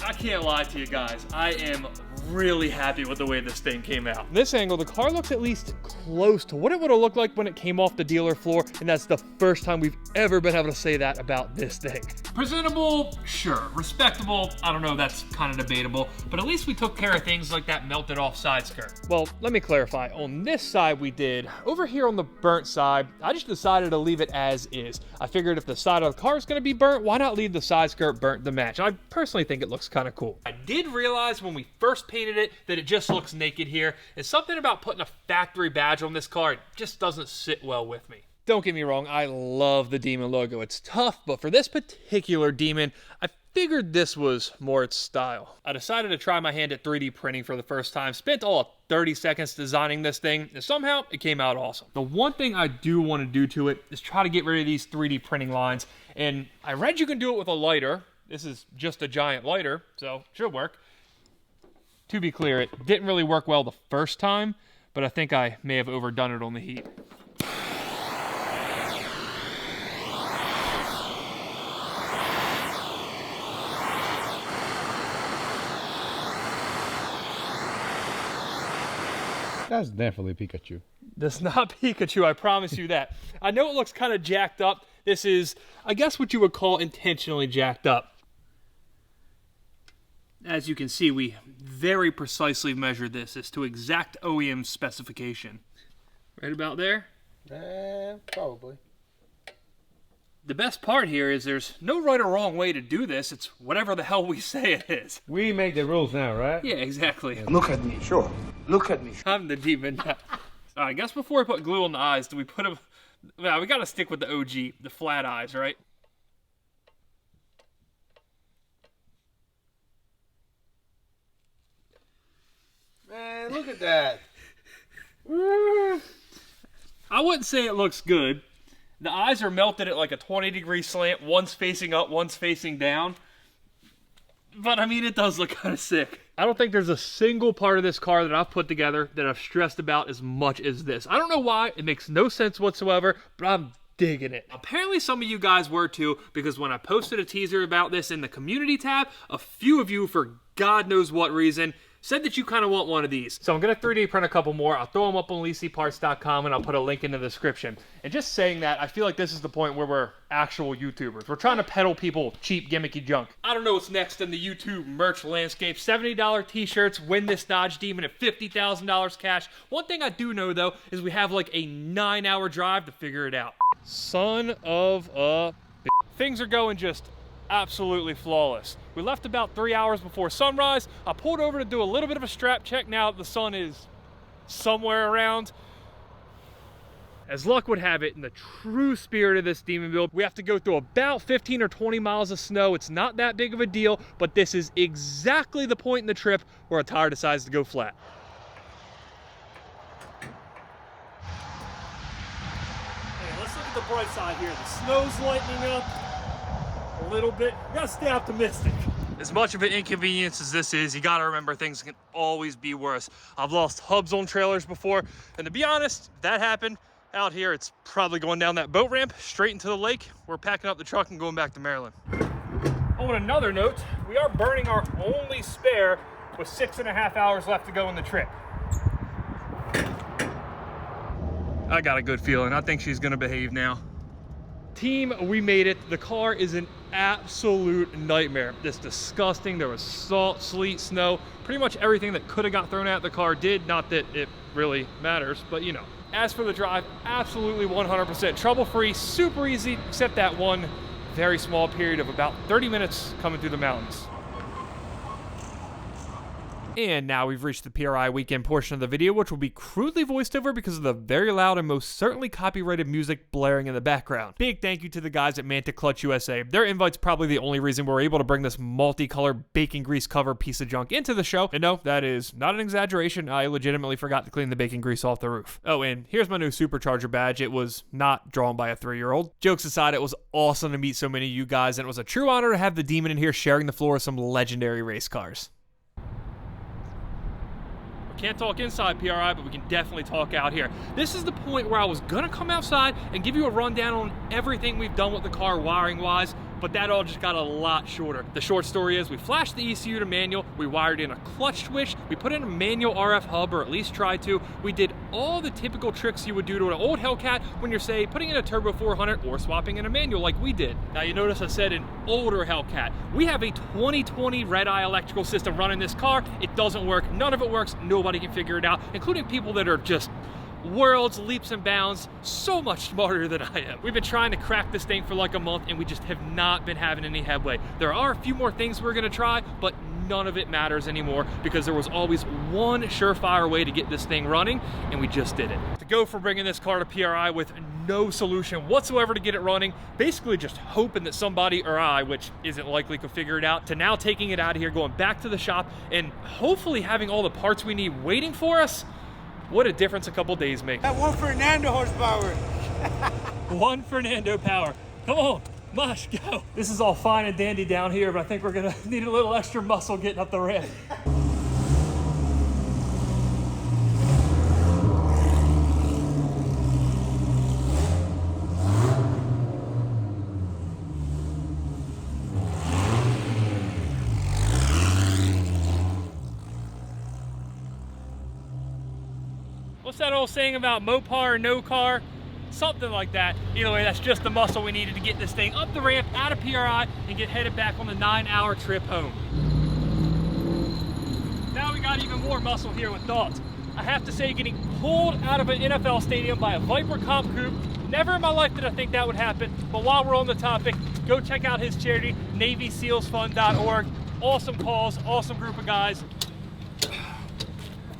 I can't lie to you guys, I am really happy with the way this thing came out. This angle, the car looks at least close to what it would have looked like when it came off the dealer floor, and that's the first time we've ever been able to say that about this thing. Presentable, sure. Respectable, I don't know, that's kind of debatable, but at least we took care of things like that melted off side skirt. Well, let me clarify. On this side we did. Over here on the burnt side, I just decided to leave it as is. I figured if the side of the car is going to be burnt, why not leave the side skirt burnt to match? I personally think it looks kind of cool. I did realize when we first painted it that it just looks naked here. It's something about putting a factory badge on this car, it just doesn't sit well with me. Don't get me wrong, I love the Demon logo. It's tough, but for this particular Demon, I figured this was more its style. I decided to try my hand at 3D printing for the first time, spent all of 30 seconds designing this thing, and somehow it came out awesome. The one thing I do want to do to it is try to get rid of these 3D printing lines, and I read you can do it with a lighter. This is just a giant lighter, so it should work. To be clear, it didn't really work well the first time, but I think I may have overdone it on the heat. That's definitely Pikachu. That's not Pikachu, I promise you that. I know it looks kind of jacked up. This is, I guess, what you would call intentionally jacked up. As you can see, we very precisely measured this as to exact OEM specification. Right about there? Probably. The best part here is there's no right or wrong way to do this. It's whatever the hell we say it is. We make the rules now, right? Yeah, exactly. Look at me, sure. Look at me. I'm the Demon now. I guess before we put glue on the eyes, do we put them... Well, we gotta stick with the OG, the flat eyes, right? Man, look at that. I wouldn't say it looks good. The eyes are melted at like a 20-degree slant. One's facing up, one's facing down. But I mean, it does look kind of sick. I don't think there's a single part of this car that I've put together that I've stressed about as much as this. I don't know why. It makes no sense whatsoever, but I'm digging it. Apparently some of you guys were too, because when I posted a teaser about this in the community tab, a few of you, for God knows what reason, said that you kind of want one of these. So I'm going to 3D print a couple more. I'll throw them up on LeasyParts.com and I'll put a link in the description. And just saying that, I feel like this is the point where we're actual YouTubers. We're trying to peddle people cheap, gimmicky junk. I don't know what's next in the YouTube merch landscape. $70 t-shirts, win this Dodge Demon at $50,000 cash. One thing I do know though, is we have like a 9-hour drive to figure it out. Son of a bitch. Things are going just absolutely flawless. We left about 3 hours before sunrise. I pulled over to do a little bit of a strap check now that the sun is somewhere around. As luck would have it, in the true spirit of this Demon build, we have to go through about 15 or 20 miles of snow. It's not that big of a deal, but this is exactly the point in the trip where a tire decides to go flat. Hey, let's look at the bright side here. The snow's lightening up a little bit. We gotta stay optimistic. As much of an inconvenience as this is, you gotta remember things can always be worse. I've lost hubs on trailers before, and to be honest, if that happened out here, it's probably going down that boat ramp straight into the lake. We're packing up the truck and going back to Maryland. On another note, we are burning our only spare with 6.5 hours left to go in the trip. I got a good feeling. I think she's gonna behave now. Team, we made it. The car is an absolute nightmare. It's disgusting. There was salt, sleet, snow. Pretty much everything that could have got thrown at the car did. Not that it really matters, but you know. As for the drive, absolutely 100% trouble-free, super easy, except that one very small period of about 30 minutes coming through the mountains. And now we've reached the PRI weekend portion of the video, which will be crudely voiced over because of the very loud and most certainly copyrighted music blaring in the background. Big thank you to the guys at Mantic Clutch USA. Their invite's probably the only reason we're able to bring this multicolored bacon grease cover piece of junk into the show. And no, that is not an exaggeration. I legitimately forgot to clean the bacon grease off the roof. Oh, and here's my new Supercharger badge. It was not drawn by a 3-year-old. Jokes aside, it was awesome to meet so many of you guys, and it was a true honor to have the Demon in here sharing the floor with some legendary race cars. Can't talk inside PRI, but we can definitely talk out here. This is the point where I was gonna come outside and give you a rundown on everything we've done with the car wiring wise, but that all just got a lot shorter. The short story is we flashed the ECU to manual, we wired in a clutch switch, we put in a manual RF hub, or at least tried to. We did all the typical tricks you would do to an old Hellcat when you're, say, putting in a Turbo 400 or swapping in a manual like we did. Now you notice I said an older Hellcat. We have a 2020 red-eye electrical system running this car. It doesn't work, none of it works, nobody can figure it out, including people that are just worlds, leaps and bounds, so much smarter than I am. We've been trying to crack this thing for like a month and we just have not been having any headway. There are a few more things we're gonna try, but none of it matters anymore because there was always one surefire way to get this thing running, and we just did it. To go from bringing this car to PRI with no solution whatsoever to get it running, basically just hoping that somebody or I, which isn't likely, could figure it out, to now taking it out of here, going back to the shop, and hopefully having all the parts we need waiting for us. What a difference a couple days make. That one Fernando horsepower. One Fernando power. Come on, Mosh, go. This is all fine and dandy down here, but I think we're gonna need a little extra muscle getting up the ramp. What's that old saying about Mopar or no car? Something like that. Either way, that's just the muscle we needed to get this thing up the ramp, out of PRI, and get headed back on the 9-hour trip home. Now we got even more muscle here with dogs. I have to say, getting pulled out of an NFL stadium by a Viper comp group, never in my life did I think that would happen, but while we're on the topic, go check out his charity, NavySealsFund.org. Awesome cause, awesome group of guys.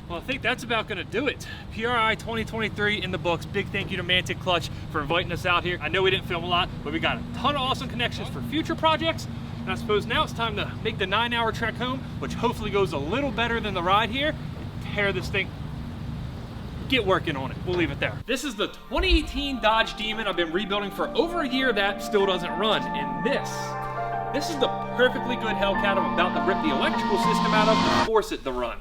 Well, I think that's about gonna do it. PRI 2023 in the books. Big thank you to Mantic Clutch for inviting us out here. I know we didn't film a lot, but we got a ton of awesome connections for future projects. And I suppose now it's time to make the 9-hour trek home, which hopefully goes a little better than the ride here. Tear this thing, get working on it. We'll leave it there. This is the 2018 Dodge Demon I've been rebuilding for over a year that still doesn't run. And this is the perfectly good Hellcat I'm about to rip the electrical system out of and force it to run.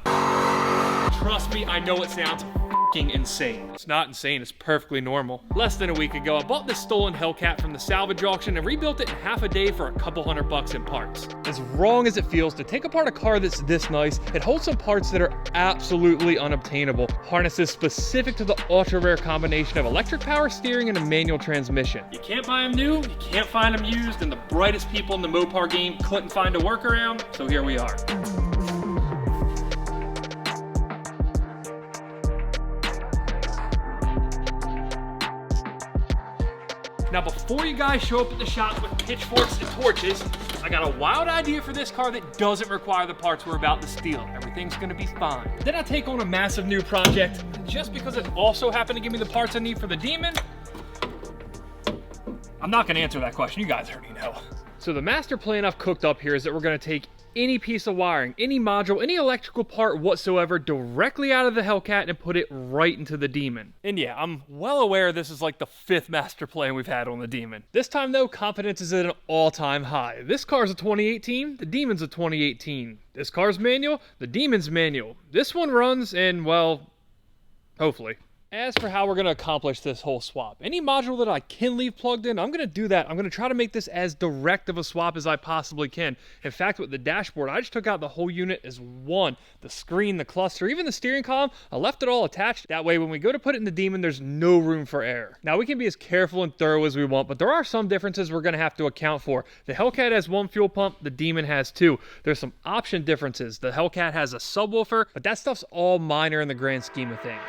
Trust me, I know it sounds f***ing insane. It's not insane, it's perfectly normal. Less than a week ago, I bought this stolen Hellcat from the salvage auction and rebuilt it in half a day for a couple $100 in parts. As wrong as it feels to take apart a car that's this nice, it holds some parts that are absolutely unobtainable. Harnesses specific to the ultra rare combination of electric power steering and a manual transmission. You can't buy them new, you can't find them used, and the brightest people in the Mopar game couldn't find a workaround, so here we are. Now, before you guys show up at the shop with pitchforks and torches, I got a wild idea for this car that doesn't require the parts we're about to steal. Everything's gonna be fine. Then I take on a massive new project, just because it also happened to give me the parts I need for the Demon. I'm not gonna answer that question, you guys already know. So the master plan I've cooked up here is that we're gonna take any piece of wiring, any module, any electrical part whatsoever directly out of the Hellcat and put it right into the Demon. And yeah, I'm well aware this is like the 5th master plan we've had on the Demon. This time though, confidence is at an all-time high. This car's a 2018, the Demon's a 2018. This car's manual, the Demon's manual. This one runs and, well, hopefully. As for how we're going to accomplish this whole swap, any module that I can leave plugged in, I'm going to do that. I'm going to try to make this as direct of a swap as I possibly can. In fact, with the dashboard, I just took out the whole unit as one. The screen, the cluster, even the steering column, I left it all attached. That way, when we go to put it in the Demon, there's no room for error. Now, we can be as careful and thorough as we want, but there are some differences we're going to have to account for. The Hellcat has one fuel pump, the Demon has two. There's some option differences. The Hellcat has a subwoofer, but that stuff's all minor in the grand scheme of things.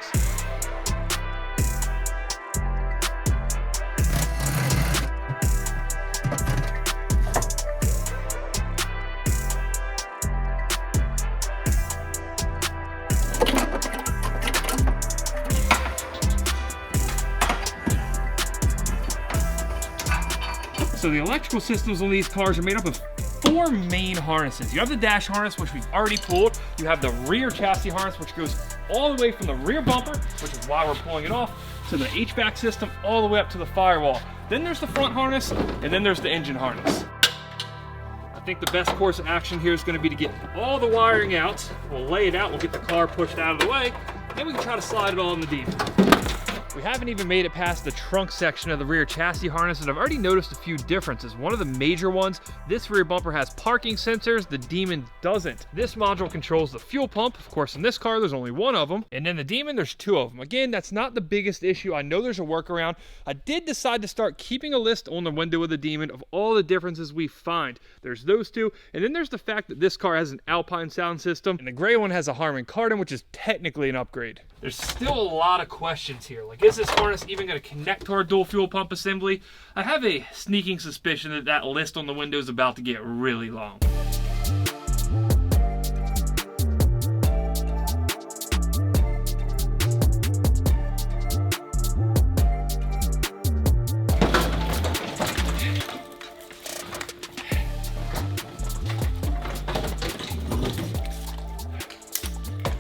So the electrical systems on these cars are made up of 4 main harnesses. You have the dash harness, which we've already pulled. You have the rear chassis harness, which goes all the way from the rear bumper, which is why we're pulling it off, to the HVAC system, all the way up to the firewall. Then there's the front harness, and then there's the engine harness. I think the best course of action here is going to be to get all the wiring out. We'll lay it out, we'll get the car pushed out of the way, then we can try to slide it all in the Demon. We haven't even made it past the trunk section of the rear chassis harness, and I've already noticed a few differences. One of the major ones, this rear bumper has parking sensors, the Demon doesn't. This module controls the fuel pump. Of course, in this car, there's only one of them. And in the Demon, there's 2 of them. Again, that's not the biggest issue. I know there's a workaround. I did decide to start keeping a list on the window of the Demon of all the differences we find. There's those 2, and then there's the fact that this car has an Alpine sound system, and the gray one has a Harman Kardon, which is technically an upgrade. There's still a lot of questions here. Like, is this harness even going to connect to our dual fuel pump assembly? I have a sneaking suspicion that that list on the window is about to get really long.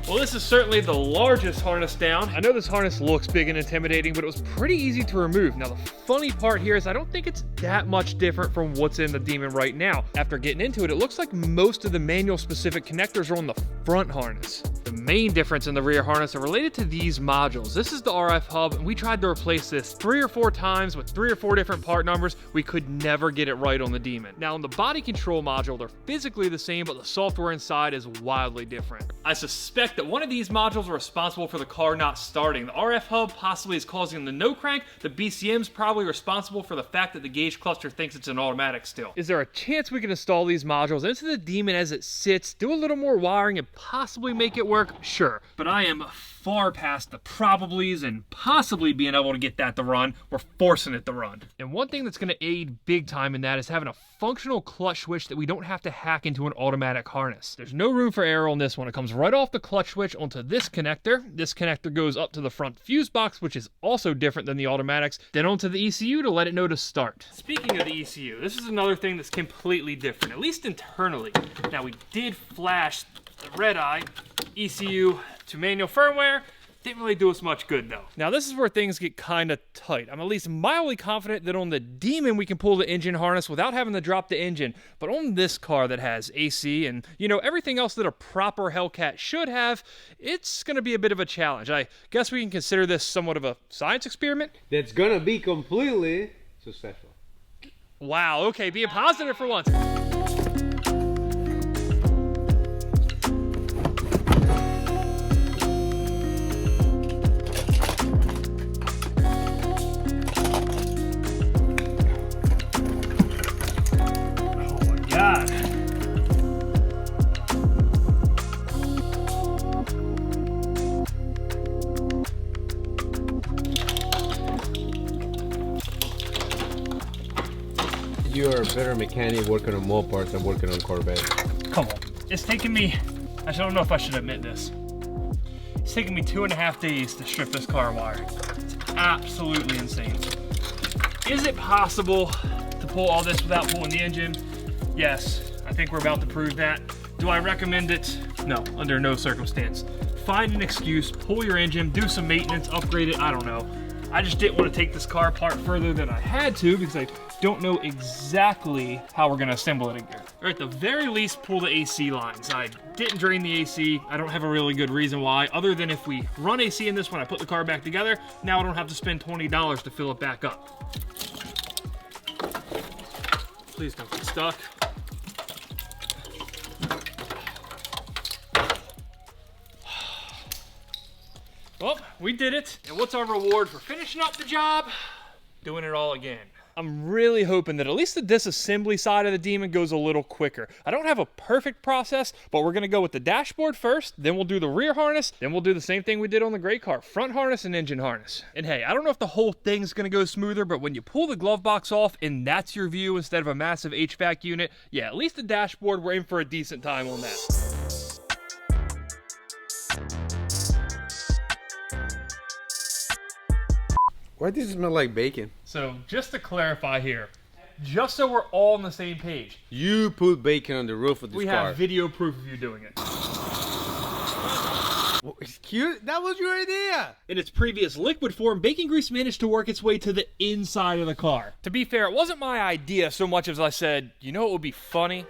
Well, this is certainly the largest harness down. I know this harness looks big and intimidating, but it was pretty easy to remove. Now, the funny part here is I don't think it's that much different from what's in the Demon right now. After getting into it, it looks like most of the manual specific connectors are on the front harness. The main difference in the rear harness are related to these modules. This is the RF hub, and we tried to replace this 3 or 4 times with 3 or 4 different part numbers. We could never get it right on the Demon. Now, on the body control module, they're physically the same, but the software inside is wildly different. I suspect that one of these modules are responsible for the car not starting. The RF hub possibly is causing the no crank. The BCM's probably responsible for the fact that the gauge cluster thinks it's an automatic still. Is there a chance we can install these modules into the Demon as it sits, do a little more wiring, and possibly make it work? Sure, but I am far past the probablys and possibly being able to get that to run. We're forcing it to run. And one thing that's going to aid big time in that is having a functional clutch switch that we don't have to hack into an automatic harness. There's no room for error on this one. It comes right off the clutch switch onto this connector. This connector goes up to the front fuse box, which is also different than the automatics, then onto the ECU to let it know to start. Speaking of the ECU, this is another thing that's completely different, at least internally. Now, we did flash the red-eye ECU to manual firmware. Didn't really do us much good though. Now this is where things get kind of tight. I'm at least mildly confident that on the Demon we can pull the engine harness without having to drop the engine. But on this car that has AC and, you know, everything else that a proper Hellcat should have, it's going to be a bit of a challenge. I guess we can consider this somewhat of a science experiment. That's going to be completely successful. Wow, okay, being positive for once. You're a better mechanic working on Mopars than working on Corvettes. Come on. It's taken me, I don't know if I should admit this. It's taken me 2.5 days to strip this car wire. It's absolutely insane. Is it possible to pull all this without pulling the engine? Yes, I think we're about to prove that. Do I recommend it? No, under no circumstance. Find an excuse, pull your engine, do some maintenance, upgrade it, I don't know. I just didn't want to take this car apart further than I had to because I don't know exactly how we're gonna assemble it again. Or at the very least, pull the AC lines. I didn't drain the AC. I don't have a really good reason why, other than if we run AC in this when I put the car back together, now I don't have to spend $20 to fill it back up. Please don't get stuck. Well, we did it. And what's our reward for finishing up the job? Doing it all again. I'm really hoping that at least the disassembly side of the Demon goes a little quicker. I don't have a perfect process, but we're gonna go with the dashboard first, then we'll do the rear harness, then we'll do the same thing we did on the gray car, front harness and engine harness. And hey, I don't know if the whole thing's gonna go smoother, but when you pull the glove box off and that's your view instead of a massive HVAC unit, yeah, at least the dashboard, we're in for a decent time on that. Why does it smell like bacon? So just to clarify here, just so we're all on the same page. You put bacon on the roof of this We car. have video proof of you doing it. Excuse? That was your idea! In its previous liquid form, bacon grease managed to work its way to the inside of the car. To be fair, it wasn't my idea so much as I said, you know what would be funny?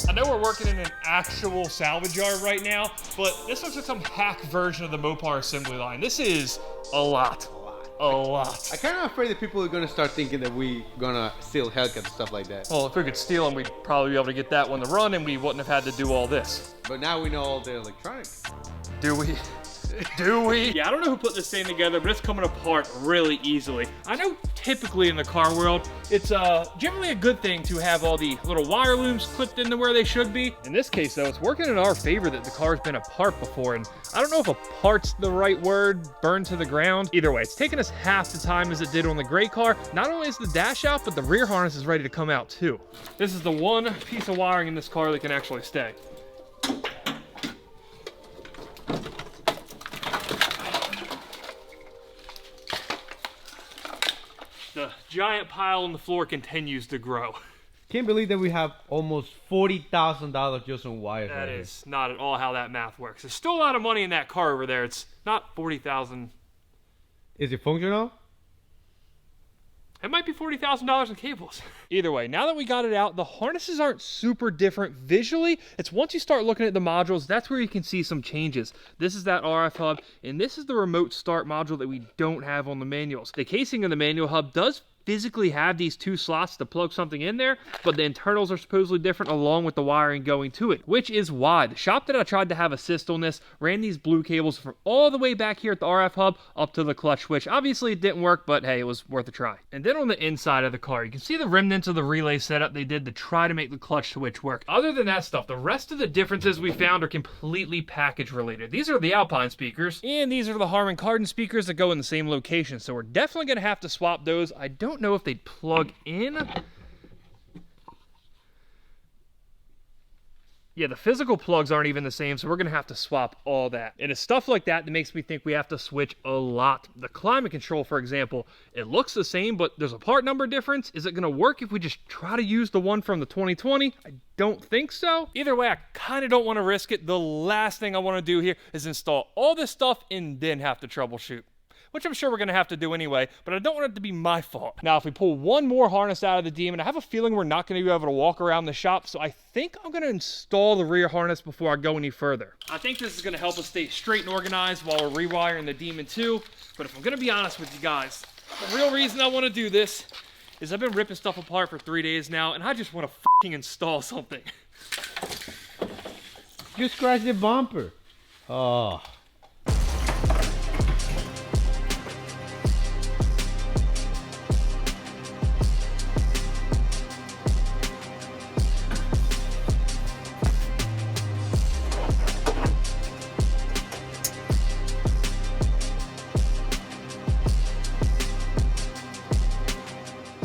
I know we're working in an actual salvage yard right now, but this looks like some hack version of the Mopar assembly line. This is a lot. A lot. I'm kind of afraid that people are going to start thinking that we gonna steal Hellcat and stuff like that. Well, if we could steal them, we'd probably be able to get that one to run and we wouldn't have had to do all this. But now we know all the electronics. Do we? Do we? Yeah, I don't know who put this thing together, but it's coming apart really easily. I know typically in the car world, it's generally a good thing to have all the little wire looms clipped into where they should be. In this case though, it's working in our favor that the car's been apart before, and I don't know if apart's the right word, burned to the ground. Either way, it's taken us half the time as it did on the gray car. Not only is the dash out, but the rear harness is ready to come out too. This is the one piece of wiring in this car that can actually stay. The giant pile on the floor continues to grow. Can't believe that we have almost $40,000 just on wires. That is not at all how that math works. There's still a lot of money in that car over there. It's not 40,000. Is it functional? It might be $40,000 in cables. Either way, now that we got it out, the harnesses aren't super different visually. It's once you start looking at the modules, that's where you can see some changes. This is that RF hub, and this is the remote start module that we don't have on the manuals. The casing of the manual hub does physically have these two slots to plug something in there, but the internals are supposedly different along with the wiring going to it, which is why the shop that I tried to have assist on this ran these blue cables from all the way back here at the RF hub up to the clutch switch. Obviously it didn't work, but hey, it was worth a try. And then on the inside of the car, you can see the remnants of the relay setup they did to try to make the clutch switch work. Other than that stuff, the rest of the differences we found are completely package related. These are the Alpine speakers, and these are the Harman Kardon speakers that go in the same location, so we're definitely going to have to swap those. I don't know if they'd plug in. Yeah, the physical plugs aren't even the same, so we're gonna have to swap all that. And it's stuff like that that makes me think we have to switch a lot. The climate control, for example, it looks the same, but there's a part number difference. Is it gonna work if we just try to use the one from the 2020? I don't think so. Either way, I kind of don't want to risk it. The last thing I want to do here is install all this stuff and then have to troubleshoot, which I'm sure we're gonna have to do anyway, but I don't want it to be my fault. Now, if we pull one more harness out of the Demon, I have a feeling we're not gonna be able to walk around the shop, so I think I'm gonna install the rear harness before I go any further. I think this is gonna help us stay straight and organized while we're rewiring the Demon 2, but if I'm gonna be honest with you guys, the real reason I wanna do this is I've been ripping stuff apart for 3 days now, and I just wanna fucking install something. You scratched the bumper. Oh.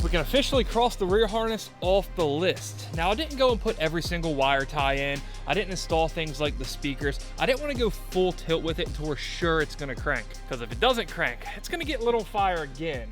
We can officially cross the rear harness off the list. Now, I didn't go and put every single wire tie in. I didn't install things like the speakers. I didn't want to go full tilt with it until we're sure it's gonna crank. Because if it doesn't crank, it's gonna get lit on fire again.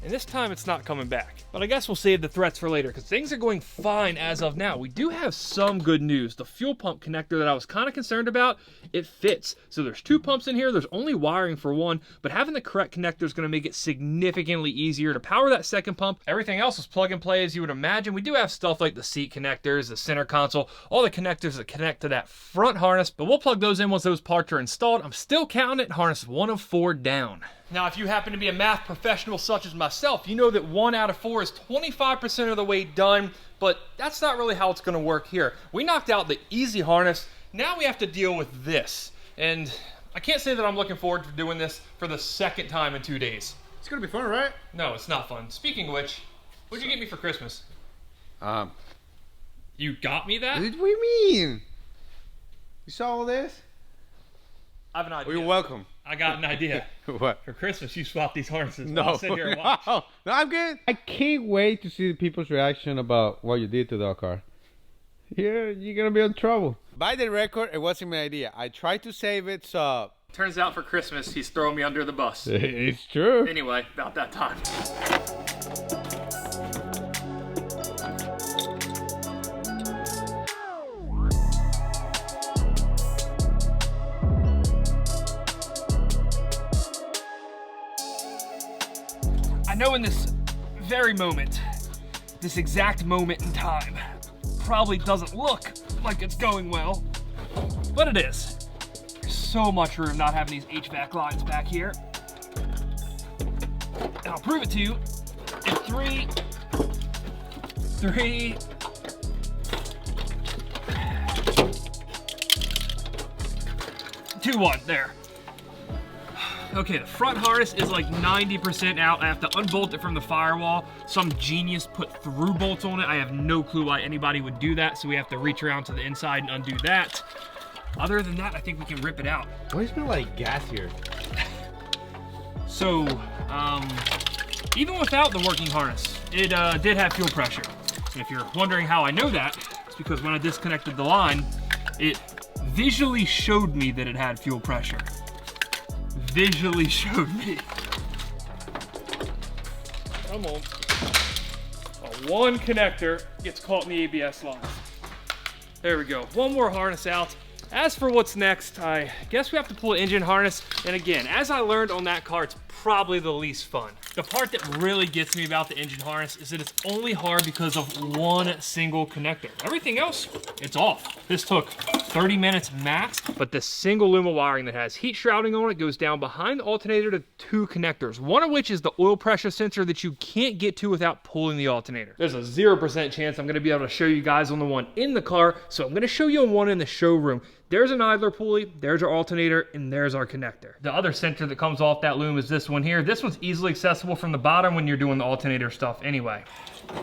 and this time it's not coming back. But I guess we'll save the threats for later because things are going fine as of now. We do have some good news. The fuel pump connector that I was kind of concerned about, it fits. So there's 2 pumps in here. There's only wiring for one, but having the correct connector is going to make it significantly easier to power that second pump. Everything else is plug and play as you would imagine. We do have stuff like the seat connectors, the center console, all the connectors that connect to that front harness, but we'll plug those in once those parts are installed. I'm still counting it, harness 1 of 4 down. Now, if you happen to be a math professional such as myself, you know that 1 out of 4 is 25% of the way done, but that's not really how it's gonna work here. We knocked out the easy harness. Now we have to deal with this. And I can't say that I'm looking forward to doing this for the 2nd time in 2 days. It's gonna be fun, right? No, it's not fun. Speaking of which, what'd you get me for Christmas? You got me that? What do you mean? You saw all this? I have an idea. Well, you're welcome. I got an idea. What? For Christmas, you swapped these harnesses. No. I'll sit here and watch. No, I'm good. I can't wait to see people's reaction about what you did to the car. You're gonna be in trouble. By the record, it wasn't my idea. I tried to save it, so... Turns out for Christmas, he's throwing me under the bus. It's true. Anyway, about that time. I know in this very moment, this exact moment in time, probably doesn't look like it's going well, but it is. There's so much room not having these HVAC lines back here. And I'll prove it to you in 3, 2, 1, there. Okay, the front harness is like 90% out. I have to unbolt it from the firewall. Some genius put through bolts on it. I have no clue why anybody would do that, so we have to reach around to the inside and undo that. Other than that, I think we can rip it out. Why does it smell like gas here? So, even without the working harness, it did have fuel pressure. And if you're wondering how I know that, it's because when I disconnected the line, it visually showed me that it had fuel pressure. Visually showed me. Come on. One connector gets caught in the ABS lines. There we go. One more harness out. As for what's next, I guess we have to pull an engine harness. And again, as I learned on that car, it's probably the least fun. The part that really gets me about the engine harness is that it's only hard because of one single connector. Everything else, it's off. This took 30 minutes max, but the single luma wiring that has heat shrouding on it goes down behind the alternator to 2 connectors, one of which is the oil pressure sensor that you can't get to without pulling the alternator. There's a 0% chance I'm gonna be able to show you guys on the one in the car, so I'm gonna show you on one in the showroom. There's an idler pulley, there's our alternator, and there's our connector. The other sensor that comes off that loom is this one here. This one's easily accessible from the bottom when you're doing the alternator stuff anyway.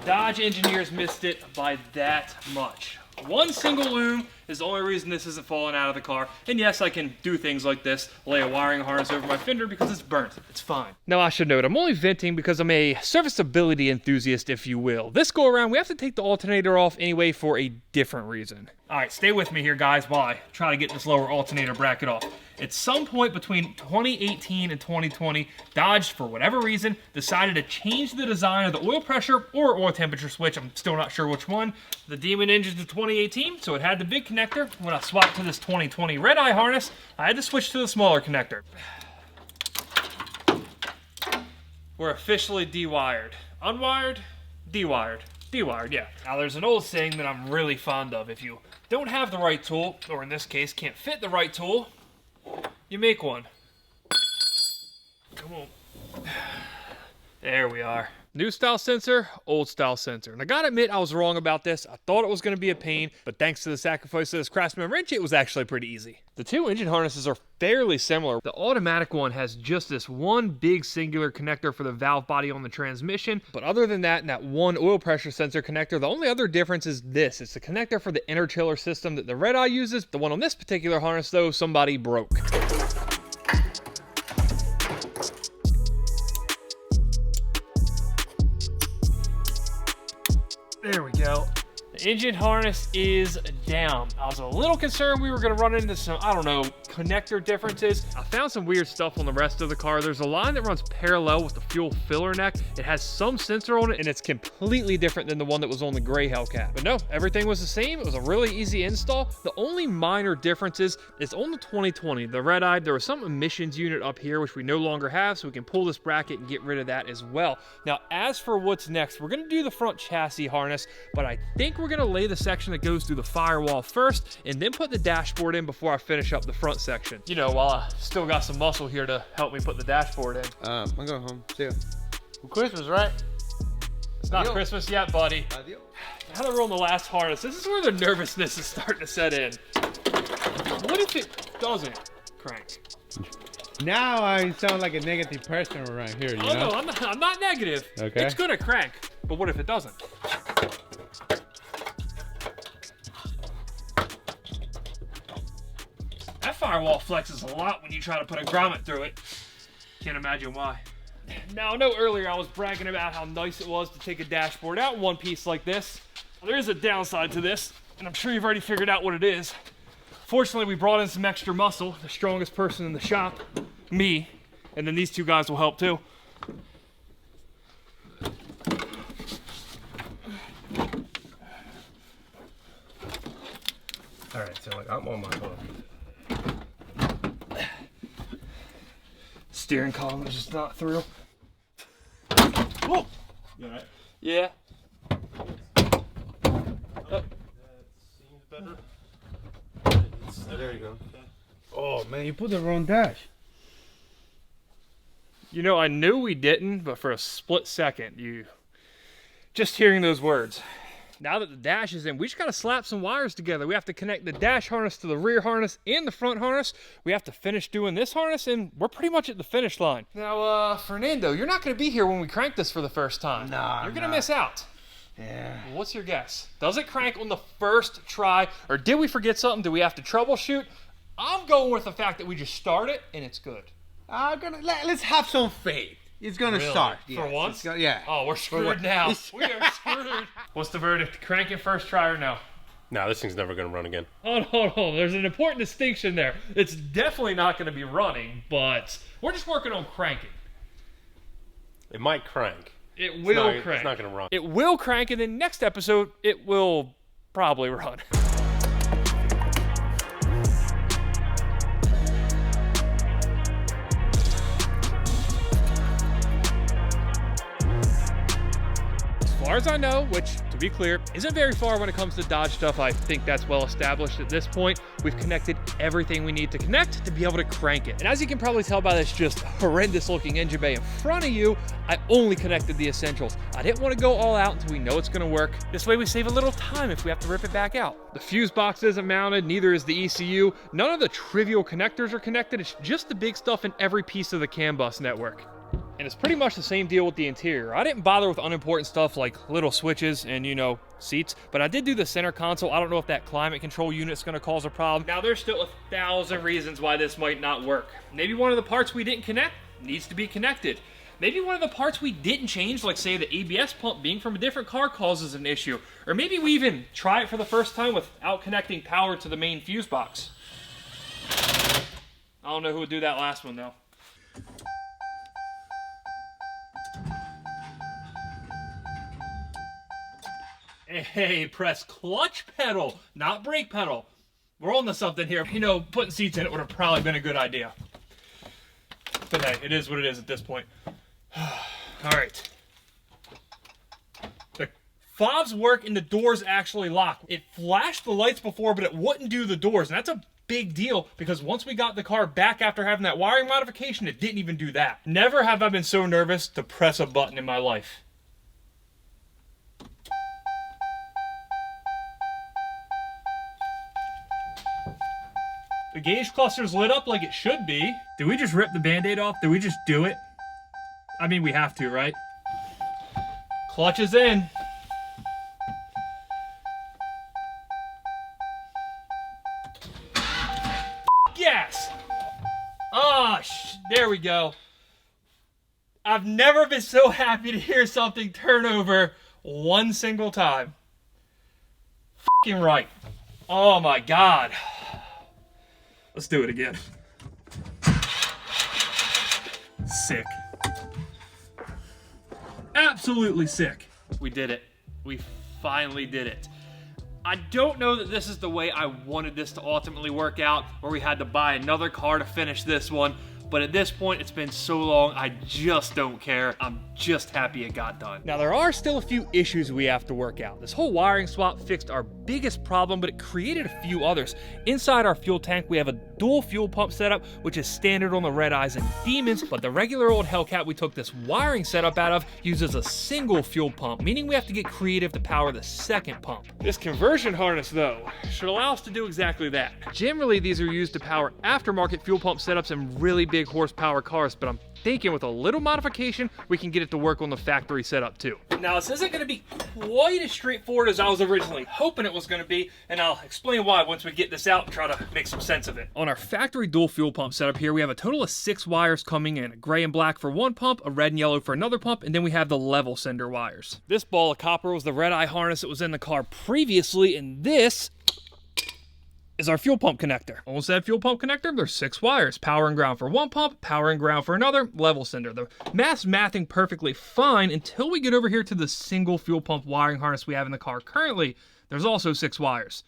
Dodge engineers missed it by that much. One single loom is the only reason this isn't falling out of the car. And yes, I can do things like this, lay a wiring harness over my fender because it's burnt. It's fine. Now I should note, I'm only venting because I'm a serviceability enthusiast, if you will. This go around, we have to take the alternator off anyway for a different reason. All right, stay with me here, guys, while I try to get this lower alternator bracket off. At some point between 2018 and 2020, Dodge, for whatever reason, decided to change the design of the oil pressure or oil temperature switch. I'm still not sure which one. The Demon engine's in 2018, so it had the big connector. When I swapped to this 2020 red eye harness, I had to switch to the smaller connector. We're officially dewired. Unwired, dewired. Dewired, yeah. Now there's an old saying that I'm really fond of. If you don't have the right tool, or in this case, can't fit the right tool, you make one. Come on. There we are. New style sensor, old style sensor. And I gotta admit, I was wrong about this. I thought it was gonna be a pain, but thanks to the sacrifice of this Craftsman wrench, it was actually pretty easy. The 2 engine harnesses are fairly similar. The automatic one has just this one big singular connector for the valve body on the transmission. But other than that, and that one oil pressure sensor connector, the only other difference is this. It's the connector for the inner chiller system that the red eye uses. The one on this particular harness, though, somebody broke. There we go. The engine harness is down. I was a little concerned we were gonna run into some, I don't know, connector differences. I found some weird stuff on the rest of the car. There's a line that runs parallel with the fuel filler neck. It has some sensor on it, and it's completely different than the one that was on the gray Hellcat. But no, everything was the same. It was a really easy install. The only minor difference is on the 2020, the red-eyed, there was some emissions unit up here, which we no longer have, so we can pull this bracket and get rid of that as well. Now, as for what's next, we're gonna do the front chassis harness, but I think we're gonna lay the section that goes through the firewall first, and then put the dashboard in before I finish up the front section. You know, while I still got some muscle here to help me put the dashboard in. I'm going home. See ya. For Christmas, right? It's not Christmas yet, buddy. Adios. Now that we're on the last harness, this is where the nervousness is starting to set in. What if it doesn't crank? Now I sound like a negative person around here, you know? No, I'm not negative. Okay. It's gonna crank, but what if it doesn't? That firewall flexes a lot when you try to put a grommet through it. Can't imagine why. Now, I know earlier I was bragging about how nice it was to take a dashboard out in one piece like this. Well, there is a downside to this, and I'm sure you've already figured out what it is. Fortunately, we brought in some extra muscle. The strongest person in the shop, me, and then these two guys will help too. All right, so like I'm on my phone. Steering column is just not through. Whoa! You all right? Yeah. That seems better. There you go. Oh man, you put the wrong dash. You know, I knew we didn't, but for a split second, just hearing those words. Now that the dash is in, we just gotta slap some wires together. We have to connect the dash harness to the rear harness and the front harness. We have to finish doing this harness, and we're pretty much at the finish line. Now, Fernando, you're not gonna be here when we crank this for the first time. Nah, you're gonna miss out. Yeah. What's your guess? Does it crank on the first try, or did we forget something? Do we have to troubleshoot? I'm going with the fact that we just start it, and it's good. Let's have some faith. It's gonna start. For Yes, once? yeah. Oh, we're screwed now. We are screwed. What's the verdict? Crank it first try or no? No, this thing's never gonna run again. Hold on. There's an important distinction there. It's definitely not going to be running, but we're just working on cranking. It might crank. It will crank. It's not gonna run. It will crank, and then next episode, it will probably run. As far as I know, which, to be clear, isn't very far when it comes to Dodge stuff, I think that's well established at this point. We've connected everything we need to connect to be able to crank it. And as you can probably tell by this just horrendous looking engine bay in front of you, I only connected the essentials. I didn't want to go all out until we know it's gonna work. This way we save a little time if we have to rip it back out. The fuse box isn't mounted, neither is the ECU. None of the trivial connectors are connected. It's just the big stuff in every piece of the CAN bus network. And it's pretty much the same deal with the interior. I didn't bother with unimportant stuff like little switches and, you know, seats, but I did do the center console. I don't know if that climate control unit's gonna cause a problem. Now, there's still 1,000 reasons why this might not work. Maybe one of the parts we didn't connect needs to be connected. Maybe one of the parts we didn't change, like say the ABS pump being from a different car, causes an issue. Or maybe we even try it for the first time without connecting power to the main fuse box. I don't know who would do that last one though. Hey, press clutch pedal, not brake pedal. We're on to something here. You know, putting seats in it would have probably been a good idea. But hey, it is what it is at this point. All right. The fobs work and the doors actually lock. It flashed the lights before, but it wouldn't do the doors. And that's a big deal because once we got the car back after having that wiring modification, it didn't even do that. Never have I been so nervous to press a button in my life. The gauge cluster's lit up like it should be. Did we just rip the Band-Aid off? Did we just do it? I mean, we have to, right? Clutch is in. Yes! Ah, there we go. I've never been so happy to hear something turn over one single time. F***ing right. Oh my God. Let's do it again. sick. Absolutely sick. We did it. We finally did it. I don't know that this is the way I wanted this to ultimately work out, where we had to buy another car to finish this one. But at this point, it's been so long, I just don't care. I'm just happy it got done. Now, there are still a few issues we have to work out. This whole wiring swap fixed our biggest problem, but it created a few others. Inside our fuel tank, we have a dual fuel pump setup, which is standard on the Red Eyes and Demons, but the regular old Hellcat we took this wiring setup out of uses a single fuel pump, meaning we have to get creative to power the second pump. This conversion harness, though, should allow us to do exactly that. Generally, these are used to power aftermarket fuel pump setups and really big horsepower cars, but I'm thinking with a little modification, we can get it to work on the factory setup too. Now, this isn't gonna be quite as straightforward as I was originally hoping it was gonna be, and I'll explain why once we get this out and try to make some sense of it. On our factory dual fuel pump setup here, we have a total of 6 wires coming in, a gray and black for one pump, a red and yellow for another pump, and then we have the level sender wires. This ball of copper was the Red Eye harness that was in the car previously, and this is our fuel pump connector. On that fuel pump connector, there's 6 wires. Power and ground for one pump, power and ground for another, level sender. The math's mathing perfectly fine until we get over here to the single fuel pump wiring harness we have in the car currently. There's also 6 wires.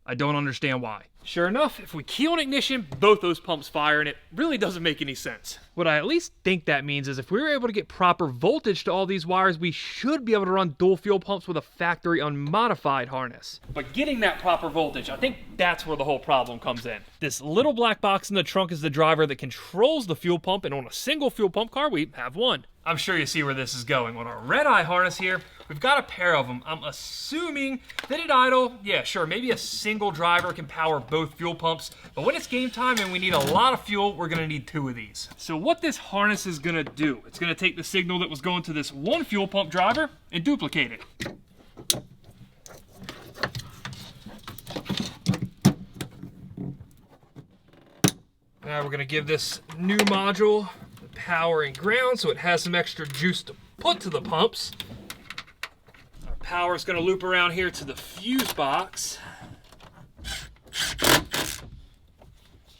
I don't understand why. Sure enough, if we key on ignition, both those pumps fire, and it really doesn't make any sense. What I at least think that means is if we were able to get proper voltage to all these wires, we should be able to run dual fuel pumps with a factory unmodified harness. But getting that proper voltage, I think that's where the whole problem comes in. This little black box in the trunk is the driver that controls the fuel pump, and on a single fuel pump car, we have one. I'm sure you see where this is going. On our Red Eye harness here, we've got a pair of them. I'm assuming that at idle, yeah, sure, maybe a single driver can power both fuel pumps, but when it's game time and we need a lot of fuel, we're gonna need 2 of these. So what this harness is gonna do, it's gonna take the signal that was going to this one fuel pump driver and duplicate it. Now we're gonna give this new module the power and ground so it has some extra juice to put to the pumps. Our power is gonna loop around here to the fuse box.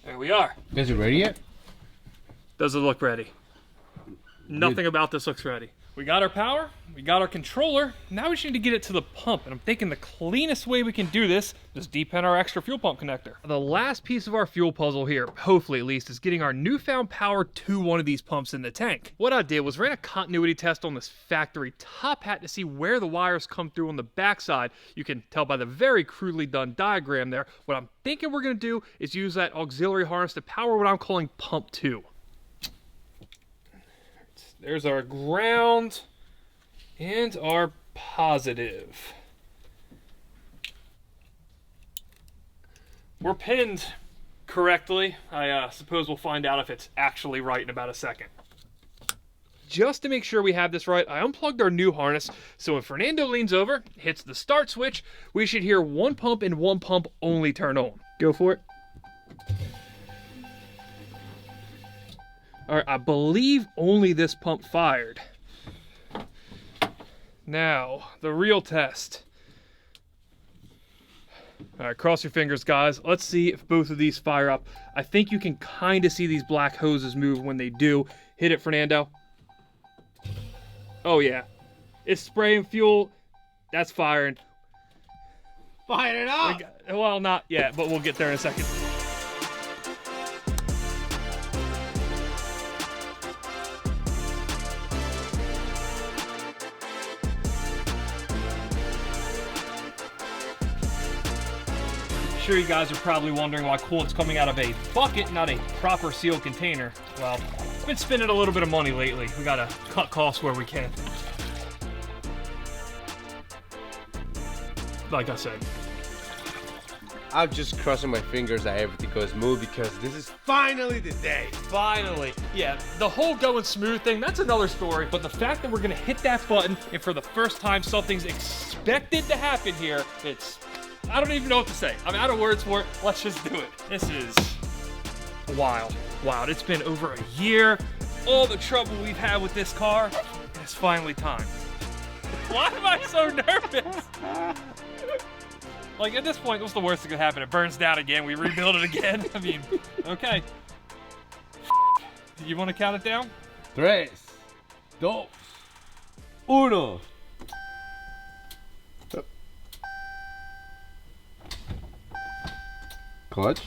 There we are. Is it ready yet? Does it look ready? Nothing about this looks ready. We got our power, we got our controller, now we just need to get it to the pump, and I'm thinking the cleanest way we can do this is deep-in our extra fuel pump connector. The last piece of our fuel puzzle here, hopefully at least, is getting our newfound power to one of these pumps in the tank. What I did was ran a continuity test on this factory top hat to see where the wires come through on the backside. You can tell by the very crudely done diagram there. What I'm thinking we're gonna do is use that auxiliary harness to power what I'm calling pump 2. There's our ground and our positive. We're pinned correctly. I suppose we'll find out if it's actually right in about a second. Just to make sure we have this right, I unplugged our new harness, so when Fernando leans over, hits the start switch, we should hear one pump and one pump only turn on. Go for it. All right, I believe only this pump fired. Now, the real test. All right, cross your fingers, guys. Let's see if both of these fire up. I think you can kind of see these black hoses move when they do. Hit it, Fernando. Oh, yeah. It's spraying fuel. That's firing. Fire it up! Well, not yet, but we'll get there in a second. Sure, you guys are probably wondering why coolant's coming out of a bucket, not a proper sealed container. Well, I've been spending a little bit of money lately. We gotta cut costs where we can. Like I said. I'm just crossing my fingers that everything goes smooth because this is finally the day. Finally. Yeah, the whole going smooth thing, that's another story. But the fact that we're gonna hit that button and for the first time something's expected to happen here, I don't even know what to say. I'm out of words for it. Let's just do it. This is wild. Wow, it's been over a year. All the trouble we've had with this car, it's finally time. Why am I so nervous? Like, at this point, what's the worst that could happen? It burns down again, we rebuild it again. I mean, okay. You want to count it down? 3, 2, 1. Clutch.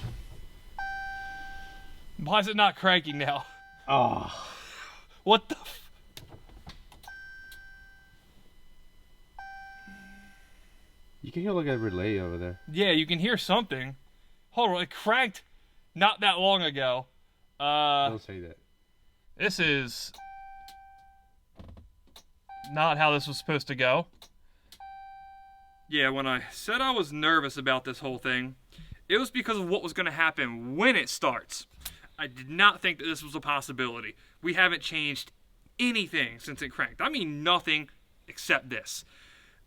Why is it not cranking now? Oh. What the f... You can hear like a relay over there. Yeah, you can hear something. Hold on, it cranked not that long ago. Don't say that. This is not how this was supposed to go. Yeah, when I said I was nervous about this whole thing, it was because of what was going to happen when it starts. I did not think that this was a possibility. We haven't changed anything since it cranked. I mean nothing except this.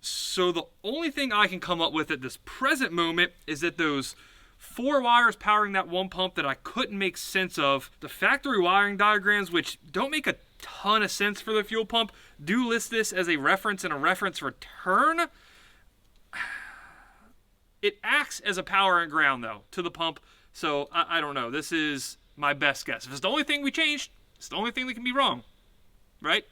So the only thing I can come up with at this present moment is that those 4 wires powering that one pump that I couldn't make sense of, the factory wiring diagrams, which don't make a ton of sense for the fuel pump, do list this as a reference and a reference return. It acts as a power and ground, though, to the pump, so I don't know. This is my best guess. If it's the only thing we changed, it's the only thing that can be wrong, right?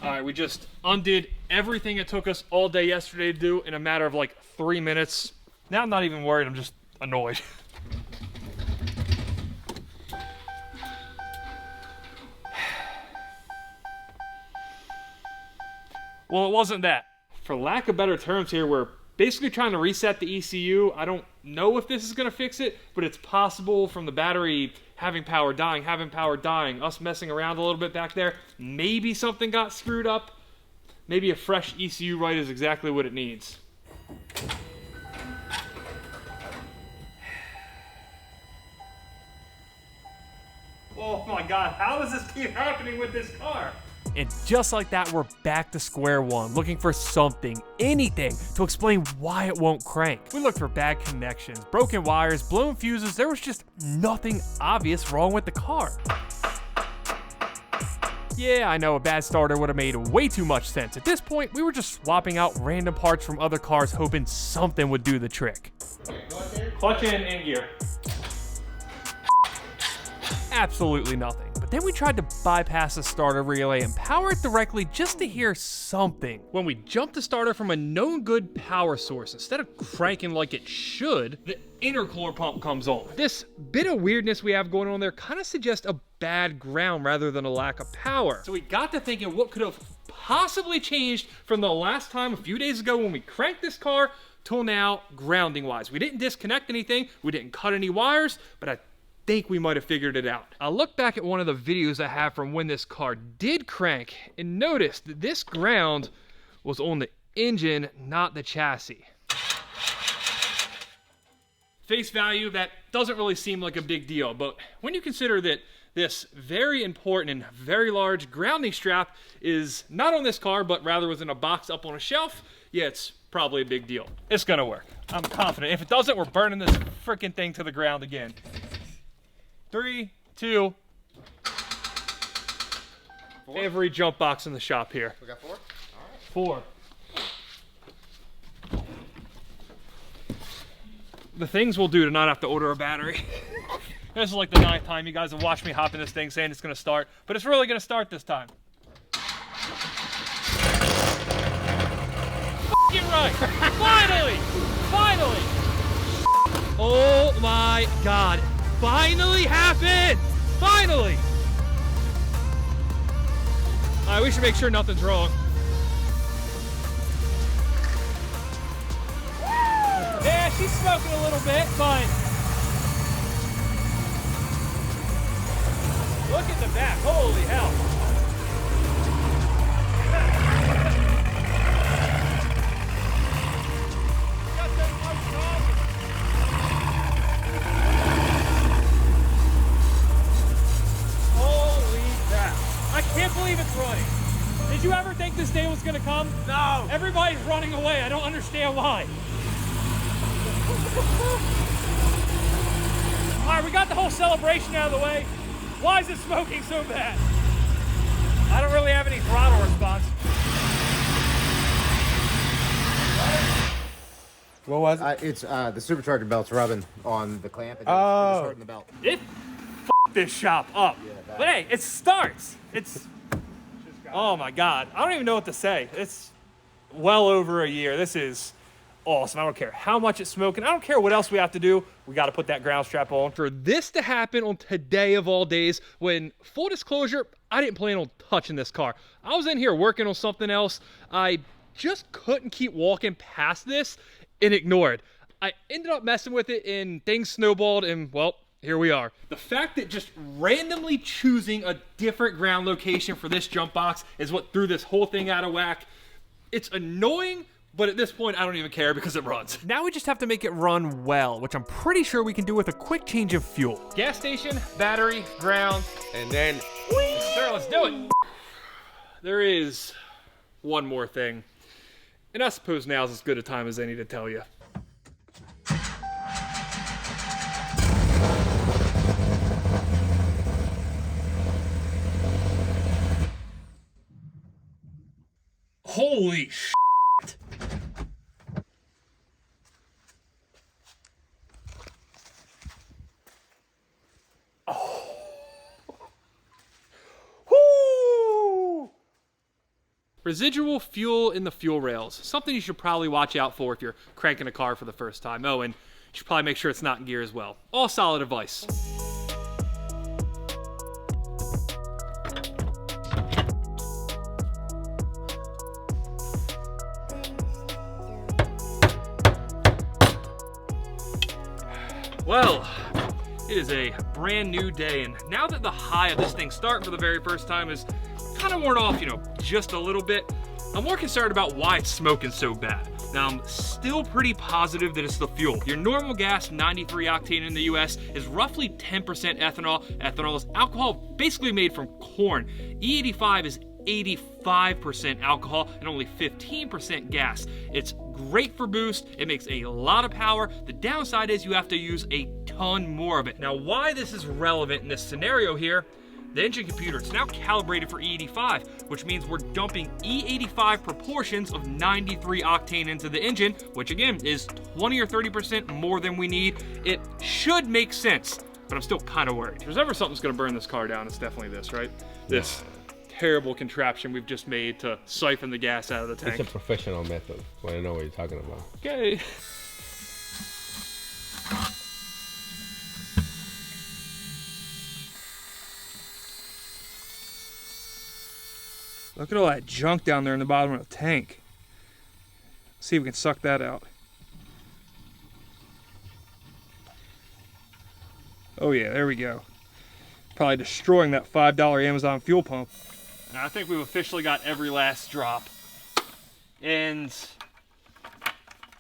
All right, we just undid everything it took us all day yesterday to do in a matter of like 3 minutes. Now I'm not even worried, I'm just annoyed. Well, it wasn't that. For lack of better terms here, we're basically trying to reset the ECU. I don't know if this is going to fix it, but it's possible from the battery having power dying, us messing around a little bit back there. Maybe something got screwed up. Maybe a fresh ECU right is exactly what it needs. Oh my God, how does this keep happening with this car? And just like that, we're back to square one, looking for something, anything, to explain why it won't crank. We looked for bad connections, broken wires, blown fuses. There was just nothing obvious wrong with the car. Yeah, I know a bad starter would have made way too much sense. At this point, we were just swapping out random parts from other cars, hoping something would do the trick. Clutch in and gear. Absolutely nothing. But then we tried to bypass the starter relay and power it directly just to hear something. When we jumped the starter from a known good power source, instead of cranking like it should, the intercooler pump comes on. This bit of weirdness we have going on there kind of suggests a bad ground rather than a lack of power. So we got to thinking what could have possibly changed from the last time a few days ago when we cranked this car till now grounding wise. We didn't disconnect anything, we didn't cut any wires, but I think we might have figured it out. I looked back at one of the videos I have from when this car did crank and noticed that this ground was on the engine, not the chassis. Face value, that doesn't really seem like a big deal, but when you consider that this very important and very large grounding strap is not on this car, but rather was in a box up on a shelf, yeah, it's probably a big deal. It's gonna work. I'm confident. If it doesn't, we're burning this freaking thing to the ground again. 3, 2. 4? Every jump box in the shop here. We got 4? All right. 4. The things we'll do to not have to order a battery. This is like the 9th time you guys have watched me hop in this thing saying it's gonna start, but it's really gonna start this time. F***ing right! Finally! Finally! Oh my God! Finally happened! Finally! All right, we should make sure nothing's wrong. Yeah, she's smoking a little bit, but look at the back. Holy hell! I can't believe it's running. Did you ever think this day was gonna come? No. Everybody's running away. I don't understand why. All right, we got the whole celebration out of the way. Why is it smoking so bad? I don't really have any throttle response. What was it? It's the supercharger belt's rubbing on the clamp. And Oh. it's shorting the belt. It f***ed this shop up. But hey, it starts. It's, oh my God. I don't even know what to say. It's well over a year. This is awesome. I don't care how much it's smoking. I don't care what else we have to do. We got to put that ground strap on. For this to happen on today of all days, when, full disclosure, I didn't plan on touching this car. I was in here working on something else. I just couldn't keep walking past this and ignore it. I ended up messing with it and things snowballed and, well, here we are. The fact that just randomly choosing a different ground location for this jump box is what threw this whole thing out of whack. It's annoying, but at this point, I don't even care because it runs. Now we just have to make it run well, which I'm pretty sure we can do with a quick change of fuel. Gas station, battery, ground, And then, sir, let's do it. There is one more thing, and I suppose now's as good a time as any to tell you. Holy shit. Oh. Woo! Residual fuel in the fuel rails. Something you should probably watch out for if you're cranking a car for the first time. Oh, and you should probably make sure it's not in gear as well. All solid advice. Well, it is a brand new day, and now that the high of this thing starting for the very first time is kind of worn off, just a little bit, I'm more concerned about why it's smoking so bad. Now, I'm still pretty positive that it's the fuel. Your normal gas, 93 octane in the US, is roughly 10% ethanol. Ethanol is alcohol basically made from corn. E85 is 85% alcohol and only 15% gas. It's great for boost. It makes a lot of power. The downside is you have to use a ton more of it. Now, why this is relevant in this scenario here, the engine computer, it's now calibrated for E85, which means we're dumping E85 proportions of 93 octane into the engine, which again is 20 or 30% more than we need. It should make sense, but I'm still kind of worried. If there's ever something that's gonna burn this car down, it's definitely this, right? This terrible contraption we've just made to siphon the gas out of the tank. It's a professional method. Well, I know what you're talking about. Okay. Look at all that junk down there in the bottom of the tank. See if we can suck that out. Oh yeah, there we go. Probably destroying that $5 Amazon fuel pump. Now I think we've officially got every last drop. And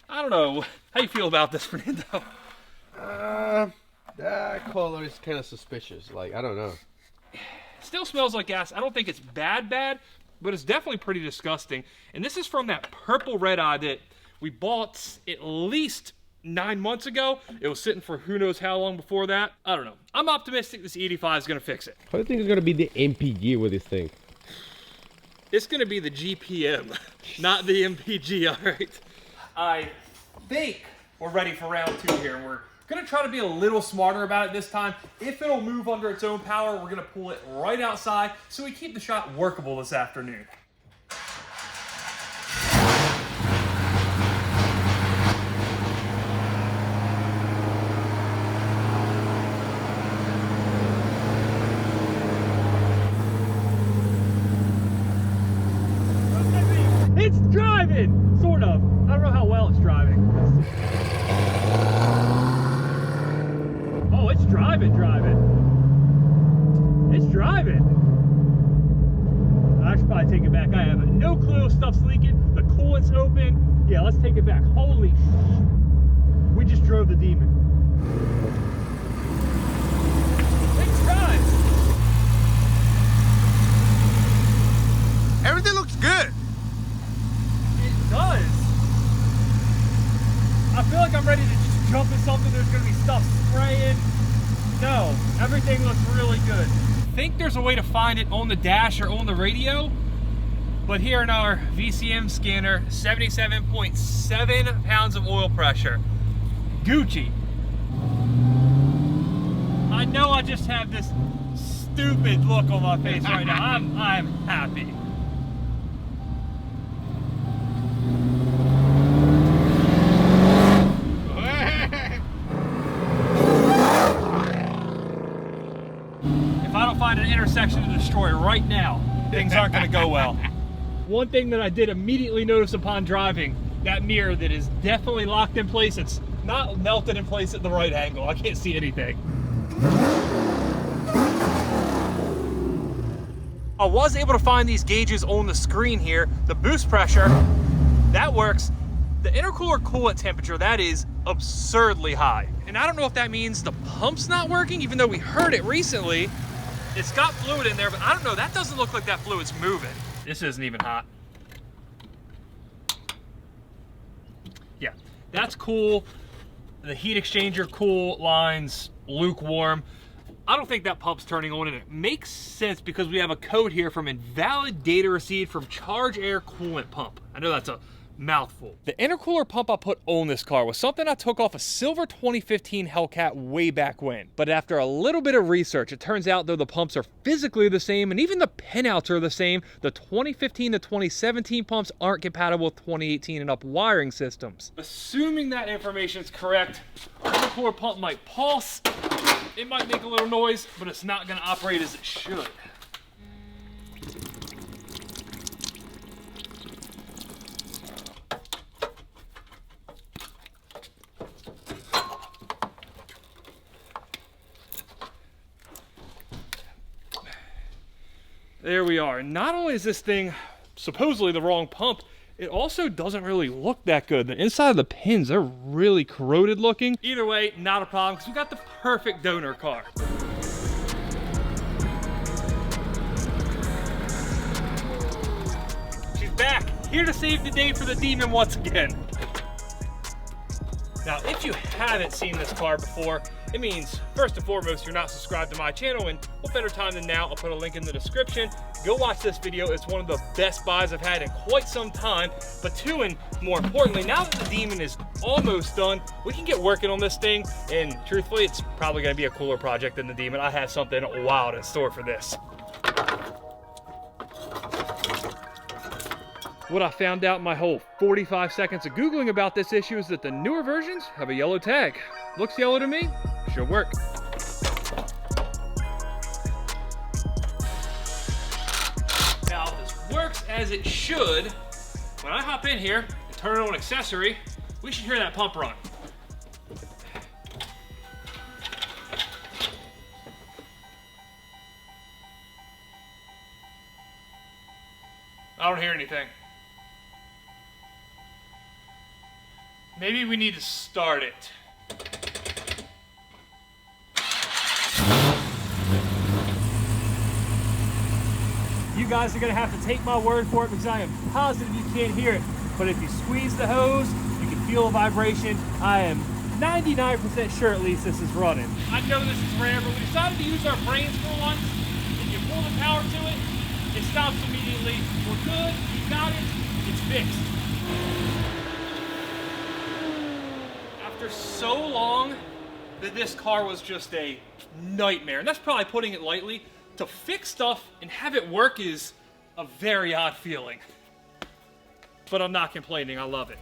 I don't know, how you feel about this, Fernando? that color is kind of suspicious. Like, I don't know. Still smells like gas. I don't think it's bad, but it's definitely pretty disgusting. And this is from that purple red eye that we bought at least 9 months ago. It was sitting for who knows how long before that. I don't know. I'm optimistic this E85 is gonna fix it. How do you think it's gonna be the MPG with this thing? It's gonna be the GPM, not the MPG, all right? I think we're ready for round 2 here, and we're gonna try to be a little smarter about it this time. If it'll move under its own power, we're gonna pull it right outside so we keep the shot workable this afternoon. It's driving, sort of. I don't know how well it's driving. Oh, it's driving. It's driving. I should probably take it back. I have no clue if stuff's leaking. The coolant's open. Yeah, let's take it back. Holy sh! We just drove the demon. It drives. Everything looks good. It does. I feel like I'm ready to just jump in something. There's gonna be stuff spraying. No, everything looks really good. I think there's a way to find it on the dash or on the radio, But here in our VCM scanner, 77.7 pounds of oil pressure. Gucci. I know I just have this stupid look on my face right now. I'm happy. If I don't find an intersection to destroy right now, things aren't going to go well. One thing that I did immediately notice upon driving, that mirror that is definitely locked in place. It's not melted in place at the right angle. I can't see anything. I was able to find these gauges on the screen here. The boost pressure, that works. The intercooler coolant temperature, that is absurdly high. And I don't know if that means the pump's not working, even though we heard it recently. It's got fluid in there, but I don't know, that doesn't look like that fluid's moving. This isn't even hot. Yeah, that's cool. The heat exchanger cool, lines lukewarm. I don't think that pump's turning on, and it makes sense because we have a code here from invalid data received from charge air coolant pump. I know that's a mouthful. The intercooler pump I put on this car was something I took off a silver 2015 Hellcat way back when. But after a little bit of research, it turns out though the pumps are physically the same and even the pinouts are the same, the 2015 to 2017 pumps aren't compatible with 2018 and up wiring systems. Assuming that information is correct, the intercooler pump might pulse, it might make a little noise, but it's not going to operate as it should. There we are. Not only is this thing supposedly the wrong pump, it also doesn't really look that good. The inside of the pins, they're really corroded looking. Either way, not a problem, because we got the perfect donor car. She's back, here to save the day for the demon once again. Now, if you haven't seen this car before, it means, first and foremost, you're not subscribed to my channel, and what better time than now? I'll put a link in the description. Go watch this video. It's one of the best buys I've had in quite some time. But two, and more importantly, now that the Demon is almost done, we can get working on this thing, and truthfully, it's probably gonna be a cooler project than the Demon. I have something wild in store for this. What I found out in my whole 45 seconds of Googling about this issue is that the newer versions have a yellow tag. Looks yellow to me, should work. Now, if this works as it should, when I hop in here and turn it on Accessory, we should hear that pump run. I don't hear anything. Maybe we need to start it. You guys are gonna have to take my word for it because I am positive you can't hear it. But if you squeeze the hose, you can feel a vibration. I am 99% sure at least this is running. I know this is rare, but we decided to use our brains for once. If you pull the power to it, it stops immediately. We're good, we got it, it's fixed. After so long that this car was just a nightmare, and that's probably putting it lightly, to fix stuff and have it work is a very odd feeling. But I'm not complaining, I love it.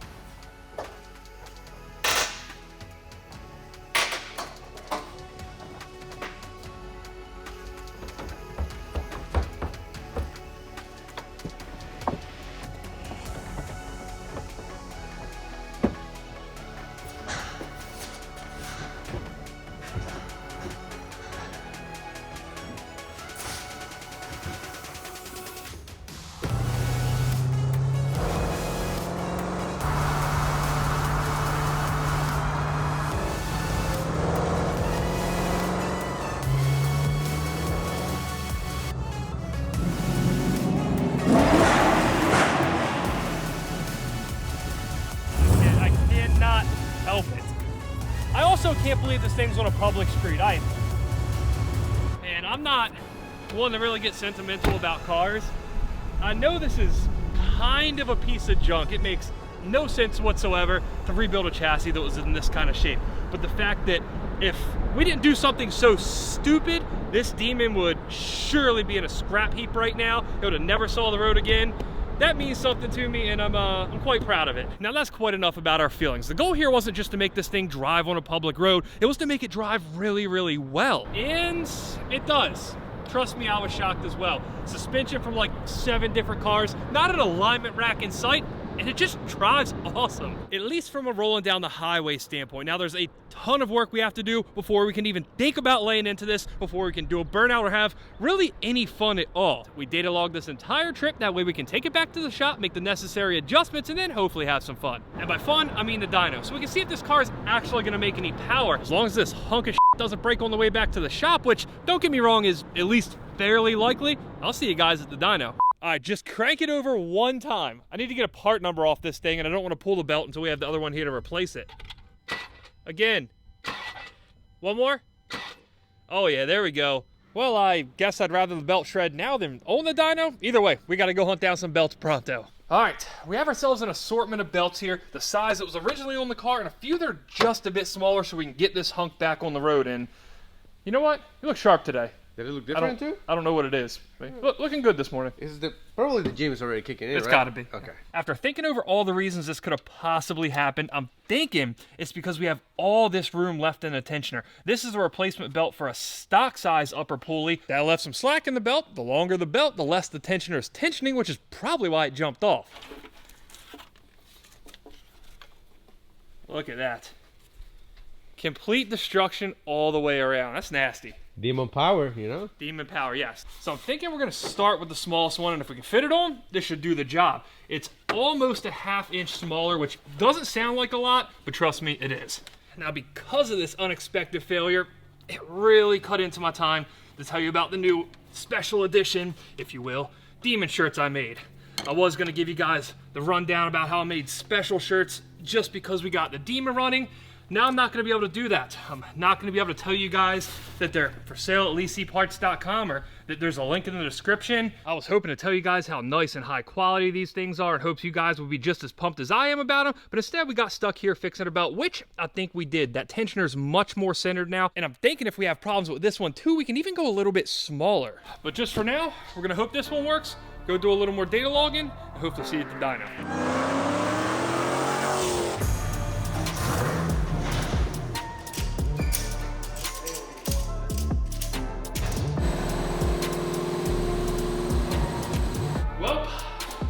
I also can't believe this thing's on a public street. And I'm not one to really get sentimental about cars. I know this is kind of a piece of junk. It makes no sense whatsoever to rebuild a chassis that was in this kind of shape. But the fact that if we didn't do something so stupid, this demon would surely be in a scrap heap right now. It would have never saw the road again. That means something to me, and I'm quite proud of it. Now that's quite enough about our feelings. The goal here wasn't just to make this thing drive on a public road, it was to make it drive really, really well. And it does. Trust me, I was shocked as well. Suspension from like 7 different cars, not an alignment rack in sight, and it just drives awesome, at least from a rolling down the highway standpoint. Now there's a ton of work we have to do before we can even think about laying into this, before we can do a burnout or have really any fun at all. We data log this entire trip, that way we can take it back to the shop, make the necessary adjustments, and then hopefully have some fun. And by fun, I mean the dyno, so we can see if this car is actually gonna make any power, as long as this hunk of shit doesn't break on the way back to the shop, which, don't get me wrong, is at least fairly likely. I'll see you guys at the dyno. All right, just crank it over one time. I need to get a part number off this thing, and I don't want to pull the belt until we have the other one here to replace it. Again. One more? Oh yeah, there we go. Well, I guess I'd rather the belt shred now than own the dyno. Either way, we got to go hunt down some belts pronto. All right, we have ourselves an assortment of belts here, the size that was originally on the car, and a few that are just a bit smaller so we can get this hunk back on the road. And you know what? You look sharp today. Did it look different too? I don't know what it is. Looking good this morning. Is probably the gym is already kicking in, It's right? gotta be. Okay. After thinking over all the reasons this could have possibly happened, I'm thinking it's because we have all this room left in the tensioner. This is a replacement belt for a stock size upper pulley. That left some slack in the belt. The longer the belt, the less the tensioner is tensioning, which is probably why it jumped off. Look at that. Complete destruction all the way around. That's nasty. Demon power, you know? Demon power, yes. So I'm thinking we're gonna start with the smallest one, and if we can fit it on, this should do the job. It's almost a ½ inch smaller, which doesn't sound like a lot, but trust me, it is. Now, because of this unexpected failure, it really cut into my time to tell you about the new special edition, if you will, demon shirts I made. I was gonna give you guys the rundown about how I made special shirts just because we got the demon running. Now I'm not going to be able to do that. I'm not going to be able to tell you guys that they're for sale at leasecparts.com or that there's a link in the description. I was hoping to tell you guys how nice and high quality these things are and hopes you guys would be just as pumped as I am about them, but instead we got stuck here fixing a belt, which I think we did. That tensioner is much more centered now, and I'm thinking if we have problems with this one too, we can even go a little bit smaller. But just for now, we're going to hope this one works, go do a little more data logging, and hopefully see you at the dyno.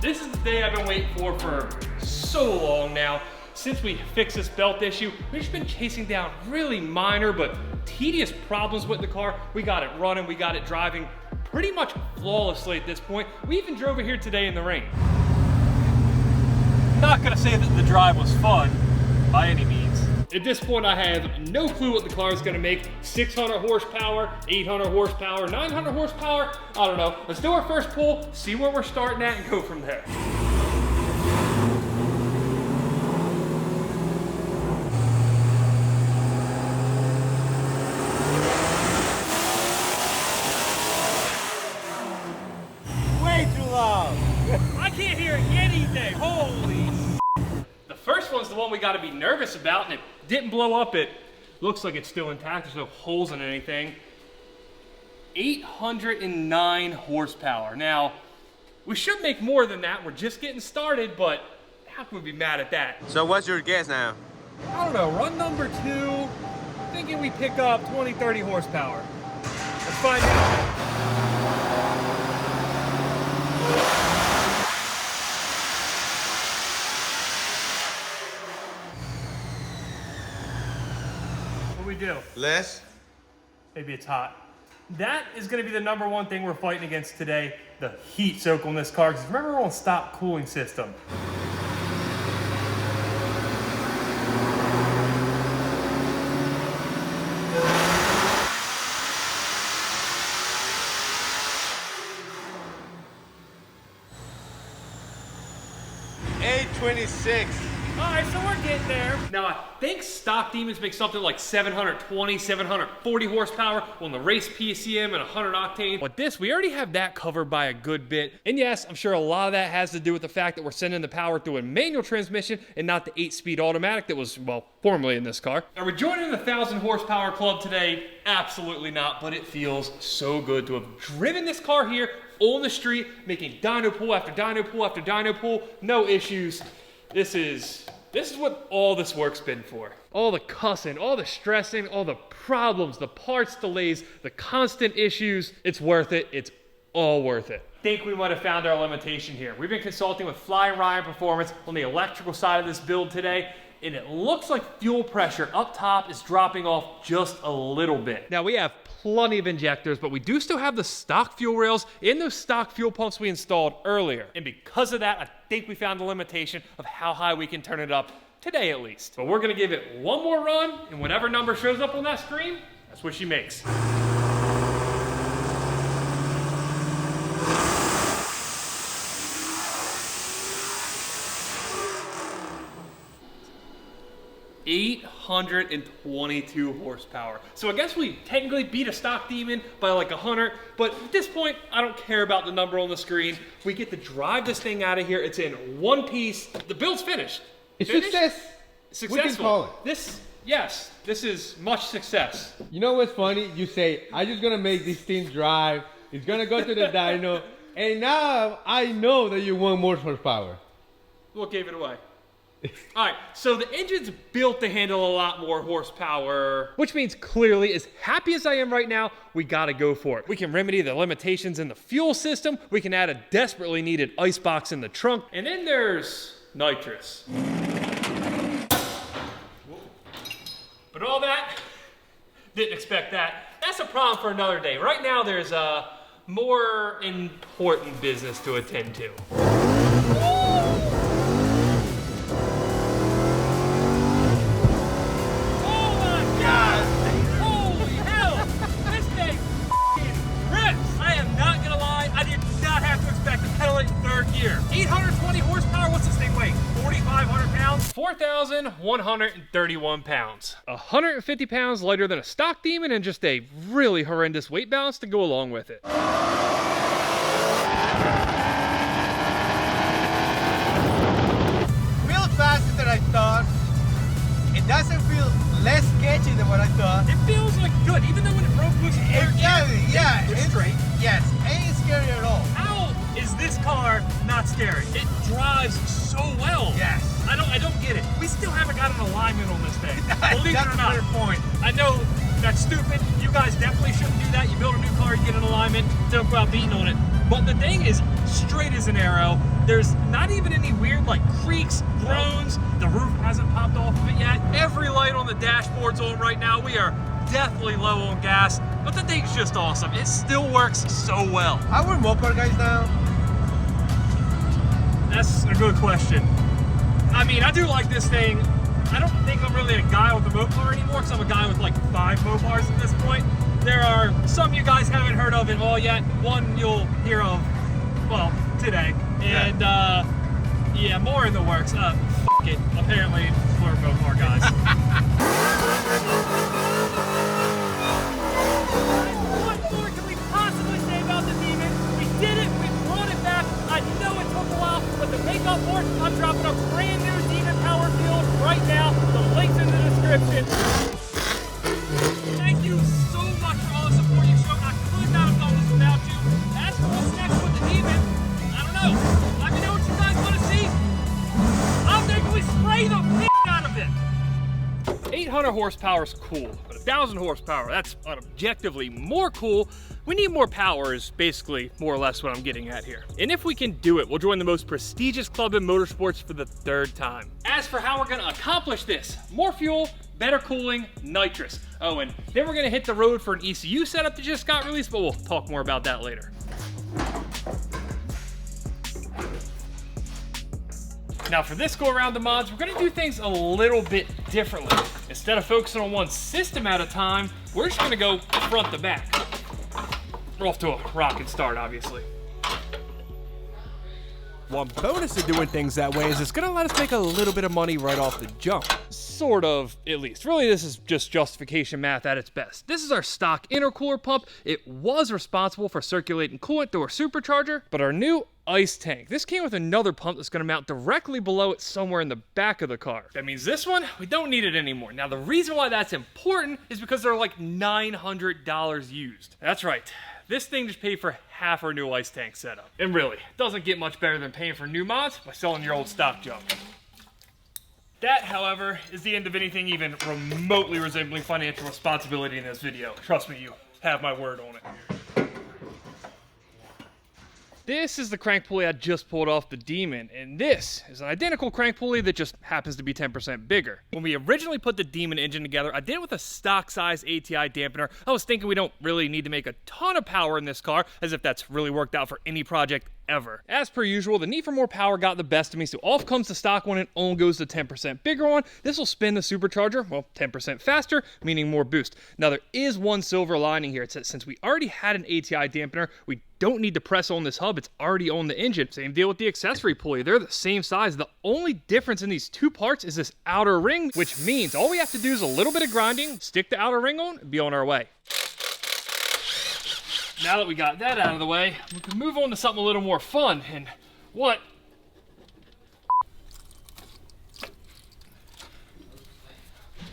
This is the day I've been waiting for so long now. Since we fixed this belt issue, we've just been chasing down really minor but tedious problems with the car. We got it running, we got it driving pretty much flawlessly at this point. We even drove it here today in the rain. Not gonna say that the drive was fun by any means. At this point, I have no clue what the car is gonna make. 600 horsepower, 800 horsepower, 900 horsepower, I don't know. Let's do our first pull, see where we're starting at, and go from there. Way too loud. I can't hear anything. Holy. The first one's the one we gotta be nervous about, and it didn't blow up. It looks like it's still intact. There's no holes in anything. 809 horsepower. Now, we should make more than that. We're just getting started, but how can we be mad at that? So what's your guess now? I don't know, run number 2, thinking we pick up 20, 30 horsepower. Let's find out. What do we do? Less? Maybe it's hot. That is going to be the #1 thing we're fighting against today, the heat soak on this car, because remember we're on stop cooling system. $826. Alright, so we're getting there. Now, I think stock Demons make something like 720, 740 horsepower on the race PCM and 100 octane. But this, we already have that covered by a good bit. And yes, I'm sure a lot of that has to do with the fact that we're sending the power through a manual transmission and not the 8-speed automatic that was, well, formerly in this car. Are we joining the 1,000 horsepower club today? Absolutely not, but it feels so good to have driven this car here on the street, making dyno pull after dyno pull after dyno pull, no issues. This is what all this work's been for. All the cussing, all the stressing, all the problems, the parts delays, the constant issues. It's worth it. It's all worth it. I think we might have found our limitation here. We've been consulting with Flying Ryan Performance on the electrical side of this build today, and it looks like fuel pressure up top is dropping off just a little bit. Now we have plenty of injectors, but we do still have the stock fuel rails in those stock fuel pumps we installed earlier. And because of that, I think we found the limitation of how high we can turn it up today at least. But we're gonna give it one more run, and whatever number shows up on that screen, that's what she makes. 822 horsepower. So I guess we technically beat a stock Demon by like 100, but at this point, I don't care about the number on the screen. We get to drive this thing out of here. It's in one piece. The build's finished. It's finished? success. We can call it. Yes, this is much success. You know what's funny? You say, I'm just gonna make this thing drive. It's gonna go to the dyno, and now I know that you want more horsepower. What gave it away? All right, so the engine's built to handle a lot more horsepower, which means clearly, as happy as I am right now, we gotta go for it. We can remedy the limitations in the fuel system. We can add a desperately needed ice box in the trunk. And then there's nitrous. But all that, didn't expect that. That's a problem for another day. Right now, there's more important business to attend to. Gear. 820 horsepower, what's this thing weigh? 4,500 pounds? 4,131 pounds. 150 pounds lighter than a stock Demon and just a really horrendous weight balance to go along with it. Feels faster than I thought. It doesn't feel less sketchy than what I thought. It feels like good, even though when it broke loose, it's straight. Yes, it ain't scary at all. How is this car not scary? It drives so well. Yes. I don't get it. We still haven't got an alignment on this thing. Believe it or not. That's a fair point. I know that's stupid. You guys definitely shouldn't do that. You build a new car, you get an alignment, don't go out beating on it. But the thing is straight as an arrow. There's not even any weird like creaks, groans. The roof hasn't popped off of it yet. Every light on the dashboard's on right now. We are definitely low on gas, but the thing's just awesome. It still works so well. How are Mopar guys now? That's a good question. I mean, I do like this thing. I don't think I'm really a guy with a Mopar anymore because I'm a guy with like 5 Mopars at this point. There are some you guys haven't heard of at all yet. One you'll hear of, well, today. And yeah, more in the works. F it. Apparently, we're Mopar guys. What more can we possibly say about the Demon? We did it. We brought it back. I know it took a while, but to make up for it, I'm dropping a brand new Demon power build right now. The link's in the description. Thank you so much for all the support you've shown. I could not have done this without you. As for what's next with the Demon, I don't know. Let me know what you guys want to see. I'm thinking we spray the out of it. 800 horsepower is cool, but 1,000 horsepower, that's objectively more cool. We need more power is basically more or less what I'm getting at here. And if we can do it, we'll join the most prestigious club in motorsports for the 3rd time. As for how we're gonna accomplish this, more fuel, better cooling, nitrous. Oh, and then we're gonna hit the road for an ECU setup that just got released, but we'll talk more about that later. Now for this go around the mods, we're gonna do things a little bit differently. Instead of focusing on one system at a time, we're just gonna go front to back. We're off to a rocket start, obviously. One bonus to doing things that way is it's gonna let us make a little bit of money right off the jump. Sort of, at least. Really, this is just justification math at its best. This is our stock intercooler pump. It was responsible for circulating coolant through our supercharger, but our new ice tank, this came with another pump that's going to mount directly below it somewhere in the back of the car. That means this one, we don't need it anymore. Now, the reason why that's important is because they're like $900 used. That's right. This thing just paid for half our new ice tank setup. And really, it doesn't get much better than paying for new mods by selling your old stock junk. That, however, is the end of anything even remotely resembling financial responsibility in this video. Trust me, you have my word on it. This is the crank pulley I just pulled off the Demon, and this is an identical crank pulley that just happens to be 10% bigger. When we originally put the Demon engine together, I did it with a stock size ATI dampener. I was thinking we don't really need to make a ton of power in this car, as if that's really worked out for any project ever. As per usual, the need for more power got the best of me, so off comes the stock one and on goes the 10% bigger one. This will spin the supercharger, well, 10% faster, meaning more boost. Now, there is one silver lining here. It's that since we already had an ATI dampener, we don't need to press on this hub. It's already on the engine. Same deal with the accessory pulley. They're the same size. The only difference in these two parts is this outer ring, which means all we have to do is a little bit of grinding, stick the outer ring on, and be on our way. Now that we got that out of the way, we can move on to something a little more fun. And what?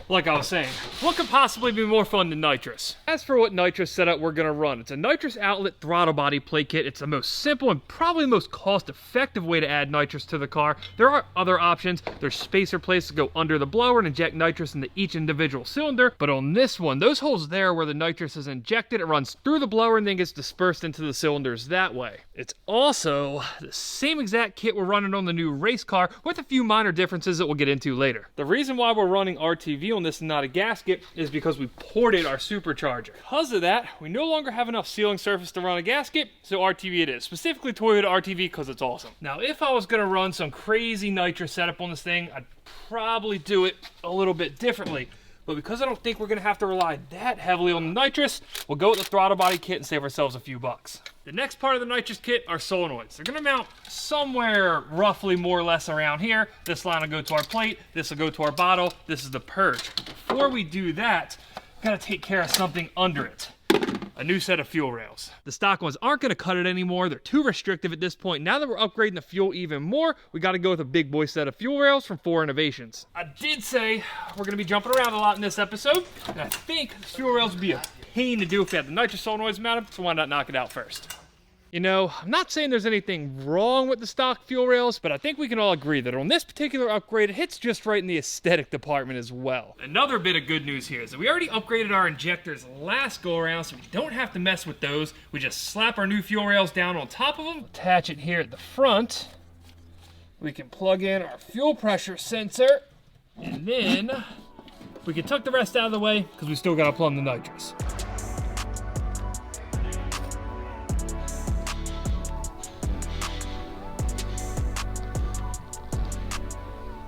Like I was saying, what could possibly be more fun than nitrous? As for what nitrous setup we're gonna run, it's a nitrous outlet throttle body plate kit. It's the most simple and probably the most cost-effective way to add nitrous to the car. There are other options. There's spacer plates to go under the blower and inject nitrous into each individual cylinder. But on this one, those holes there where the nitrous is injected, it runs through the blower and then gets dispersed into the cylinders that way. It's also the same exact kit we're running on the new race car with a few minor differences that we'll get into later. The reason why we're running RTV on this and not a gasket is because we ported our supercharger. Because of that, we no longer have enough sealing surface to run a gasket, so RTV it is. Specifically Toyota RTV because it's awesome. Now, if I was gonna run some crazy nitrous setup on this thing, I'd probably do it a little bit differently. But because I don't think we're gonna have to rely that heavily on the nitrous, we'll go with the throttle body kit and save ourselves a few bucks. The next part of the nitrous kit are solenoids. They're gonna mount somewhere roughly more or less around here. This line will go to our plate, this will go to our bottle, this is the purge. Before we do that, we've gotta take care of something under it. A new set of fuel rails. The stock ones aren't gonna cut it anymore. They're too restrictive at this point. Now that we're upgrading the fuel even more, we gotta go with a big boy set of fuel rails from 4 Innovations. I did say we're gonna be jumping around a lot in this episode, and I think the fuel rails would be a pain to do if we had the nitrous solenoids mounted, so why not knock it out first? You know, I'm not saying there's anything wrong with the stock fuel rails, but I think we can all agree that on this particular upgrade, it hits just right in the aesthetic department as well. Another bit of good news here is that we already upgraded our injectors last go around, so we don't have to mess with those. We just slap our new fuel rails down on top of them, attach it here at the front. We can plug in our fuel pressure sensor, and then we can tuck the rest out of the way because we still gotta plumb the nitrous.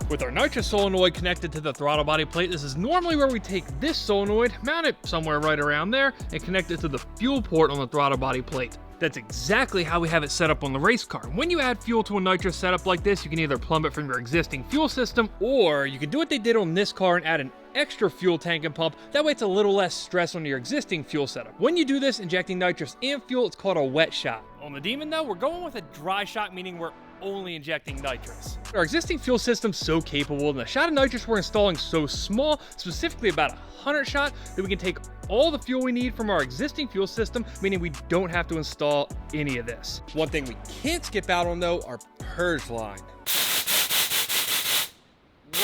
With our nitrous solenoid connected to the throttle body plate, this is normally where we take this solenoid, mount it somewhere right around there, and connect it to the fuel port on the throttle body plate. That's exactly how we have it set up on the race car. When you add fuel to a nitrous setup like this, you can either plumb it from your existing fuel system, or you can do what they did on this car and add an extra fuel tank and pump. That way it's a little less stress on your existing fuel setup. When you do this, injecting nitrous and fuel, it's called a wet shot. On the Demon though, we're going with a dry shot, meaning we're only injecting nitrous. Our existing fuel system's so capable, and the shot of nitrous we're installing so small, specifically about 100 shot, that we can take all the fuel we need from our existing fuel system, meaning we don't have to install any of this. One thing we can't skip out on though, our purge line.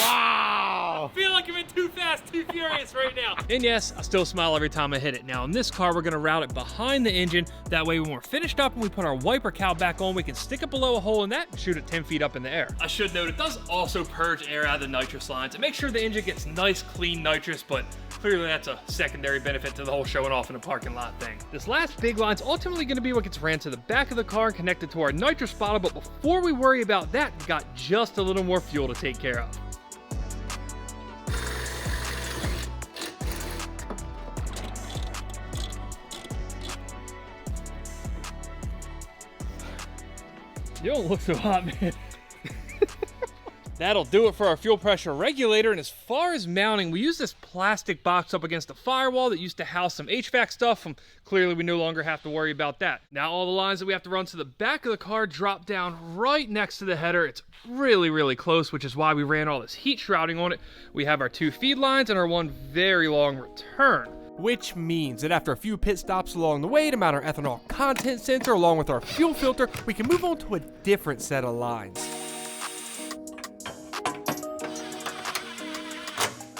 Wow! I feel like I'm in Too Fast, Too Furious right now. And yes, I still smile every time I hit it. Now in this car, we're gonna route it behind the engine. That way when we're finished up and we put our wiper cowl back on, we can stick it below a hole in that and shoot it 10 feet up in the air. I should note, it does also purge air out of the nitrous lines and make sure the engine gets nice, clean nitrous, but clearly that's a secondary benefit to the whole showing off in a parking lot thing. This last big line's ultimately gonna be what gets ran to the back of the car and connected to our nitrous bottle, but before we worry about that, we've got just a little more fuel to take care of. You don't look so hot, man. That'll do it for our fuel pressure regulator. And as far as mounting, we use this plastic box up against the firewall that used to house some HVAC stuff. And clearly we no longer have to worry about that. Now all the lines that we have to run to the back of the car drop down right next to the header. It's really, really close, which is why we ran all this heat shrouding on it. We have our 2 feed lines and our 1 very long return. Which means that after a few pit stops along the way to mount our ethanol content sensor along with our fuel filter, we can move on to a different set of lines.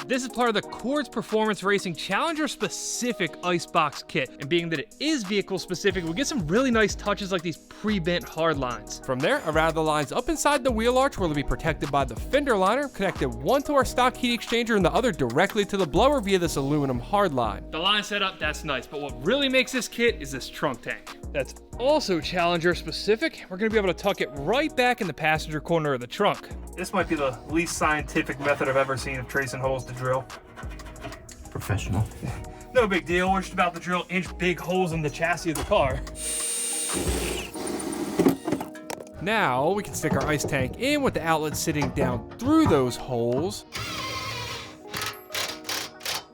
This is part of the Cords Performance Racing Challenger specific icebox kit. And being that it is vehicle specific, we get some really nice touches like these pre-bent hard lines. From there, I routed the lines up inside the wheel arch where they'll be protected by the fender liner, connected one to our stock heat exchanger and the other directly to the blower via this aluminum hard line. The line setup, that's nice, but what really makes this kit is this trunk tank. That's also Challenger specific. We're gonna be able to tuck it right back in the passenger corner of the trunk. This might be the least scientific method I've ever seen of tracing holes to drill. Professional. No big deal, we're just about to drill inch big holes in the chassis of the car. Now we can stick our ice tank in with the outlet sitting down through those holes.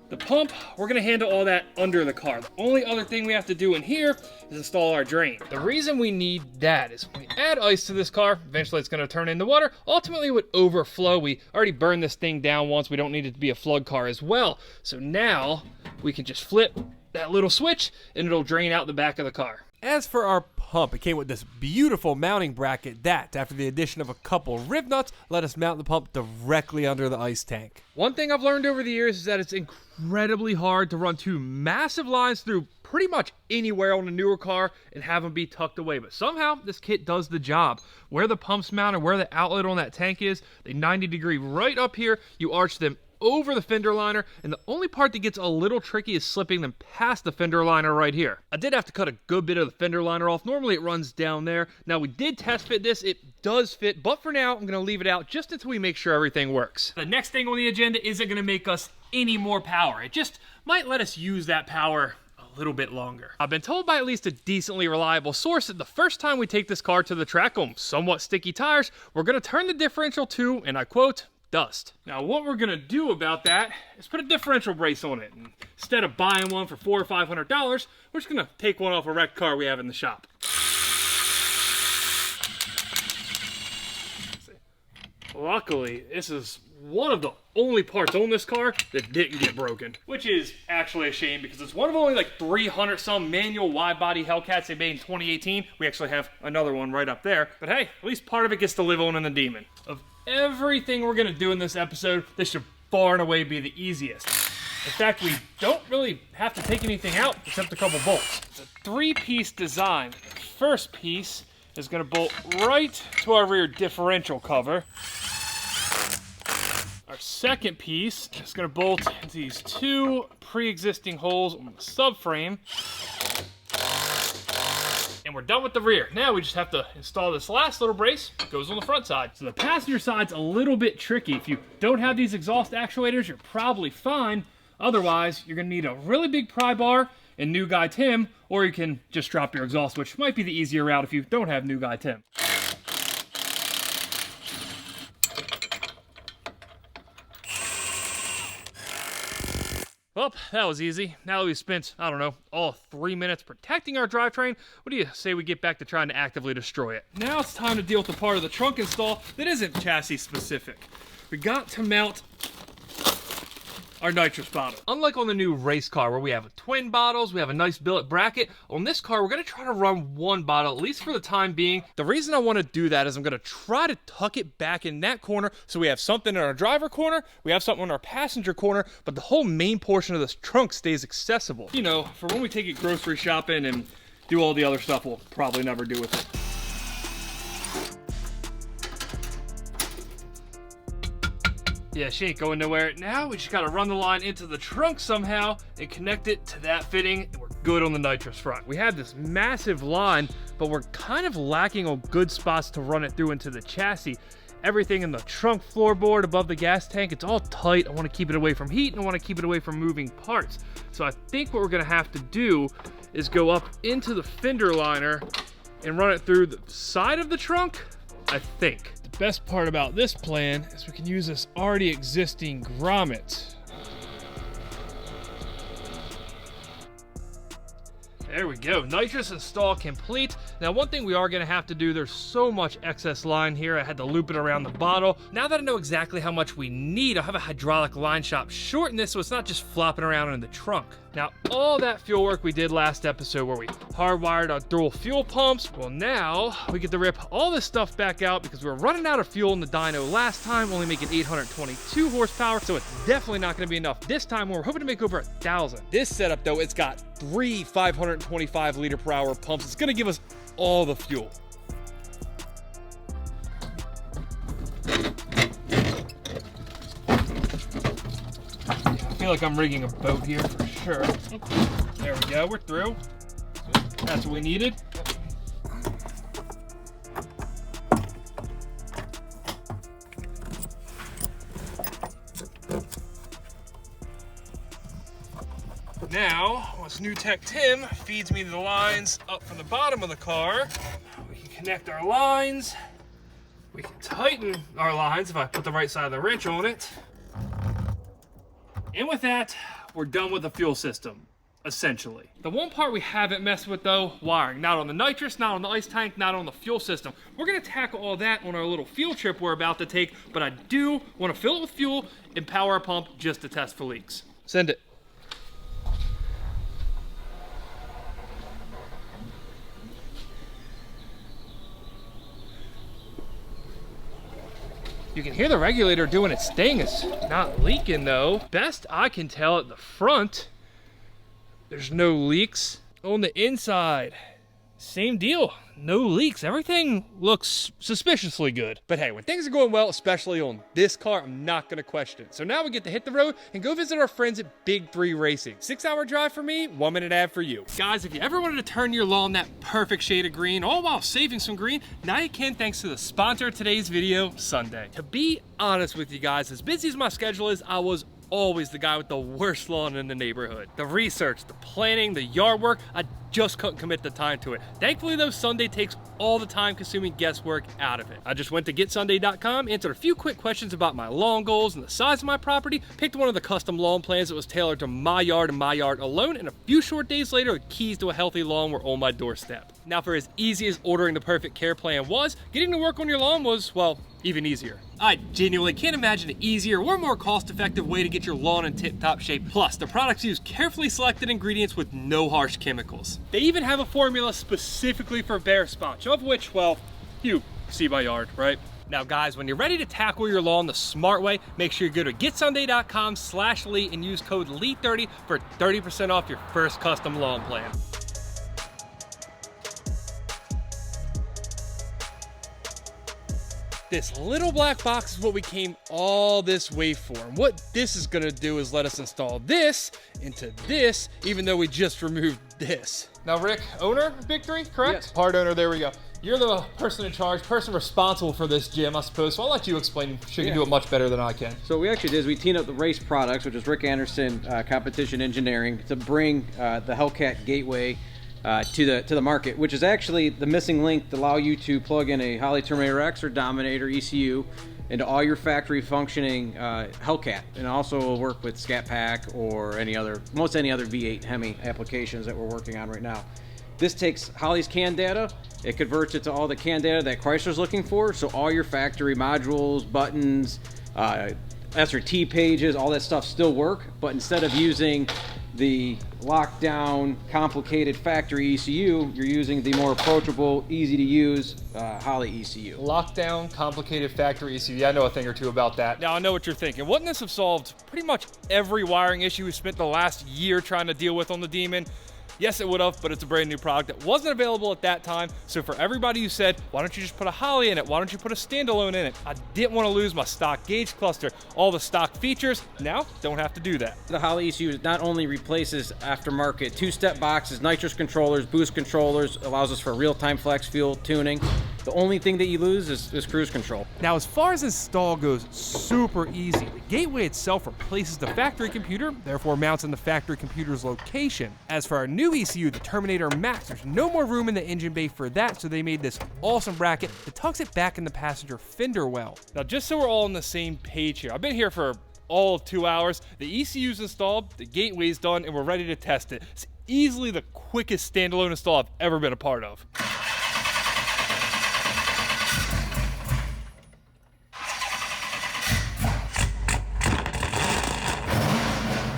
The pump, we're gonna handle all that under the car. The only other thing we have to do in here is install our drain. The reason we need that is when we add ice to this car, eventually it's gonna turn into water. Ultimately it would overflow. We already burned this thing down once. We don't need it to be a flood car as well. So now we can just flip that little switch and it'll drain out the back of the car. As for our pump, it came with this beautiful mounting bracket that, after the addition of a couple rib nuts, let us mount the pump directly under the ice tank. One thing I've learned over the years is that it's incredibly hard to run 2 massive lines through pretty much anywhere on a newer car and have them be tucked away. But somehow this kit does the job. Where the pump's mounted, where the outlet on that tank is, they 90 degree right up here. You arch them over the fender liner, and the only part that gets a little tricky is slipping them past the fender liner right here. I did have to cut a good bit of the fender liner off. Normally it runs down there. Now we did test fit this. It does fit, but for now I'm gonna leave it out just until we make sure everything works. The next thing on the agenda isn't gonna make us any more power. It just might let us use that power a little bit longer. I've been told by at least a decently reliable source that the first time we take this car to the track on somewhat sticky tires, we're gonna turn the differential to, and I quote, dust. Now what we're gonna do about that is put a differential brace on it. And instead of buying one for $400 or $500, we're just gonna take one off a wrecked car we have in the shop. Luckily, this is one of the only parts on this car that didn't get broken, which is actually a shame because it's one of only like 300 some manual wide body Hellcats they made in 2018. We actually have another one right up there, but hey, at least part of it gets to live on in the Demon. Of everything we're gonna do in this episode, this should far and away be the easiest. In fact, we don't really have to take anything out except a couple bolts. It's a 3-piece design. The first piece is gonna bolt right to our rear differential cover. Our second piece is going to bolt into these 2 pre-existing holes on the subframe. And we're done with the rear. Now we just have to install this last little brace. It goes on the front side. So the passenger side's a little bit tricky. If you don't have these exhaust actuators, you're probably fine. Otherwise, you're going to need a really big pry bar and New Guy Tim, or you can just drop your exhaust, which might be the easier route if you don't have New Guy Tim. Well, that was easy. Now that we've spent, I don't know, all 3 minutes protecting our drivetrain, what do you say we get back to trying to actively destroy it? Now it's time to deal with the part of the trunk install that isn't chassis specific. We got to mount our nitrous bottle. Unlike on the new race car where we have twin bottles, we have a nice billet bracket, on this car we're gonna try to run 1 bottle, at least for the time being. The reason I wanna do that is I'm gonna try to tuck it back in that corner so we have something in our driver corner, we have something in our passenger corner, but the whole main portion of this trunk stays accessible. You know, for when we take it grocery shopping and do all the other stuff we'll probably never do with it. Yeah, she ain't going nowhere. Now we just gotta run the line into the trunk somehow and connect it to that fitting, and we're good on the nitrous front. We have this massive line, but we're kind of lacking on good spots to run it through into the chassis. Everything in the trunk floorboard above the gas tank, it's all tight. I wanna keep it away from heat and I wanna keep it away from moving parts. So I think what we're gonna have to do is go up into the fender liner and run it through the side of the trunk, I think. The best part about this plan is we can use this already existing grommet. There we go, nitrous install complete. Now one thing we are gonna have to do, there's so much excess line here, I had to loop it around the bottle. Now that I know exactly how much we need, I'll have a hydraulic line shop shorten this so it's not just flopping around in the trunk. Now all that fuel work we did last episode where we hardwired our dual fuel pumps, well now we get to rip all this stuff back out because we were running out of fuel in the dyno last time, only making 822 horsepower, so it's definitely not gonna be enough this time. We're hoping to make over 1,000. This setup though, it's got 3 525 liter per hour pumps. It's gonna give us all the fuel. I feel like I'm rigging a boat here for sure. There we go, we're through. That's what we needed. Now, once New Tech Tim feeds me the lines up from the bottom of the car, we can connect our lines. We can tighten our lines if I put the right side of the wrench on it. And with that, we're done with the fuel system, essentially. The one part we haven't messed with though, wiring. Not on the nitrous, not on the ice tank, not on the fuel system. We're gonna tackle all that on our little field trip we're about to take, but I do wanna fill it with fuel and power a pump just to test for leaks. Send it. You can hear the regulator doing its thing. It's not leaking though. Best I can tell at the front, there's no leaks. On the inside, same deal, no leaks. Everything looks suspiciously good. But hey, when things are going well, especially on this car, I'm not gonna question it. So now we get to hit the road and go visit our friends at Big 3 Racing. 6-hour drive for me, 1 minute ad for you. Guys, if you ever wanted to turn your lawn that perfect shade of green, all while saving some green, now you can thanks to the sponsor of today's video, Sunday. To be honest with you guys, as busy as my schedule is, I was always the guy with the worst lawn in the neighborhood. The research, the planning, the yard work, I just couldn't commit the time to it. Thankfully though, Sunday takes all the time-consuming guesswork out of it. I just went to getsunday.com, answered a few quick questions about my lawn goals and the size of my property, picked one of the custom lawn plans that was tailored to my yard and my yard alone, and a few short days later, the keys to a healthy lawn were on my doorstep. Now, for as easy as ordering the perfect care plan was, getting to work on your lawn was, well, even easier. I genuinely can't imagine an easier or more cost-effective way to get your lawn in tip-top shape. Plus, the products use carefully selected ingredients with no harsh chemicals. They even have a formula specifically for bare spots, of which, well, you see my yard, right? Now guys, when you're ready to tackle your lawn the smart way, make sure you go to getsunday.com/Lee and use code LEE30 for 30% off your first custom lawn plan. This little black box is what we came all this way for. And what this is gonna do is let us install this into this, even though we just removed this. Now Rick, owner of Big 3, correct? Yes. Part owner, there we go. You're the person in charge, person responsible for this gym, I suppose. So I'll let you explain. You can do it much better than I can. So what we actually did is we teamed up the race products, which is Rick Anderson Competition Engineering, to bring the Hellcat Gateway to the market, which is actually the missing link to allow you to plug in a Holley Terminator X or Dominator ECU into all your factory functioning Hellcat, and also will work with Scat Pack or most any other V8 Hemi applications that we're working on right now. This takes Holley's CAN data, it converts it to all the CAN data that Chrysler's looking for, so all your factory modules, buttons, SRT pages, all that stuff still work, but instead of using the lockdown, complicated factory ECU, you're using the more approachable, easy to use Holley ECU. Lockdown, complicated factory ECU. Yeah, I know a thing or two about that. Now I know what you're thinking. Wouldn't this have solved pretty much every wiring issue we spent the last year trying to deal with on the Demon? Yes, it would have, but it's a brand new product that wasn't available at that time. So for everybody who said, why don't you just put a Holley in it? Why don't you put a standalone in it? I didn't want to lose my stock gauge cluster, all the stock features. Now, don't have to do that. The Holley ECU not only replaces aftermarket two-step boxes, nitrous controllers, boost controllers, allows us for real-time flex fuel tuning. The only thing that you lose is cruise control. Now, as far as install goes, super easy. The gateway itself replaces the factory computer, therefore mounts in the factory computer's location. As for our new ECU, the Terminator Max, there's no more room in the engine bay for that, so they made this awesome bracket that tucks it back in the passenger fender well. Now, just so we're all on the same page here, I've been here for all of 2 hours. The ECU's installed, the gateway's done, and we're ready to test it. It's easily the quickest standalone install I've ever been a part of.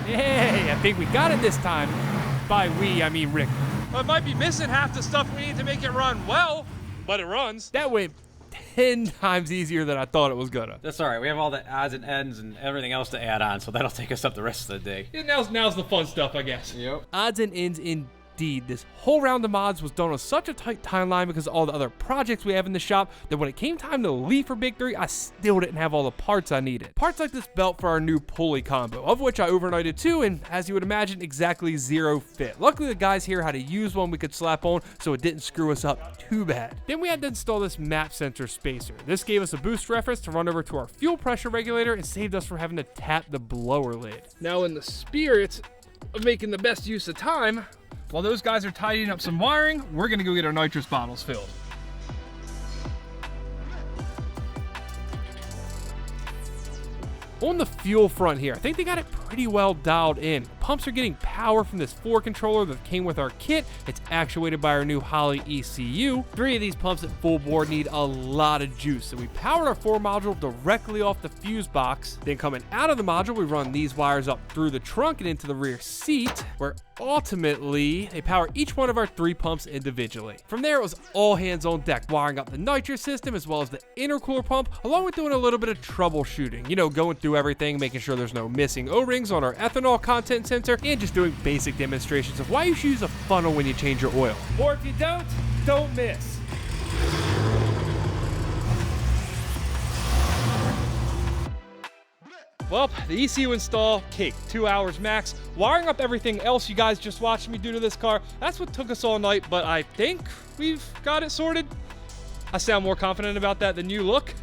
Hey, I think we got it this time. By we, I mean Rick. I might be missing half the stuff we need to make it run well, but it runs. That went 10 times easier than I thought it was gonna. That's all right. We have all the odds and ends and everything else to add on, so that'll take us up the rest of the day. Yeah, now's the fun stuff, I guess. Yep. Odds and ends indeed. This whole round of mods was done on such a tight timeline because of all the other projects we have in the shop that when it came time to leave for Big 3, I still didn't have all the parts I needed. Parts like this belt for our new pulley combo, of which I overnighted 2, and as you would imagine, exactly 0 fit. Luckily, the guys here had to use one we could slap on, so it didn't screw us up too bad. Then we had to install this map sensor spacer. This gave us a boost reference to run over to our fuel pressure regulator and saved us from having to tap the blower lid. Now, in the spirit of making the best use of time, while those guys are tidying up some wiring, we're gonna go get our nitrous bottles filled. On the fuel front here, I think they got it pretty well dialed in. Pumps are getting power from this 4 controller that came with our kit. It's actuated by our new Holley ECU. 3 of these pumps at full bore need a lot of juice, so we powered our 4 module directly off the fuse box. Then coming out of the module, we run these wires up through the trunk and into the rear seat, where ultimately they power each one of our 3 pumps individually. From there, it was all hands on deck, wiring up the nitrous system as well as the intercooler pump, along with doing a little bit of troubleshooting. You know, going through everything, making sure there's no missing O-rings on our ethanol content sensor, and just doing basic demonstrations of why you should use a funnel when you change your oil. Or if you don't miss. Well, the ECU install, cake, 2 hours max. Wiring up everything else you guys just watched me do to this car, that's what took us all night, but I think we've got it sorted. I sound more confident about that than you look.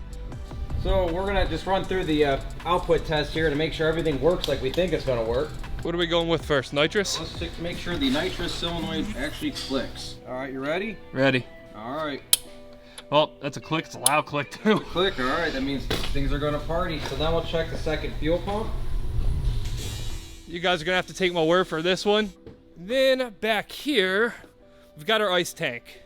So we're gonna just run through the output test here to make sure everything works like we think it's gonna work. What are we going with first, nitrous? Let's check to make sure the nitrous solenoid actually clicks. All right, you ready? Ready. All right. Well, that's a click, it's a loud click too. Click, all right, that means things are gonna party. So now we'll check the second fuel pump. You guys are gonna have to take my word for this one. Then back here, we've got our ice tank.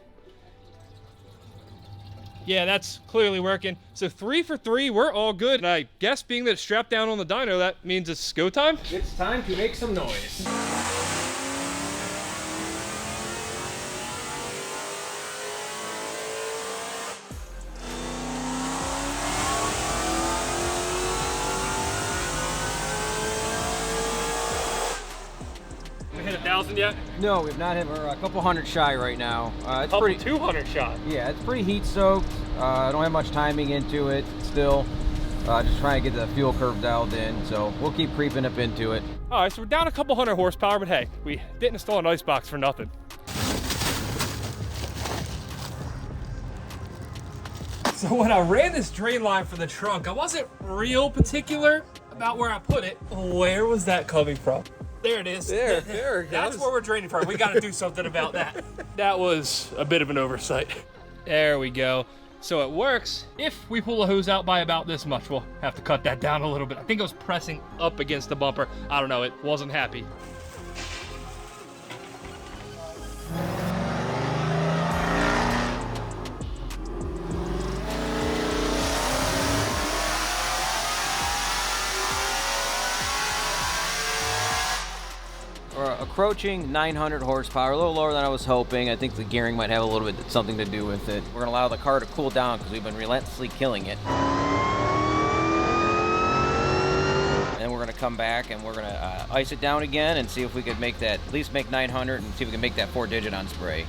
Yeah, that's clearly working. So 3 for 3, we're all good. And I guess being that it's strapped down on the dyno, that means it's go time? It's time to make some noise. We hit 1,000 yet? No, we've not hit. We're a couple hundred shy right now. It's pretty 200 shot. Yeah, it's pretty heat soaked. I don't have much timing into it still. Just trying to get the fuel curve dialed in, so we'll keep creeping up into it. All right, so we're down a couple hundred horsepower, but hey, we didn't install an ice box for nothing. So when I ran this drain line for the trunk, I wasn't real particular about where I put it. Where was that coming from? There it is. There it That's goes. where we're draining from. We got to do something about that. That was a bit of an oversight. There we go. So it works. If we pull the hose out by about this much, we'll have to cut that down a little bit. I think it was pressing up against the bumper. I don't know, it wasn't happy. We're approaching 900 horsepower, a little lower than I was hoping. I think the gearing might have a little bit something to do with it. We're gonna allow the car to cool down because we've been relentlessly killing it. And we're gonna come back and we're gonna ice it down again and see if we could make that, at least make 900 and see if we can make that 4-digit on spray.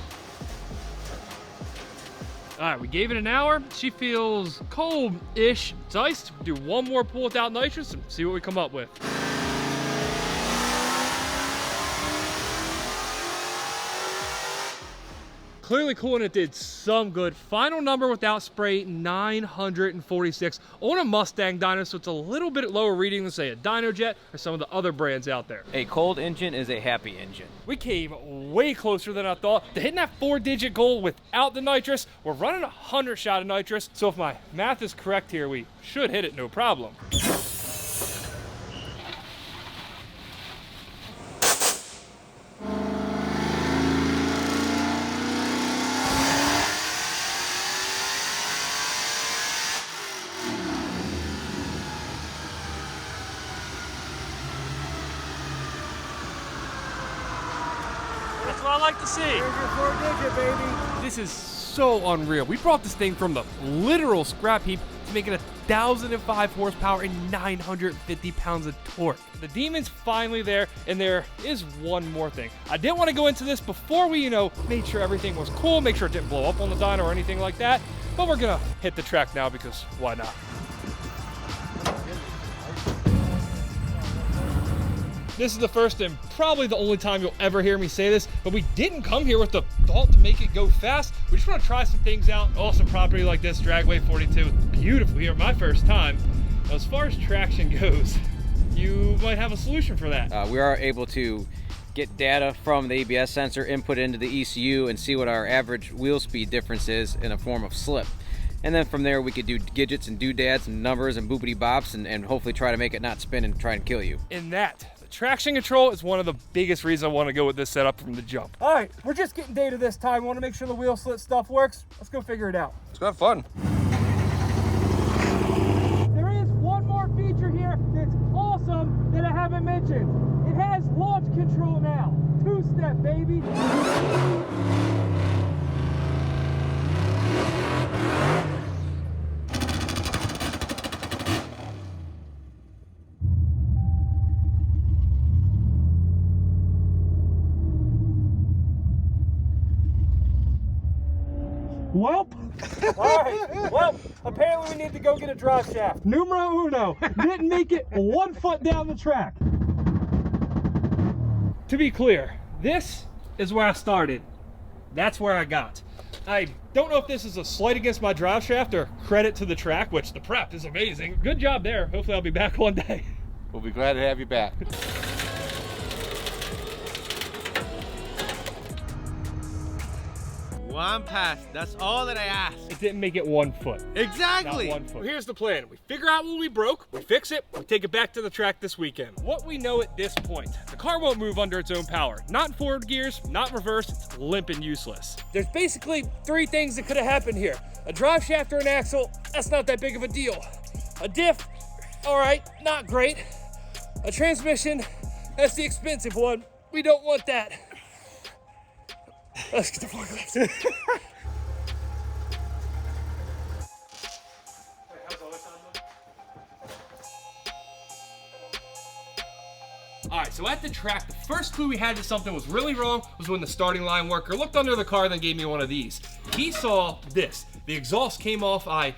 All right, we gave it an hour. She feels cold-ish. It's iced. Do one more pull without nitrous and see what we come up with. Clearly cool, and it did some good. Final number without spray, 946 on a Mustang dyno, so it's a little bit lower reading than, say, a DynoJet or some of the other brands out there. A cold engine is a happy engine. We came way closer than I thought to hitting that 4-digit goal without the nitrous. We're running 100 shot of nitrous, so if my math is correct here, we should hit it no problem. That's what I like to see. Here's your 4-digit, baby. This is so unreal. We brought this thing from the literal scrap heap to make it 1,005 horsepower and 950 pounds of torque. The Demon's finally there, and there is one more thing. I didn't want to go into this before we, made sure everything was cool, make sure it didn't blow up on the dyno or anything like that, but we're gonna hit the track now because why not? This is the first and probably the only time you'll ever hear me say this, but we didn't come here with the thought to make it go fast. We just want to try some things out. Awesome property like this, Dragway 42. Beautiful here, my first time. Now, as far as traction goes, you might have a solution for that. We are able to get data from the ABS sensor, input into the ECU, and see what our average wheel speed difference is in a form of slip. And then from there, we could do gadgets and doodads and numbers and boopity bops and hopefully try to make it not spin and try and kill you. In that, the traction control is one of the biggest reasons I want to go with this setup from the jump. All right, we're just getting data this time. We want to make sure the wheel slit stuff works. Let's go figure it out. Let's have fun. There is one more feature here that's awesome that I haven't mentioned. It has launch control now. 2-step, baby. Welp. All right, well, apparently we need to go get a drive shaft. Numero uno, didn't make it 1 foot down the track. To be clear, this is where I started. That's where I got. I don't know if this is a slight against my drive shaft or credit to the track, which the prep is amazing. Good job there. Hopefully I'll be back one day. We'll be glad to have you back. One pass, that's all that I asked. It didn't make it 1 foot. Exactly. Not 1 foot. Here's the plan. We figure out what we broke, we fix it, we take it back to the track this weekend. What we know at this point, the car won't move under its own power. Not in forward gears, not in reverse, it's limp and useless. There's basically 3 things that could have happened here. A drive shaft or an axle, that's not that big of a deal. A diff, all right, not great. A transmission, that's the expensive one. We don't want that. Let's get the forklift. All right, so at the track, the first clue we had that something was really wrong was when the starting line worker looked under the car and then gave me one of these. He saw this. The exhaust came off. I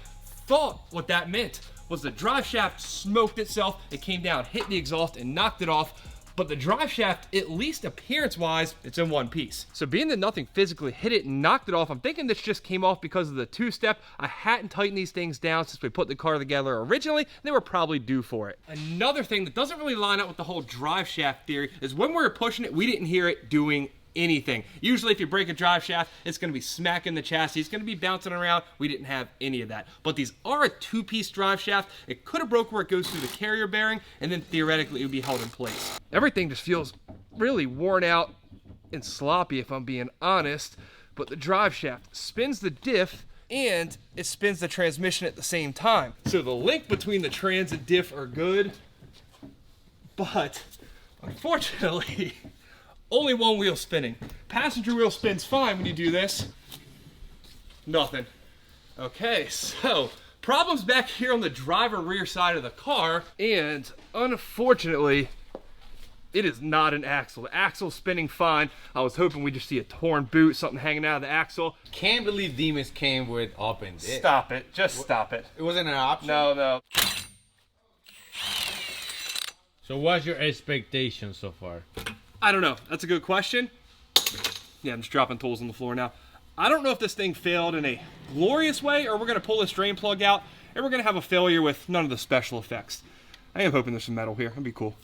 thought what that meant was the drive shaft smoked itself. It came down, hit the exhaust, and knocked it off. But the drive shaft, at least appearance-wise, it's in one piece. So being that nothing physically hit it and knocked it off, I'm thinking this just came off because of the 2-step. I hadn't tightened these things down since we put the car together originally. They were probably due for it. Another thing that doesn't really line up with the whole drive shaft theory is when we were pushing it, we didn't hear it doing anything. Usually if you break a drive shaft, it's going to be smacking the chassis, it's going to be bouncing around. We didn't have any of that. But these are a 2-piece drive shaft. It could have broke where it goes through the carrier bearing, and then theoretically it would be held in place. Everything just feels really worn out and sloppy if I'm being honest, but the drive shaft spins the diff and it spins the transmission at the same time. So the link between the trans and diff are good, but unfortunately only one wheel spinning. Passenger wheel spins fine when you do this. Nothing. Okay, so problems back here on the driver rear side of the car, and unfortunately, it is not an axle. The axle's spinning fine. I was hoping we'd just see a torn boot, something hanging out of the axle. Can't believe Demons came with up and dip. Stop it, just stop it. It wasn't an option? No. So what's your expectation so far? I don't know. That's a good question. Yeah, I'm just dropping tools on the floor now. I don't know if this thing failed in a glorious way or we're gonna pull this drain plug out and we're gonna have a failure with none of the special effects. I am hoping there's some metal here. That'd be cool.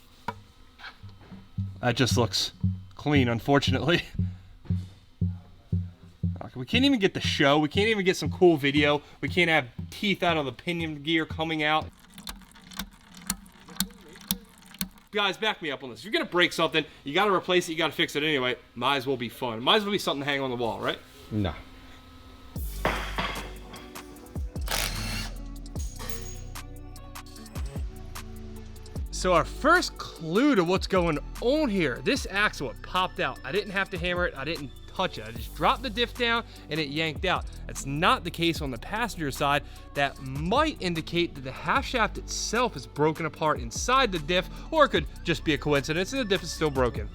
That just looks clean, unfortunately. We can't even get the show. We can't even get some cool video. We can't have teeth out of the pinion gear coming out. Guys, back me up on this. If you're gonna break something, you gotta replace it, you gotta fix it anyway. Might as well be fun. Might as well be something to hang on the wall, right? No. So our first clue to what's going on here, this axle, it popped out. I didn't have to hammer it, I didn't touch it. I just dropped the diff down and it yanked out. That's not the case on the passenger side. That might indicate that the half shaft itself is broken apart inside the diff, or it could just be a coincidence and the diff is still broken.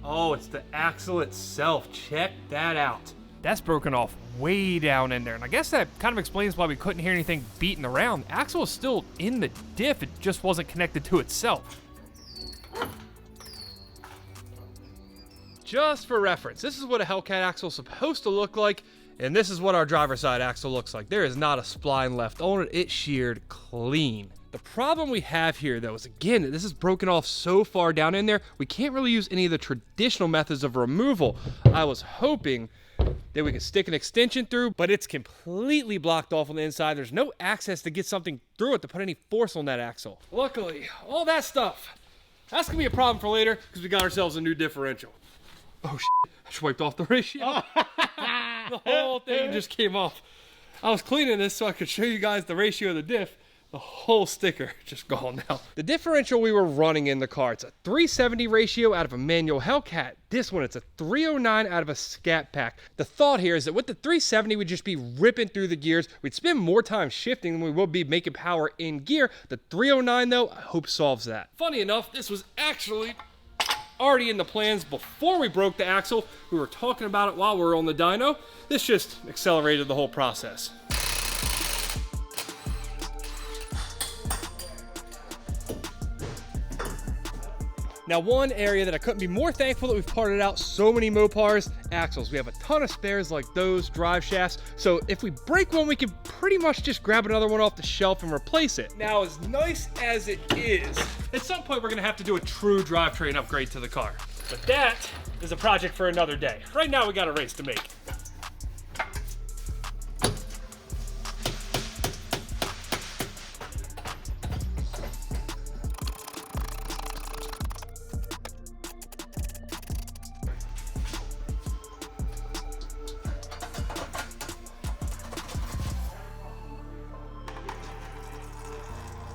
Oh, it's the axle itself. Check that out. That's broken off way down in there. And I guess that kind of explains why we couldn't hear anything beating around. The axle is still in the diff, it just wasn't connected to itself. Just for reference, this is what a Hellcat axle is supposed to look like, and this is what our driver's side axle looks like. There is not a spline left on it. It's sheared clean. The problem we have here, though, is again, this is broken off so far down in there, we can't really use any of the traditional methods of removal. I was hoping that we could stick an extension through, but it's completely blocked off on the inside. There's no access to get something through it to put any force on that axle. Luckily, all that stuff, that's gonna be a problem for later because we got ourselves a new differential. Oh shit, I just wiped off the ratio. The whole thing just came off. I was cleaning this so I could show you guys the ratio of the diff. The whole sticker just gone now. The differential we were running in the car, it's a 370 ratio out of a manual Hellcat. This one, it's a 309 out of a Scat Pack. The thought here is that with the 370, we'd just be ripping through the gears. We'd spend more time shifting than we would be making power in gear. The 309 though, I hope solves that. Funny enough, this was actually already in the plans before we broke the axle. We were talking about it while we were on the dyno. This just accelerated the whole process. Now, one area that I couldn't be more thankful that we've parted out so many Mopars, axles. We have a ton of spares like those, drive shafts. So if we break one, we can pretty much just grab another one off the shelf and replace it. Now, as nice as it is, at some point we're gonna have to do a true drivetrain upgrade to the car. But that is a project for another day. Right now, we got a race to make.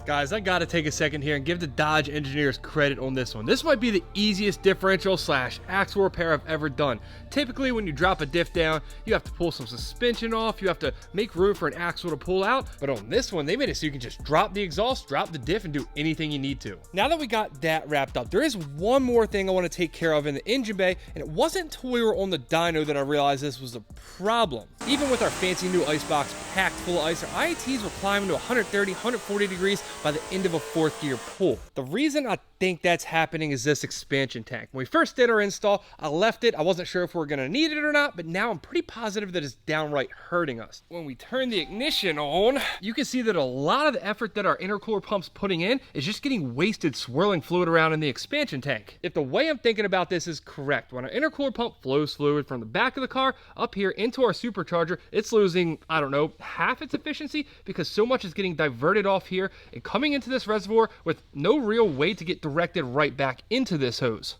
Guys, I gotta take a second here and give the Dodge engineers credit on this one. This might be the easiest differential / axle repair I've ever done. Typically, when you drop a diff down, you have to pull some suspension off, you have to make room for an axle to pull out, but on this one, they made it so you can just drop the exhaust, drop the diff, and do anything you need to. Now that we got that wrapped up, there is one more thing I want to take care of in the engine bay, and it wasn't until we were on the dyno that I realized this was a problem. Even with our fancy new icebox packed full of ice, our IATs were climbing to 130, 140 degrees by the end of a 4th gear pull. The reason I think that's happening is this expansion tank. When we first did our install, I left it. I wasn't sure if we were gonna need it or not, but now I'm pretty positive that it's downright hurting us. When we turn the ignition on, you can see that a lot of the effort that our intercooler pump's putting in is just getting wasted swirling fluid around in the expansion tank. If the way I'm thinking about this is correct, when our intercooler pump flows fluid from the back of the car up here into our supercharger, it's losing, I don't know, half its efficiency because so much is getting diverted off here and coming into this reservoir with no real way to get directed right back into this hose.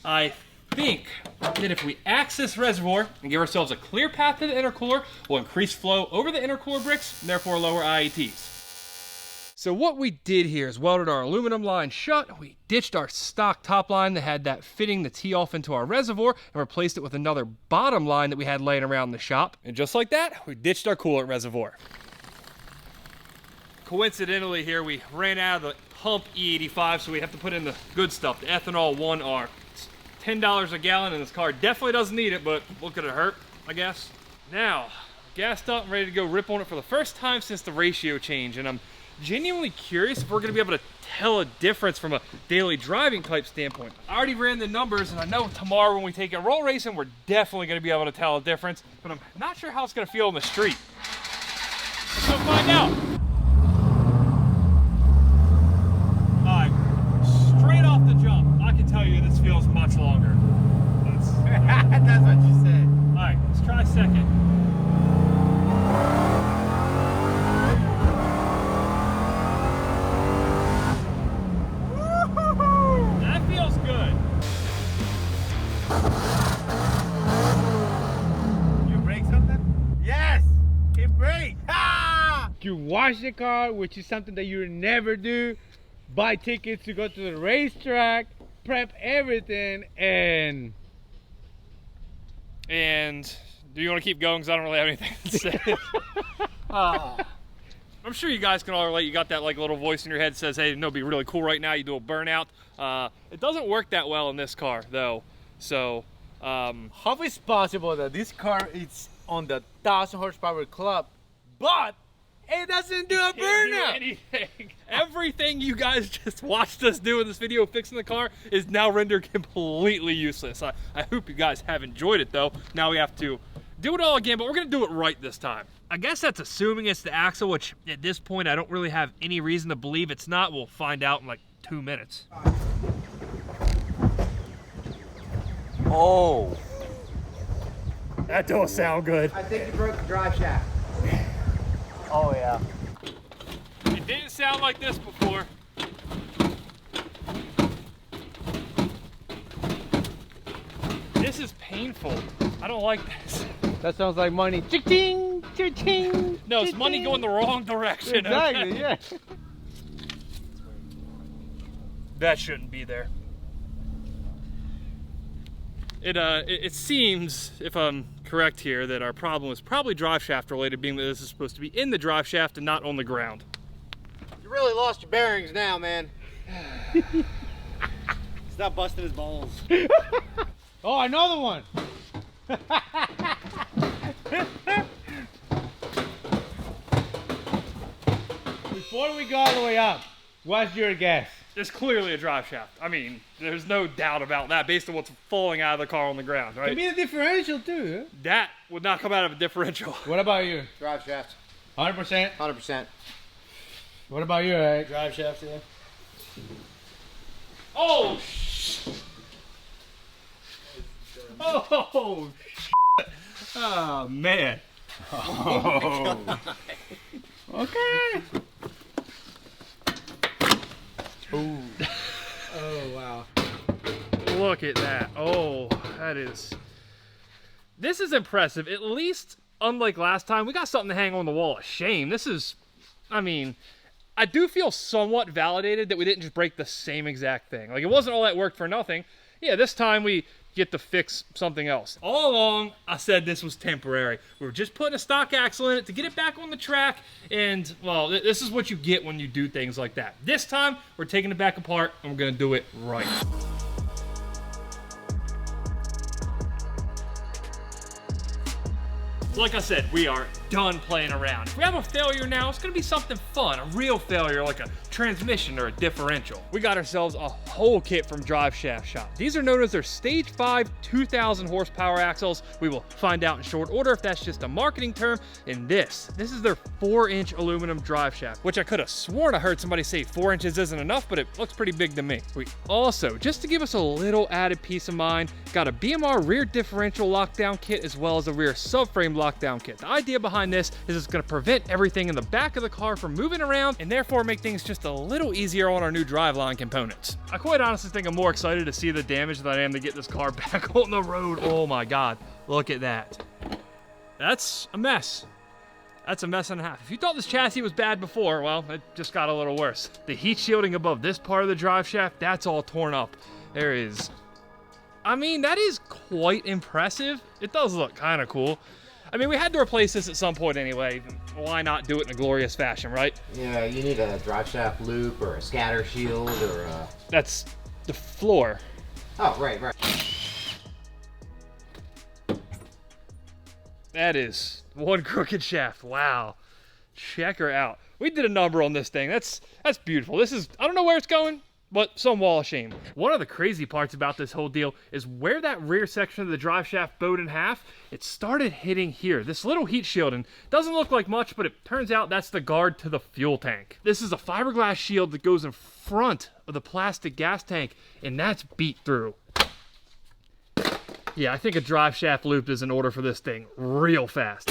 I think that if we axe this reservoir and give ourselves a clear path to the intercooler, we'll increase flow over the intercooler bricks and therefore lower IATs. So what we did here is welded our aluminum line shut. We ditched our stock top line that had that fitting the tee off into our reservoir and replaced it with another bottom line that we had laying around the shop. And just like that, we ditched our coolant reservoir. Coincidentally here, we ran out of the pump E85, so we have to put in the good stuff, the ethanol 1R. It's $10 a gallon, and this car definitely doesn't need it, but what could it hurt, I guess? Now, gassed up and ready to go rip on it for the first time since the ratio change, and I'm genuinely curious if we're gonna be able to tell a difference from a daily driving type standpoint. I already ran the numbers, and I know tomorrow when we take it roll racing, we're definitely gonna be able to tell a difference, but I'm not sure how it's gonna feel on the street. Let's go find out. All right, straight off the jump, I can tell you this feels much longer. That's what you said. All right, let's try second. That feels good. You break something? Yes! It breaks! Ah! You wash the car, which is something that you never do. Buy tickets to go to the racetrack, prep everything, and do you want to keep going? Because I don't really have anything to say. I'm sure you guys can all relate. You got that like little voice in your head that says, hey, no, be really cool right now. You do a burnout. It doesn't work that well in this car, though. So, how is it possible that this car is on the 1,000 horsepower club, but it doesn't do a burnout? Anything. Everything you guys just watched us do in this video fixing the car is now rendered completely useless. I hope you guys have enjoyed it, though. Now we have to do it all again, but we're gonna do it right this time. I guess that's assuming it's the axle, which at this point I don't really have any reason to believe it's not. We'll find out in like 2 minutes. Oh, that don't sound good. I think you broke the drive shaft. Oh yeah. It didn't sound like this before. This is painful. I don't like this. That sounds like money. Ching, ching. No, it's money going the wrong direction. Exactly, okay? yeah. That shouldn't be there. It seems, if I'm correct here, that our problem is probably drive shaft related, being that this is supposed to be in the drive shaft and not on the ground. You really lost your bearings now, man. Stop busting his balls. Oh, another one. Before we go all the way up, what's your guess? It's clearly a drive shaft. I mean, there's no doubt about that based on what's falling out of the car on the ground, right? Could be a differential too, huh? That would not come out of a differential. What about you? Drive shaft. 100%? 100%. What about you, Eric? Drive shaft, yeah. Oh, shit. Oh, shit. Oh, man. Oh. Okay. Ooh. Oh, wow. Look at that. Oh, that is... This is impressive. At least, unlike last time, we got something to hang on the wall of shame. This is... I mean, I do feel somewhat validated that we didn't just break the same exact thing. Like, it wasn't all that work for nothing. Yeah, this time we get to fix something else. All along, I said this was temporary. We were just putting a stock axle in it to get it back on the track, and, well, this is what you get when you do things like that. This time, we're taking it back apart, and we're gonna do it right. Like I said, we are done playing around. If we have a failure now, it's gonna be something fun, a real failure like a transmission or a differential. We got ourselves a whole kit from Drive Shaft Shop. These are known as their Stage 5 2,000 horsepower axles. We will find out in short order if that's just a marketing term. And this is their 4-inch aluminum drive shaft, which I could have sworn I heard somebody say 4 inches isn't enough, but it looks pretty big to me. We also, just to give us a little added peace of mind, got a BMR rear differential lockdown kit as well as a rear subframe lockdown kit. The idea behind this is it's going to prevent everything in the back of the car from moving around and therefore make things just a little easier on our new driveline components. I quite honestly think I'm more excited to see the damage than I am to get this car back on the road. Oh my God, look at that. That's a mess. That's a mess and a half. If you thought this chassis was bad before, well, it just got a little worse. The heat shielding above this part of the drive shaft, that's all torn up. There is, I mean, that is quite impressive. It does look kind of cool. I mean, we had to replace this at some point anyway. Why not do it in a glorious fashion, right? Yeah, you need a drive shaft loop or a scatter shield or a... That's the floor. Oh, right. That is one crooked shaft. Wow. Check her out. We did a number on this thing. That's beautiful. This is, I don't know where it's going, but some wall of shame. One of the crazy parts about this whole deal is where that rear section of the drive shaft bowed in half, it started hitting here. This little heat shield, and doesn't look like much, but it turns out that's the guard to the fuel tank. This is a fiberglass shield that goes in front of the plastic gas tank, and that's beat through. Yeah, I think a drive shaft loop is in order for this thing real fast.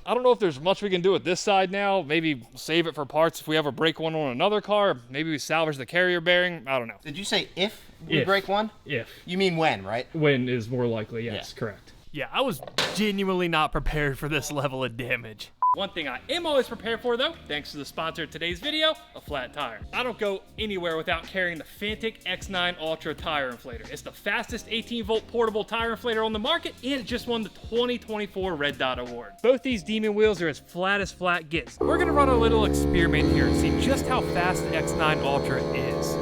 I don't know if there's much we can do with this side now. Maybe save it for parts if we ever break one on another car. Maybe we salvage the carrier bearing. I don't know. Did you say if we break one? If. You mean when, right? When is more likely, yes, Yeah. correct. Yeah, I was genuinely not prepared for this level of damage. One thing I am always prepared for though, thanks to the sponsor of today's video, a flat tire. I don't go anywhere without carrying the Fantic X9 Ultra tire inflator. It's the fastest 18-volt portable tire inflator on the market, and it just won the 2024 Red Dot Award. Both these demon wheels are as flat gets. We're gonna run a little experiment here and see just how fast the X9 Ultra is.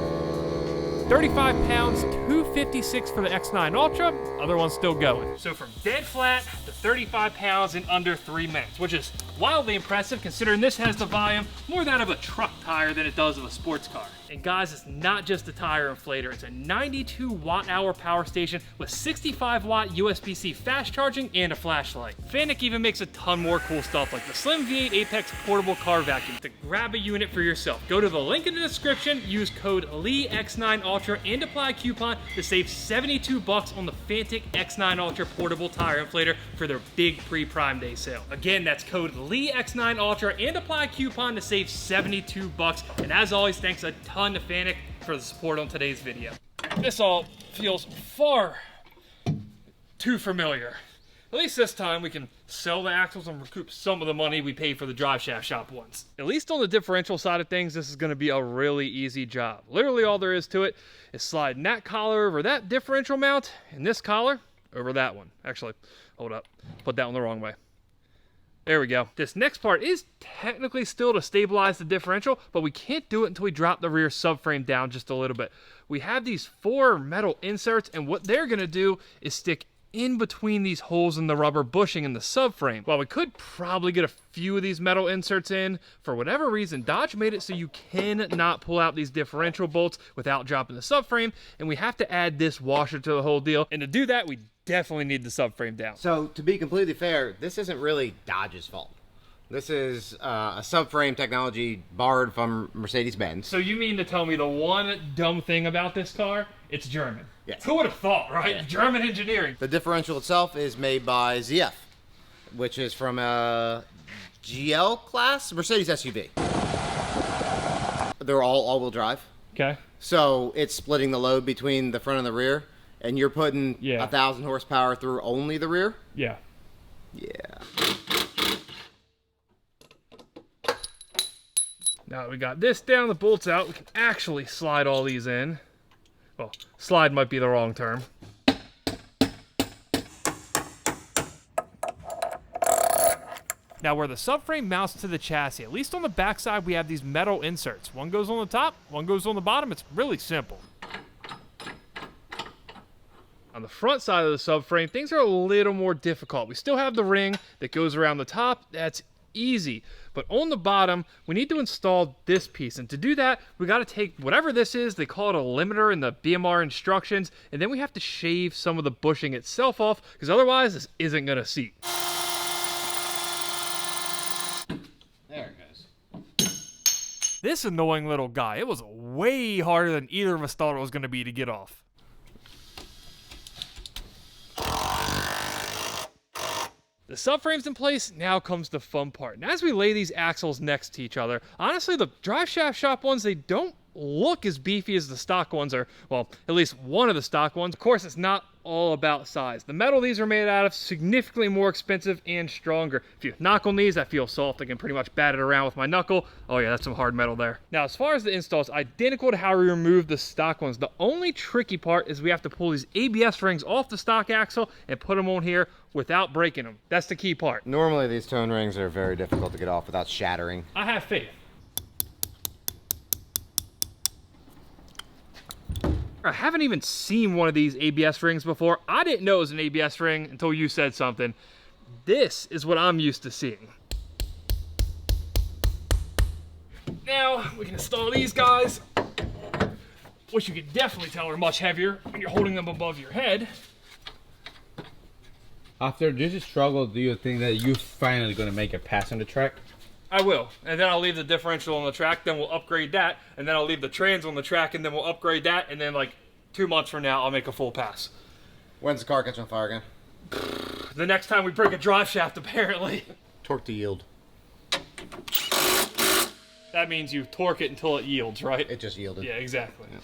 35 pounds, 256 for the X9 Ultra, other one's still going. So from dead flat to 35 pounds in under 3 minutes, which is wildly impressive considering this has the volume more that of a truck tire than it does of a sports car. And guys, it's not just a tire inflator, it's a 92 watt-hour power station with 65 watt USB-C fast charging and a flashlight. Fantic even makes a ton more cool stuff like the Slim V8 Apex portable car vacuum. To grab a unit for yourself, go to the link in the description, use code LEEX9 Ultra and apply a coupon to save 72 bucks on the Fantic X9 Ultra portable tire inflator for their big pre-Prime Day sale. Again, that's code LEEX9 Ultra and apply a coupon to save 72 bucks. And as always, thanks a ton to Fantic for the support on today's video. This all feels far too familiar. At least this time we can sell the axles and recoup some of the money we paid for the drive shaft shop once. At least on the differential side of things, this is going to be a really easy job. Literally all there is to it is sliding that collar over that differential mount and this collar over that one. Actually, hold up, put that one the wrong way. There we go. This next part is technically still to stabilize the differential, but we can't do it until we drop the rear subframe down just a little bit. We have these 4 metal inserts, and what they're gonna do is stick in between these holes in the rubber bushing in the subframe. While we could probably get a few of these metal inserts in, for whatever reason, Dodge made it so you cannot pull out these differential bolts without dropping the subframe, and we have to add this washer to the whole deal. And to do that, we definitely need the subframe down. So to be completely fair, this isn't really Dodge's fault. This is a subframe technology borrowed from Mercedes-Benz. So you mean to tell me the one dumb thing about this car, it's German? Yes. Who would have thought, right? Yeah. German engineering. The differential itself is made by ZF, which is from a GL class Mercedes SUV. They're all all-wheel drive. Okay. So it's splitting the load between the front and the rear, and you're putting 1,000 horsepower through only the rear? Yeah. Yeah. Now that we got this down, the bolts out, we can actually slide all these in. Well, slide might be the wrong term. Now where the subframe mounts to the chassis, at least on the backside, we have these metal inserts. One goes on the top, one goes on the bottom. It's really simple. On the front side of the subframe, things are a little more difficult. We still have the ring that goes around the top. That's easy. But on the bottom, we need to install this piece. And to do that, we got to take whatever this is, they call it a limiter in the BMR instructions, and then we have to shave some of the bushing itself off, because otherwise this isn't going to seat. There it goes. This annoying little guy, it was way harder than either of us thought it was going to be to get off. The subframe's in place, now comes the fun part. And as we lay these axles next to each other, honestly, the drive shaft shop ones, they don't look as beefy as the stock ones are. Well, at least one of the stock ones. Of course, it's not all about size. The metal these are made out of, significantly more expensive and stronger. If you knock on these, I feel soft. I can pretty much bat it around with my knuckle. Oh yeah, that's some hard metal there. Now, as far as the install, it's identical to how we removed the stock ones. The only tricky part is we have to pull these ABS rings off the stock axle and put them on here without breaking them. That's the key part. Normally these tone rings are very difficult to get off without shattering. I have faith. I haven't even seen one of these ABS rings before. I didn't know it was an ABS ring until you said something. This is what I'm used to seeing. Now, we can install these guys, which you can definitely tell are much heavier when you're holding them above your head. After this struggle, do you think that you're finally going to make a pass on the track? I will, and then I'll leave the differential on the track, then we'll upgrade that, and then I'll leave the trans on the track, and then we'll upgrade that, and then like 2 months from now, I'll make a full pass. When's the car catch on fire again? The next time we break a drive shaft, apparently. Torque to yield. That means you torque it until it yields, right? It just yielded. Yeah, exactly. Yeah.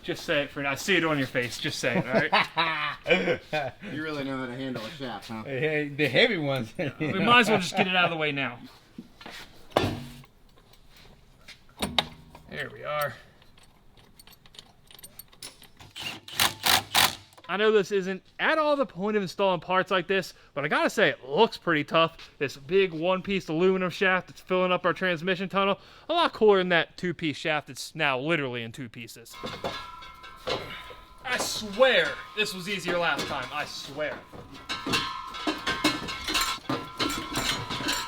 Just say it for now. I see it on your face. Just say it, all right? You really know how to handle a shaft, huh? Hey, the heavy ones. We might as well just get it out of the way now. There we are. I know this isn't at all the point of installing parts like this, but I gotta say it looks pretty tough. This big one-piece aluminum shaft that's filling up our transmission tunnel, a lot cooler than that two-piece shaft that's now literally in 2 pieces. I swear this was easier last time, I swear.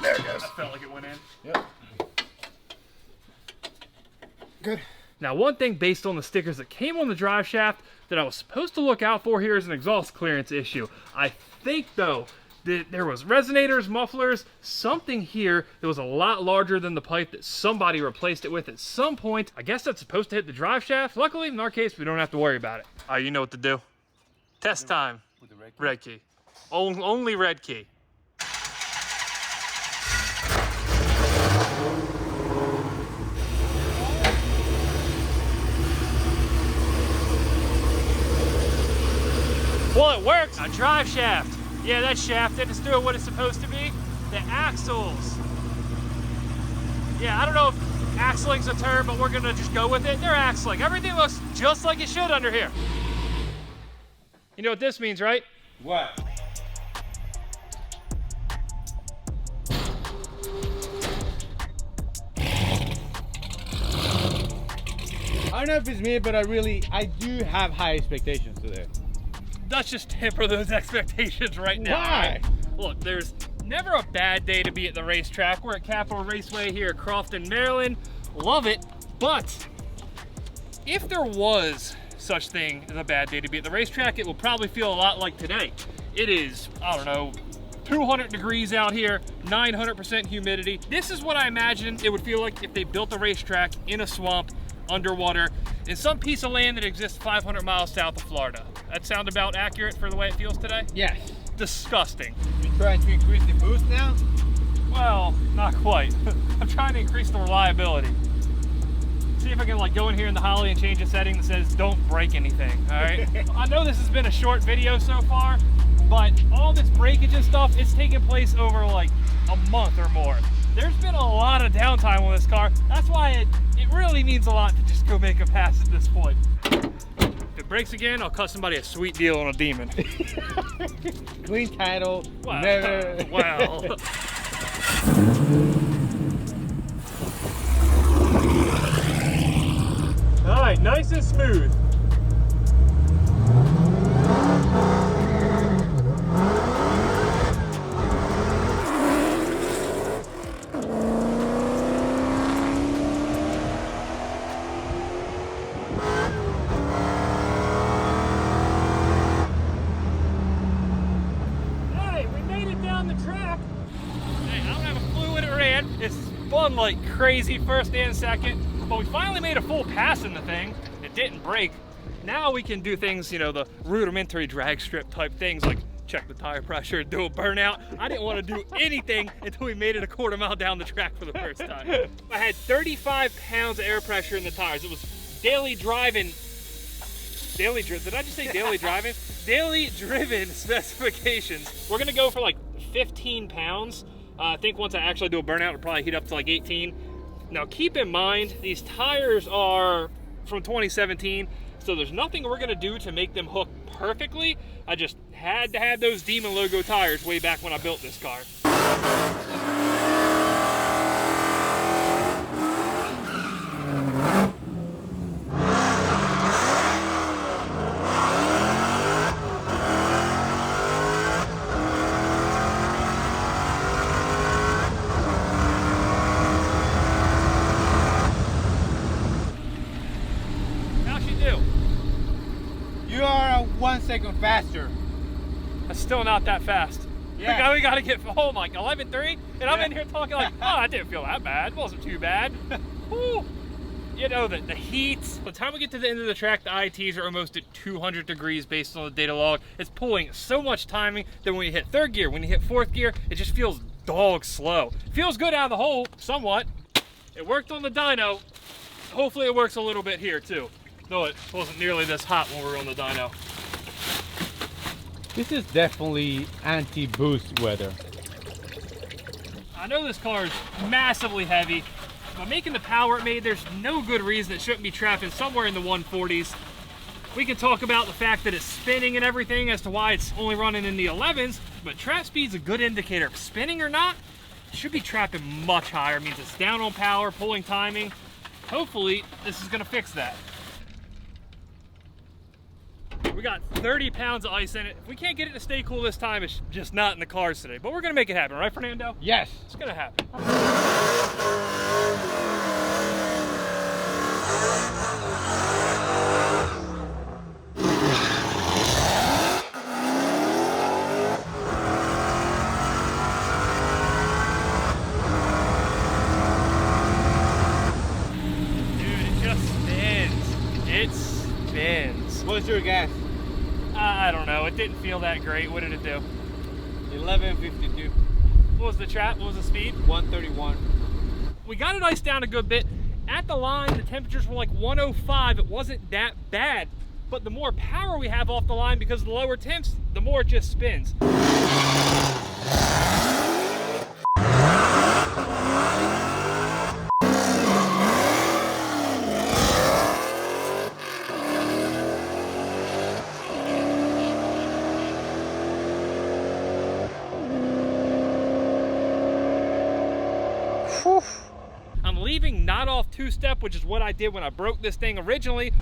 There it goes. I felt like it went in. Yep. Good. Now, one thing based on the stickers that came on the drive shaft that I was supposed to look out for here is an exhaust clearance issue. I think, though, that there was resonators, mufflers, something here that was a lot larger than the pipe that somebody replaced it with at some point. I guess that's supposed to hit the drive shaft. Luckily, in our case, we don't have to worry about it. All right, you know what to do. Test time. With the red key. Only red key. Well, it works. A drive shaft. Yeah, that shaft, if it's doing what it's supposed to be. The axles. Yeah, I don't know if axling's a term, but we're gonna just go with it. They're axling. Everything looks just like it should under here. You know what this means, right? What? I don't know if it's me, but I do have high expectations today. Let's just temper those expectations right now. Why? Look, there's never a bad day to be at the racetrack. We're at Capitol Raceway here at Crofton, Maryland. Love it, but if there was such thing as a bad day to be at the racetrack, it will probably feel a lot like today. It is, I don't know, 200 degrees out here, 900% humidity. This is what I imagine it would feel like if they built a racetrack in a swamp, underwater, in some piece of land that exists 500 miles south of Florida. That sound about accurate for the way it feels today? Yes. Disgusting. You trying to increase the boost now? Well, not quite. I'm trying to increase the reliability. See if I can like go in here in the Holly and change a setting that says don't break anything, all right? I know this has been a short video so far, but all this breakage and stuff, it's taken place over like a month or more. There's been a lot of downtime on this car. That's why it really means a lot to just go make a pass at this point. If it breaks again, I'll cut somebody a sweet deal on a Demon. Clean title, Wow. never. Wow. All right, nice and smooth. It's spun like crazy first and second, but we finally made a full pass in the thing. It didn't break. Now we can do things, you know, the rudimentary drag strip type things like check the tire pressure, do a burnout. I didn't want to do anything until we made it a quarter mile down the track for the first time. I had 35 pounds of air pressure in the tires. It was daily driving. Did I just say daily driving? Daily driven specifications. We're gonna go for like 15 pounds. I think once I actually do a burnout, it'll probably heat up to like 18. Now keep in mind, these tires are from 2017, so there's nothing we're gonna do to make them hook perfectly. I just had to have those Demon logo tires way back when I built this car. second faster. That's still not that fast. Yeah. We gotta get home like 11:3, and I'm in here talking like, oh, I didn't feel that bad. It wasn't too bad. Whew. You know, the heat. By the time we get to the end of the track, the ITs are almost at 200 degrees based on the data log. It's pulling so much timing that when you hit third gear, when you hit fourth gear, it just feels dog slow. Feels good out of the hole, somewhat. It worked on the dyno. Hopefully it works a little bit here too. Though it wasn't nearly this hot when we were on the dyno. This is definitely anti-boost weather. I know this car is massively heavy. By making the power it made, there's no good reason it shouldn't be trapping somewhere in the 140s. We can talk about the fact that it's spinning and everything as to why it's only running in the 11s, but trap speed's a good indicator. If spinning or not, it should be trapping much higher. It means it's down on power, pulling timing. Hopefully, this is gonna fix that. We got 30 pounds of ice in it. If we can't get it to stay cool this time, it's just not in the cars today. But we're gonna make it happen, right, Fernando? Yes. It's gonna happen. What's your gas? I don't know. It didn't feel that great. What did it do? 1152. What was the trap? What was the speed? 131. We got it iced down a good bit. At the line, the temperatures were like 105. It wasn't that bad. But the more power we have off the line because of the lower temps, the more it just spins. I'm leaving not off two-step, which is what I did when I broke this thing originally.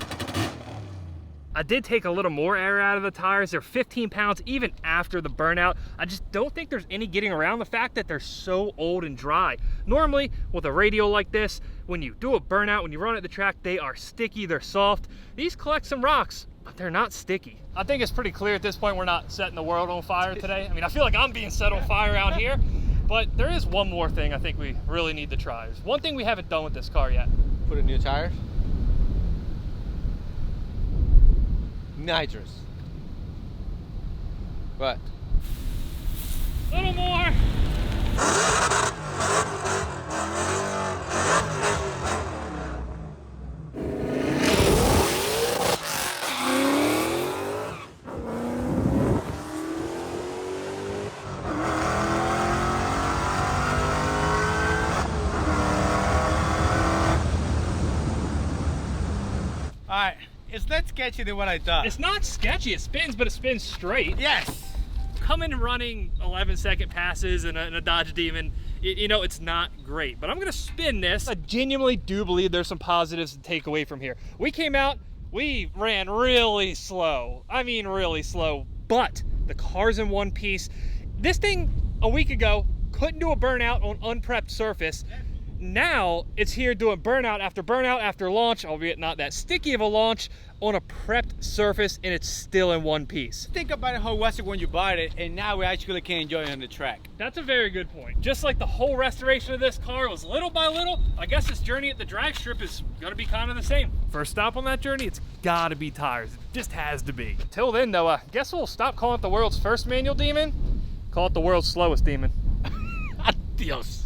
I did take a little more air out of the tires. They're 15 pounds even after the burnout. I just don't think there's any getting around the fact that they're so old and dry. Normally, with a radial like this, when you do a burnout, when you run at the track, they are sticky, they're soft. These collect some rocks, but they're not sticky. I think it's pretty clear at this point we're not setting the world on fire today. I mean, I feel like I'm being set on fire out here. But there is one more thing I think we really need to try. There's one thing we haven't done with this car yet. Put in new tires. Nitrous. What? A little more. Alright, it's less sketchy than what I thought. It's not sketchy, it spins, but it spins straight. Yes! Coming and running 11-second passes in a Dodge Demon, you know, it's not great. But I'm gonna spin this. I genuinely do believe there's some positives to take away from here. We came out, we ran really slow. I mean really slow, but the car's in one piece. This thing, a week ago, couldn't do a burnout on unprepped surface. Now it's here doing burnout after launch, albeit not that sticky of a launch, on a prepped surface, and it's still in one piece. Think about it, how it was when you bought it, and now we actually can enjoy it on the track. That's a very good point. Just like the whole restoration of this car was little by little, I guess this journey at the drag strip is gonna be kind of the same. First stop on that journey, it's gotta be tires. It just has to be. Till then though, I guess we'll stop calling it the world's first manual demon, call it the world's slowest demon. Adios.